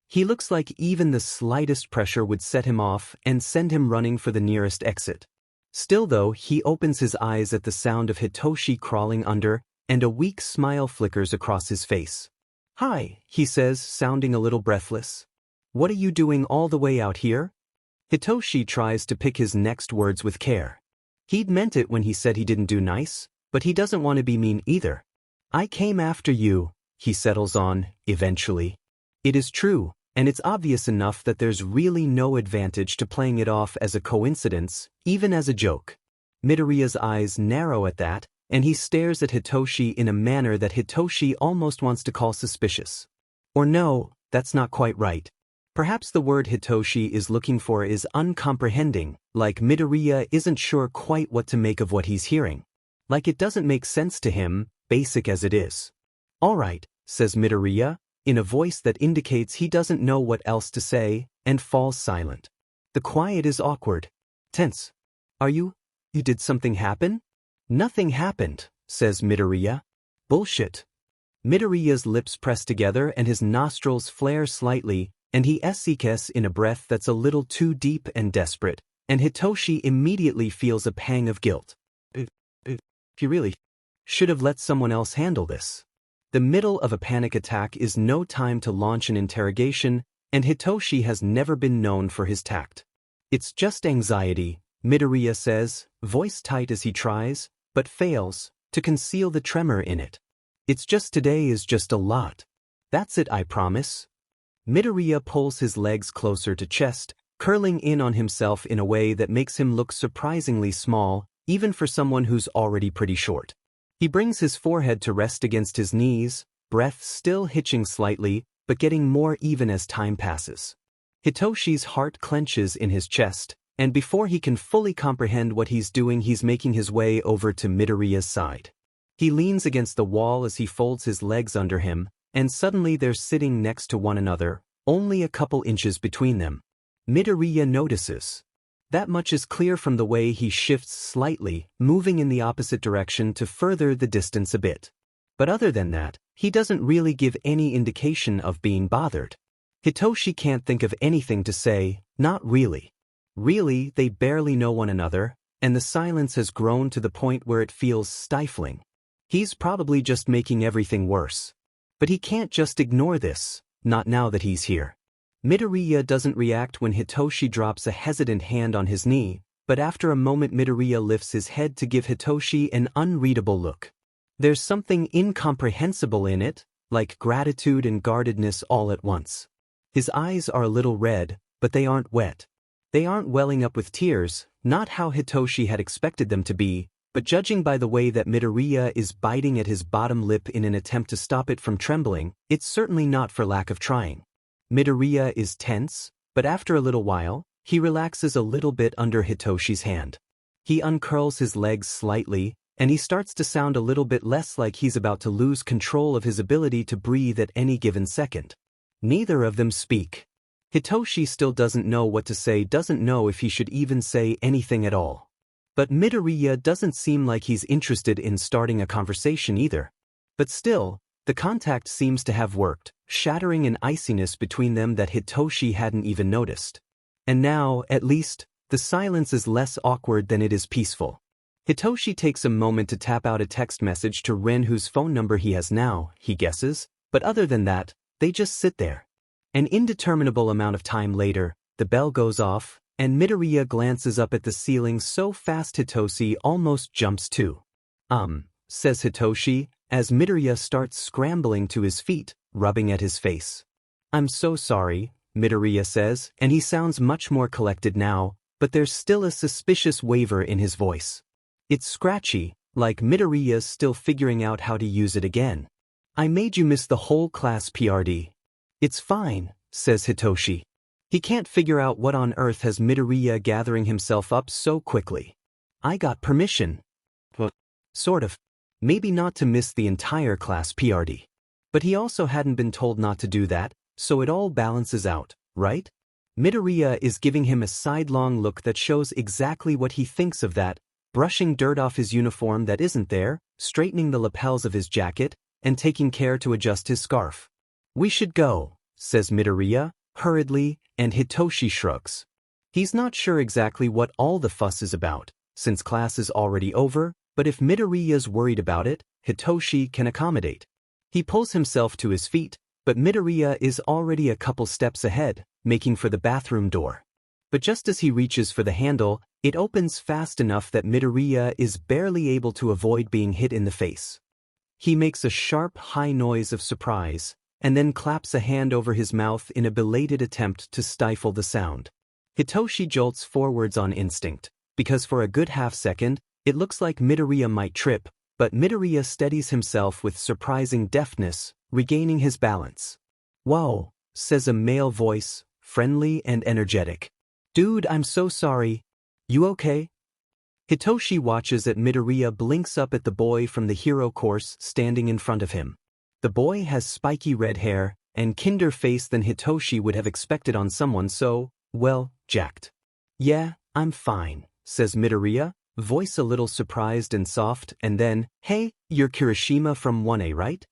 He looks like even the slightest pressure would set him off and send him running for the nearest exit. Still though, he opens his eyes at the sound of Hitoshi crawling under, and a weak smile flickers across his face. "Hi," he says, sounding a little breathless. "What are you doing all the way out here?" Hitoshi tries to pick his next words with care. He'd meant it when he said he didn't do nice, but he doesn't want to be mean either. "I came after you," he settles on, eventually. It is true, and it's obvious enough that there's really no advantage to playing it off as a coincidence, even as a joke. Midoriya's eyes narrow at that, and he stares at Hitoshi in a manner that Hitoshi almost wants to call suspicious. Or no, that's not quite right. Perhaps the word Hitoshi is looking for is uncomprehending, like Midoriya isn't sure quite what to make of what he's hearing. Like it doesn't make sense to him, basic as it is. "All right," says Midoriya, in a voice that indicates he doesn't know what else to say, and falls silent. The quiet is awkward. Tense. You did something happen?" "Nothing happened," says Midoriya. "Bullshit." Midoriya's lips press together and his nostrils flare slightly, and he seeks in a breath that's a little too deep and desperate, and Hitoshi immediately feels a pang of guilt. He really should have let someone else handle this. The middle of a panic attack is no time to launch an interrogation, and Hitoshi has never been known for his tact. "It's just anxiety," Midoriya says, voice tight as he tries, but fails, to conceal the tremor in it. "It's just today is just a lot. That's it, I promise." Midoriya pulls his legs closer to chest, curling in on himself in a way that makes him look surprisingly small, even for someone who's already pretty short. He brings his forehead to rest against his knees, breath still hitching slightly, but getting more even as time passes. Hitoshi's heart clenches in his chest, and before he can fully comprehend what he's doing, he's making his way over to Midoriya's side. He leans against the wall as he folds his legs under him, and suddenly they're sitting next to one another, only a couple inches between them. Midoriya notices. That much is clear from the way he shifts slightly, moving in the opposite direction to further the distance a bit. But other than that, he doesn't really give any indication of being bothered. Hitoshi can't think of anything to say, not really. Really, they barely know one another, and the silence has grown to the point where it feels stifling. He's probably just making everything worse. But he can't just ignore this, not now that he's here. Midoriya doesn't react when Hitoshi drops a hesitant hand on his knee, but after a moment Midoriya lifts his head to give Hitoshi an unreadable look. There's something incomprehensible in it, like gratitude and guardedness all at once. His eyes are a little red, but they aren't wet. They aren't welling up with tears, not how Hitoshi had expected them to be, but judging by the way that Midoriya is biting at his bottom lip in an attempt to stop it from trembling, it's certainly not for lack of trying. Midoriya is tense, but after a little while, he relaxes a little bit under Hitoshi's hand. He uncurls his legs slightly, and he starts to sound a little bit less like he's about to lose control of his ability to breathe at any given second. Neither of them speak. Hitoshi still doesn't know what to say, doesn't know if he should even say anything at all. But Midoriya doesn't seem like he's interested in starting a conversation either. But still, the contact seems to have worked, shattering an iciness between them that Hitoshi hadn't even noticed. And now, at least, the silence is less awkward than it is peaceful. Hitoshi takes a moment to tap out a text message to Ren, whose phone number he has now, he guesses, but other than that, they just sit there. An indeterminable amount of time later, the bell goes off, and Midoriya glances up at the ceiling so fast Hitoshi almost jumps too. Says Hitoshi, as Midoriya starts scrambling to his feet, rubbing at his face. I'm so sorry, Midoriya says, and he sounds much more collected now, but there's still a suspicious waver in his voice. It's scratchy, like Midoriya's still figuring out how to use it again. I made you miss the whole class PRD. It's fine, says Hitoshi. He can't figure out what on earth has Midoriya gathering himself up so quickly. I got permission. Well, sort of. Maybe not to miss the entire class PRD. But he also hadn't been told not to do that, so it all balances out, right? Midoriya is giving him a sidelong look that shows exactly what he thinks of that, brushing dirt off his uniform that isn't there, straightening the lapels of his jacket, and taking care to adjust his scarf. We should go, says Midoriya, hurriedly, and Hitoshi shrugs. He's not sure exactly what all the fuss is about, since class is already over, but if Midoriya's worried about it, Hitoshi can accommodate. He pulls himself to his feet, but Midoriya is already a couple steps ahead, making for the bathroom door. But just as he reaches for the handle, it opens fast enough that Midoriya is barely able to avoid being hit in the face. He makes a sharp, high noise of surprise, and then claps a hand over his mouth in a belated attempt to stifle the sound. Hitoshi jolts forwards on instinct, because for a good half-second, it looks like Midoriya might trip, but Midoriya steadies himself with surprising deftness, regaining his balance. Whoa, says a male voice, friendly and energetic. Dude, I'm so sorry. You okay? Hitoshi watches as Midoriya blinks up at the boy from the hero course standing in front of him. The boy has spiky red hair and kinder face than Hitoshi would have expected on someone so, well, jacked. Yeah, I'm fine, says Midoriya, voice a little surprised and soft, and then, hey, you're Kirishima from 1A, right?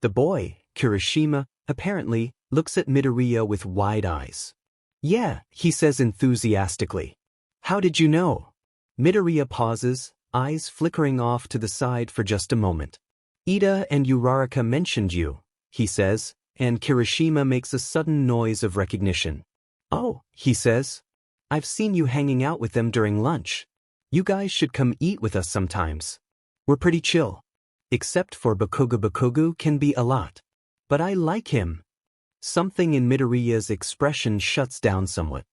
The boy, Kirishima, apparently, looks at Midoriya with wide eyes. Yeah, he says enthusiastically. How did you know? Midoriya pauses, eyes flickering off to the side for just a moment. Ida and Uraraka mentioned you, he says, and Kirishima makes a sudden noise of recognition. Oh, he says. I've seen you hanging out with them during lunch. You guys should come eat with us sometimes. We're pretty chill. Except for Bakugu can be a lot. But I like him. Something in Midoriya's expression shuts down somewhat.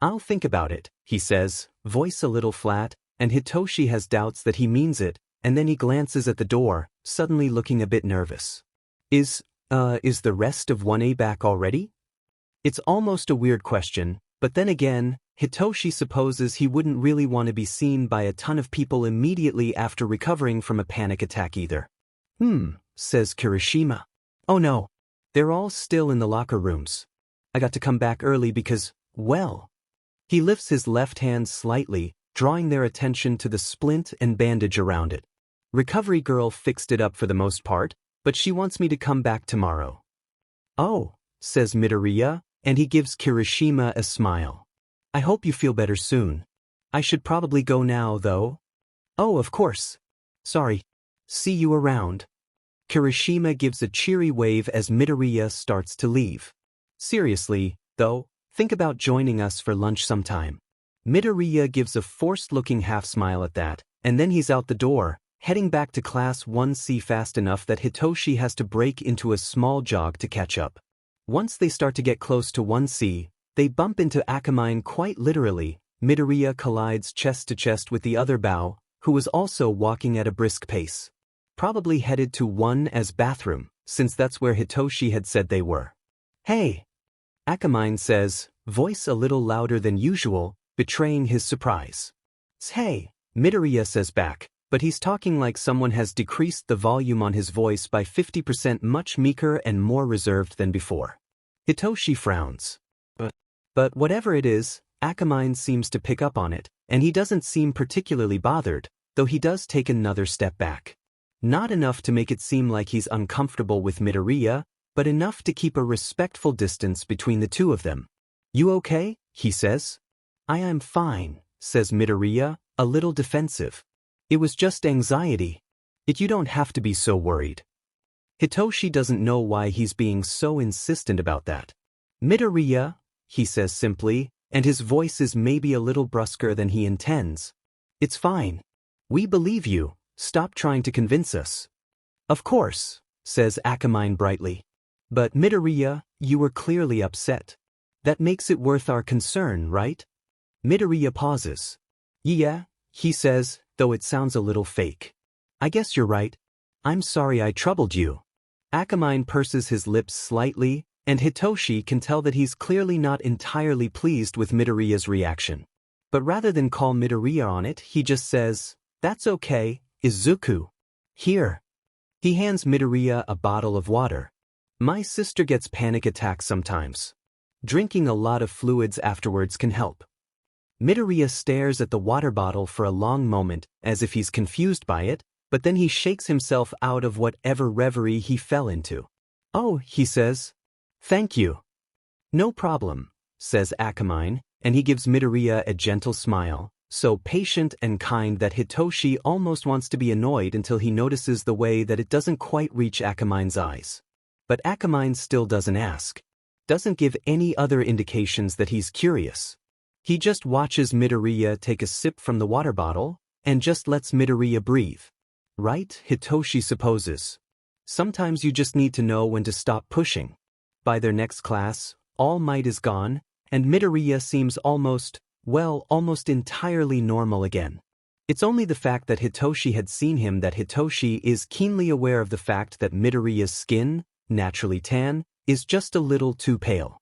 I'll think about it, he says, voice a little flat, and Hitoshi has doubts that he means it, and then he glances at the door, suddenly looking a bit nervous. Is the rest of 1A back already? It's almost a weird question, but then again, Hitoshi supposes he wouldn't really want to be seen by a ton of people immediately after recovering from a panic attack either. Says Kirishima. Oh no. They're all still in the locker rooms. I got to come back early because, well. He lifts his left hand slightly, drawing their attention to the splint and bandage around it. Recovery girl fixed it up for the most part, but she wants me to come back tomorrow. Oh, says Midoriya, and he gives Kirishima a smile. I hope you feel better soon. I should probably go now, though. Oh, of course. Sorry. See you around. Kirishima gives a cheery wave as Midoriya starts to leave. Seriously, though, think about joining us for lunch sometime. Midoriya gives a forced-looking half-smile at that, and then he's out the door, heading back to Class 1C fast enough that Hitoshi has to break into a small jog to catch up. Once they start to get close to 1C, they bump into Akamine quite literally. Midoriya collides chest to chest with the other Bao, who was also walking at a brisk pace. Probably headed to 1A's bathroom, since that's where Hitoshi had said they were. Hey! Akamine says, voice a little louder than usual, betraying his surprise. Hey, Midoriya says back, but he's talking like someone has decreased the volume on his voice by 50%, much meeker and more reserved than before. Hitoshi frowns. But whatever it is, Akamine seems to pick up on it, and he doesn't seem particularly bothered, though he does take another step back. Not enough to make it seem like he's uncomfortable with Midoriya, but enough to keep a respectful distance between the two of them. You okay? He says. I am fine, says Midoriya, a little defensive. It was just anxiety. You don't have to be so worried. Hitoshi doesn't know why he's being so insistent about that. Midoriya, he says simply, and his voice is maybe a little brusquer than he intends. It's fine. We believe you. Stop trying to convince us. Of course, says Akamine brightly. But Midoriya, you were clearly upset. That makes it worth our concern, right? Midoriya pauses. Yeah, he says, though it sounds a little fake. I guess you're right. I'm sorry I troubled you. Akamine purses his lips slightly, and Hitoshi can tell that he's clearly not entirely pleased with Midoriya's reaction. But rather than call Midoriya on it, he just says, that's okay, Izuku. Here. He hands Midoriya a bottle of water. My sister gets panic attacks sometimes. Drinking a lot of fluids afterwards can help. Midoriya stares at the water bottle for a long moment, as if he's confused by it, but then he shakes himself out of whatever reverie he fell into. Oh, he says. Thank you. No problem, says Akamine, and he gives Midoriya a gentle smile, so patient and kind that Hitoshi almost wants to be annoyed until he notices the way that it doesn't quite reach Akamine's eyes. But Akamine still doesn't ask. Doesn't give any other indications that he's curious. He just watches Midoriya take a sip from the water bottle, and just lets Midoriya breathe. Right, Hitoshi supposes. Sometimes you just need to know when to stop pushing. By their next class, All Might is gone, and Midoriya seems almost entirely normal again. It's only the fact that Hitoshi had seen him that Hitoshi is keenly aware of the fact that Midoriya's skin, naturally tan, is just a little too pale.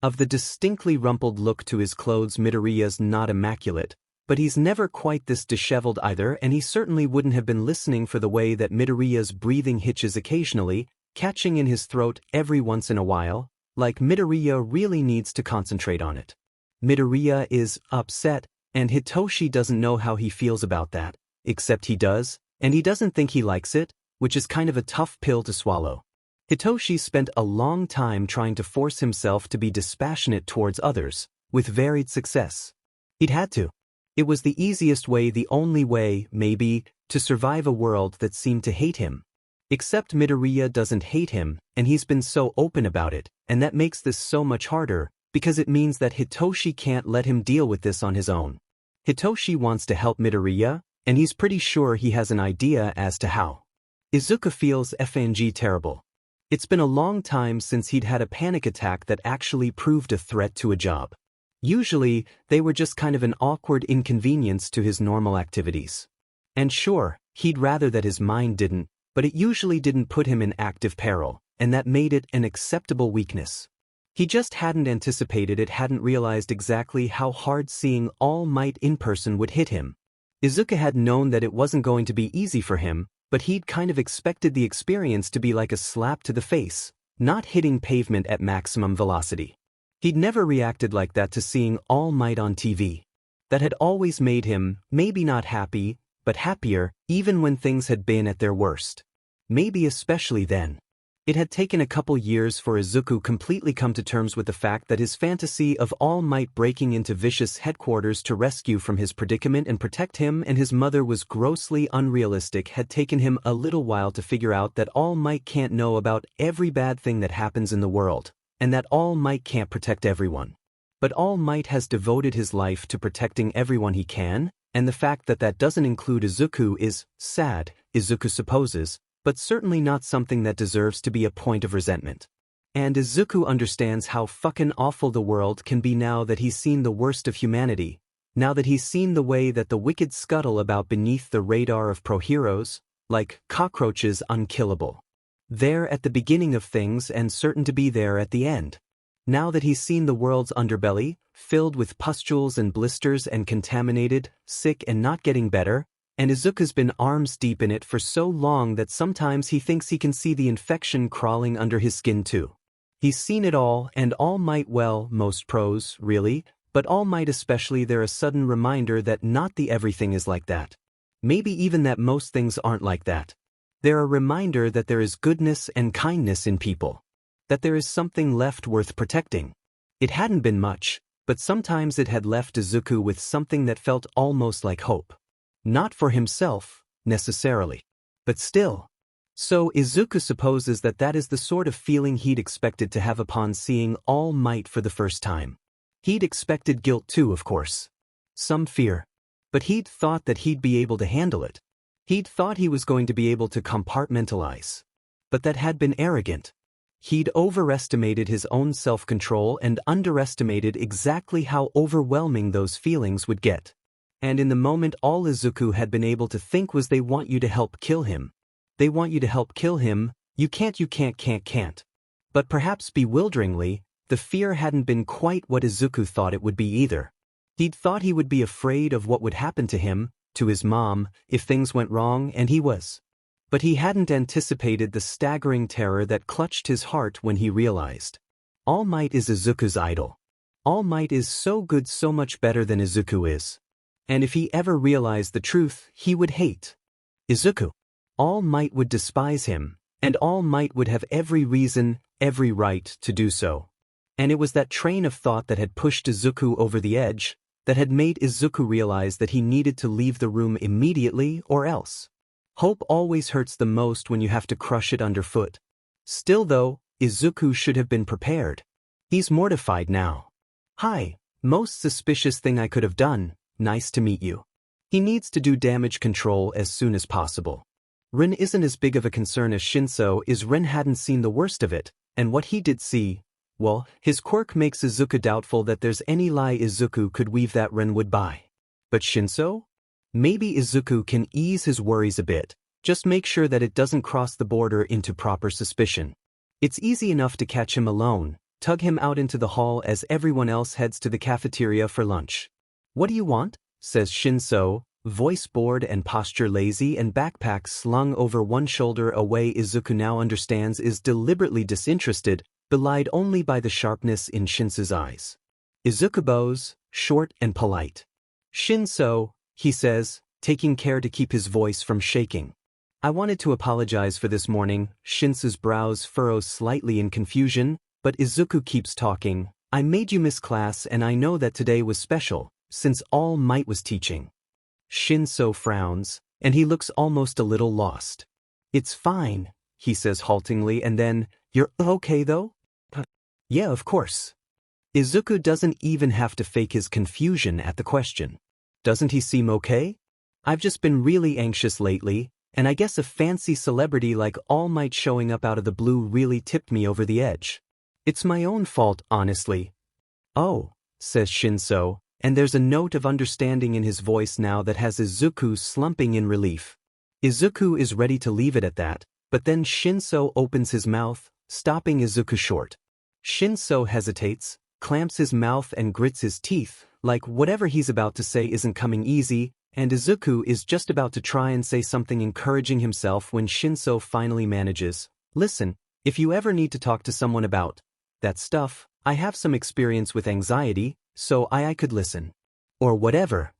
Of the distinctly rumpled look to his clothes, Midoriya's not immaculate, but he's never quite this disheveled either, and he certainly wouldn't have been listening for the way that Midoriya's breathing hitches occasionally, catching in his throat every once in a while, like Midoriya really needs to concentrate on it. Midoriya is upset, and Hitoshi doesn't know how he feels about that, except he does, and he doesn't think he likes it, which is kind of a tough pill to swallow. Hitoshi spent a long time trying to force himself to be dispassionate towards others, with varied success. He'd had to. It was the easiest way, the only way, maybe, to survive a world that seemed to hate him. Except Midoriya doesn't hate him, and he's been so open about it, and that makes this so much harder, because it means that Hitoshi can't let him deal with this on his own. Hitoshi wants to help Midoriya, and he's pretty sure he has an idea as to how. Izuku feels FNG terrible. It's been a long time since he'd had a panic attack that actually proved a threat to a job. Usually, they were just kind of an awkward inconvenience to his normal activities. And sure, he'd rather that his mind didn't, but it usually didn't put him in active peril, and that made it an acceptable weakness. He just hadn't anticipated it, hadn't realized exactly how hard seeing All Might in person would hit him. Izuku had known that it wasn't going to be easy for him, but he'd kind of expected the experience to be like a slap to the face, not hitting pavement at maximum velocity. He'd never reacted like that to seeing All Might on TV. That had always made him, maybe not happy, but happier, even when things had been at their worst. Maybe especially then. It had taken a couple years for Izuku completely come to terms with the fact that his fantasy of All Might breaking into Vicious headquarters to rescue from his predicament and protect him and his mother was grossly unrealistic. Had taken him a little while to figure out that All Might can't know about every bad thing that happens in the world, and that All Might can't protect everyone. But All Might has devoted his life to protecting everyone he can, and the fact that that doesn't include Izuku is sad, Izuku supposes, but certainly not something that deserves to be a point of resentment. And Izuku understands how fucking awful the world can be now that he's seen the worst of humanity, now that he's seen the way that the wicked scuttle about beneath the radar of pro-heroes, like cockroaches unkillable. There at the beginning of things and certain to be there at the end. Now that he's seen the world's underbelly, filled with pustules and blisters and contaminated, sick and not getting better, and Izuku's been arms deep in it for so long that sometimes he thinks he can see the infection crawling under his skin too. He's seen it all, and All Might, well, most pros, really, but All Might especially, they're a sudden reminder that not the everything is like that. Maybe even that most things aren't like that. They're a reminder that there is goodness and kindness in people. That there is something left worth protecting. It hadn't been much, but sometimes it had left Izuku with something that felt almost like hope. Not for himself, necessarily. But still. So Izuku supposes that that is the sort of feeling he'd expected to have upon seeing All Might for the first time. He'd expected guilt too, of course. Some fear. But he'd thought that he'd be able to handle it. He'd thought he was going to be able to compartmentalize. But that had been arrogant. He'd overestimated his own self-control and underestimated exactly how overwhelming those feelings would get. And in the moment all Izuku had been able to think was, they want you to help kill him. They want you to help kill him, you can't. But perhaps bewilderingly, the fear hadn't been quite what Izuku thought it would be either. He'd thought he would be afraid of what would happen to him, to his mom, if things went wrong, and he was. But he hadn't anticipated the staggering terror that clutched his heart when he realized. All Might is Izuku's idol. All Might is so good, so much better than Izuku is. And if he ever realized the truth, he would hate Izuku. All Might would despise him, and All Might would have every reason, every right to do so. And it was that train of thought that had pushed Izuku over the edge, that had made Izuku realize that he needed to leave the room immediately or else. Hope always hurts the most when you have to crush it underfoot. Still though, Izuku should have been prepared. He's mortified now. Hi, most suspicious thing I could have done, nice to meet you. He needs to do damage control as soon as possible. Rin isn't as big of a concern as Shinso is. Rin hadn't seen the worst of it, and what he did see, well, his quirk makes Izuku doubtful that there's any lie Izuku could weave that Rin would buy. But Shinso? Maybe Izuku can ease his worries a bit, just make sure that it doesn't cross the border into proper suspicion. It's easy enough to catch him alone, tug him out into the hall as everyone else heads to the cafeteria for lunch. What do you want? Says Shinso, voice bored and posture lazy and backpack slung over one shoulder. A way Izuku now understands is deliberately disinterested, belied only by the sharpness in Shinso's eyes. Izuku bows, short and polite. Shinso, he says, taking care to keep his voice from shaking. I wanted to apologize for this morning. Shinso's brows furrow slightly in confusion, but Izuku keeps talking. I made you miss class, and I know that today was special, since All Might was teaching. Shinso frowns, and he looks almost a little lost. It's fine, he says haltingly, and then, you're okay though? Yeah, of course. Izuku doesn't even have to fake his confusion at the question. Doesn't he seem okay? I've just been really anxious lately, and I guess a fancy celebrity like All Might showing up out of the blue really tipped me over the edge. It's my own fault, honestly. Oh, says Shinso, and there's a note of understanding in his voice now that has Izuku slumping in relief. Izuku is ready to leave it at that, but then Shinso opens his mouth, stopping Izuku short. Shinso hesitates, clamps his mouth and grits his teeth, like whatever he's about to say isn't coming easy, and Izuku is just about to try and say something encouraging himself when Shinso finally manages. Listen, if you ever need to talk to someone about that stuff, I have some experience with anxiety, so I could listen. Or whatever.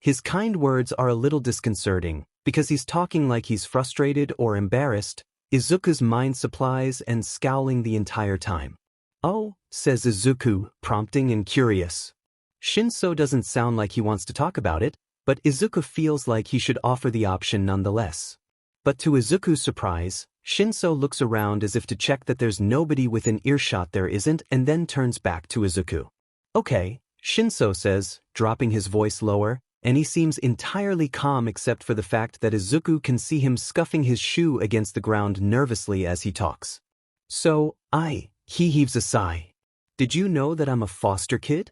His kind words are a little disconcerting, because he's talking like he's frustrated or embarrassed. Izuku's mind supplies and scowling the entire time. Oh, says Izuku, prompting and curious. Shinso doesn't sound like he wants to talk about it, but Izuku feels like he should offer the option nonetheless. But to Izuku's surprise, Shinso looks around as if to check that there's nobody within earshot. There isn't, and then turns back to Izuku. Okay, Shinso says, dropping his voice lower, and he seems entirely calm except for the fact that Izuku can see him scuffing his shoe against the ground nervously as he talks. So, he heaves a sigh. Did you know that I'm a foster kid?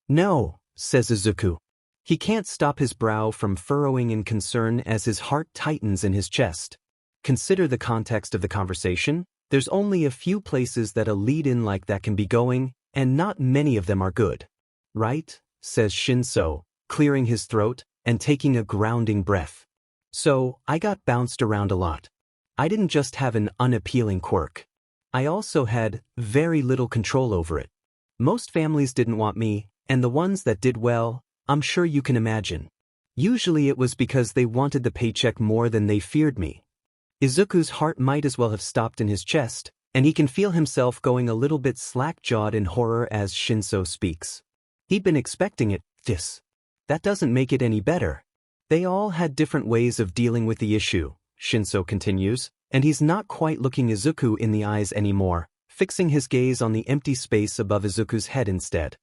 No, says Izuku. He can't stop his brow from furrowing in concern as his heart tightens in his chest. Consider the context of the conversation. There's only a few places that a lead-in like that can be going, and not many of them are good. Right? Says Shinso, clearing his throat and taking a grounding breath. So, I got bounced around a lot. I didn't just have an unappealing quirk. I also had very little control over it. Most families didn't want me, and the ones that did well, I'm sure you can imagine. Usually it was because they wanted the paycheck more than they feared me. Izuku's heart might as well have stopped in his chest, and he can feel himself going a little bit slack-jawed in horror as Shinso speaks. He'd been expecting it, That doesn't make it any better. They all had different ways of dealing with the issue, Shinso continues, and he's not quite looking Izuku in the eyes anymore, fixing his gaze on the empty space above Izuku's head instead.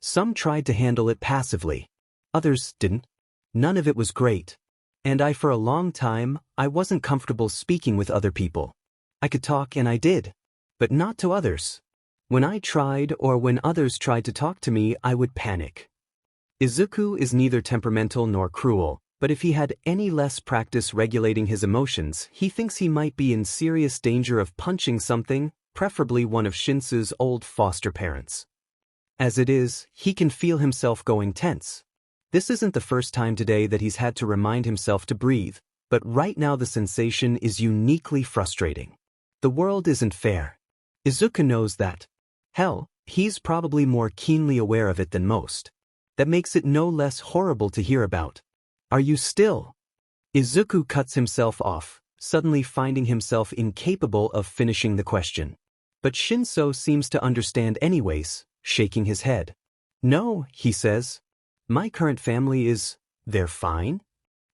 Some tried to handle it passively. Others didn't. None of it was great. And for a long time, I wasn't comfortable speaking with other people. I could talk and I did. But not to others. When I tried or when others tried to talk to me, I would panic. Izuku is neither temperamental nor cruel, but if he had any less practice regulating his emotions, he thinks he might be in serious danger of punching something, preferably one of Shinsu's old foster parents. As it is, he can feel himself going tense. This isn't the first time today that he's had to remind himself to breathe, but right now the sensation is uniquely frustrating. The world isn't fair. Izuku knows that. Hell, he's probably more keenly aware of it than most. That makes it no less horrible to hear about. Are you still? Izuku cuts himself off, suddenly finding himself incapable of finishing the question. But Shinso seems to understand anyways, shaking his head. No, he says. My current family they're fine?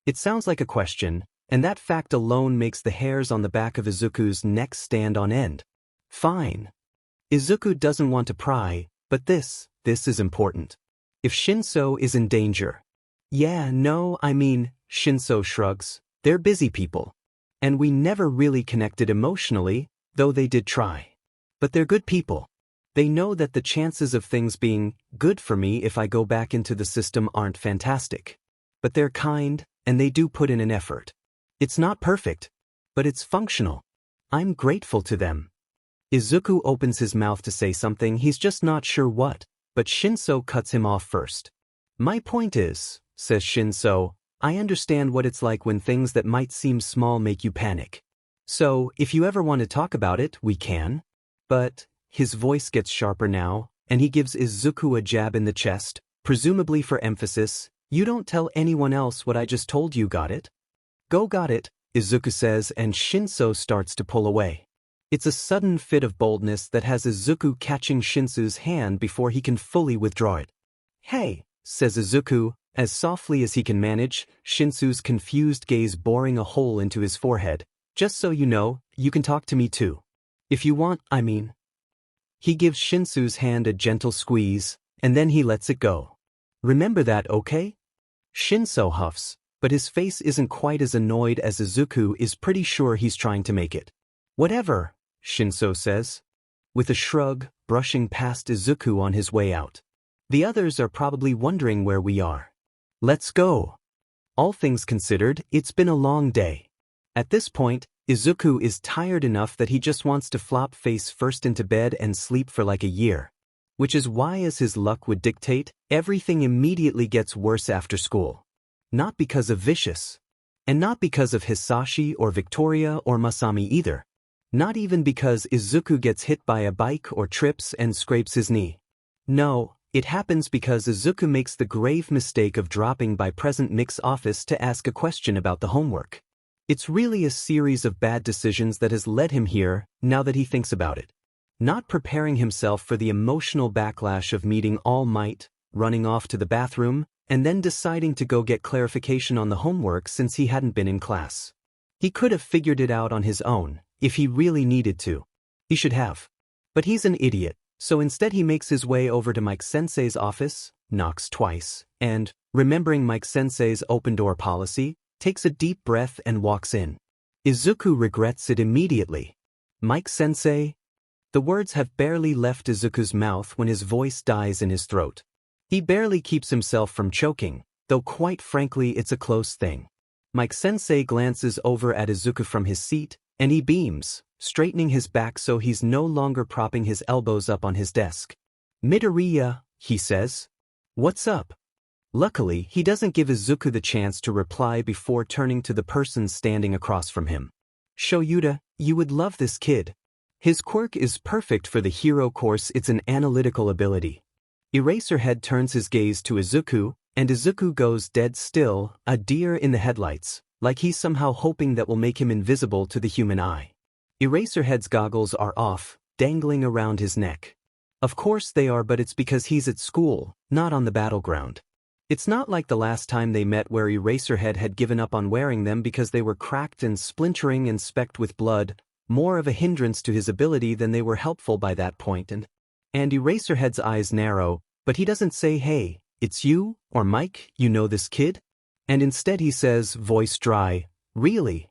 It sounds like a question, and that fact alone makes the hairs on the back of Izuku's neck stand on end. Fine. Izuku doesn't want to pry, but this is important. If Shinso is in danger. Yeah, no, Shinso shrugs, they're busy people. And we never really connected emotionally, though they did try. But they're good people. They know that the chances of things being good for me if I go back into the system aren't fantastic. But they're kind, and they do put in an effort. It's not perfect, but it's functional. I'm grateful to them. Izuku opens his mouth to say something, he's just not sure what, but Shinso cuts him off first. My point is, says Shinso, I understand what it's like when things that might seem small make you panic. So, if you ever want to talk about it, we can. But, his voice gets sharper now, and he gives Izuku a jab in the chest, presumably for emphasis. You don't tell anyone else what I just told you, got it? Go got it, Izuku says, and Shinso starts to pull away. It's a sudden fit of boldness that has Izuku catching Shinso's hand before he can fully withdraw it. Hey, says Izuku, as softly as he can manage, Shinso's confused gaze boring a hole into his forehead. Just so you know, you can talk to me too. If you want, He gives Shinso's hand a gentle squeeze, and then he lets it go. Remember that, okay? Shinso huffs, but his face isn't quite as annoyed as Izuku is pretty sure he's trying to make it. Whatever, Shinso says, with a shrug, brushing past Izuku on his way out. The others are probably wondering where we are. Let's go. All things considered, it's been a long day. At this point, Izuku is tired enough that he just wants to flop face first into bed and sleep for like a year. Which is why, as his luck would dictate, everything immediately gets worse after school. Not because of Vicious. And not because of Hisashi or Victoria or Masami either. Not even because Izuku gets hit by a bike or trips and scrapes his knee. No, it happens because Izuku makes the grave mistake of dropping by Present Mick's office to ask a question about the homework. It's really a series of bad decisions that has led him here, now that he thinks about it. Not preparing himself for the emotional backlash of meeting All Might, running off to the bathroom, and then deciding to go get clarification on the homework since he hadn't been in class. He could have figured it out on his own, if he really needed to. He should have. But he's an idiot, so instead he makes his way over to Mike Sensei's office, knocks twice, and, remembering Mike Sensei's open-door policy, takes a deep breath and walks in. Izuku regrets it immediately. Mike Sensei? The words have barely left Izuku's mouth when his voice dies in his throat. He barely keeps himself from choking, though quite frankly it's a close thing. Mike Sensei glances over at Izuku from his seat, and he beams, straightening his back so he's no longer propping his elbows up on his desk. "Midoriya," he says. "What's up?" Luckily, he doesn't give Izuku the chance to reply before turning to the person standing across from him. "Shoyuta, you would love this kid. His quirk is perfect for the hero course. It's an analytical ability." Eraserhead turns his gaze to Izuku, and Izuku goes dead still, a deer in the headlights, like he's somehow hoping that will make him invisible to the human eye. Eraserhead's goggles are off, dangling around his neck. Of course they are, but it's because he's at school, not on the battleground. It's not like the last time they met where Eraserhead had given up on wearing them because they were cracked and splintering and specked with blood, more of a hindrance to his ability than they were helpful by that point. And Eraserhead's eyes narrow, but he doesn't say, "Hey, it's you, or Mike, you know this kid?" And instead he says, voice dry, "Really?"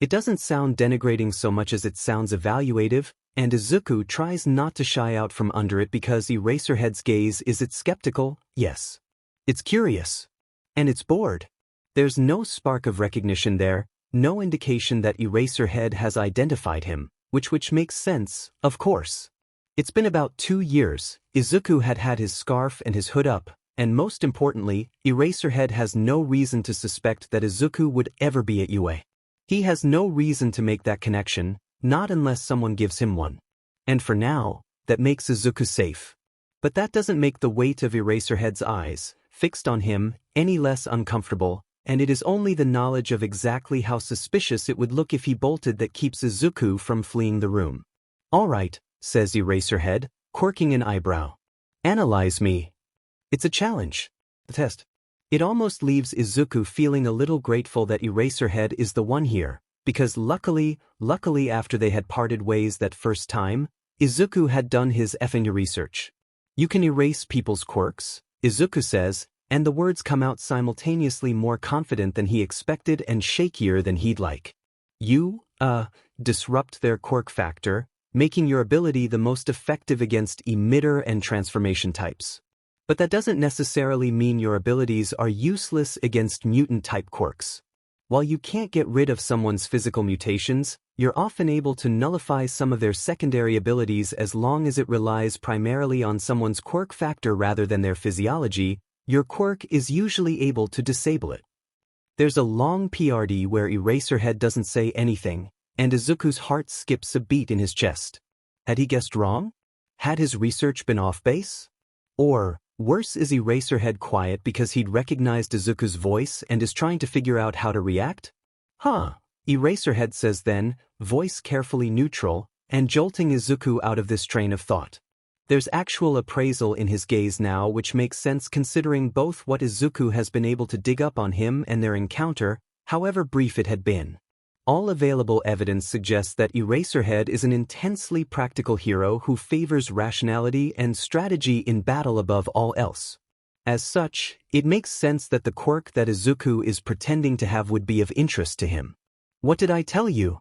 It doesn't sound denigrating so much as it sounds evaluative, and Izuku tries not to shy out from under it because Eraserhead's gaze is it skeptical? Yes. It's curious. And it's bored. There's no spark of recognition there, no indication that Eraserhead has identified him, which makes sense, of course. It's been about 2 years, Izuku had had his scarf and his hood up, and most importantly, Eraserhead has no reason to suspect that Izuku would ever be at UA. He has no reason to make that connection, not unless someone gives him one. And for now, that makes Izuku safe. But that doesn't make the weight of Eraserhead's eyes, fixed on him, any less uncomfortable, and it is only the knowledge of exactly how suspicious it would look if he bolted that keeps Izuku from fleeing the room. "All right," says Eraserhead, quirking an eyebrow. "Analyze me." It's a challenge. The test. It almost leaves Izuku feeling a little grateful that Eraserhead is the one here, because luckily after they had parted ways that first time, Izuku had done his effing research. "You can erase people's quirks," Izuku says, and the words come out simultaneously more confident than he expected and shakier than he'd like. "You, disrupt their quirk factor, making your ability the most effective against emitter and transformation types. But that doesn't necessarily mean your abilities are useless against mutant-type quirks. While you can't get rid of someone's physical mutations, you're often able to nullify some of their secondary abilities as long as it relies primarily on someone's quirk factor rather than their physiology. Your quirk is usually able to disable it." There's a long PRD where Eraserhead doesn't say anything, and Izuku's heart skips a beat in his chest. Had he guessed wrong? Had his research been off base? Or, worse, is Eraserhead quiet because he'd recognized Izuku's voice and is trying to figure out how to react? Eraserhead says then, voice carefully neutral, and jolting Izuku out of this train of thought. There's actual appraisal in his gaze now, which makes sense considering both what Izuku has been able to dig up on him and their encounter, however brief it had been. All available evidence suggests that Eraserhead is an intensely practical hero who favors rationality and strategy in battle above all else. As such, it makes sense that the quirk that Izuku is pretending to have would be of interest to him. "What did I tell you?"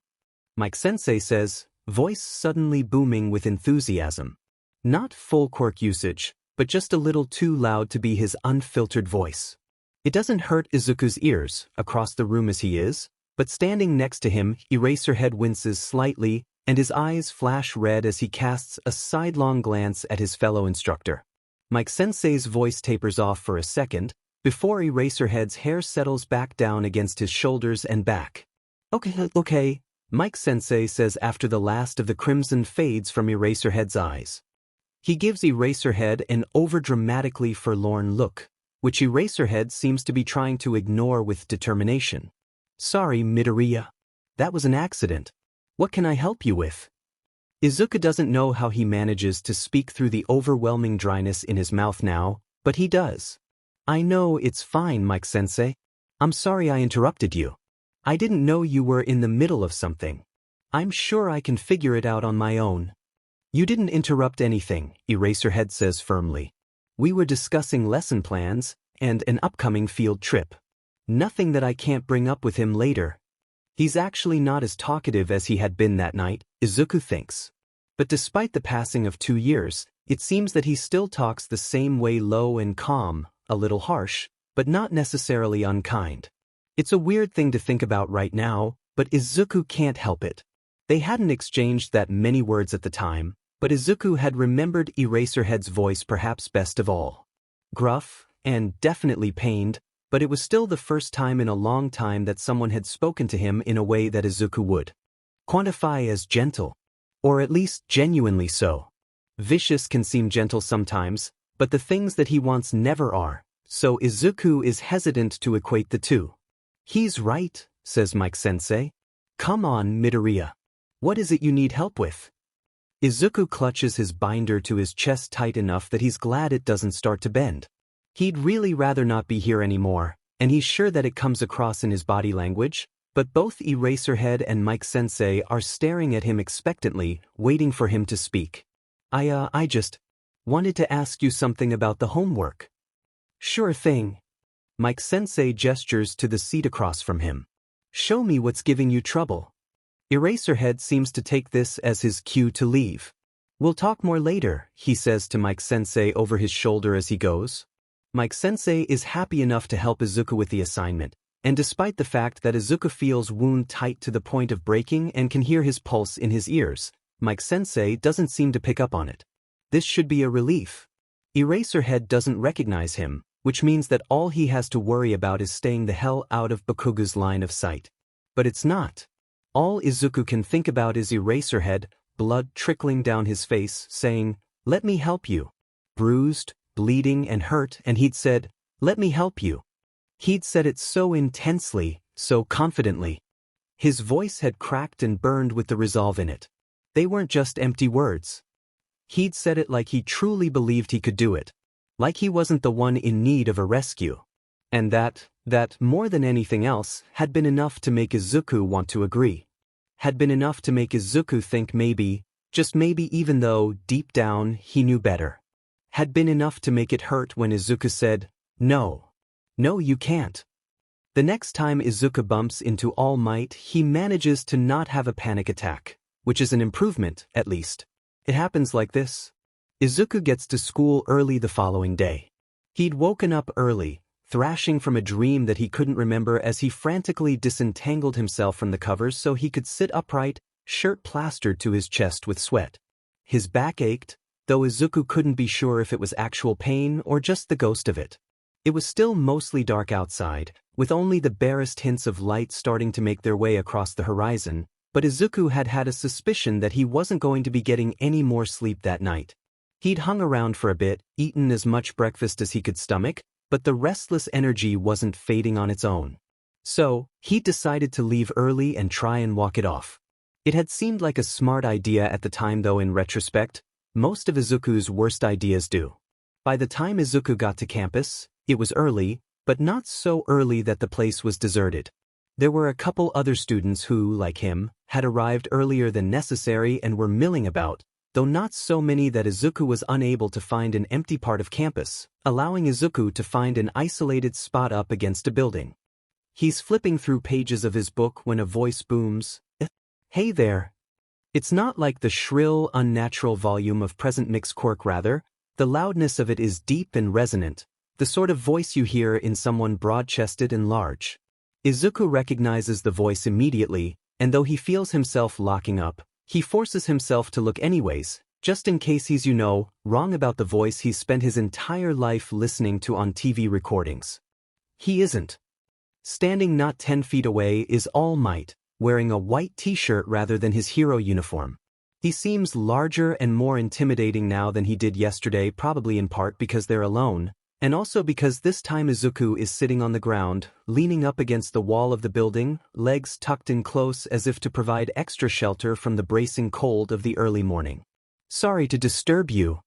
Mike-sensei says, voice suddenly booming with enthusiasm. Not full quirk usage, but just a little too loud to be his unfiltered voice. It doesn't hurt Izuku's ears, across the room as he is, but standing next to him, Eraserhead winces slightly, and his eyes flash red as he casts a sidelong glance at his fellow instructor. Mike-sensei's voice tapers off for a second, before Eraserhead's hair settles back down against his shoulders and back. Okay, Mike-sensei says after the last of the crimson fades from Eraserhead's eyes. He gives Eraserhead an overdramatically forlorn look, which Eraserhead seems to be trying to ignore with determination. "Sorry, Midoriya. That was an accident. What can I help you with?" Izuku doesn't know how he manages to speak through the overwhelming dryness in his mouth now, but he does. "I know, it's fine, Mike-sensei. I'm sorry I interrupted you. I didn't know you were in the middle of something. I'm sure I can figure it out on my own." "You didn't interrupt anything," Eraserhead says firmly. "We were discussing lesson plans and an upcoming field trip. Nothing that I can't bring up with him later." He's actually not as talkative as he had been that night, Izuku thinks. But despite the passing of 2 years, it seems that he still talks the same way, low and calm, a little harsh, but not necessarily unkind. It's a weird thing to think about right now, but Izuku can't help it. They hadn't exchanged that many words at the time, but Izuku had remembered Eraserhead's voice perhaps best of all. Gruff, and definitely pained, but it was still the first time in a long time that someone had spoken to him in a way that Izuku would quantify as gentle. Or at least genuinely so. Vicious can seem gentle sometimes, but the things that he wants never are, so Izuku is hesitant to equate the two. "He's right," says Mike-sensei. "Come on, Midoriya. What is it you need help with?" Izuku clutches his binder to his chest tight enough that he's glad it doesn't start to bend. He'd really rather not be here anymore, and he's sure that it comes across in his body language, but both Eraserhead and Mike-sensei are staring at him expectantly, waiting for him to speak. I just wanted to ask you something about the homework." "Sure thing." Mike-sensei gestures to the seat across from him. "Show me what's giving you trouble." Eraserhead seems to take this as his cue to leave. "We'll talk more later," he says to Mike-sensei over his shoulder as he goes. Mike-sensei is happy enough to help Izuku with the assignment, and despite the fact that Izuku feels wound tight to the point of breaking and can hear his pulse in his ears, Mike-sensei doesn't seem to pick up on it. This should be a relief. Eraserhead doesn't recognize him, which means that all he has to worry about is staying the hell out of Bakuga's line of sight. But it's not. All Izuku can think about is Eraserhead, blood trickling down his face, saying, "Let me help you." Bruised, bleeding and hurt, and he'd said, "Let me help you." He'd said it so intensely, so confidently. His voice had cracked and burned with the resolve in it. They weren't just empty words. He'd said it like he truly believed he could do it. Like he wasn't the one in need of a rescue. And that, more than anything else, had been enough to make Izuku want to agree. Had been enough to make Izuku think maybe, just maybe even though, deep down, he knew better. Had been enough to make it hurt when Izuku said, "No. No, you can't." The next time Izuku bumps into All Might, he manages to not have a panic attack, which is an improvement, at least. It happens like this. Izuku gets to school early the following day. He'd woken up early, thrashing from a dream that he couldn't remember as he frantically disentangled himself from the covers so he could sit upright, shirt plastered to his chest with sweat. His back ached, though Izuku couldn't be sure if it was actual pain or just the ghost of it. It was still mostly dark outside, with only the barest hints of light starting to make their way across the horizon, but Izuku had had a suspicion that he wasn't going to be getting any more sleep that night. He'd hung around for a bit, eaten as much breakfast as he could stomach, but the restless energy wasn't fading on its own. So, he decided to leave early and try and walk it off. It had seemed like a smart idea at the time, though in retrospect, most of Izuku's worst ideas do. By the time Izuku got to campus, it was early, but not so early that the place was deserted. There were a couple other students who, like him, had arrived earlier than necessary and were milling about, though not so many that Izuku was unable to find an empty part of campus, allowing Izuku to find an isolated spot up against a building. He's flipping through pages of his book when a voice booms, "Hey there." It's not like the shrill, unnatural volume of present mix quirk, rather, the loudness of it is deep and resonant, the sort of voice you hear in someone broad-chested and large. Izuku recognizes the voice immediately, and though he feels himself locking up, he forces himself to look anyways, just in case he's, wrong about the voice he's spent his entire life listening to on TV recordings. He isn't. Standing not 10 feet away is All Might, wearing a white t-shirt rather than his hero uniform. He seems larger and more intimidating now than he did yesterday, probably in part because they're alone, and also because this time Izuku is sitting on the ground, leaning up against the wall of the building, legs tucked in close as if to provide extra shelter from the bracing cold of the early morning. "Sorry to disturb you,"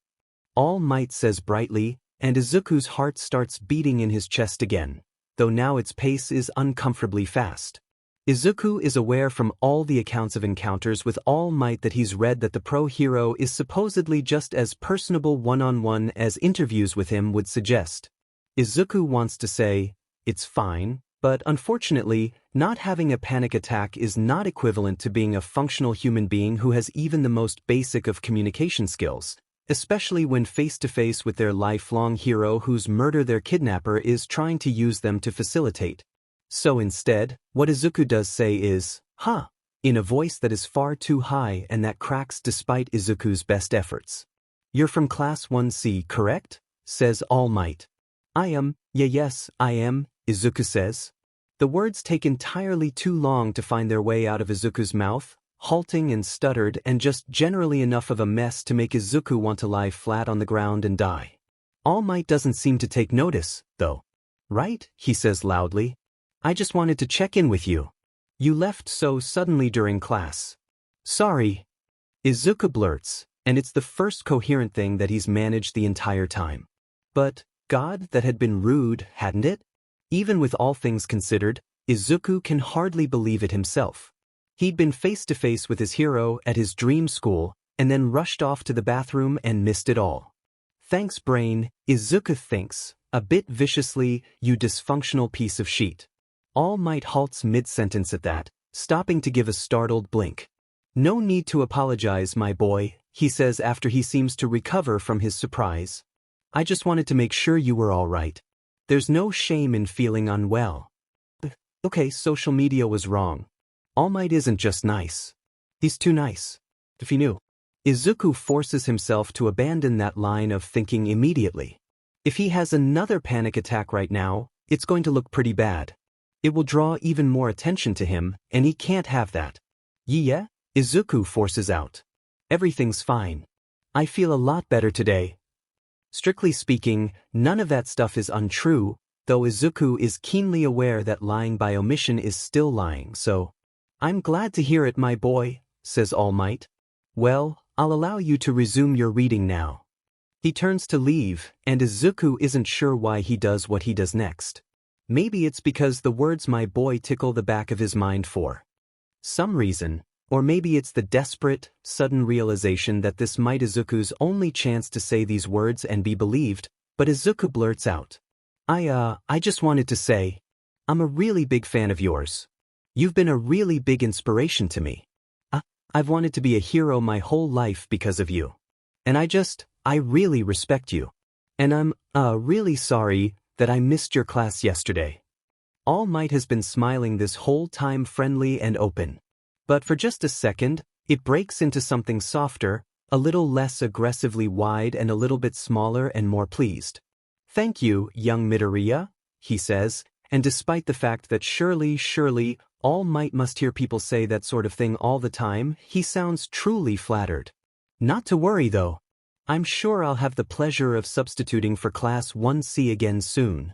All Might says brightly, and Izuku's heart starts beating in his chest again, though now its pace is uncomfortably fast. Izuku is aware from all the accounts of encounters with All Might that he's read that the pro-hero is supposedly just as personable one-on-one as interviews with him would suggest. Izuku wants to say, "It's fine," but unfortunately, not having a panic attack is not equivalent to being a functional human being who has even the most basic of communication skills, especially when face-to-face with their lifelong hero whose murder their kidnapper is trying to use them to facilitate. So instead, what Izuku does say is, in a voice that is far too high and that cracks despite Izuku's best efforts. "You're from Class 1C, correct?" says All Might. Yes, I am," Izuku says. The words take entirely too long to find their way out of Izuku's mouth, halting and stuttered and just generally enough of a mess to make Izuku want to lie flat on the ground and die. All Might doesn't seem to take notice, though. "Right?" he says loudly. "I just wanted to check in with you. You left so suddenly during class." "Sorry," Izuku blurts, and it's the first coherent thing that he's managed the entire time. But, God, that had been rude, hadn't it? Even with all things considered, Izuku can hardly believe it himself. He'd been face to face with his hero at his dream school, and then rushed off to the bathroom and missed it all. "Thanks, brain," Izuku thinks, a bit viciously, "you dysfunctional piece of shit." All Might halts mid-sentence at that, stopping to give a startled blink. "No need to apologize, my boy," he says after he seems to recover from his surprise. "I just wanted to make sure you were all right. There's no shame in feeling unwell." Okay, social media was wrong. All Might isn't just nice. He's too nice. If he knew. Izuku forces himself to abandon that line of thinking immediately. If he has another panic attack right now, it's going to look pretty bad. It will draw even more attention to him, and he can't have that. "Yeah?" Izuku forces out. "Everything's fine. I feel a lot better today." Strictly speaking, none of that stuff is untrue, though Izuku is keenly aware that lying by omission is still lying, so. "I'm glad to hear it, my boy," says All Might. "Well, I'll allow you to resume your reading now." He turns to leave, and Izuku isn't sure why he does what he does next. Maybe it's because the words "my boy" tickle the back of his mind for some reason, or maybe it's the desperate, sudden realization that this might Izuku's only chance to say these words and be believed, but Izuku blurts out. I just wanted to say, I'm a really big fan of yours. You've been a really big inspiration to me. I've wanted to be a hero my whole life because of you. And I really respect you. And I'm, really sorry that I missed your class yesterday." All Might has been smiling this whole time, friendly and open. But for just a second, it breaks into something softer, a little less aggressively wide and a little bit smaller and more pleased. "Thank you, young Midoriya," he says, and despite the fact that surely, All Might must hear people say that sort of thing all the time, he sounds truly flattered. "Not to worry though. I'm sure I'll have the pleasure of substituting for Class 1C again soon."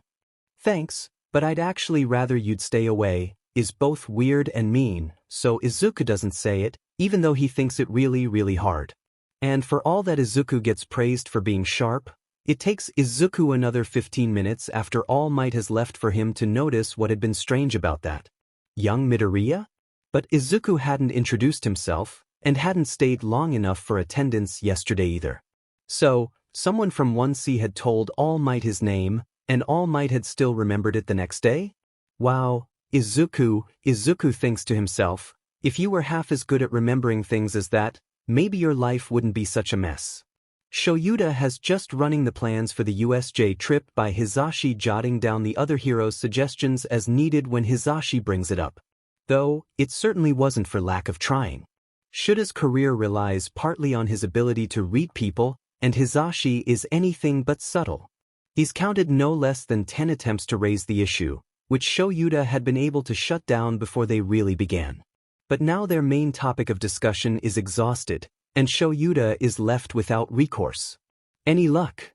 "Thanks, but I'd actually rather you'd stay away," is both weird and mean, so Izuku doesn't say it, even though he thinks it really hard. And for all that Izuku gets praised for being sharp, it takes Izuku another 15 minutes after All Might has left for him to notice what had been strange about that. Young Midoriya? But Izuku hadn't introduced himself, and hadn't stayed long enough for attendance yesterday either. So, someone from 1C had told All Might his name, and All Might had still remembered it the next day? Wow, Izuku thinks to himself, if you were half as good at remembering things as that, maybe your life wouldn't be such a mess. Shoyuta has just running the plans for the USJ trip by Hisashi jotting down the other heroes' suggestions as needed when Hisashi brings it up. Though, it certainly wasn't for lack of trying. Shuta's career relies partly on his ability to read people, and Hisashi is anything but subtle. He's counted no less than 10 attempts to raise the issue, which Shoyuta had been able to shut down before they really began. But now their main topic of discussion is exhausted, and Shoyuta is left without recourse. "Any luck?"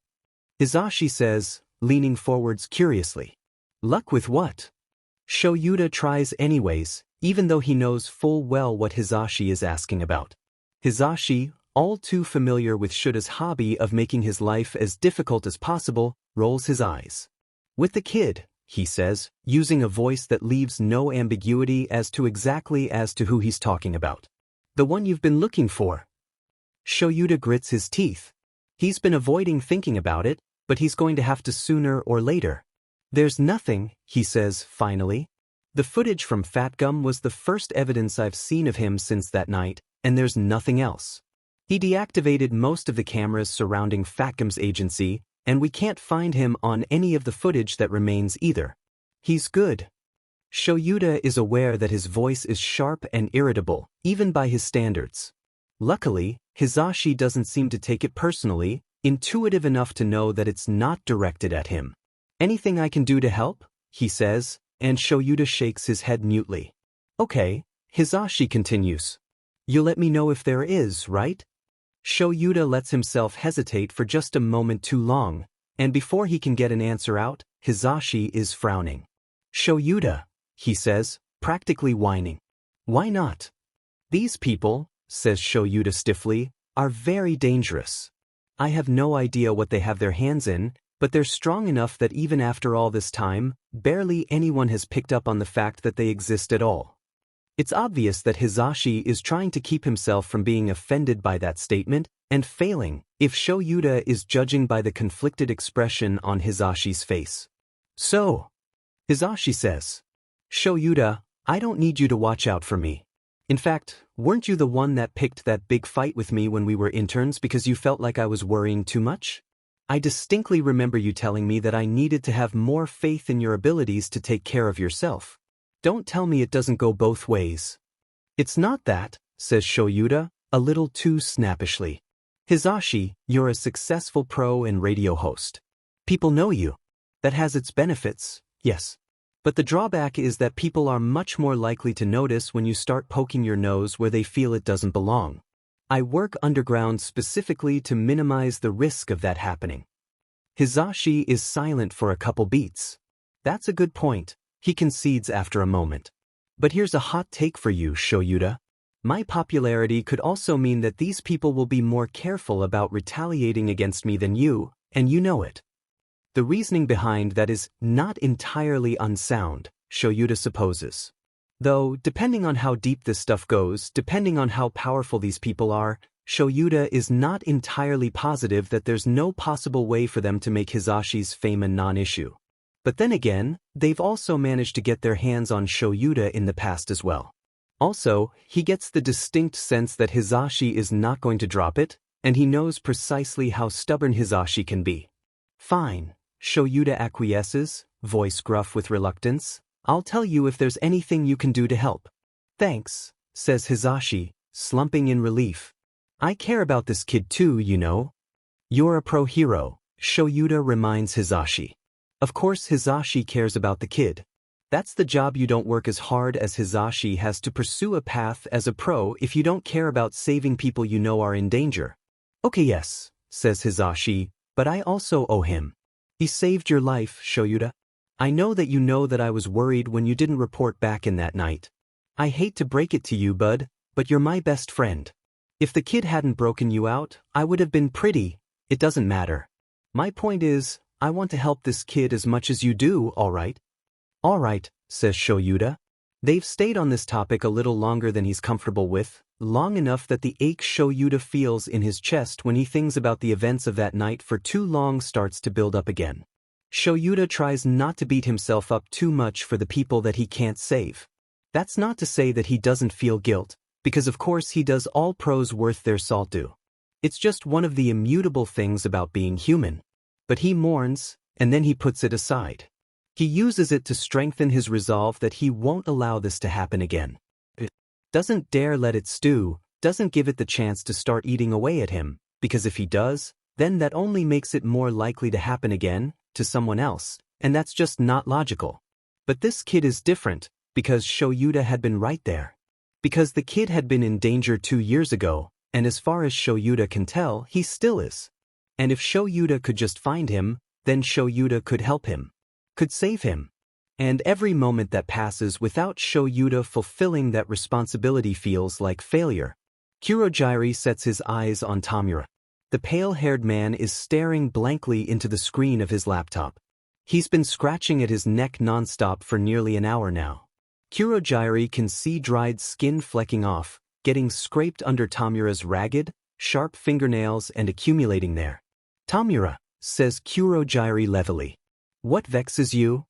Hisashi says, leaning forwards curiously. "Luck with what?" Shoyuta tries anyways, even though he knows full well what Hisashi is asking about. Hisashi, all too familiar with Shuta's hobby of making his life as difficult as possible, rolls his eyes. "With the kid," he says, using a voice that leaves no ambiguity as to who he's talking about. "The one you've been looking for." Shoyuta grits his teeth. He's been avoiding thinking about it, but he's going to have to sooner or later. "There's nothing," he says finally. "The footage from Fatgum was the first evidence I've seen of him since that night, and there's nothing else. He deactivated most of the cameras surrounding Fatgum's agency, and we can't find him on any of the footage that remains either. He's good." Shoyuta is aware that his voice is sharp and irritable, even by his standards. Luckily, Hisashi doesn't seem to take it personally, intuitive enough to know that it's not directed at him. "Anything I can do to help?" he says, and Shoyuta shakes his head mutely. "Okay," Hisashi continues. "You'll let me know if there is, right?" Shoyuta lets himself hesitate for just a moment too long, and before he can get an answer out, Hisashi is frowning. "Shoyuta," he says, practically whining. "Why not?" "These people," says Shoyuta stiffly, "are very dangerous. I have no idea what they have their hands in, but they're strong enough that even after all this time, barely anyone has picked up on the fact that they exist at all." It's obvious that Hisashi is trying to keep himself from being offended by that statement, and failing, if Shoyuta is judging by the conflicted expression on Hisashi's face. "So," Hisashi says, "Shoyuta, I don't need you to watch out for me. In fact, weren't you the one that picked that big fight with me when we were interns because you felt like I was worrying too much? I distinctly remember you telling me that I needed to have more faith in your abilities to take care of yourself. Don't tell me it doesn't go both ways." "It's not that," says Shoyuta, a little too snappishly. "Hisashi, you're a successful pro and radio host. People know you. That has its benefits, yes. But the drawback is that people are much more likely to notice when you start poking your nose where they feel it doesn't belong. I work underground specifically to minimize the risk of that happening." Hisashi is silent for a couple beats. "That's a good point," he concedes after a moment. "But here's a hot take for you, Shoyuta. My popularity could also mean that these people will be more careful about retaliating against me than you, and you know it. The reasoning behind that is not entirely unsound," Shoyuta supposes. "Though, depending on how deep this stuff goes, depending on how powerful these people are, Shoyuta is not entirely positive that there's no possible way for them to make Hisashi's fame a non-issue. But then again, they've also managed to get their hands on Shoyuta in the past as well. Also, he gets the distinct sense that Hisashi is not going to drop it, and he knows precisely how stubborn Hisashi can be." "Fine," Shoyuta acquiesces, voice gruff with reluctance. "I'll tell you if there's anything you can do to help." "Thanks," says Hisashi, slumping in relief. "I care about this kid too, you know." "You're a pro hero," Shoyuta reminds Hisashi. Of course Hisashi cares about the kid. That's the job. You don't work as hard as Hisashi has to pursue a path as a pro if you don't care about saving people you know are in danger. "Okay, yes," says Hisashi, "but I also owe him." "He saved your life, Shoyuta. I know that I was worried when you didn't report back in that night. I hate to break it to you, bud, but you're my best friend. If the kid hadn't broken you out, I would have been pretty. It doesn't matter. My point is, I want to help this kid as much as you do, all right?" "All right," says Shoyuta. They've stayed on this topic a little longer than he's comfortable with, long enough that the ache Shoyuta feels in his chest when he thinks about the events of that night for too long starts to build up again. Shoyuta tries not to beat himself up too much for the people that he can't save. That's not to say that he doesn't feel guilt, because of course he does. All pros worth their salt do. It's just one of the immutable things about being human. But he mourns, and then he puts it aside. He uses it to strengthen his resolve that he won't allow this to happen again. Doesn't dare let it stew, doesn't give it the chance to start eating away at him, because if he does, then that only makes it more likely to happen again, to someone else, and that's just not logical. But this kid is different, because Shoyuta had been right there. Because the kid had been in danger 2 years ago, and as far as Shoyuta can tell, he still is. And if Shoyuta could just find him, then Shoyuta could help him. Could save him. And every moment that passes without Shoyuta fulfilling that responsibility feels like failure. Kurogyri sets his eyes on Tamura. The pale-haired man is staring blankly into the screen of his laptop. He's been scratching at his neck nonstop for nearly an hour now. Kurogyri can see dried skin flecking off, getting scraped under Tamura's ragged, sharp fingernails and accumulating there. "Tamura," says Kurogyri levelly. "What vexes you?"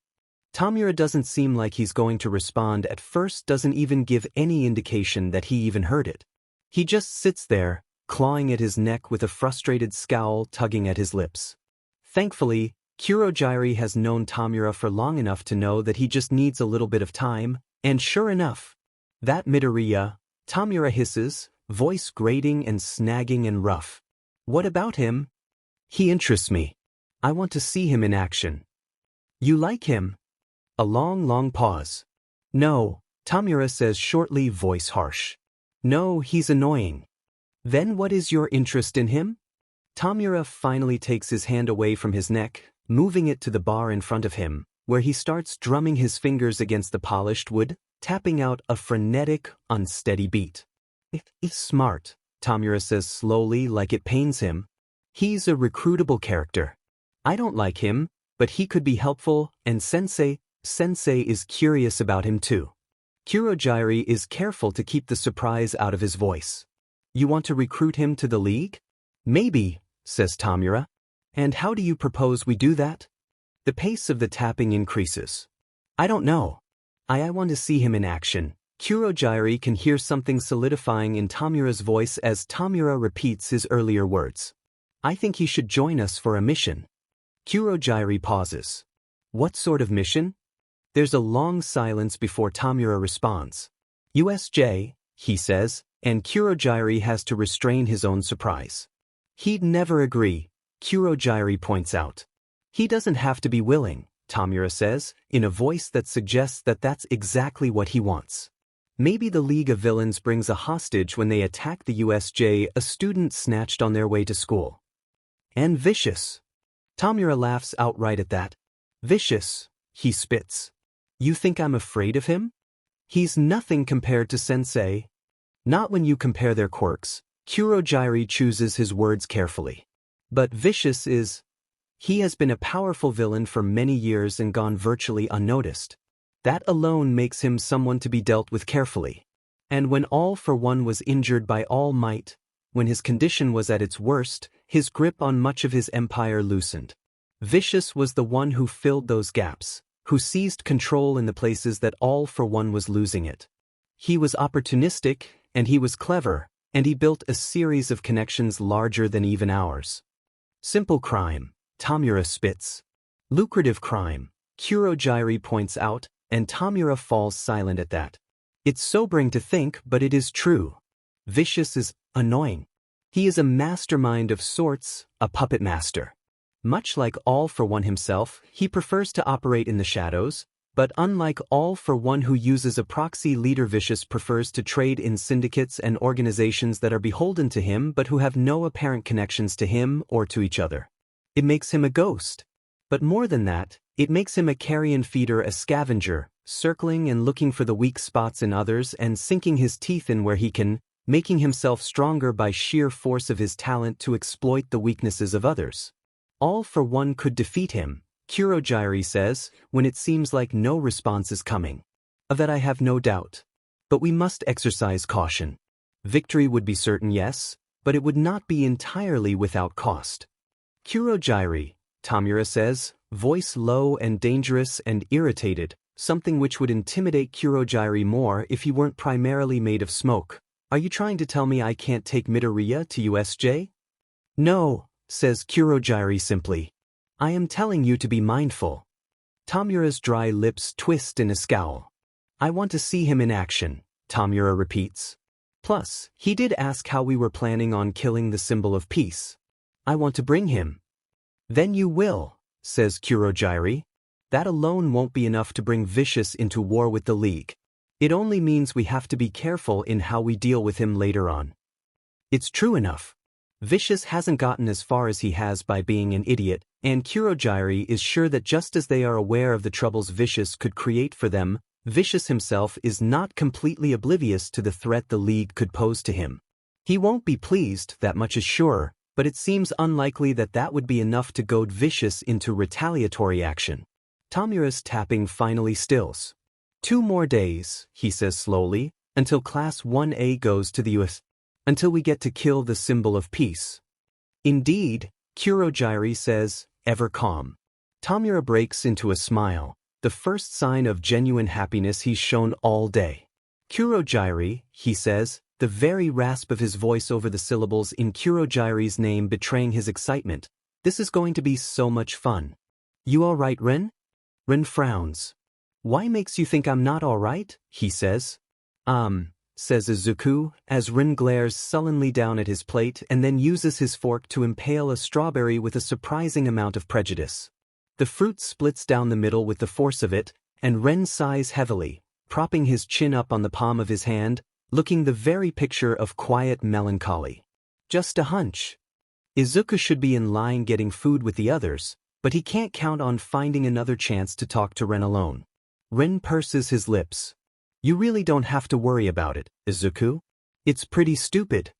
Tamura doesn't seem like he's going to respond at first, doesn't even give any indication that he even heard it. He just sits there, clawing at his neck with a frustrated scowl tugging at his lips. Thankfully, Kurojairi has known Tamura for long enough to know that he just needs a little bit of time, and sure enough, that Midoriya, Tamura hisses, voice grating and snagging and rough. What about him? He interests me. I want to see him in action. You like him? A long pause. No, Tamura says shortly, voice harsh. No, he's annoying. Then what is your interest in him? Tamura finally takes his hand away from his neck, moving it to the bar in front of him, where he starts drumming his fingers against the polished wood, tapping out a frenetic, unsteady beat. It's smart, Tamura says slowly, like it pains him. He's a recruitable character. I don't like him, but he could be helpful, and Sensei is curious about him too. Kurojairi is careful to keep the surprise out of his voice. You want to recruit him to the league? Maybe, says Tamura. And how do you propose we do that? The pace of the tapping increases. I don't know. I want to see him in action. Kurojairi can hear something solidifying in Tamura's voice as Tamura repeats his earlier words. I think he should join us for a mission. Kurojairi pauses. What sort of mission? There's a long silence before Tamura responds. USJ, he says, and Kurojairi has to restrain his own surprise. He'd never agree, Kurojairi points out. He doesn't have to be willing, Tamura says, in a voice that suggests that that's exactly what he wants. Maybe the League of Villains brings a hostage when they attack the USJ, a student snatched on their way to school. And vicious. Tamura laughs outright at that. Vicious, he spits. You think I'm afraid of him? He's nothing compared to Sensei. Not when you compare their quirks. Kurojairi chooses his words carefully. But vicious is... He has been a powerful villain for many years and gone virtually unnoticed. That alone makes him someone to be dealt with carefully. And when All for One was injured by All Might, when his condition was at its worst, his grip on much of his empire loosened. Vicious was the one who filled those gaps, who seized control in the places that All for One was losing it. He was opportunistic, and he was clever, and he built a series of connections larger than even ours. Simple crime, Tamura spits. Lucrative crime, Kurojairi points out, and Tamura falls silent at that. It's sobering to think, but it is true. Vicious is annoying. He is a mastermind of sorts, a puppet master. Much like All for One himself, he prefers to operate in the shadows, but unlike All for One who uses a proxy leader, Vicious prefers to trade in syndicates and organizations that are beholden to him but who have no apparent connections to him or to each other. It makes him a ghost. But more than that, it makes him a carrion feeder, a scavenger, circling and looking for the weak spots in others and sinking his teeth in where he can, making himself stronger by sheer force of his talent to exploit the weaknesses of others. All for One could defeat him, Kurojairi says, when it seems like no response is coming. Of that I have no doubt. But we must exercise caution. Victory would be certain, yes, but it would not be entirely without cost. Kurojairi, Tamura says, voice low and dangerous and irritated, something which would intimidate Kurojairi more if he weren't primarily made of smoke. Are you trying to tell me I can't take Midoriya to USJ? No, says Kurojairi simply. I am telling you to be mindful. Tamura's dry lips twist in a scowl. I want to see him in action, Tamura repeats. Plus, he did ask how we were planning on killing the symbol of peace. I want to bring him. Then you will, says Kurojairi. That alone won't be enough to bring Vicious into war with the League. It only means we have to be careful in how we deal with him later on. It's true enough. Vicious hasn't gotten as far as he has by being an idiot, and Kurojairi is sure that just as they are aware of the troubles Vicious could create for them, Vicious himself is not completely oblivious to the threat the League could pose to him. He won't be pleased, that much is sure, but it seems unlikely that that would be enough to goad Vicious into retaliatory action. Tamura's tapping finally stills. 2 more days, he says slowly, until Class 1A goes to the US. Until we get to kill the symbol of peace. Indeed, Kurojairi says, ever calm. Tamura breaks into a smile, the first sign of genuine happiness he's shown all day. Kurojairi, he says, the very rasp of his voice over the syllables in Kurojairi's name betraying his excitement. This is going to be so much fun. You alright, Ren? Ren frowns. Why makes you think I'm not alright? He says. Says Izuku, as Ren glares sullenly down at his plate and then uses his fork to impale a strawberry with a surprising amount of prejudice. The fruit splits down the middle with the force of it, and Ren sighs heavily, propping his chin up on the palm of his hand, looking the very picture of quiet melancholy. Just a hunch. Izuku should be in line getting food with the others, but he can't count on finding another chance to talk to Ren alone. Ren purses his lips. You really don't have to worry about it, Izuku. It's pretty stupid.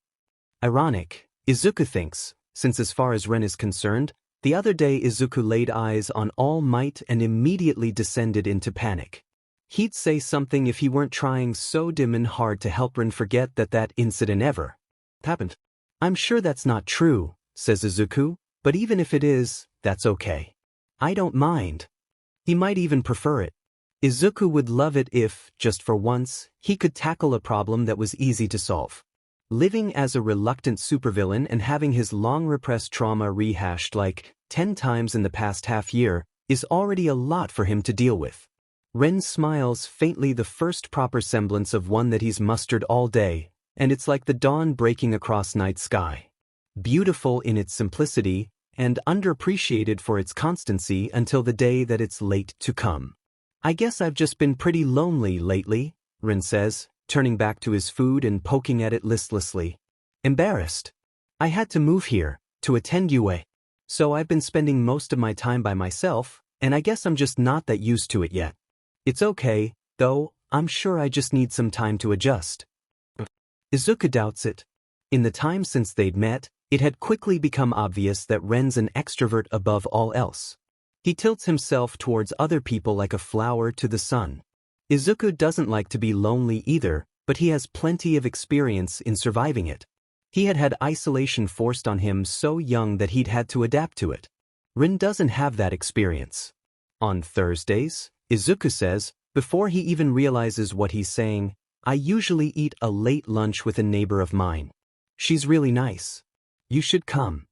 Ironic, Izuku thinks, since as far as Ren is concerned, the other day Izuku laid eyes on All Might and immediately descended into panic. He'd say something if he weren't trying so dim and hard to help Ren forget that incident ever happened. I'm sure that's not true, says Izuku, but even if it is, that's okay. I don't mind. He might even prefer it. Izuku would love it if, just for once, he could tackle a problem that was easy to solve. Living as a reluctant supervillain and having his long-repressed trauma rehashed like 10 times in the past half-year is already a lot for him to deal with. Ren smiles faintly, the first proper semblance of one that he's mustered all day, and it's like the dawn breaking across night sky. Beautiful in its simplicity, and underappreciated for its constancy until the day that it's late to come. I guess I've just been pretty lonely lately, Ren says, turning back to his food and poking at it listlessly. Embarrassed. I had to move here, to attend UA. So I've been spending most of my time by myself, and I guess I'm just not that used to it yet. It's okay, though, I'm sure I just need some time to adjust. Izuku doubts it. In the time since they'd met, it had quickly become obvious that Ren's an extrovert above all else. He tilts himself towards other people like a flower to the sun. Izuku doesn't like to be lonely either, but he has plenty of experience in surviving it. He had had isolation forced on him so young that he'd had to adapt to it. Ren doesn't have that experience. On Thursdays, Izuku says, before he even realizes what he's saying, I usually eat a late lunch with a neighbor of mine. She's really nice. You should come.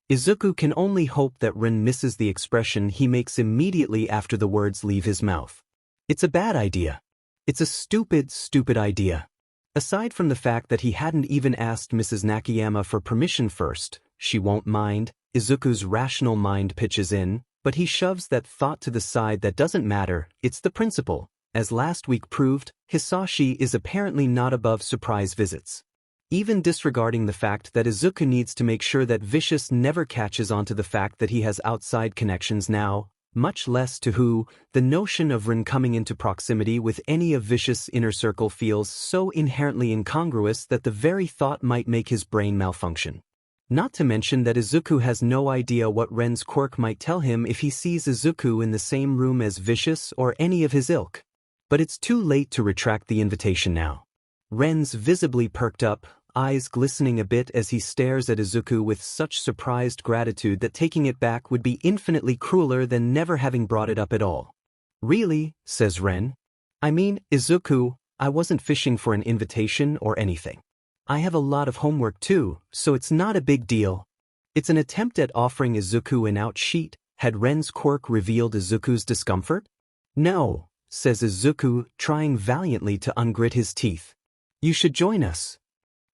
Izuku can only hope that Ren misses the expression he makes immediately after the words leave his mouth. It's a bad idea. It's a stupid, stupid idea. Aside from the fact that he hadn't even asked Mrs. Nakayama for permission first, she won't mind, Izuku's rational mind pitches in, but he shoves that thought to the side. That doesn't matter, it's the principle. As last week proved, Hisashi is apparently not above surprise visits. Even disregarding the fact that Izuku needs to make sure that Vicious never catches on to the fact that he has outside connections now, much less to who, the notion of Ren coming into proximity with any of Vicious' inner circle feels so inherently incongruous that the very thought might make his brain malfunction. Not to mention that Izuku has no idea what Ren's quirk might tell him if he sees Izuku in the same room as Vicious or any of his ilk. But it's too late to retract the invitation now. Ren's visibly perked up, eyes glistening a bit as he stares at Izuku with such surprised gratitude that taking it back would be infinitely crueler than never having brought it up at all. Really, says Ren. I mean, Izuku, I wasn't fishing for an invitation or anything. I have a lot of homework too, so it's not a big deal. It's an attempt at offering Izuku an out sheet. Had Ren's quirk revealed Izuku's discomfort? No, says Izuku, trying valiantly to ungrit his teeth. You should join us.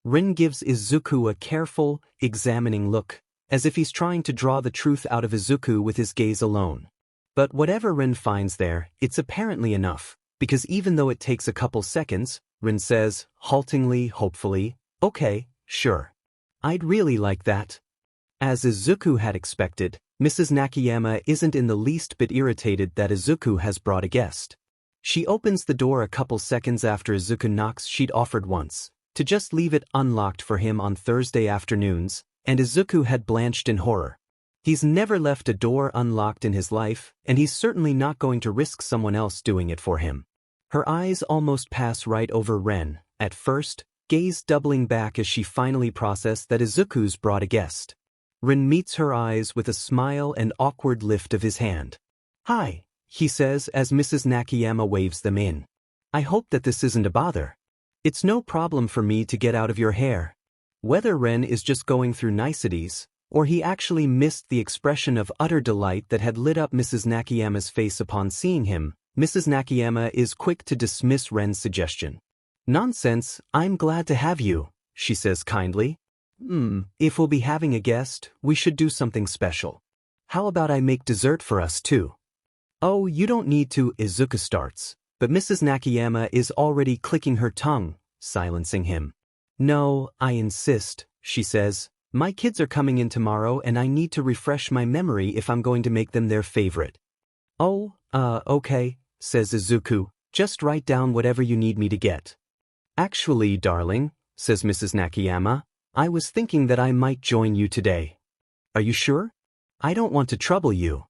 Ren gives Izuku a careful, examining look, as if he's trying to draw the truth out of Izuku with his gaze alone. But whatever Ren finds there, it's apparently enough, because even though it takes a couple seconds, Ren says, haltingly, hopefully, okay, sure. I'd really like that. As Izuku had expected, Mrs. Nakayama isn't in the least bit irritated that Izuku has brought a guest. She opens the door a couple seconds after Izuku knocks. She'd offered once to just leave it unlocked for him on Thursday afternoons, and Izuku had blanched in horror. He's never left a door unlocked in his life, and he's certainly not going to risk someone else doing it for him. Her eyes almost pass right over Ren, at first, gaze doubling back as she finally processed that Izuku's brought a guest. Ren meets her eyes with a smile and awkward lift of his hand. Hi, he says as Mrs. Nakayama waves them in. I hope that this isn't a bother. It's no problem for me to get out of your hair. Whether Ren is just going through niceties, or he actually missed the expression of utter delight that had lit up Mrs. Nakayama's face upon seeing him. Mrs. Nakayama is quick to dismiss Ren's suggestion. "Nonsense, I'm glad to have you," she says kindly. If we'll be having a guest, we should do something special. How about I make dessert for us too?" "Oh, you don't need to," Izuku starts, but Mrs. Nakayama is already clicking her tongue, silencing him. "No, I insist," she says. "My kids are coming in tomorrow and I need to refresh my memory if I'm going to make them their favorite." "Oh, okay," says Izuku. "Just write down whatever you need me to get." "Actually, darling," says Mrs. Nakayama, "I was thinking that I might join you today." "Are you sure? I don't want to trouble you."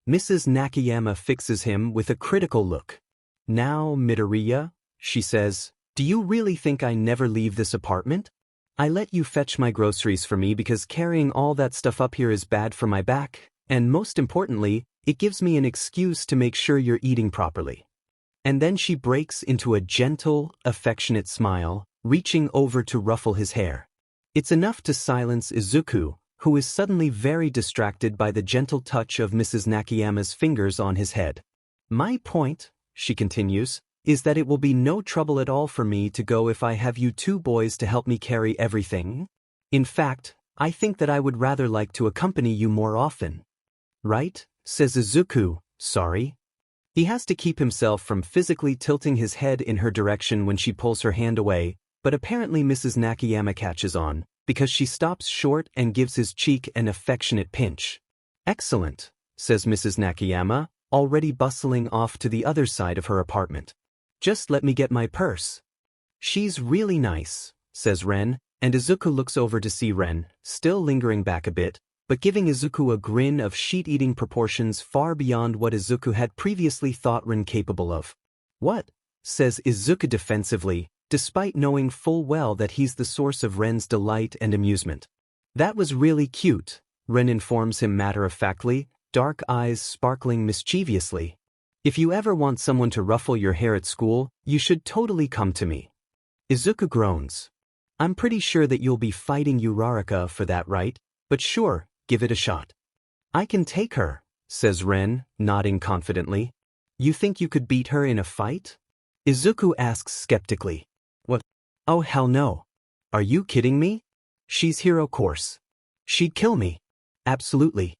Mrs. Nakayama fixes him with a critical look. "Now, Midoriya," she says, "do you really think I never leave this apartment? I let you fetch my groceries for me because carrying all that stuff up here is bad for my back, and most importantly, it gives me an excuse to make sure you're eating properly." And then she breaks into a gentle, affectionate smile, reaching over to ruffle his hair. It's enough to silence Izuku, who is suddenly very distracted by the gentle touch of Mrs. Nakayama's fingers on his head. "My point," she continues, "is that it will be no trouble at all for me to go if I have you two boys to help me carry everything. In fact, I think that I would rather like to accompany you more often." "Right?" says Izuku, sorry. He has to keep himself from physically tilting his head in her direction when she pulls her hand away, but apparently Mrs. Nakayama catches on, because she stops short and gives his cheek an affectionate pinch. "Excellent," says Mrs. Nakayama, already bustling off to the other side of her apartment. "Just let me get my purse." "She's really nice," says Ren, and Izuku looks over to see Ren, still lingering back a bit, but giving Izuku a grin of sheet-eating proportions far beyond what Izuku had previously thought Ren capable of. "What?" says Izuku defensively, despite knowing full well that he's the source of Ren's delight and amusement. "That was really cute," Ren informs him matter-of-factly, dark eyes sparkling mischievously. "If you ever want someone to ruffle your hair at school, you should totally come to me." Izuku groans. "I'm pretty sure that you'll be fighting Uraraka for that, right? But sure, give it a shot." "I can take her," says Ren, nodding confidently. "You think you could beat her in a fight?" Izuku asks skeptically. "What? Oh hell no. Are you kidding me? She's hero course. She'd kill me." "Absolutely,"